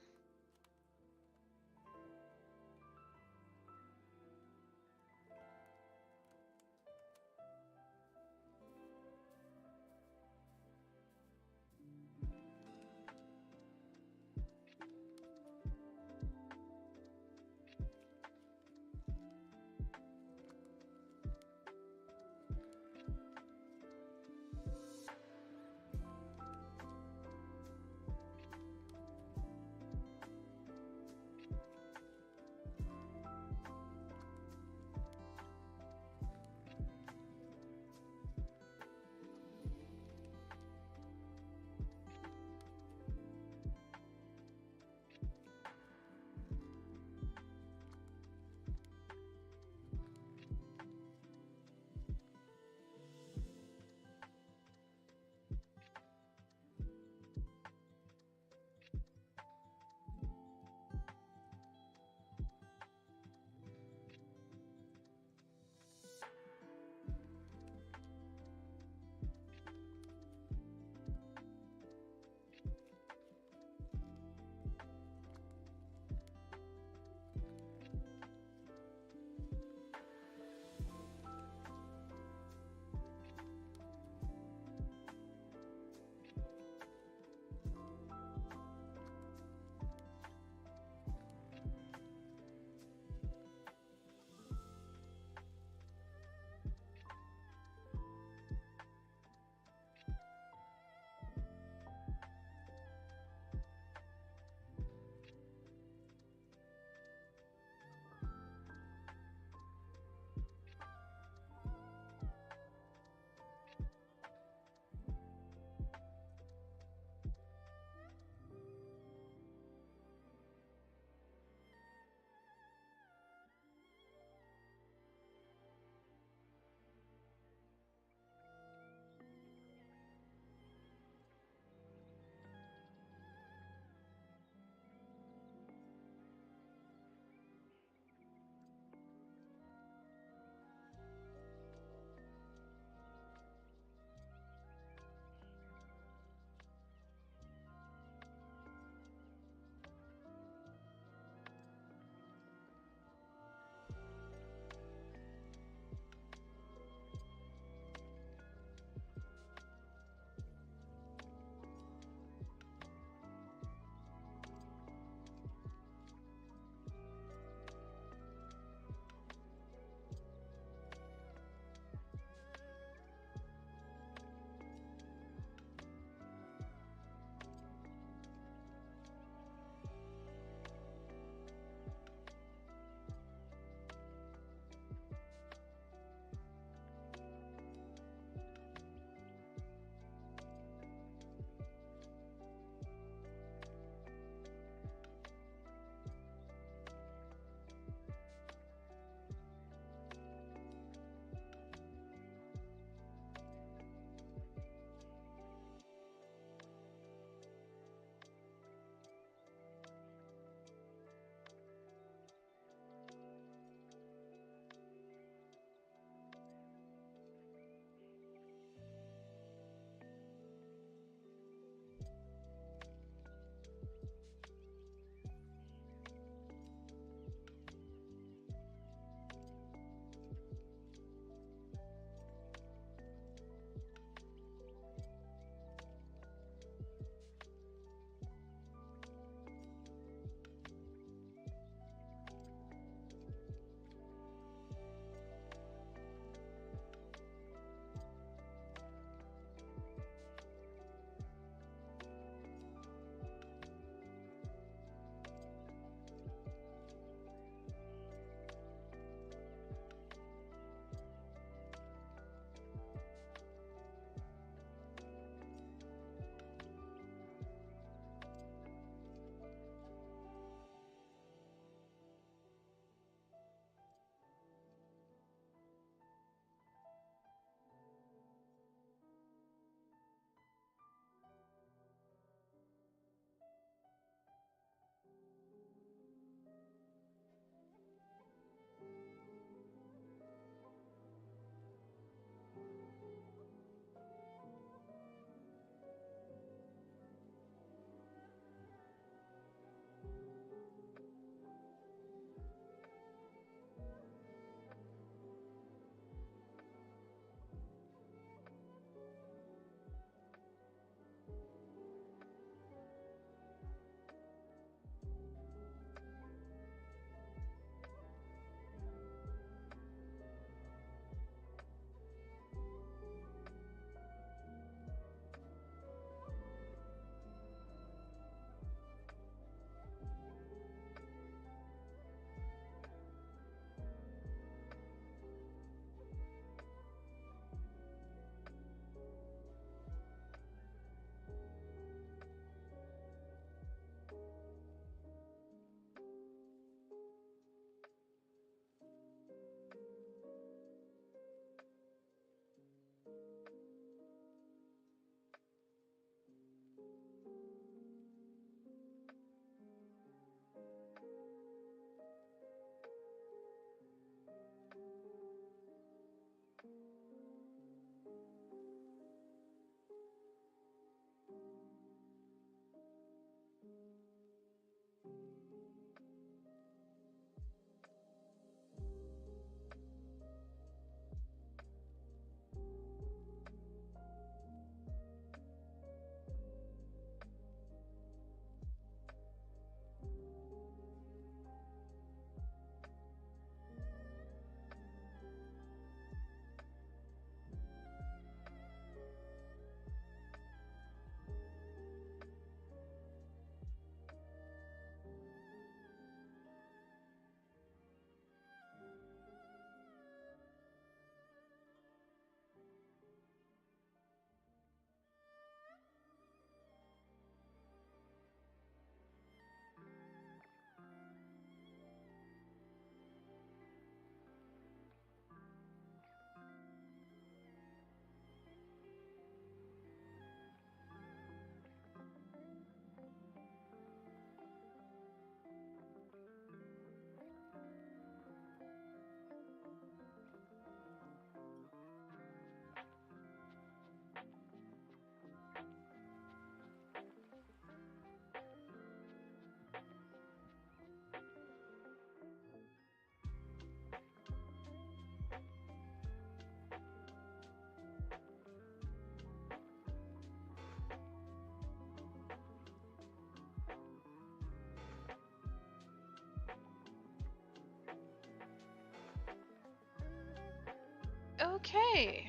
Okay,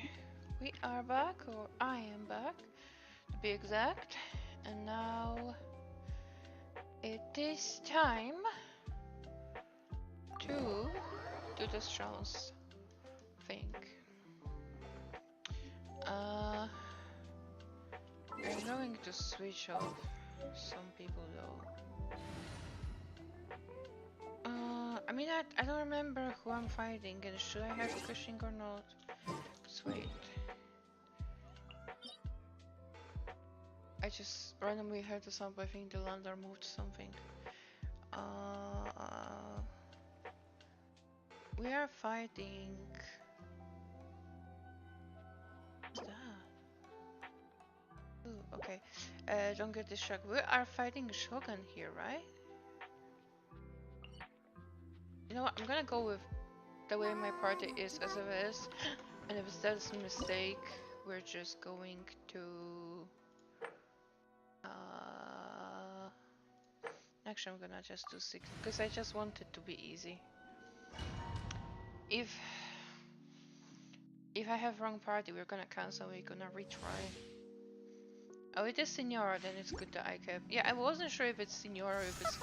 we are back, or I am back, to be exact. And now it is time to do the Strauss thing. I'm going to switch off some people though. I mean, I don't remember who I'm fighting, and should I have Cushing or not? Let's wait. I just randomly heard the sound, but I think the lander moved something. We are fighting. What's that? Ooh, okay. Don't get distracted. We are fighting Shogun here, right? You know what? I'm gonna go with the way my party is as it is, and if that's a mistake, we're just going to. Actually, I'm gonna just do 6 because I just want it to be easy. If I have wrong party, we're gonna cancel. We're gonna retry. Oh, it is Signora, then it's good that I kept. Yeah, I wasn't sure if it's Signora or if it's.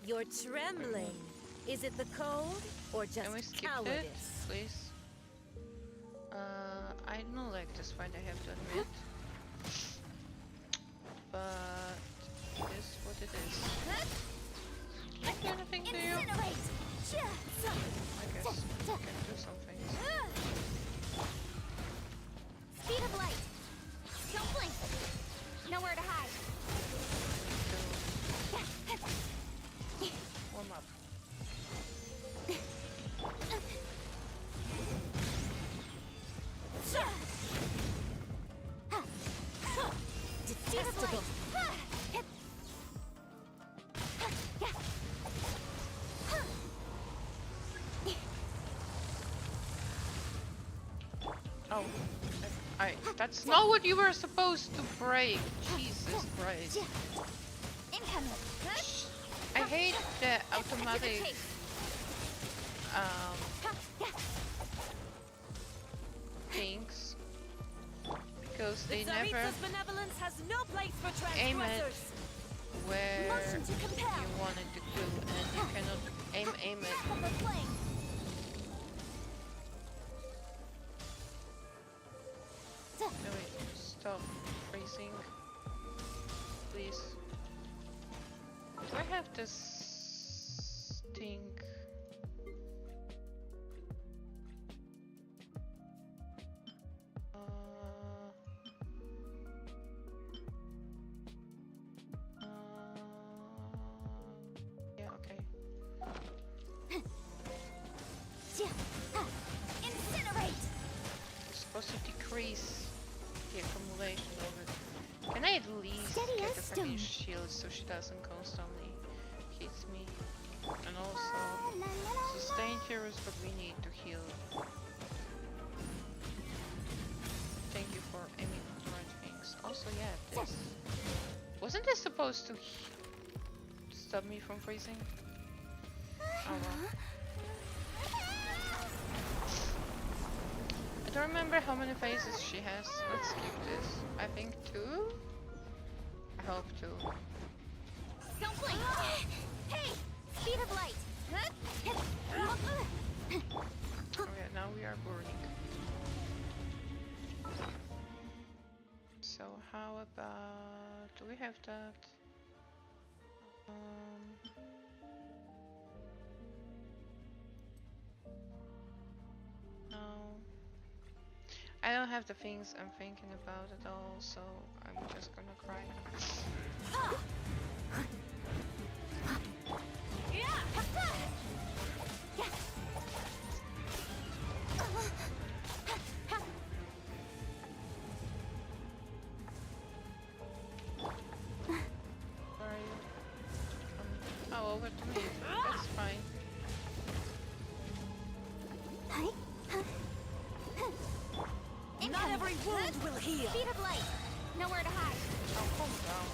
You're trembling. Is it the cold or just Can we skip cowardice? it, please? I don't like this fight, I have to admit. But it is what it is. Can I do anything to you? I guess I can do something. Speed of light. Don't blink. Nowhere to hide. Warm up. Detestable. Oh, that's not what you were supposed to break. Jesus Christ. Incoming. I hate the automatic things because they never benevolence has no place for aim it transgressors. where Motion to compel. you want it to go, and you cannot aim it. No, wait, stop freezing, please. Do I have this thing? Yeah, okay. Incinerate. It's supposed to decrease the accumulation of it. Can I at least Steady get as a fucking stone. shield so she doesn't constantly hit me? And also, sustained heroes, but we need to heal. Thank you for aiming for the right things. Also, yeah, this. Wasn't this supposed to stop me from freezing? Oh well. I don't remember how many phases she has. Let's skip this. I think 2? I hope 2. Don't blink. Hey, speed of light. Okay, now we are burning. So how about... do we have that? No. I don't have the things I'm thinking about at all, so I'm just gonna cry. Where are you? Oh, over to me. That's fine. Not every wound will heal. Speed of light. Nowhere to hide. Oh, calm down.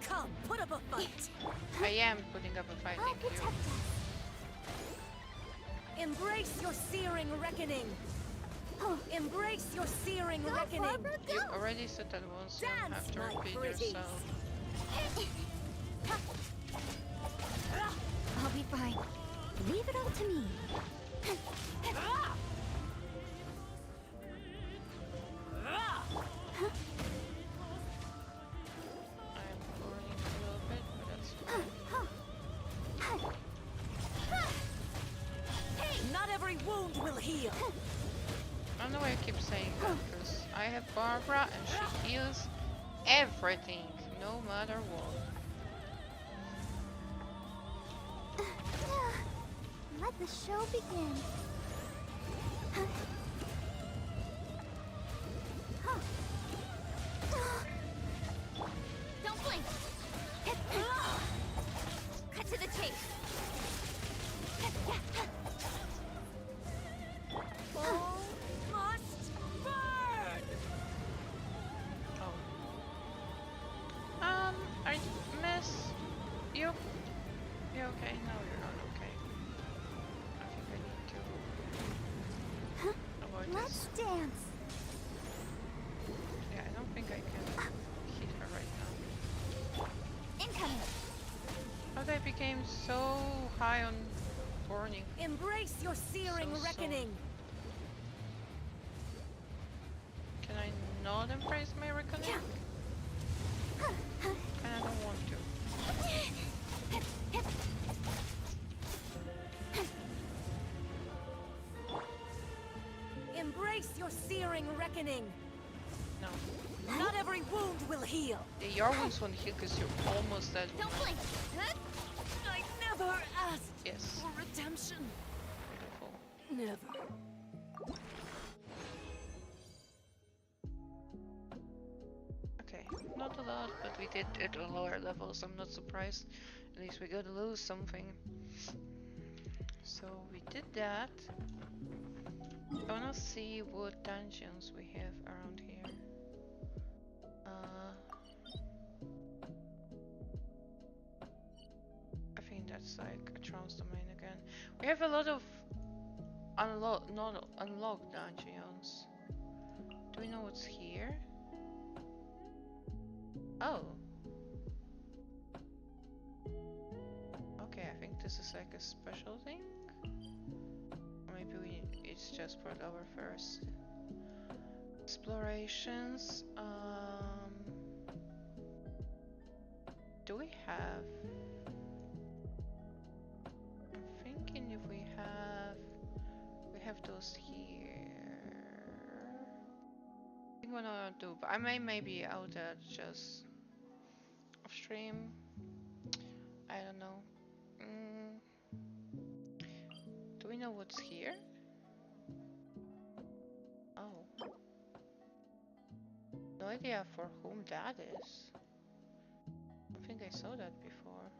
Come, put up a fight. I am putting up a fight, I'll thank you. protect us. Embrace your searing reckoning. Embrace your searing reckoning. You already said that once, you don't have to repeat yourself. I'll be fine. Leave it all to me. Not every wound will heal. I don't know why I keep saying that, because I have Barbara and she heals everything, no matter what. Let the show begin. Don't blink. Cut to the chase. All must burn. I miss you. You okay? No, you're not okay. I think I need to avoid Let's this. dance. Yeah, I don't think I can hit her right now. Incoming. How they became so high on burning. Embrace your searing So reckoning. Can I not embrace my reckoning? And I don't want to. Embrace your searing reckoning. No. Not every wound will heal. Yeah, your wounds won't heal because you're almost dead. Don't blink. I never asked Yes. for redemption. Beautiful. Never. Okay, not a lot, but we did it on lower levels. I'm not surprised. At least we gotta lose something. So we did that. I wanna see what dungeons we have around here. I think that's like a trans domain again. We have a lot of not unlocked dungeons. Do we know what's here? Oh. Okay, I think this is like a special thing. Or maybe it's just for our first explorations. Do we have? I'm thinking if we have those here. I think what I'll do, but I maybe out there just off stream. I don't know. Do we know what's here? Oh. No idea for whom that is. I think I saw that before.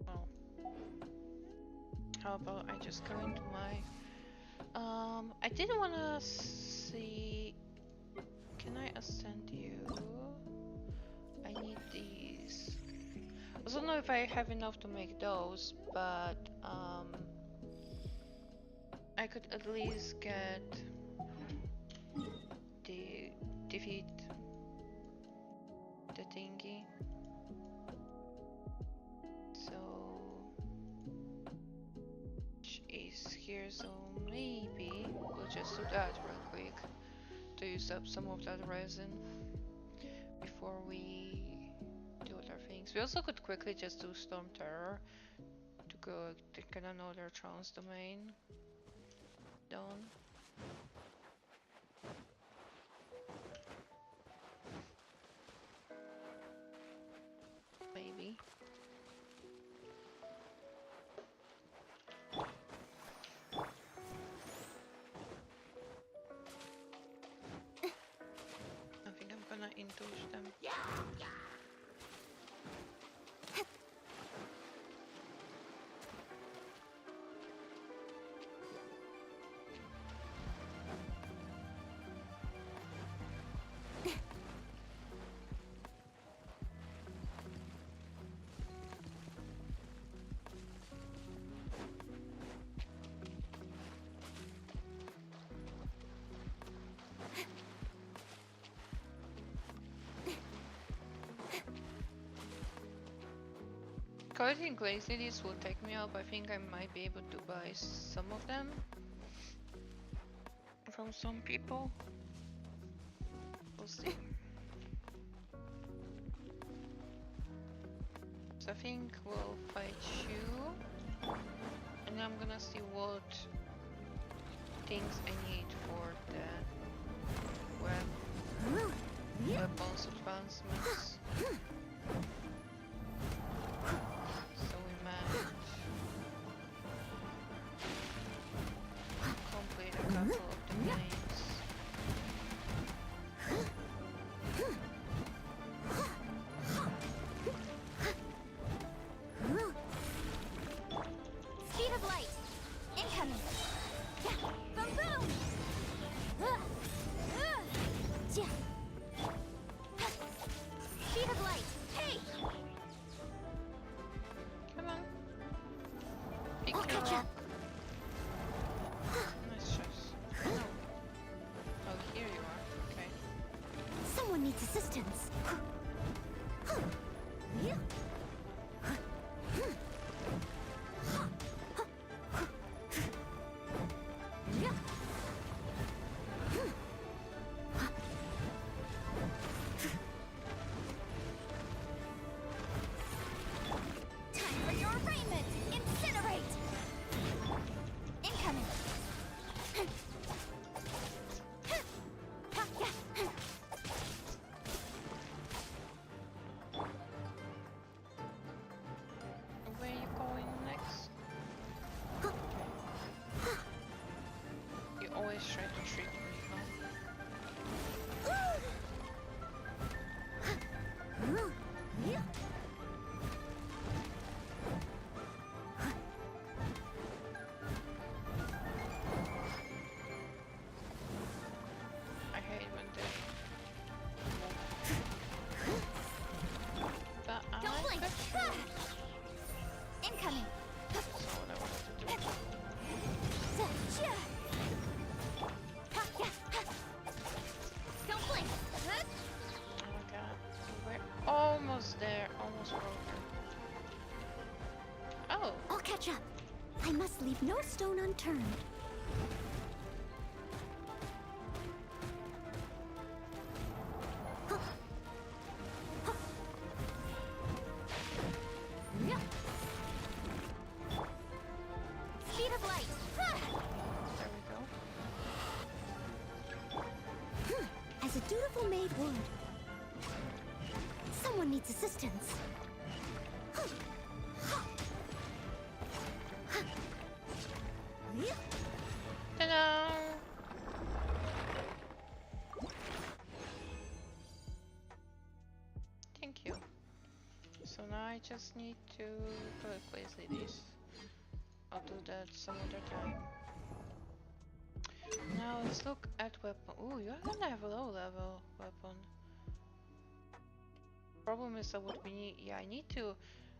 Oh. How about I just go into my... I didn't wanna see... Can I ascend you? I need these. I don't know if I have enough to make those, but I could at least get the defeat the thingy. So which is here, so maybe we'll just do that real quick to use up some of that resin before we do other things. We also could quickly just do Storm Terror to go to get another trans domain done. Maybe. I think I'm gonna indulge them. I think lazy this will take me up. I think I might be able to buy some of them from some people. We'll see. So I think we'll fight you, and I'm gonna see what things I need for the weapons advancements. So we managed complete a couple of the lanes. Speed of light. Incoming. Yeah. Boom boom. Yeah. Speed of light. Hey. Come on. Pick I'll your catch rock. up. Nice choice. No. Oh, here you are. Okay. Someone needs assistance. Yeah. Yeah. Time for your arraignment! Incinerate! Incoming! Where are you going next? You always try to trick me, huh? Yeah. I hate when they move. But I Don't blink. like the Incoming. That's not what I wanted to do. Don't blink. Oh my god. We're almost there. Almost broken. Oh. I'll catch up. I must leave no stone unturned. Yeah. Speed of light. There we go. As a dutiful maid would. Someone needs assistance. Ta-da! Thank you. So now I just need to place this. I'll do that some other time. Now let's look at weapon. Ooh, you have a low level weapon. Problem is that what we need. Yeah, I need to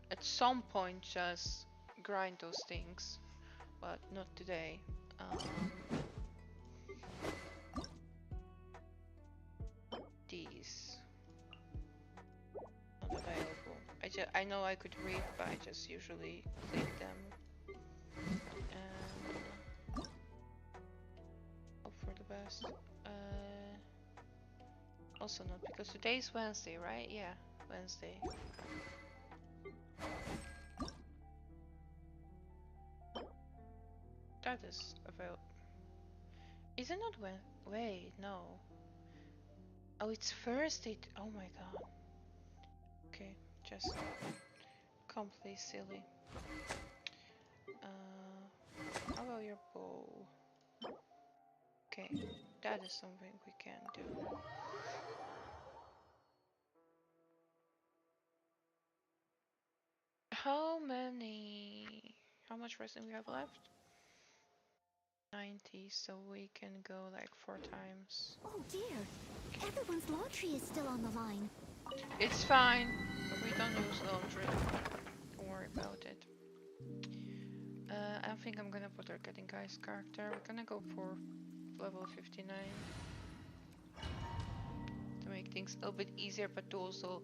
at some point just grind those things, but not today. These not available. I know I could read, but I just usually click them and hope for the best. Also not because today's Wednesday, right? Yeah, Wednesday. That is available. Is it not when? Wait, no. Oh, it's Thursday. Oh my god. Okay, just completely silly. How about your bow? Okay, that is something we can do. How much resin we have left? 90, so we can go like 4 times. Oh dear. Everyone's laundry is still on the line. It's fine. We don't use laundry. Don't worry about it. I think I'm gonna put our Getting Guy's character. We're gonna go for level 59 to make things a little bit easier, but to also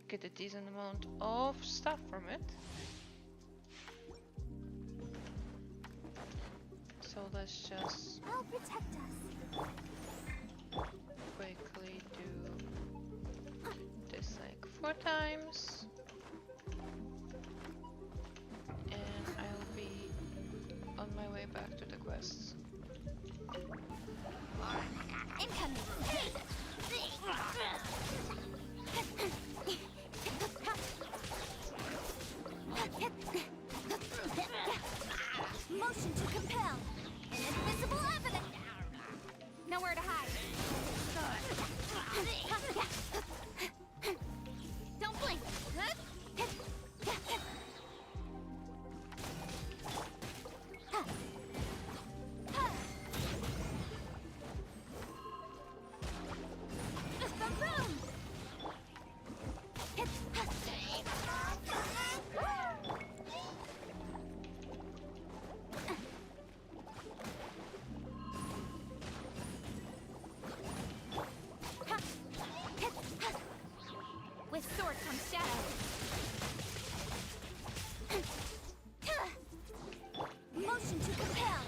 get a decent amount of stuff from it. So let's just I'll protect us. quickly do this like 4 times. And I'll be on my way back to the quests. Incoming. Motion to compel. Invisible evidence. Nowhere to hide. Don't blink. With sword comes shadow. Motion to compel.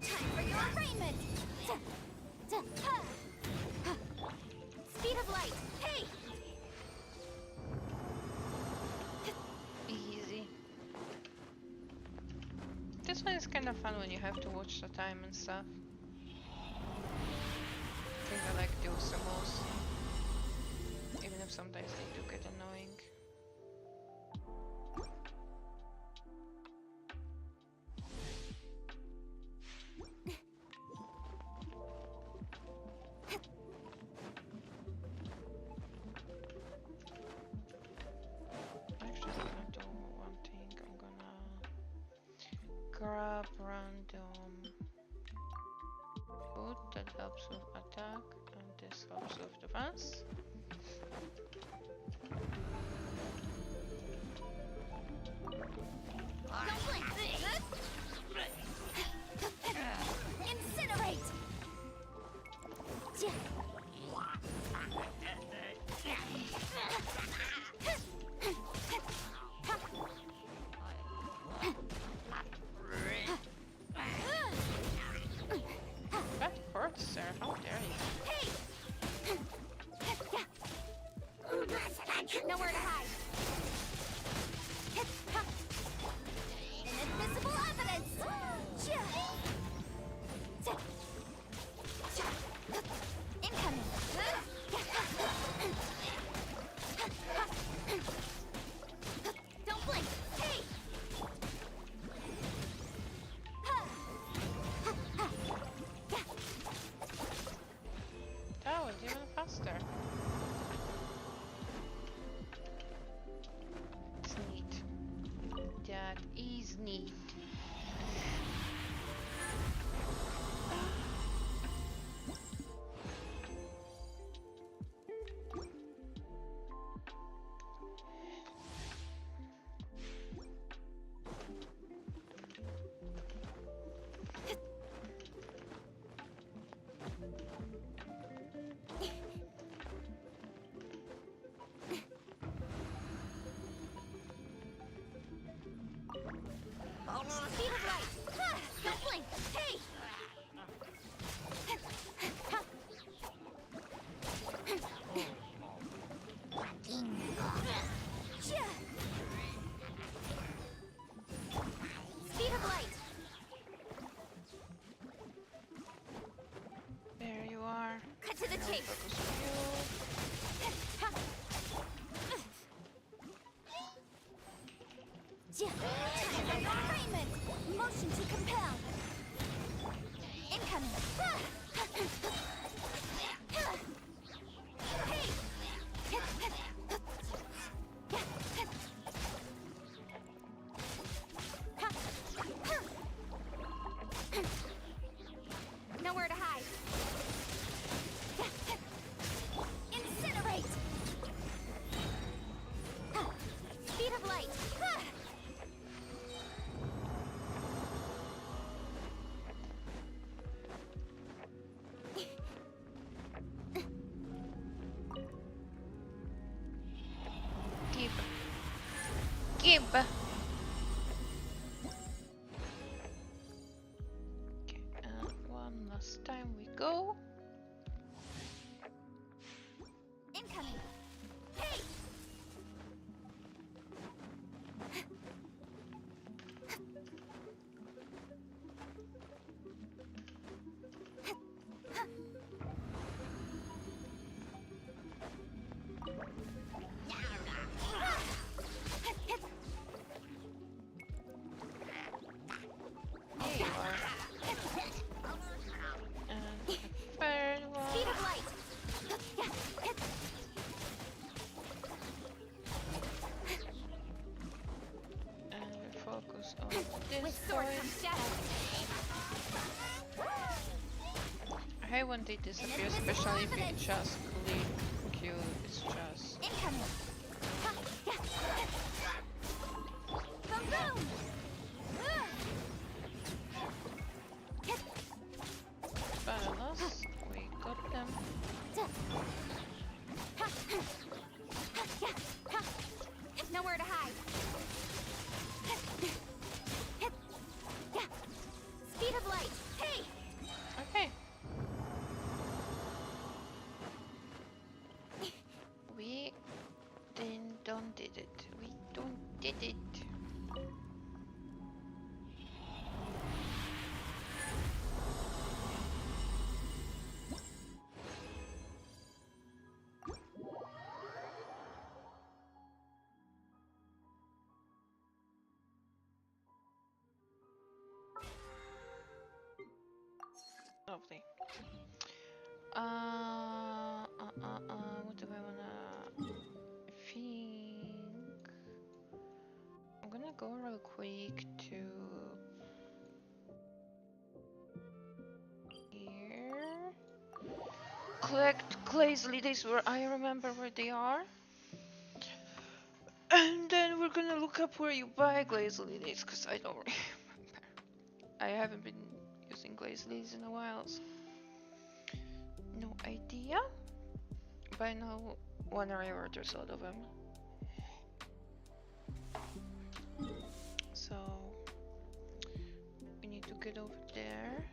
Time for your arraignment. Speed of light. Hey! Easy. This one is kind of fun when you have to watch the time and stuff. I think I like those the most. Even if sometimes they do get annoying. Actually, I'm gonna do one thing. I'm gonna grab random food that helps with attack, and this helps with defense. Don't blink. Incinerate. That hurts, sir. How dare you? Nowhere to hide. Invisible evidence. Incoming. Don't blink. Hey. That was even faster. It's neat. That is neat. Speed of light. Don't blink. Hey. Speed of light. There you are. Cut to the Now chase. focus on you. Time for your arraignment. Motion to compel. Incoming. Nowhere to hide. Incinerate. Speed of light. Give. when they disappear, especially if you just click Q, it's just... Incoming! Boom! Balance, we got them. Nowhere to hide. Speed of light. Hey! Okay. We don't did it. We don't did it. Lovely. What do I wanna think? I'm gonna go real quick to here. Collect glaze lilies where I remember where they are. And then we're gonna look up where you buy glaze lilies, because I don't remember. I haven't been using glaze lilies in a while, so no idea. But I know one area where there's a lot of them. So we need to get over there.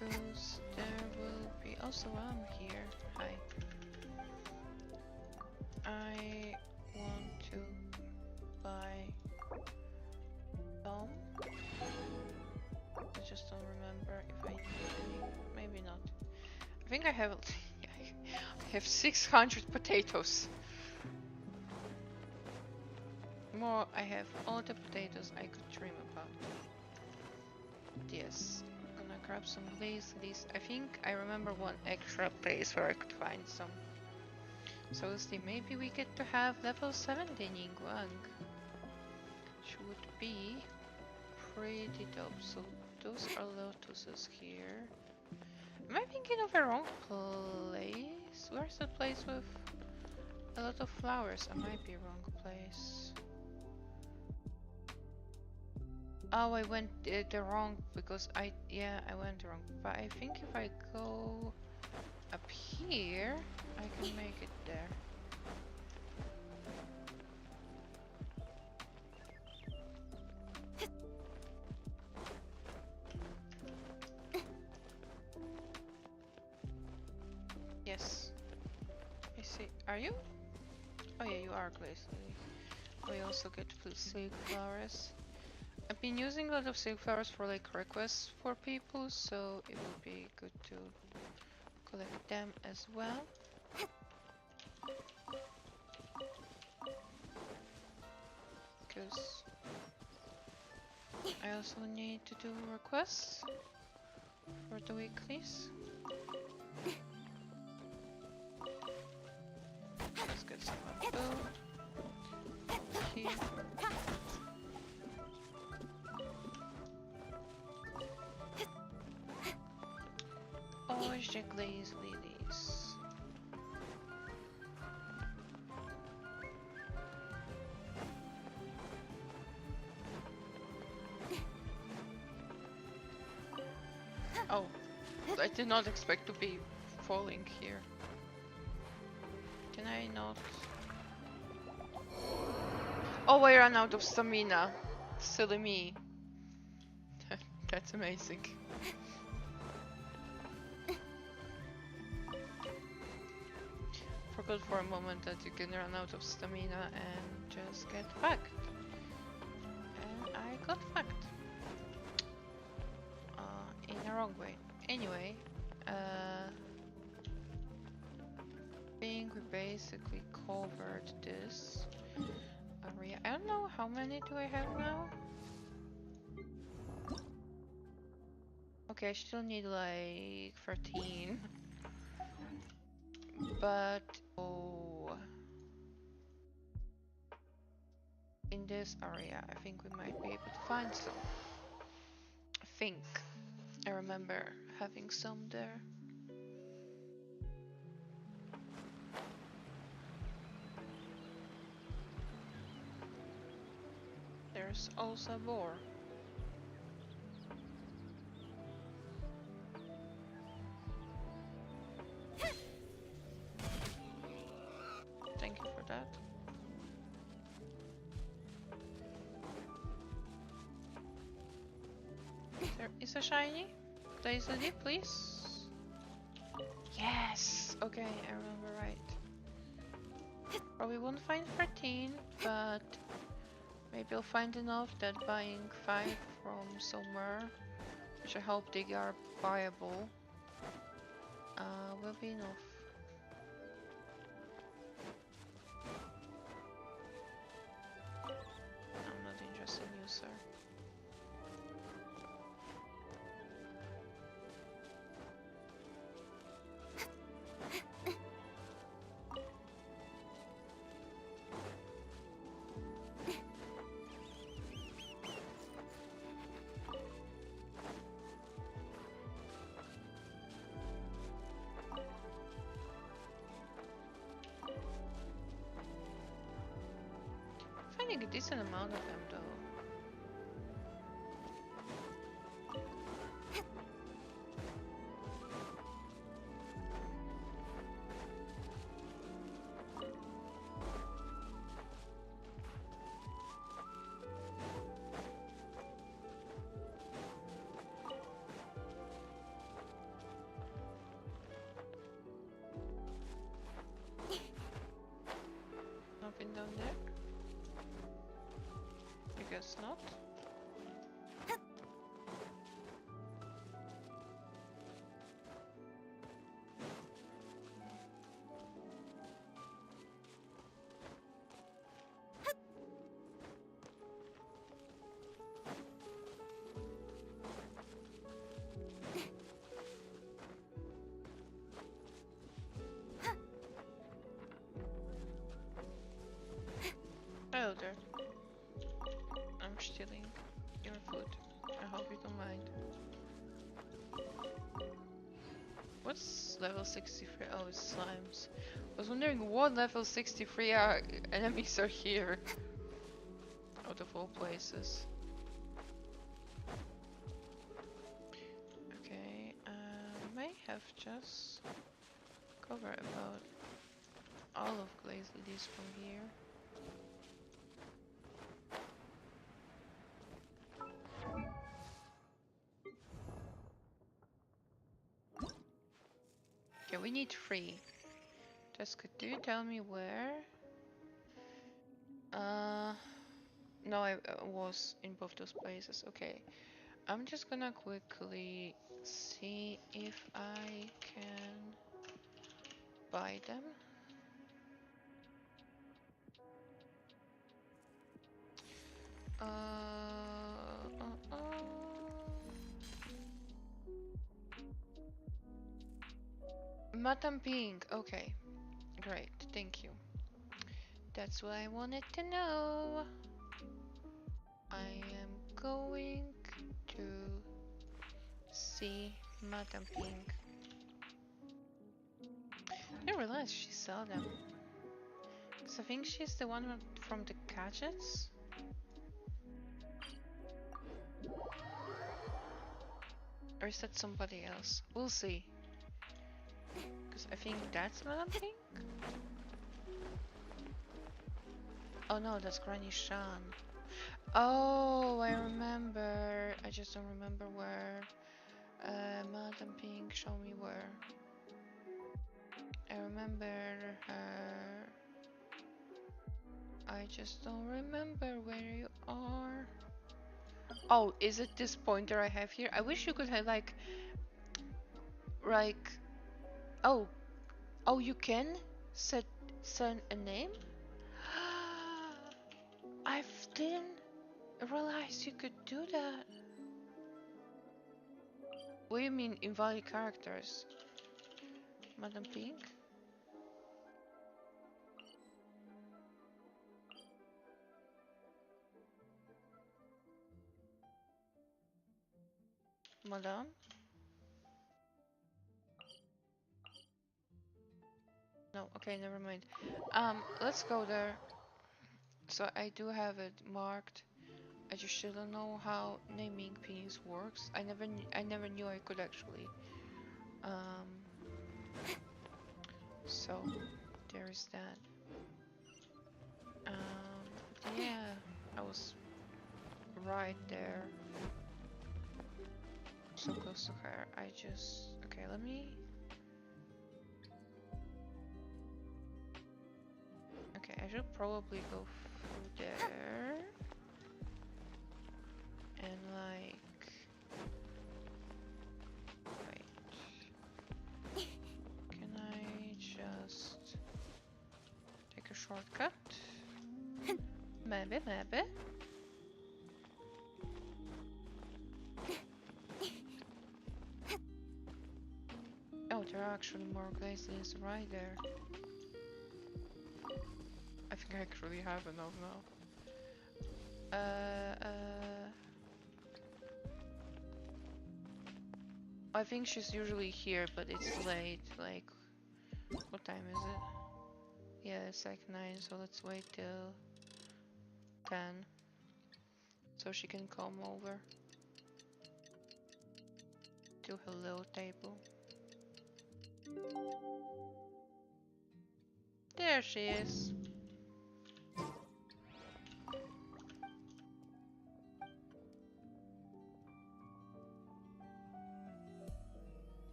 Because there will be also around here. Hi. I want to buy some. I just don't remember if I need any. Maybe not. I think I have. I have 600 potatoes. More, I have all the potatoes I could dream about. Yes. Grab some glaze lilies. I think I remember one extra place where I could find some. So we'll see. Maybe we get to have level 17 Yingguang. Should be pretty dope. So those are lotuses here. Am I thinking of the wrong place? Where's the place with a lot of flowers? I might be wrong place. Oh, I went the wrong because I went wrong. But I think if I go up here, I can make it there. Yes. I see. Are you? Oh yeah, you are glaze lily. We also get silk flowers. I've been using a lot of silk flowers for like requests for people, so it will be good to collect them as well. Because I also need to do requests for the weeklies. Let's get some food here. The glaze lilies. Oh, I did not expect to be falling here. Can I not? Oh, I ran out of stamina. Silly me. That's amazing. Forgot for a moment that you can run out of stamina and just get fucked. And I got fucked. In the wrong way. Anyway, I think we basically covered this. area. I don't know how many do I have now. Okay, I still need like 13. But oh, in this area, I think we might be able to find some. I think I remember having some there. There's also a boar. Thank you for that. There is a shiny. Daisy, please. Yes! Okay, I remember right. Probably won't find 13, but maybe I'll find enough that buying 5 from somewhere, which I hope they are buyable, will be enough. I'm not interested in you, sir. Finding a decent amount of them, though. Nothing down there? I guess not. Oh, there. I'm stealing your food. I hope you don't mind. What's level 63? Oh, it's slimes. I was wondering what level 63 enemies are here. Out of all places. Okay, may have just cover about all of Glaze Lilies from here. Okay, we need 3. Jessica, do you tell me where? No, I was in both those places. Okay, I'm just gonna quickly see if I can buy them. Madam Pink. Okay, great. Thank you. That's what I wanted to know. I am going to see Madam Pink. I didn't realize she saw them. Cause I think she's the one from the gadgets. Or is that somebody else? We'll see. Because I think that's Madame Pink. Oh no, that's Granny Shan. Oh, I remember. I just don't remember where. Madame Pink, show me where. I remember her. I just don't remember where you are. Oh, is it this pointer I have here? I wish you could have like, oh, oh, you can set a name. I didn't realize you could do that. What do you mean invalid characters? Madam Pink? Madam? No, okay, never mind. Let's go there. So I do have it marked. I just shouldn't know how naming pins works. I never knew I could actually. So there is that. Yeah, I was right there. So close to her. Okay, let me. Okay, I should probably go through there. And like. Wait. Can I just take a shortcut? Maybe. Oh, there are actually more glaciers right there. I think I actually have enough now. I think she's usually here, but it's late. Like, what time is it? Yeah, it's like 9, so let's wait till 10. So she can come over to her little table. There she is.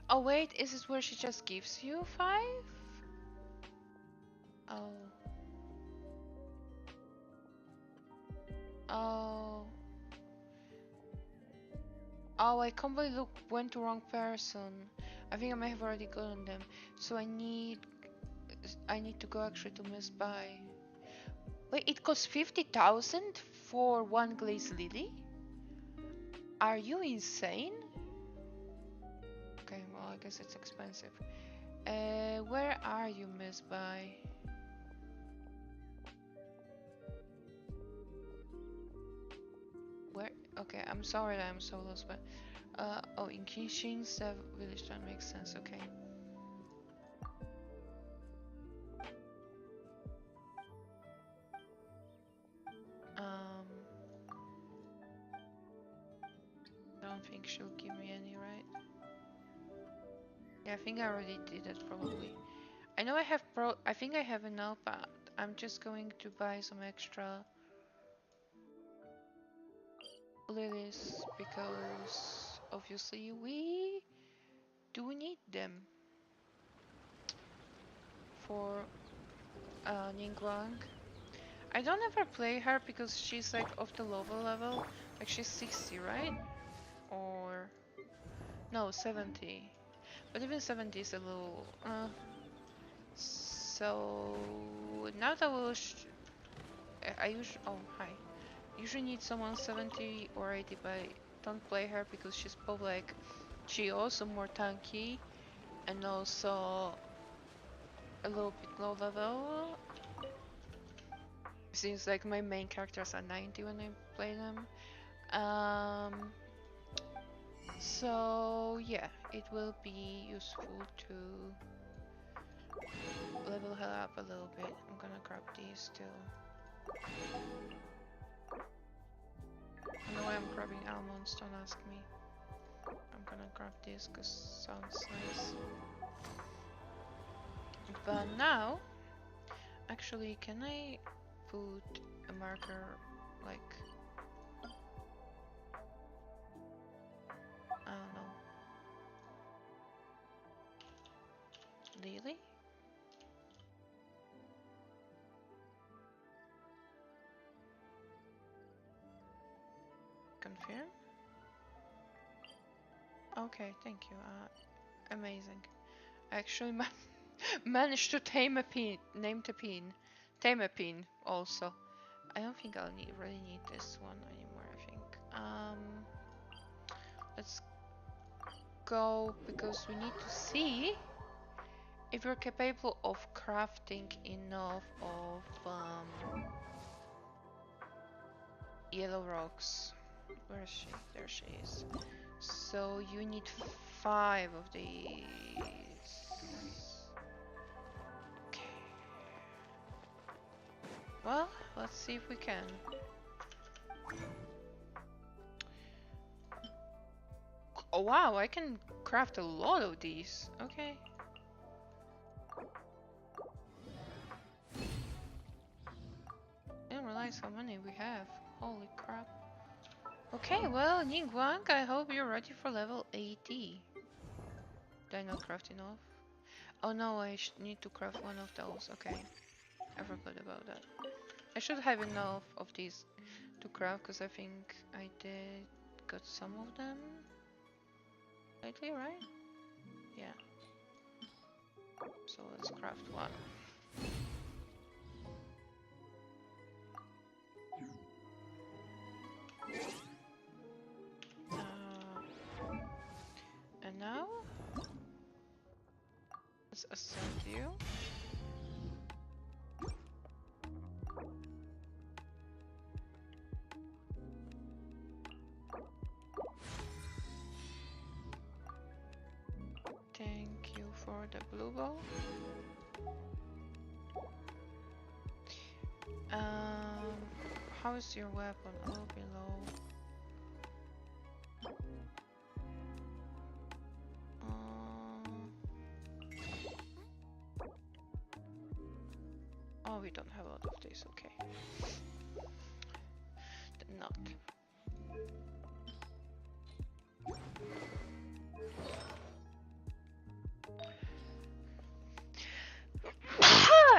Oh wait, is this where she just gives you 5? Oh. Oh. Oh, I completely went to wrong person. I think I may have already gotten them. So I need to go actually to Miss Buy. Wait, it costs 50,000 for one glaze lily? Are you insane? Okay, well, I guess it's expensive. Where are you, Miss Buy? Where? Okay, I'm sorry that I'm so lost, but oh, in Genshin's village, that makes sense. Okay. Don't think she'll give me any, right? Yeah, I think I already did it probably. I know I have I think I have enough, but I'm just going to buy some extra lilies because obviously we do need them for Ningguang. I don't ever play her because she's like of the lower level, like she's 60, right? Or no, 70. But even 70 is a little. So now that I usually usually need someone 70 or 80, but I don't play her because she's probably like she also more tanky and also a little bit low level. Seems like my main characters are 90 when I play them. So yeah, it will be useful to level her up a little bit. I'm gonna grab these too. I know why I'm grabbing almonds, don't ask me. I'm gonna grab this because sounds nice. But now, actually, can I put a marker like, I don't know, Lily? Confirm? Okay, thank you. Amazing. I actually managed to tame a pin, tame a pin also. I don't think I'll really need this one anymore, I think. Let's go, because we need to see if we're capable of crafting enough of yellow rocks. Where is she? There she is. So you need 5 of these. Okay. Well, let's see if we can. Oh wow, I can craft a lot of these. Okay. I didn't realize how many we have. Holy crap. Okay, well, Ningguang, I hope you're ready for level 80. Did I not craft enough? Oh no, I need to craft one of those. Okay, I forgot about that. I should have enough of these to craft, because I think I did got some of them lately, right? Yeah. So let's craft one. And now let's ascend you. Thank you for the blue ball. How is your weapon? A little below. Oh, we don't have a lot of this. Okay. Then not.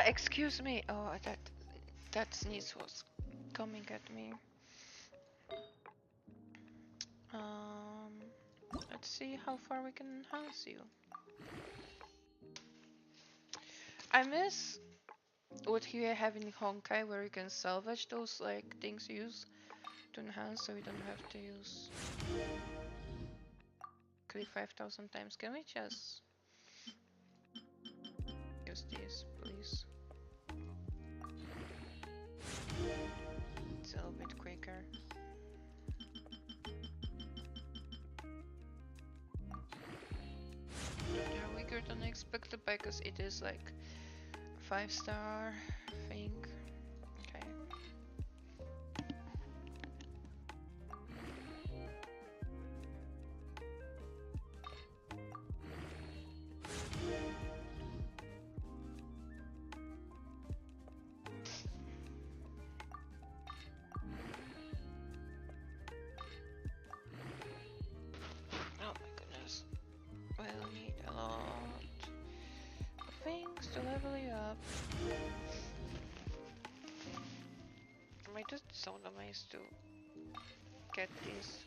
Excuse me. Oh, that sneeze was coming at me. Let's see how far we can enhance you. I miss what here have in Honkai, where you can salvage those like things you use to enhance, so we don't have to use click 5,000 times. Can we just use this, please? It's a little bit quicker. They're weaker than expected because it is like 5-star thing. Okay. Oh my goodness. We'll need a lot of things to level you up. I just so amazed to get these.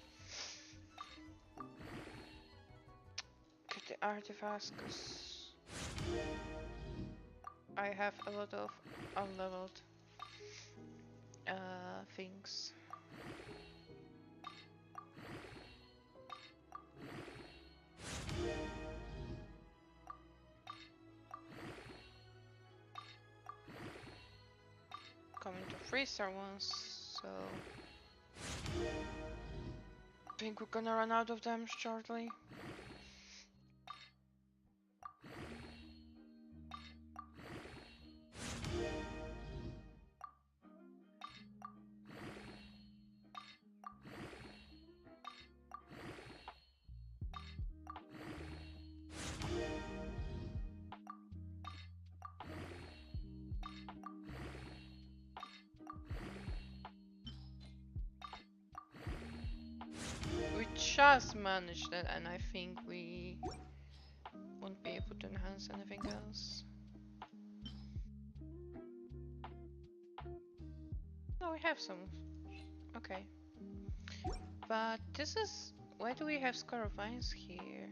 Get the artifacts, because I have a lot of unleveled things. Coming to 3-star ones, so I think we're gonna run out of them shortly. We just managed it, and I think we won't be able to enhance anything else. No, we have some. Okay. But this is... Why do we have Scar of Vines here?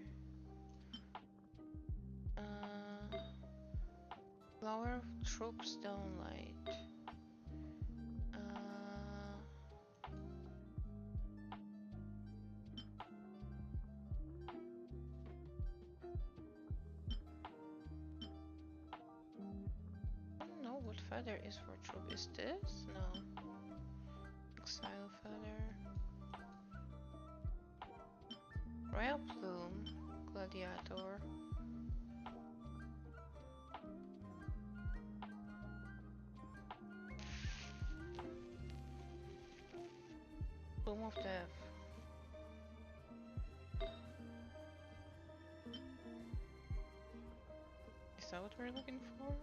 Flower of Troops Downlight. feather is for troop. Is this? No. Exile feather. Royal plume. Gladiator. Plume of death. Is that what we're looking for?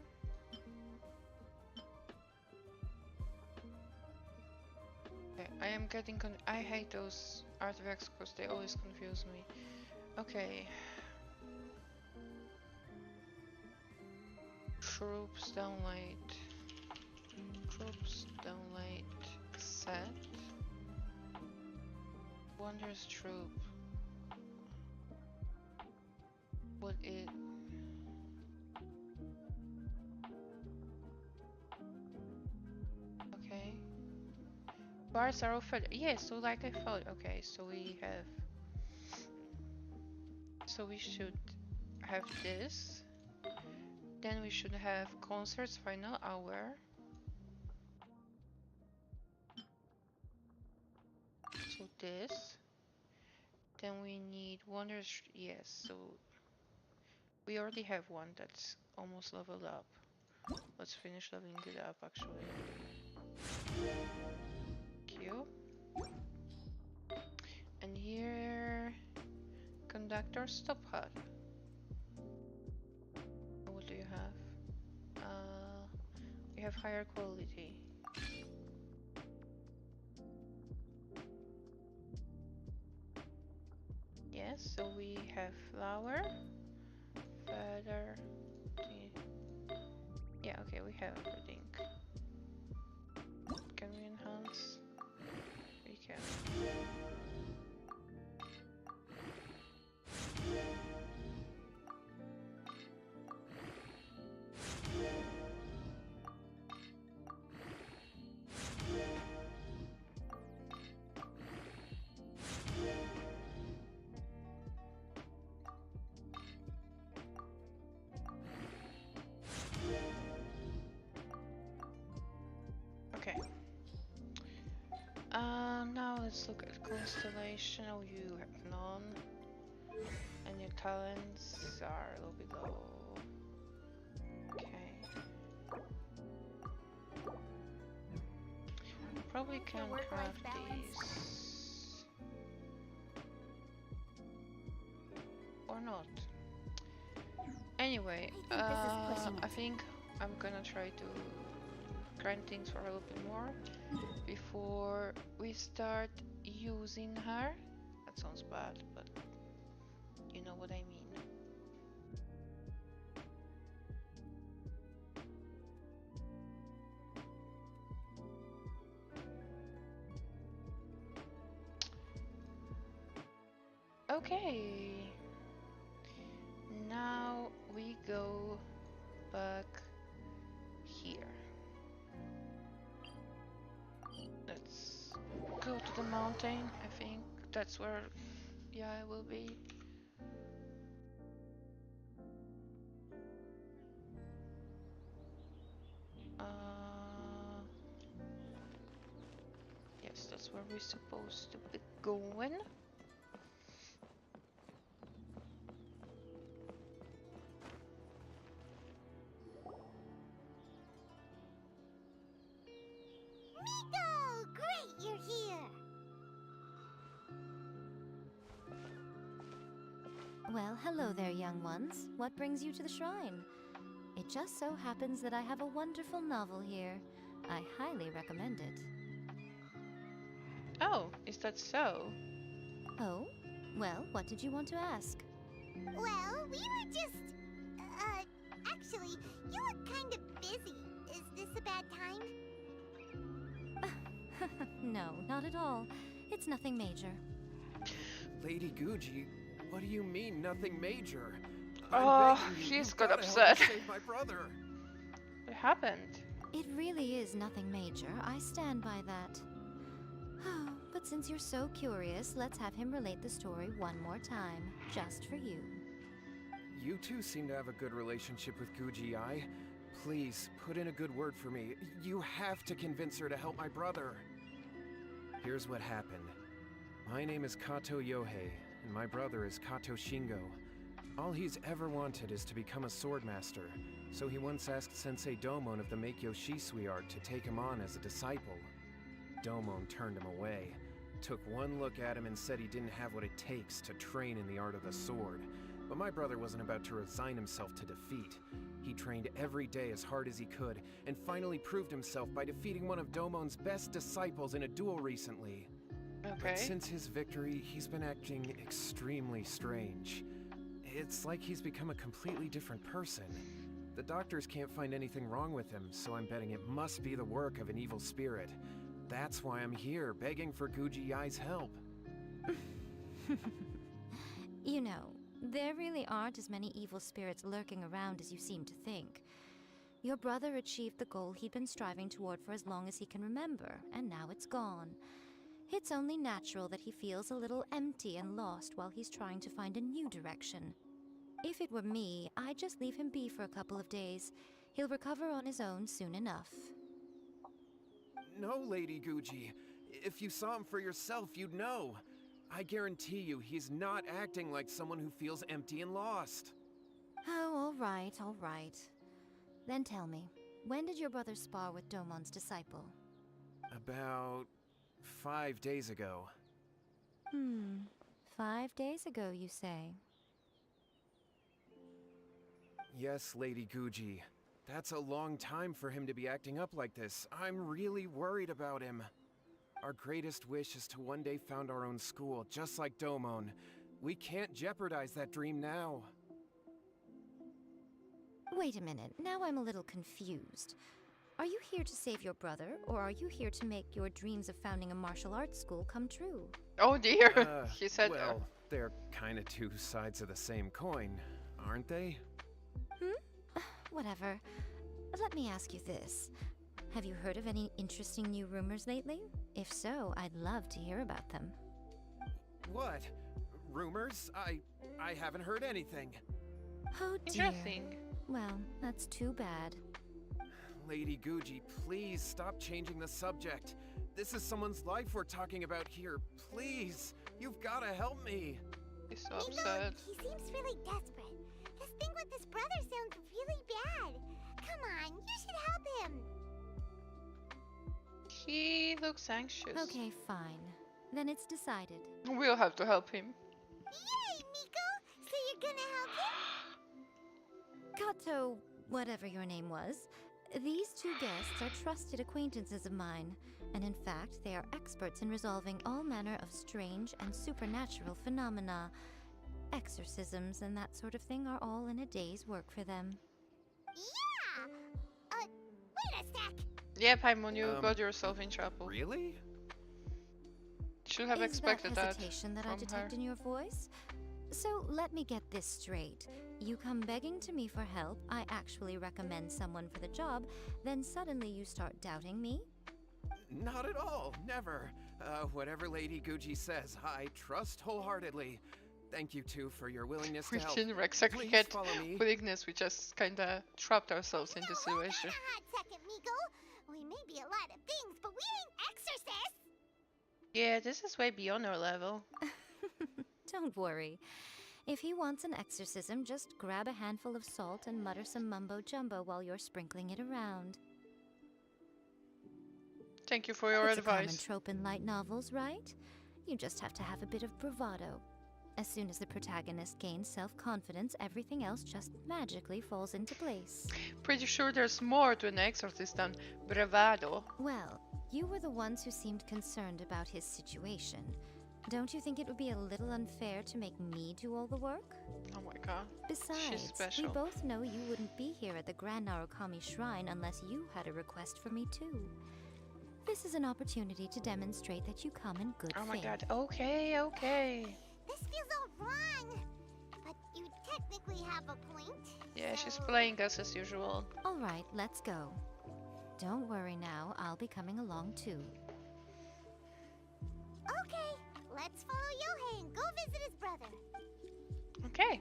Okay, I am getting I hate those artifacts because they always confuse me. Okay. Troops downlight. Troops downlight set. Wondrous troop. What it? Okay. Bars are offered. Yes, so like I thought. Okay, so we have. So we should have this. Then we should have concerts final hour. So this. Then we need wonders. Yes, so we already have one that's almost leveled up. Let's finish leveling it up actually. Q. And here, conductor stop hut. What do you have? We have higher quality. Yes, so we have flower, feather. Yeah, okay, we have everything. Can we enhance? We can. Okay. Now let's look at constellation. Oh, you have none. And your talents are a little bit low. Okay. Probably can craft these. Or not. Anyway, I think I'm gonna try to grind things for a little bit more before we start using her. That sounds bad, but you know what I mean. Okay. Now we go back here. Let's go to the mountain. I think that's where I will be. Yes, that's where we're supposed to be going. Miko! Great, you're here! Well, hello there, young ones. What brings you to the shrine? It just so happens that I have a wonderful novel here. I highly recommend it. Oh, is that so? Oh? Well, what did you want to ask? Well, we were just... actually, you look kind of busy. Is this a bad time? No, not at all. It's nothing major. Lady Guji, what do you mean, nothing major? Oh, she's got upset. Save my brother. What happened? It really is nothing major. I stand by that. But since you're so curious, let's have him relate the story one more time, just for you. You two seem to have a good relationship with Guji-ai. Please, put in a good word for me. You have to convince her to help my brother. Here's what happened. My name is Kato Yohei, and my brother is Kato Shingo. All he's ever wanted is to become a swordmaster, so he once asked Sensei Domon of the Meikyo Shisui art to take him on as a disciple. Domon turned him away, took one look at him and said he didn't have what it takes to train in the art of the sword. But my brother wasn't about to resign himself to defeat. He trained every day as hard as he could, and finally proved himself by defeating one of Domon's best disciples in a duel recently. Okay. But since his victory, he's been acting extremely strange. It's like he's become a completely different person. The doctors can't find anything wrong with him, so I'm betting it must be the work of an evil spirit. That's why I'm here, begging for Guji Yai's help. You know, there really aren't as many evil spirits lurking around as you seem to think. Your brother achieved the goal he'd been striving toward for as long as he can remember, and now it's gone. It's only natural that he feels a little empty and lost while he's trying to find a new direction. If it were me, I'd just leave him be for a couple of days. He'll recover on his own soon enough. No, Lady Guji. If you saw him for yourself, you'd know. I guarantee you, he's not acting like someone who feels empty and lost. Oh, all right. Then tell me, when did your brother spar with Domon's disciple? About 5 days ago. 5 days ago, you say? Yes, Lady Guji. That's a long time for him to be acting up like this. I'm really worried about him. Our greatest wish is to one day found our own school, just like Domon. We can't jeopardize that dream now. Wait a minute, now I'm a little confused. Are you here to save your brother, or are you here to make your dreams of founding a martial arts school come true? Oh dear, he said well, they're kinda two sides of the same coin, aren't they? Whatever. Let me ask you this. Have you heard of any interesting new rumors lately? If so, I'd love to hear about them. What? Rumors? I haven't heard anything. Oh dear. Interesting. Well, that's too bad. Lady Guji, please stop changing the subject. This is someone's life we're talking about here. Please, you've gotta help me. He's so upset. He seems really desperate. This thing with his brother sounds really bad. Come on, you should help him. He looks anxious. Okay, fine. Then it's decided. We'll have to help him. Yay, Miko! So you're gonna help him? Kato, whatever your name was, these two guests are trusted acquaintances of mine, and in fact, they are experts in resolving all manner of strange and supernatural phenomena. Exorcisms and that sort of thing are all in a day's work for them. Yeah! Wait a sec! Yeah, Paimon, you got yourself in trouble. Really? Should have expected that hesitation that I from detect her. in your voice? So let me get this straight. You come begging to me for help, I actually recommend someone for the job, then suddenly you start doubting me? Not at all, never. Whatever Lady Guji says, I trust wholeheartedly. Thank you two for your willingness to help. Please Please follow me. with Ignis, we just kinda trapped ourselves in this situation. Hot second, Miko. We may be a lot of things, but we ain't exorcists. Yeah, this is way beyond our level. Don't worry. If he wants an exorcism, just grab a handful of salt and mutter some mumbo-jumbo while you're sprinkling it around. Thank you for your It's advice. a common trope in light novels, right? You just have to have a bit of bravado. As soon as the protagonist gains self-confidence, everything else just magically falls into place. Pretty sure there's more to an exorcist than bravado. Well, you were the ones who seemed concerned about his situation. Don't you think it would be a little unfair to make me do all the work? Oh my god. She's Besides, special. we both know you wouldn't be here at the Grand Narukami Shrine unless you had a request for me too. This is an opportunity to demonstrate that you come in good faith. Oh my god. Okay. This feels all wrong. But you technically have a point. Yeah, she's playing us as usual. All right, let's go. Don't worry now, I'll be coming along too. Okay, let's follow Yohei and go visit his brother. Okay.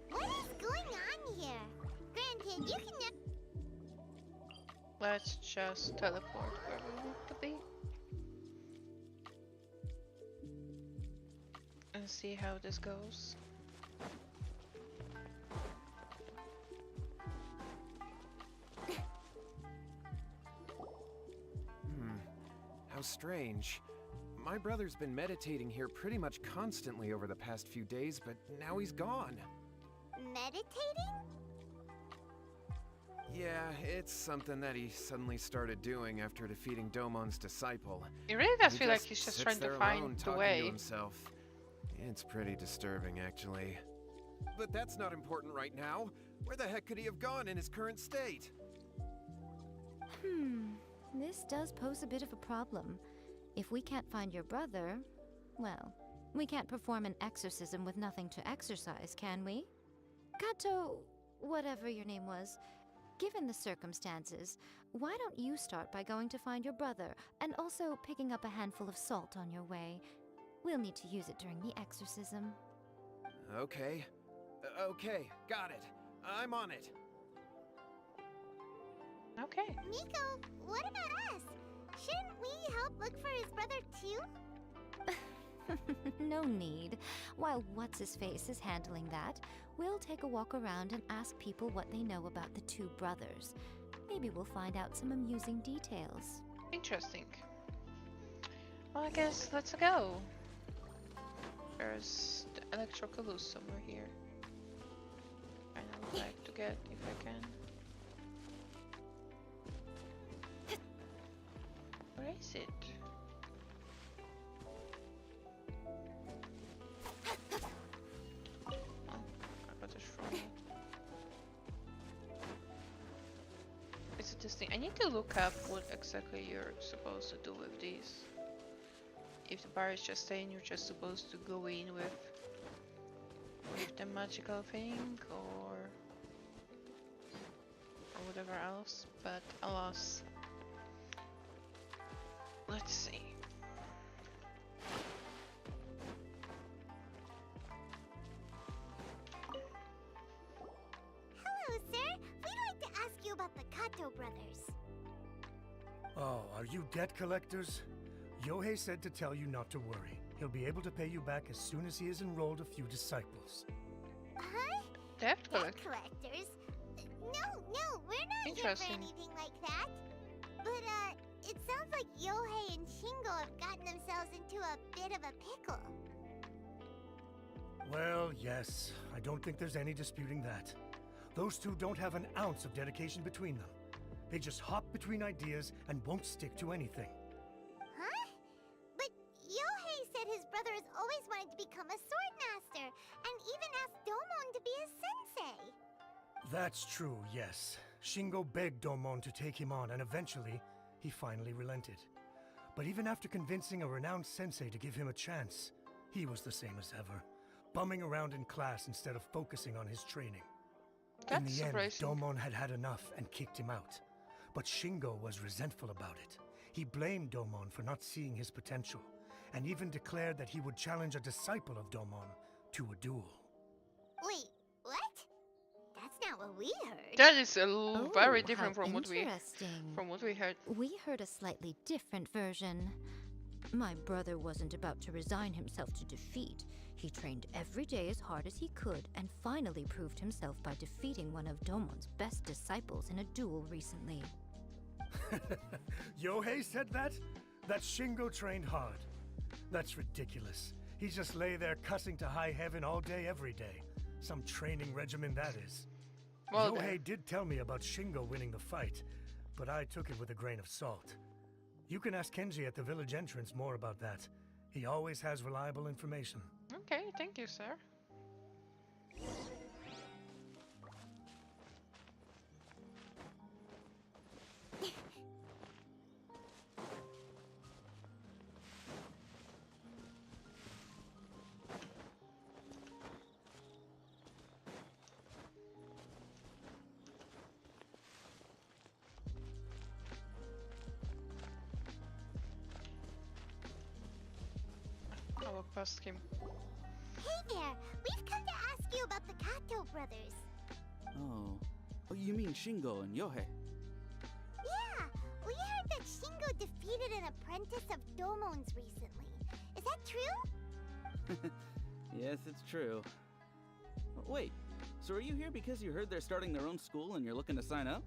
What is going on here? Granted, you can Let's just teleport where we want to be. And see how this goes. How strange. My brother's been meditating here pretty much constantly over the past few days, but now he's gone. Meditating? Yeah, it's something that he suddenly started doing after defeating Domon's disciple. It really does He feel like he's just sits trying to there find alone, the talking way. to himself. It's pretty disturbing, actually. But that's not important right now. Where the heck could he have gone in his current state? This does pose a bit of a problem. If we can't find your brother, well, we can't perform an exorcism with nothing to exorcise, can we? Kato, whatever your name was, given the circumstances, why don't you start by going to find your brother and also picking up a handful of salt on your way? We'll need to use it during the exorcism. Okay. Okay, got it. I'm on it. Okay. Nico, what about us? Shouldn't we help look for his brother too? No need. While What's-His-Face is handling that, we'll take a walk around and ask people what they know about the two brothers. Maybe we'll find out some amusing details. Interesting. Well, I guess let's go. There's the Electroculus somewhere here. I would like to get if I can. Where is it? Oh, I got it from. Is it this thing? I need to look up what exactly you're supposed to do with these. If the bar is just saying you're just supposed to go in with the magical thing or whatever else, but alas. Let's see. Hello, sir. We'd like to ask you about the Kato brothers. Oh, are you debt collectors? Yohei said to tell you not to worry. He'll be able to pay you back as soon as he has enrolled a few disciples. Huh? Debt collectors? No, we're not here for anything like that. But, it sounds like Yohei and Shingo have gotten themselves into a bit of a pickle. Well, yes. I don't think there's any disputing that. Those two don't have an ounce of dedication between them. They just hop between ideas and won't stick to anything. Huh? But Yohei said his brother has always wanted to become a sword master, and even asked Domon to be his sensei. That's true, yes. Shingo begged Domon to take him on, and eventually, he finally relented. But even after convincing a renowned sensei to give him a chance, he was the same as ever, bumming around in class instead of focusing on his training. In the end, Domon had had enough and kicked him out. But Shingo was resentful about it. He blamed Domon for not seeing his potential, and even declared that he would challenge a disciple of Domon to a duel. Wait, what? That's not what we heard. That is very Oh, different how from what we heard. We heard a slightly different version. My brother wasn't about to resign himself to defeat. He trained every day as hard as he could and finally proved himself by defeating one of Domon's best disciples in a duel recently. Yohei said that? That Shingo trained hard. That's ridiculous. He just lay there cussing to high heaven all day, every day. Some training regimen, that is. Well, Yohei did tell me about Shingo winning the fight, but I took it with a grain of salt. You can ask Kenji at the village entrance more about that. He always has reliable information. Okay, thank you, sir. I walk past him. Hey there, we've come to ask you about the Kato brothers. Oh, you mean Shingo and Yohei? Yeah, recruited an apprentice of Domon's recently. Is that true? Yes, it's true. Wait, so are you here because you heard they're starting their own school and you're looking to sign up?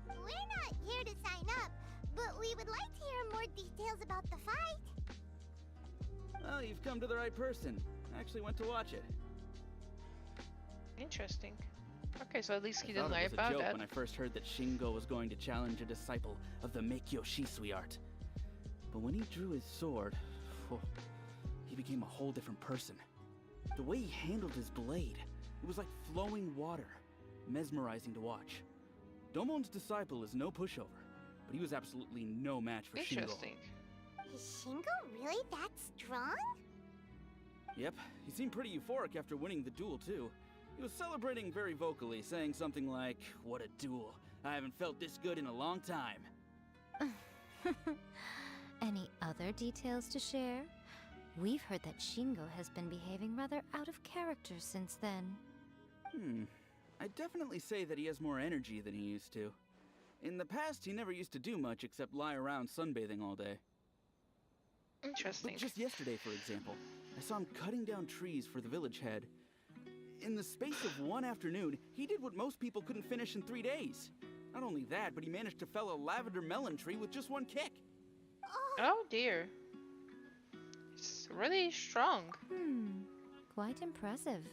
We're not here to sign up, but we would like to hear more details about the fight. Well, you've come to the right person. I actually went to watch it. Interesting. Okay, so at least he I didn't thought lie it was a about joke that. when I first heard that Shingo was going to challenge a disciple of the Meikyo Shisui art. But when he drew his sword, he became a whole different person. The way he handled his blade, it was like flowing water, mesmerizing to watch. Domon's disciple is no pushover, but he was absolutely no match for Shingo. Interesting. Is Shingo really that strong? Yep, he seemed pretty euphoric after winning the duel too. He was celebrating very vocally, saying something like, "What a duel. I haven't felt this good in a long time." Any other details to share? We've heard that Shingo has been behaving rather out of character since then. I'd definitely say that he has more energy than he used to. In the past, he never used to do much except lie around sunbathing all day. Interesting. But just yesterday, for example, I saw him cutting down trees for the village head. In the space of one afternoon, he did what most people couldn't finish in 3 days. Not only that, but he managed to fell a lavender melon tree with just one kick. Oh dear. It's really strong. Quite impressive.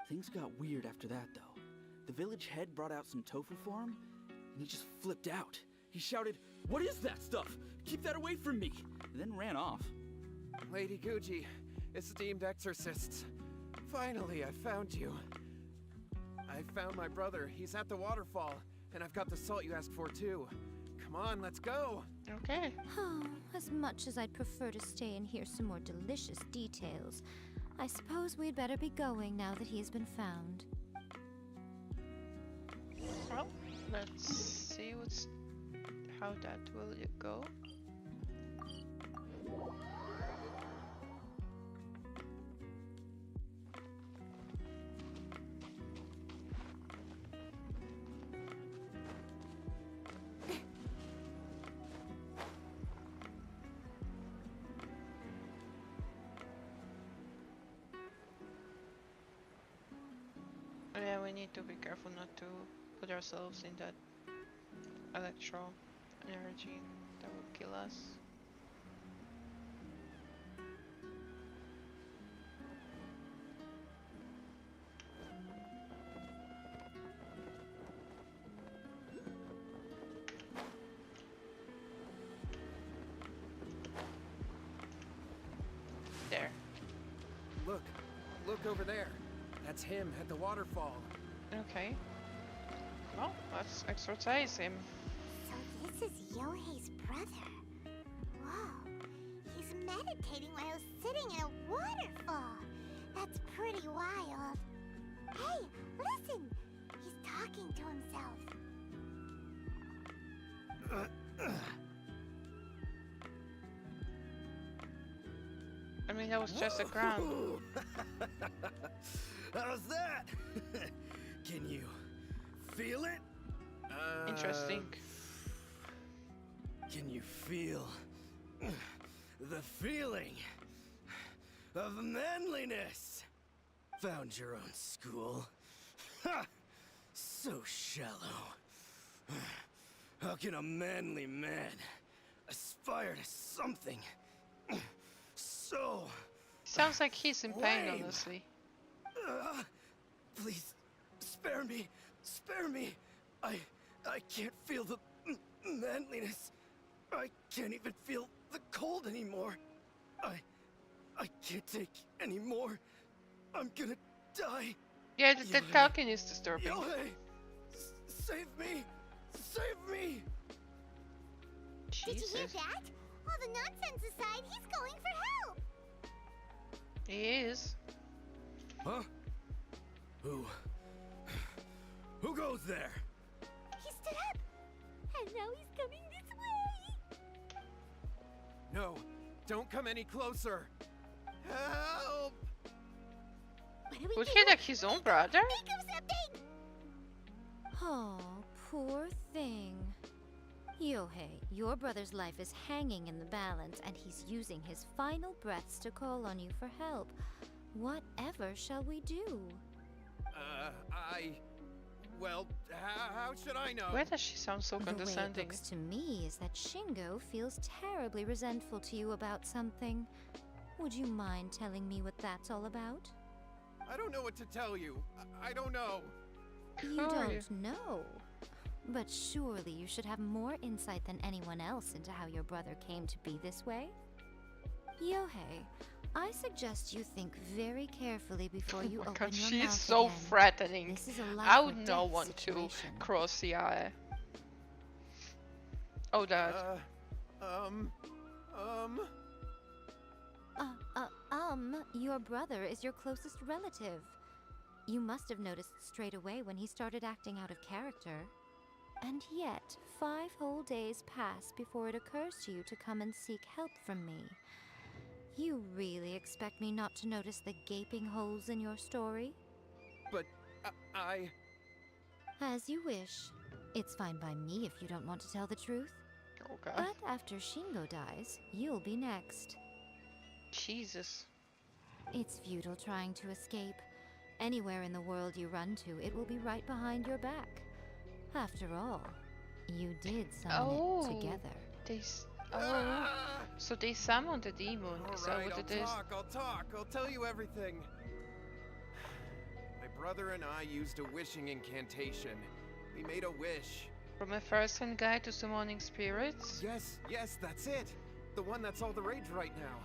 Things got weird after that, though. The village head brought out some tofu for him, and he just flipped out. He shouted, "What is that stuff? Keep that away from me!" And then ran off. Lady Guji, esteemed exorcists. Finally, I found you. I found my brother. He's at the waterfall, and I've got the salt you asked for, too. Come on, let's go. Okay. Oh, as much as I'd prefer to stay and hear some more delicious details, I suppose we'd better be going now that he has been found. Well, let's see how that will go. Yeah, we need to be careful not to put ourselves in that electro energy that will kill us. There. Look over there. That's him at the waterfall. Okay. Well, let's exorcise him. So this is Yohei's brother. Whoa. He's meditating while sitting in a waterfall. That's pretty wild. Hey, listen! He's talking to himself. I mean, that was just a ground. How's that? Can you feel it? Interesting. Can you feel the feeling of manliness? Found your own school? Ha! So shallow. How can a manly man aspire to something so Sounds like he's in pain, lame? honestly. Please, spare me. Spare me. I can't feel the manliness. I can't even feel the cold anymore. I can't take any more. I'm gonna die. Yeah, the talking is disturbing. Yohei! Save me! Save me! Did you hear Jesus. that? All the nonsense aside, he's going for help! He is. Huh? Who goes there? He stood up! And now he's coming this way! No, don't come any closer. Help! What do we Would do? he like his own brother? Make him something! Oh, poor thing. Yohei, your brother's life is hanging in the balance, and he's using his final breaths to call on you for help. Whatever shall we do? Well, how should I know? Why does she sound so The way it condescending? looks to me is that Shingo feels terribly resentful to you about something. Would you mind telling me what that's all about? I don't know what to tell you. I don't know. You don't know. But surely you should have more insight than anyone else into how your brother came to be this way? Yohei, I suggest you think very carefully before you open God, your she's mouth so again. threatening. This is a life I or would not death want to situation. cross the eye. Oh, Dad. Your brother is your closest relative. You must have noticed straight away when he started acting out of character. And yet, 5 whole days pass before it occurs to you to come and seek help from me. You really expect me not to notice the gaping holes in your story? But I... As you wish. It's fine by me if you don't want to tell the truth. Okay. But after Shingo dies, you'll be next. Jesus. It's futile trying to escape. Anywhere in the world you run to, it will be right behind your back. After all, you did summon it together. So they summoned the demon. Is that what it is? I'll talk. I'll tell you everything. My brother and I used a wishing incantation. We made a wish. From a first-hand guide to summoning spirits? Yes, that's it. The one that's all the rage right now.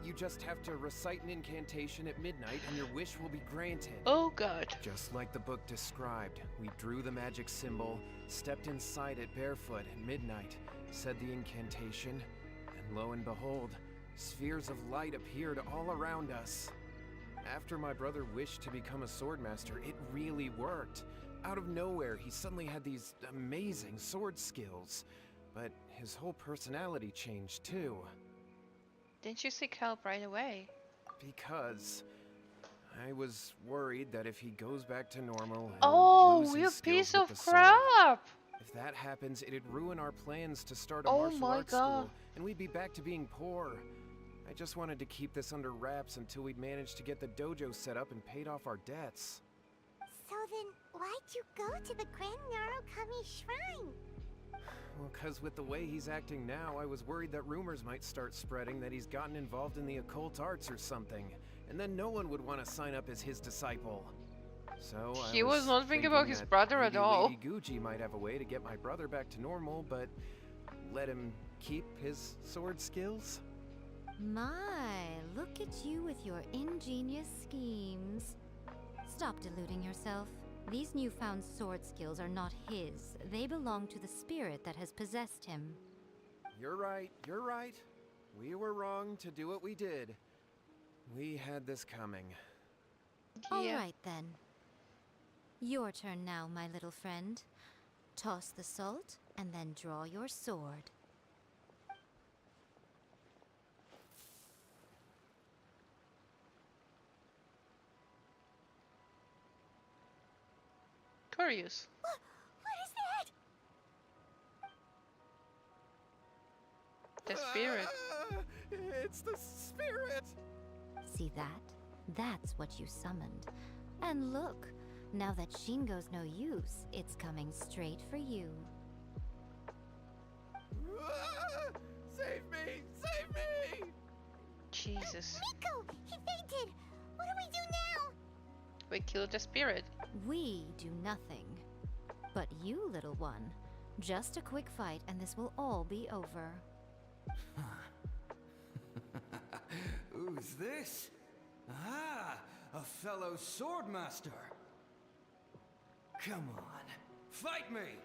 You just have to recite an incantation at midnight and your wish will be granted. Oh god. Just like the book described, we drew the magic symbol, stepped inside it barefoot at midnight, said the incantation, and lo and behold, spheres of light appeared all around us. After my brother wished to become a swordmaster, it really worked. Out of nowhere, he suddenly had these amazing sword skills, but his whole personality changed too. Didn't you seek help right away? Because I was worried that if he goes back to normal, Oh, you you piece of crap! If that happens, it'd ruin our plans to start a Oh martial my arts God. school, and we'd be back to being poor. I just wanted to keep this under wraps until we'd managed to get the dojo set up and paid off our debts. So then, why'd you go to the Grand Narukami Shrine? Well, cause with the way he's acting now, I was worried that rumors might start spreading that he's gotten involved in the occult arts or something, and then no one would want to sign up as his disciple. So He I was not thinking about his that brother at maybe all. Lady Gucci might have a way to get my brother back to normal, but let him keep his sword skills? My, look at you with your ingenious schemes. Stop deluding yourself. These newfound sword skills are not his. They belong to the spirit that has possessed him. You're right. We were wrong to do what we did. We had this coming. All right then. Your turn now, my little friend. Toss the salt and then draw your sword. Curious. What is that? The spirit. It's the spirit! See that? That's what you summoned. And look, now that Shingo's no use, it's coming straight for you. Save me! Save me! Jesus. Nico! He fainted! What do we do now? We killed the spirit. We do nothing. But you, little one, just a quick fight and this will all be over. Who's this? Ah, a fellow swordmaster. Come on, fight me!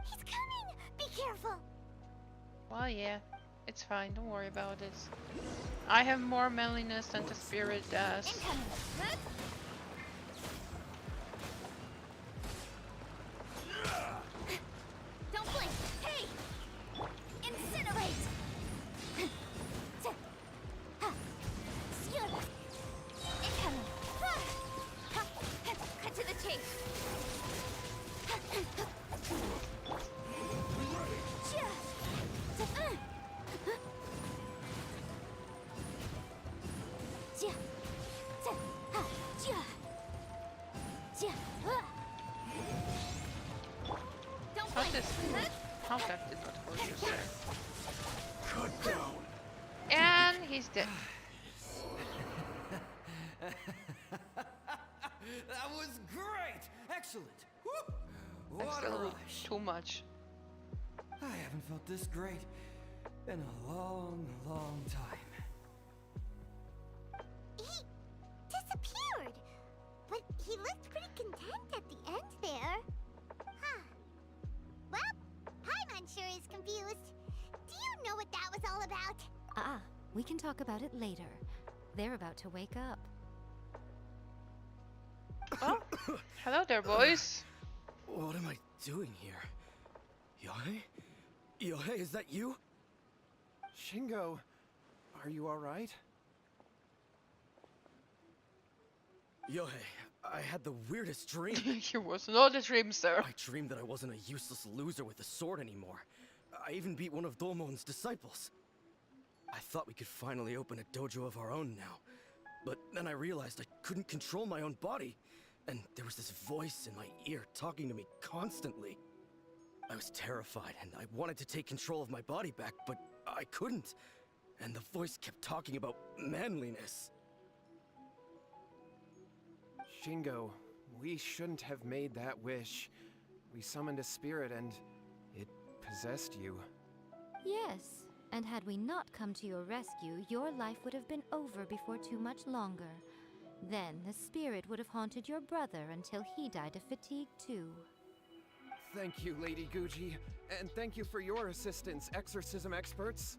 He's coming! Be careful! Well, yeah. It's fine, don't worry about it. I have more manliness than the spirit does. Don't blink! Hey! Incinerate! Incoming! Cut to the chase! How did that did not hurt you, sir? Cut down. And he's dead. That was great! Excellent! Woo! What That's a still rush! too much. I haven't felt this great in a long, long time. He disappeared, but he looked pretty content at the end there. Huh. Well, Paimon sure is confused. Do you know what that was all about? We can talk about it later. They're about to wake up. Oh, hello there, boys. What am I doing here? Yohei? Yohei, is that you? Shingo, are you alright? Yohei, I had the weirdest dream. It was not a dream, sir. I dreamed that I wasn't a useless loser with a sword anymore. I even beat one of Domon's disciples. I thought we could finally open a dojo of our own now. But then I realized I couldn't control my own body. And there was this voice in my ear talking to me constantly. I was terrified and I wanted to take control of my body back, but I couldn't. And the voice kept talking about manliness. Shingo, we shouldn't have made that wish. We summoned a spirit and it possessed you. Yes, and had we not come to your rescue, your life would have been over before too much longer. Then the spirit would have haunted your brother until he died of fatigue too. Thank you, Lady Guji, and thank you for your assistance, exorcism experts.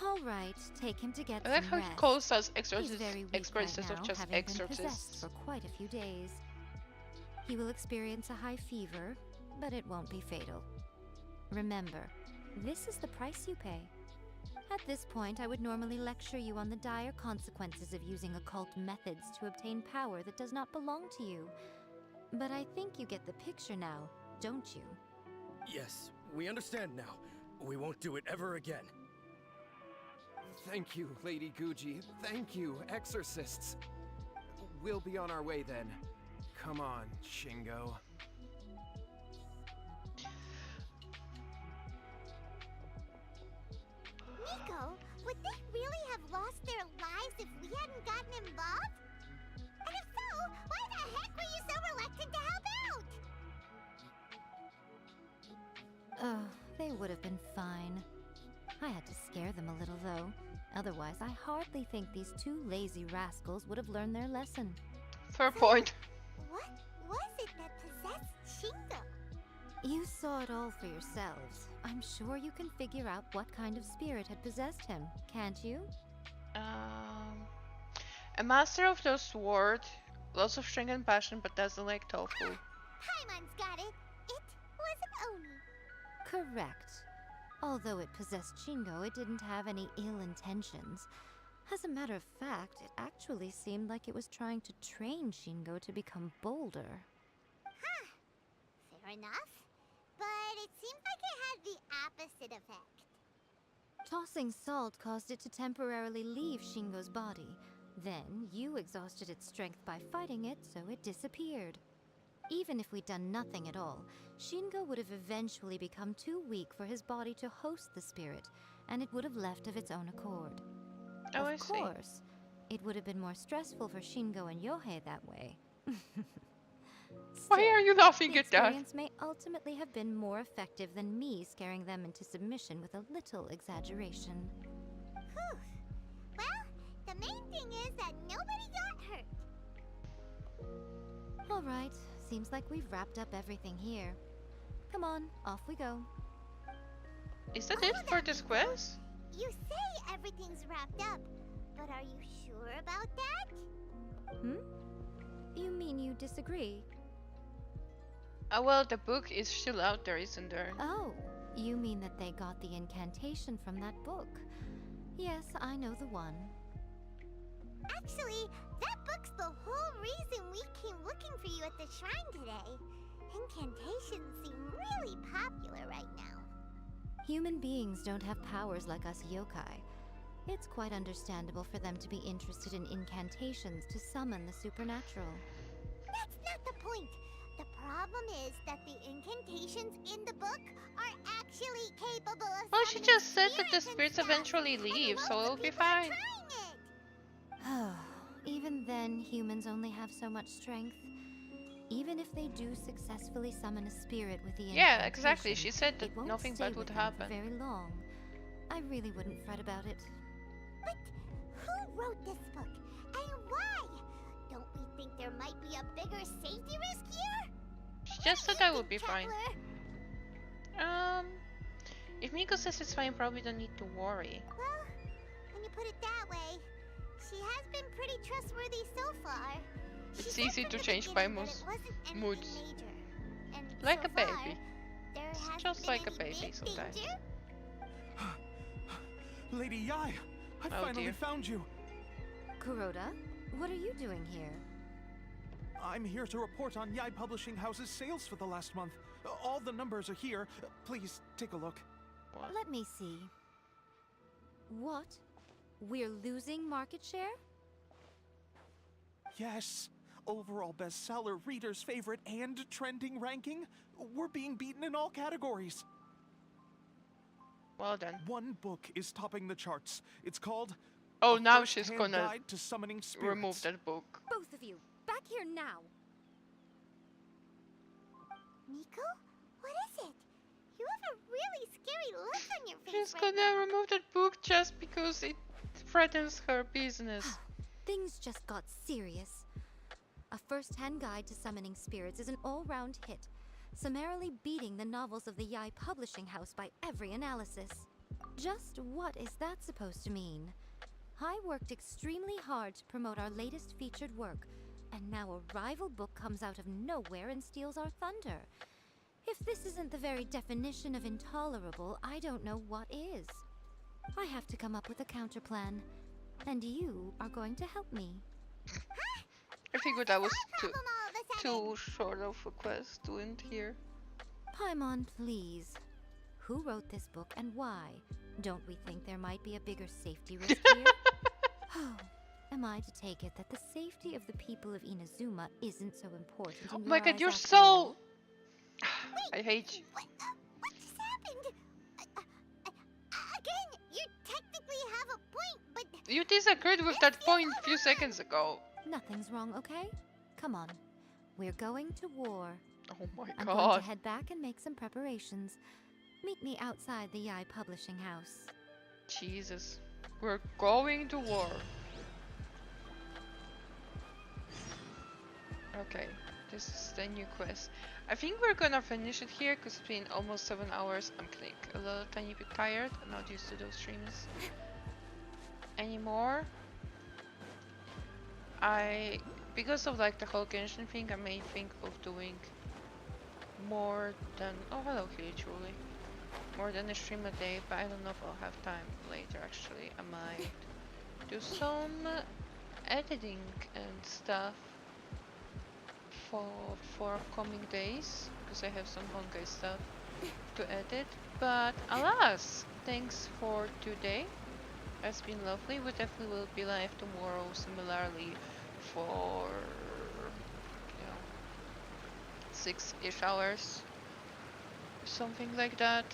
All right, take him to get I like some how rest. he calls us He's exorcists, very weak exorcists right of now, just having been possessed exorcists. for quite a few days. He will experience a high fever, but it won't be fatal. Remember, this is the price you pay. At this point, I would normally lecture you on the dire consequences of using occult methods to obtain power that does not belong to you. But I think you get the picture now, don't you? Yes, we understand now. We won't do it ever again. Thank you, Lady Guji. Thank you, exorcists. We'll be on our way then. Come on, Shingo. Nico, would they really have lost their lives if we hadn't gotten involved? And if so, why the heck were you so reluctant to help out? Oh, they would have been fine. I had to scare them a little, though. Otherwise, I hardly think these two lazy rascals would have learned their lesson. Fair point. What was it that possessed Shingo? You saw it all for yourselves. I'm sure you can figure out what kind of spirit had possessed him, can't you? A master of the sword, lots of strength and passion, but doesn't like tofu. Paimon's got it. It was an Oni. Correct. Although it possessed Shingo, it didn't have any ill intentions. As a matter of fact, it actually seemed like it was trying to train Shingo to become bolder. Huh. Fair enough. But it seemed like it had the opposite effect. Tossing salt caused it to temporarily leave Shingo's body. Then, you exhausted its strength by fighting it, so it disappeared. Even if we'd done nothing at all, Shingo would have eventually become too weak for his body to host the spirit, and it would have left of its own accord. Oh, I of see. course, it would have been more stressful for Shingo and Yohei that way. Why are you laughing The at that? experience may ultimately have been more effective than me scaring them into submission with a little exaggeration. Whew. Well, the main thing is that nobody got hurt. All right, seems like we've wrapped up everything here. Come on, off we go. Is that it for this quest? You say everything's wrapped up, but are you sure about that? You mean you disagree? Well, the book is still out there, isn't there? Oh, you mean that they got the incantation from that book? Yes, I know the one. Actually, that book's the whole reason we came looking for you at the shrine today. Incantations seem really popular right now. Human beings don't have powers like us yokai. It's quite understandable for them to be interested in incantations to summon the supernatural. That's not the point. The problem is that the incantations in the book are actually capable of Well, she summoning just said that the spirits and spirits stuff, eventually and leave, loads so of it'll be people are fine. trying it. Even then, humans only have so much strength. Even if they do successfully summon a spirit with the Yeah, exactly. incantation, She said that it won't nothing stay bad would with them happen. for very long. I really wouldn't fret about it. But who wrote this book, and why? Don't we think there might be a bigger safety risk here? She just said that would be fine. If Miko says it's fine, probably don't need to worry. Well, when you put it that way, she has been pretty trustworthy so far. It's She said easy from to the change beginning by that it wasn't anything moods. major. And Like so a baby. far, there It's hasn't just been like a any baby big sometimes. danger. Lady Yai, I Oh, finally dear. found you. Kuroda, what are you doing here? I'm here to report on Yai Publishing House's sales for the last month. All the numbers are here. Please take a look. Let me see. What? We're losing market share? Yes. Overall bestseller, readers' favorite, and trending ranking. We're being beaten in all categories. Well done. One book is topping the charts. It's called Oh, A now she's First-Hand gonna Guide to Summoning Spirits. remove that book. Both of you, back here now. Nico? What is it? You have a really scary look on your face She's right gonna remove that book just because it threatens her business. Things just got serious. A first-hand guide to summoning spirits is an all-round hit, summarily beating the novels of the Yai Publishing House by every analysis. Just what is that supposed to mean? I worked extremely hard to promote our latest featured work, and now a rival book comes out of nowhere and steals our thunder. If this isn't the very definition of intolerable, I don't know what is. I have to come up with a counterplan, and you are going to help me. I figured that was too short of a quest to end here. Paimon, please. Who wrote this book and why? Don't we think there might be a bigger safety risk here? Oh, am I to take it that the safety of the people of Inazuma isn't so important? Oh in my your god, eyes you're after all? so... I hate you. What just happened? Again, you technically have a point, but You disagreed with that point a few seconds ago. Nothing's wrong, okay? Come on. We're going to war. Oh my I'm going god. to head back and make some preparations. Meet me outside the Yai Publishing House. Jesus. We're going to war. Okay, this is the new quest. I think we're gonna finish it here because it's been almost 7 hours. I'm like a little tiny bit tired. I'm not used to those streams anymore. Because of like the whole Genshin thing, I may think of doing more than, oh hello here truly, more than a stream a day, but I don't know if I'll have time later actually. I might do some editing and stuff for upcoming days, because I have some Honkai stuff to edit. But alas, thanks for today. It's been lovely. We definitely will be live tomorrow, similarly for 6-ish hours, something like that.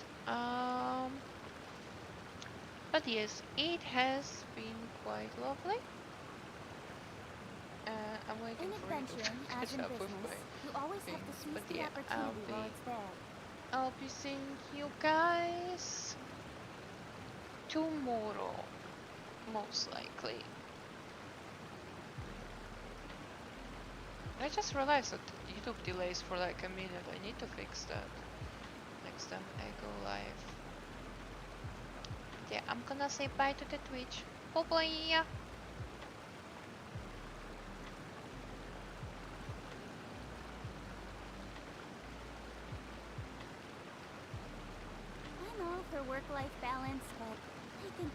But yes, it has been quite lovely. I'm waiting in for you adventuring, to as in catch up with business, my you always have to things. seize But the yeah, opportunity while it's there. I'll be seeing you guys tomorrow, most likely. I just realized that YouTube delays for like a minute. I need to fix that next time I go live. Yeah, I'm gonna say bye to the Twitch. Bye bye. I'm all for work-life balance, but I think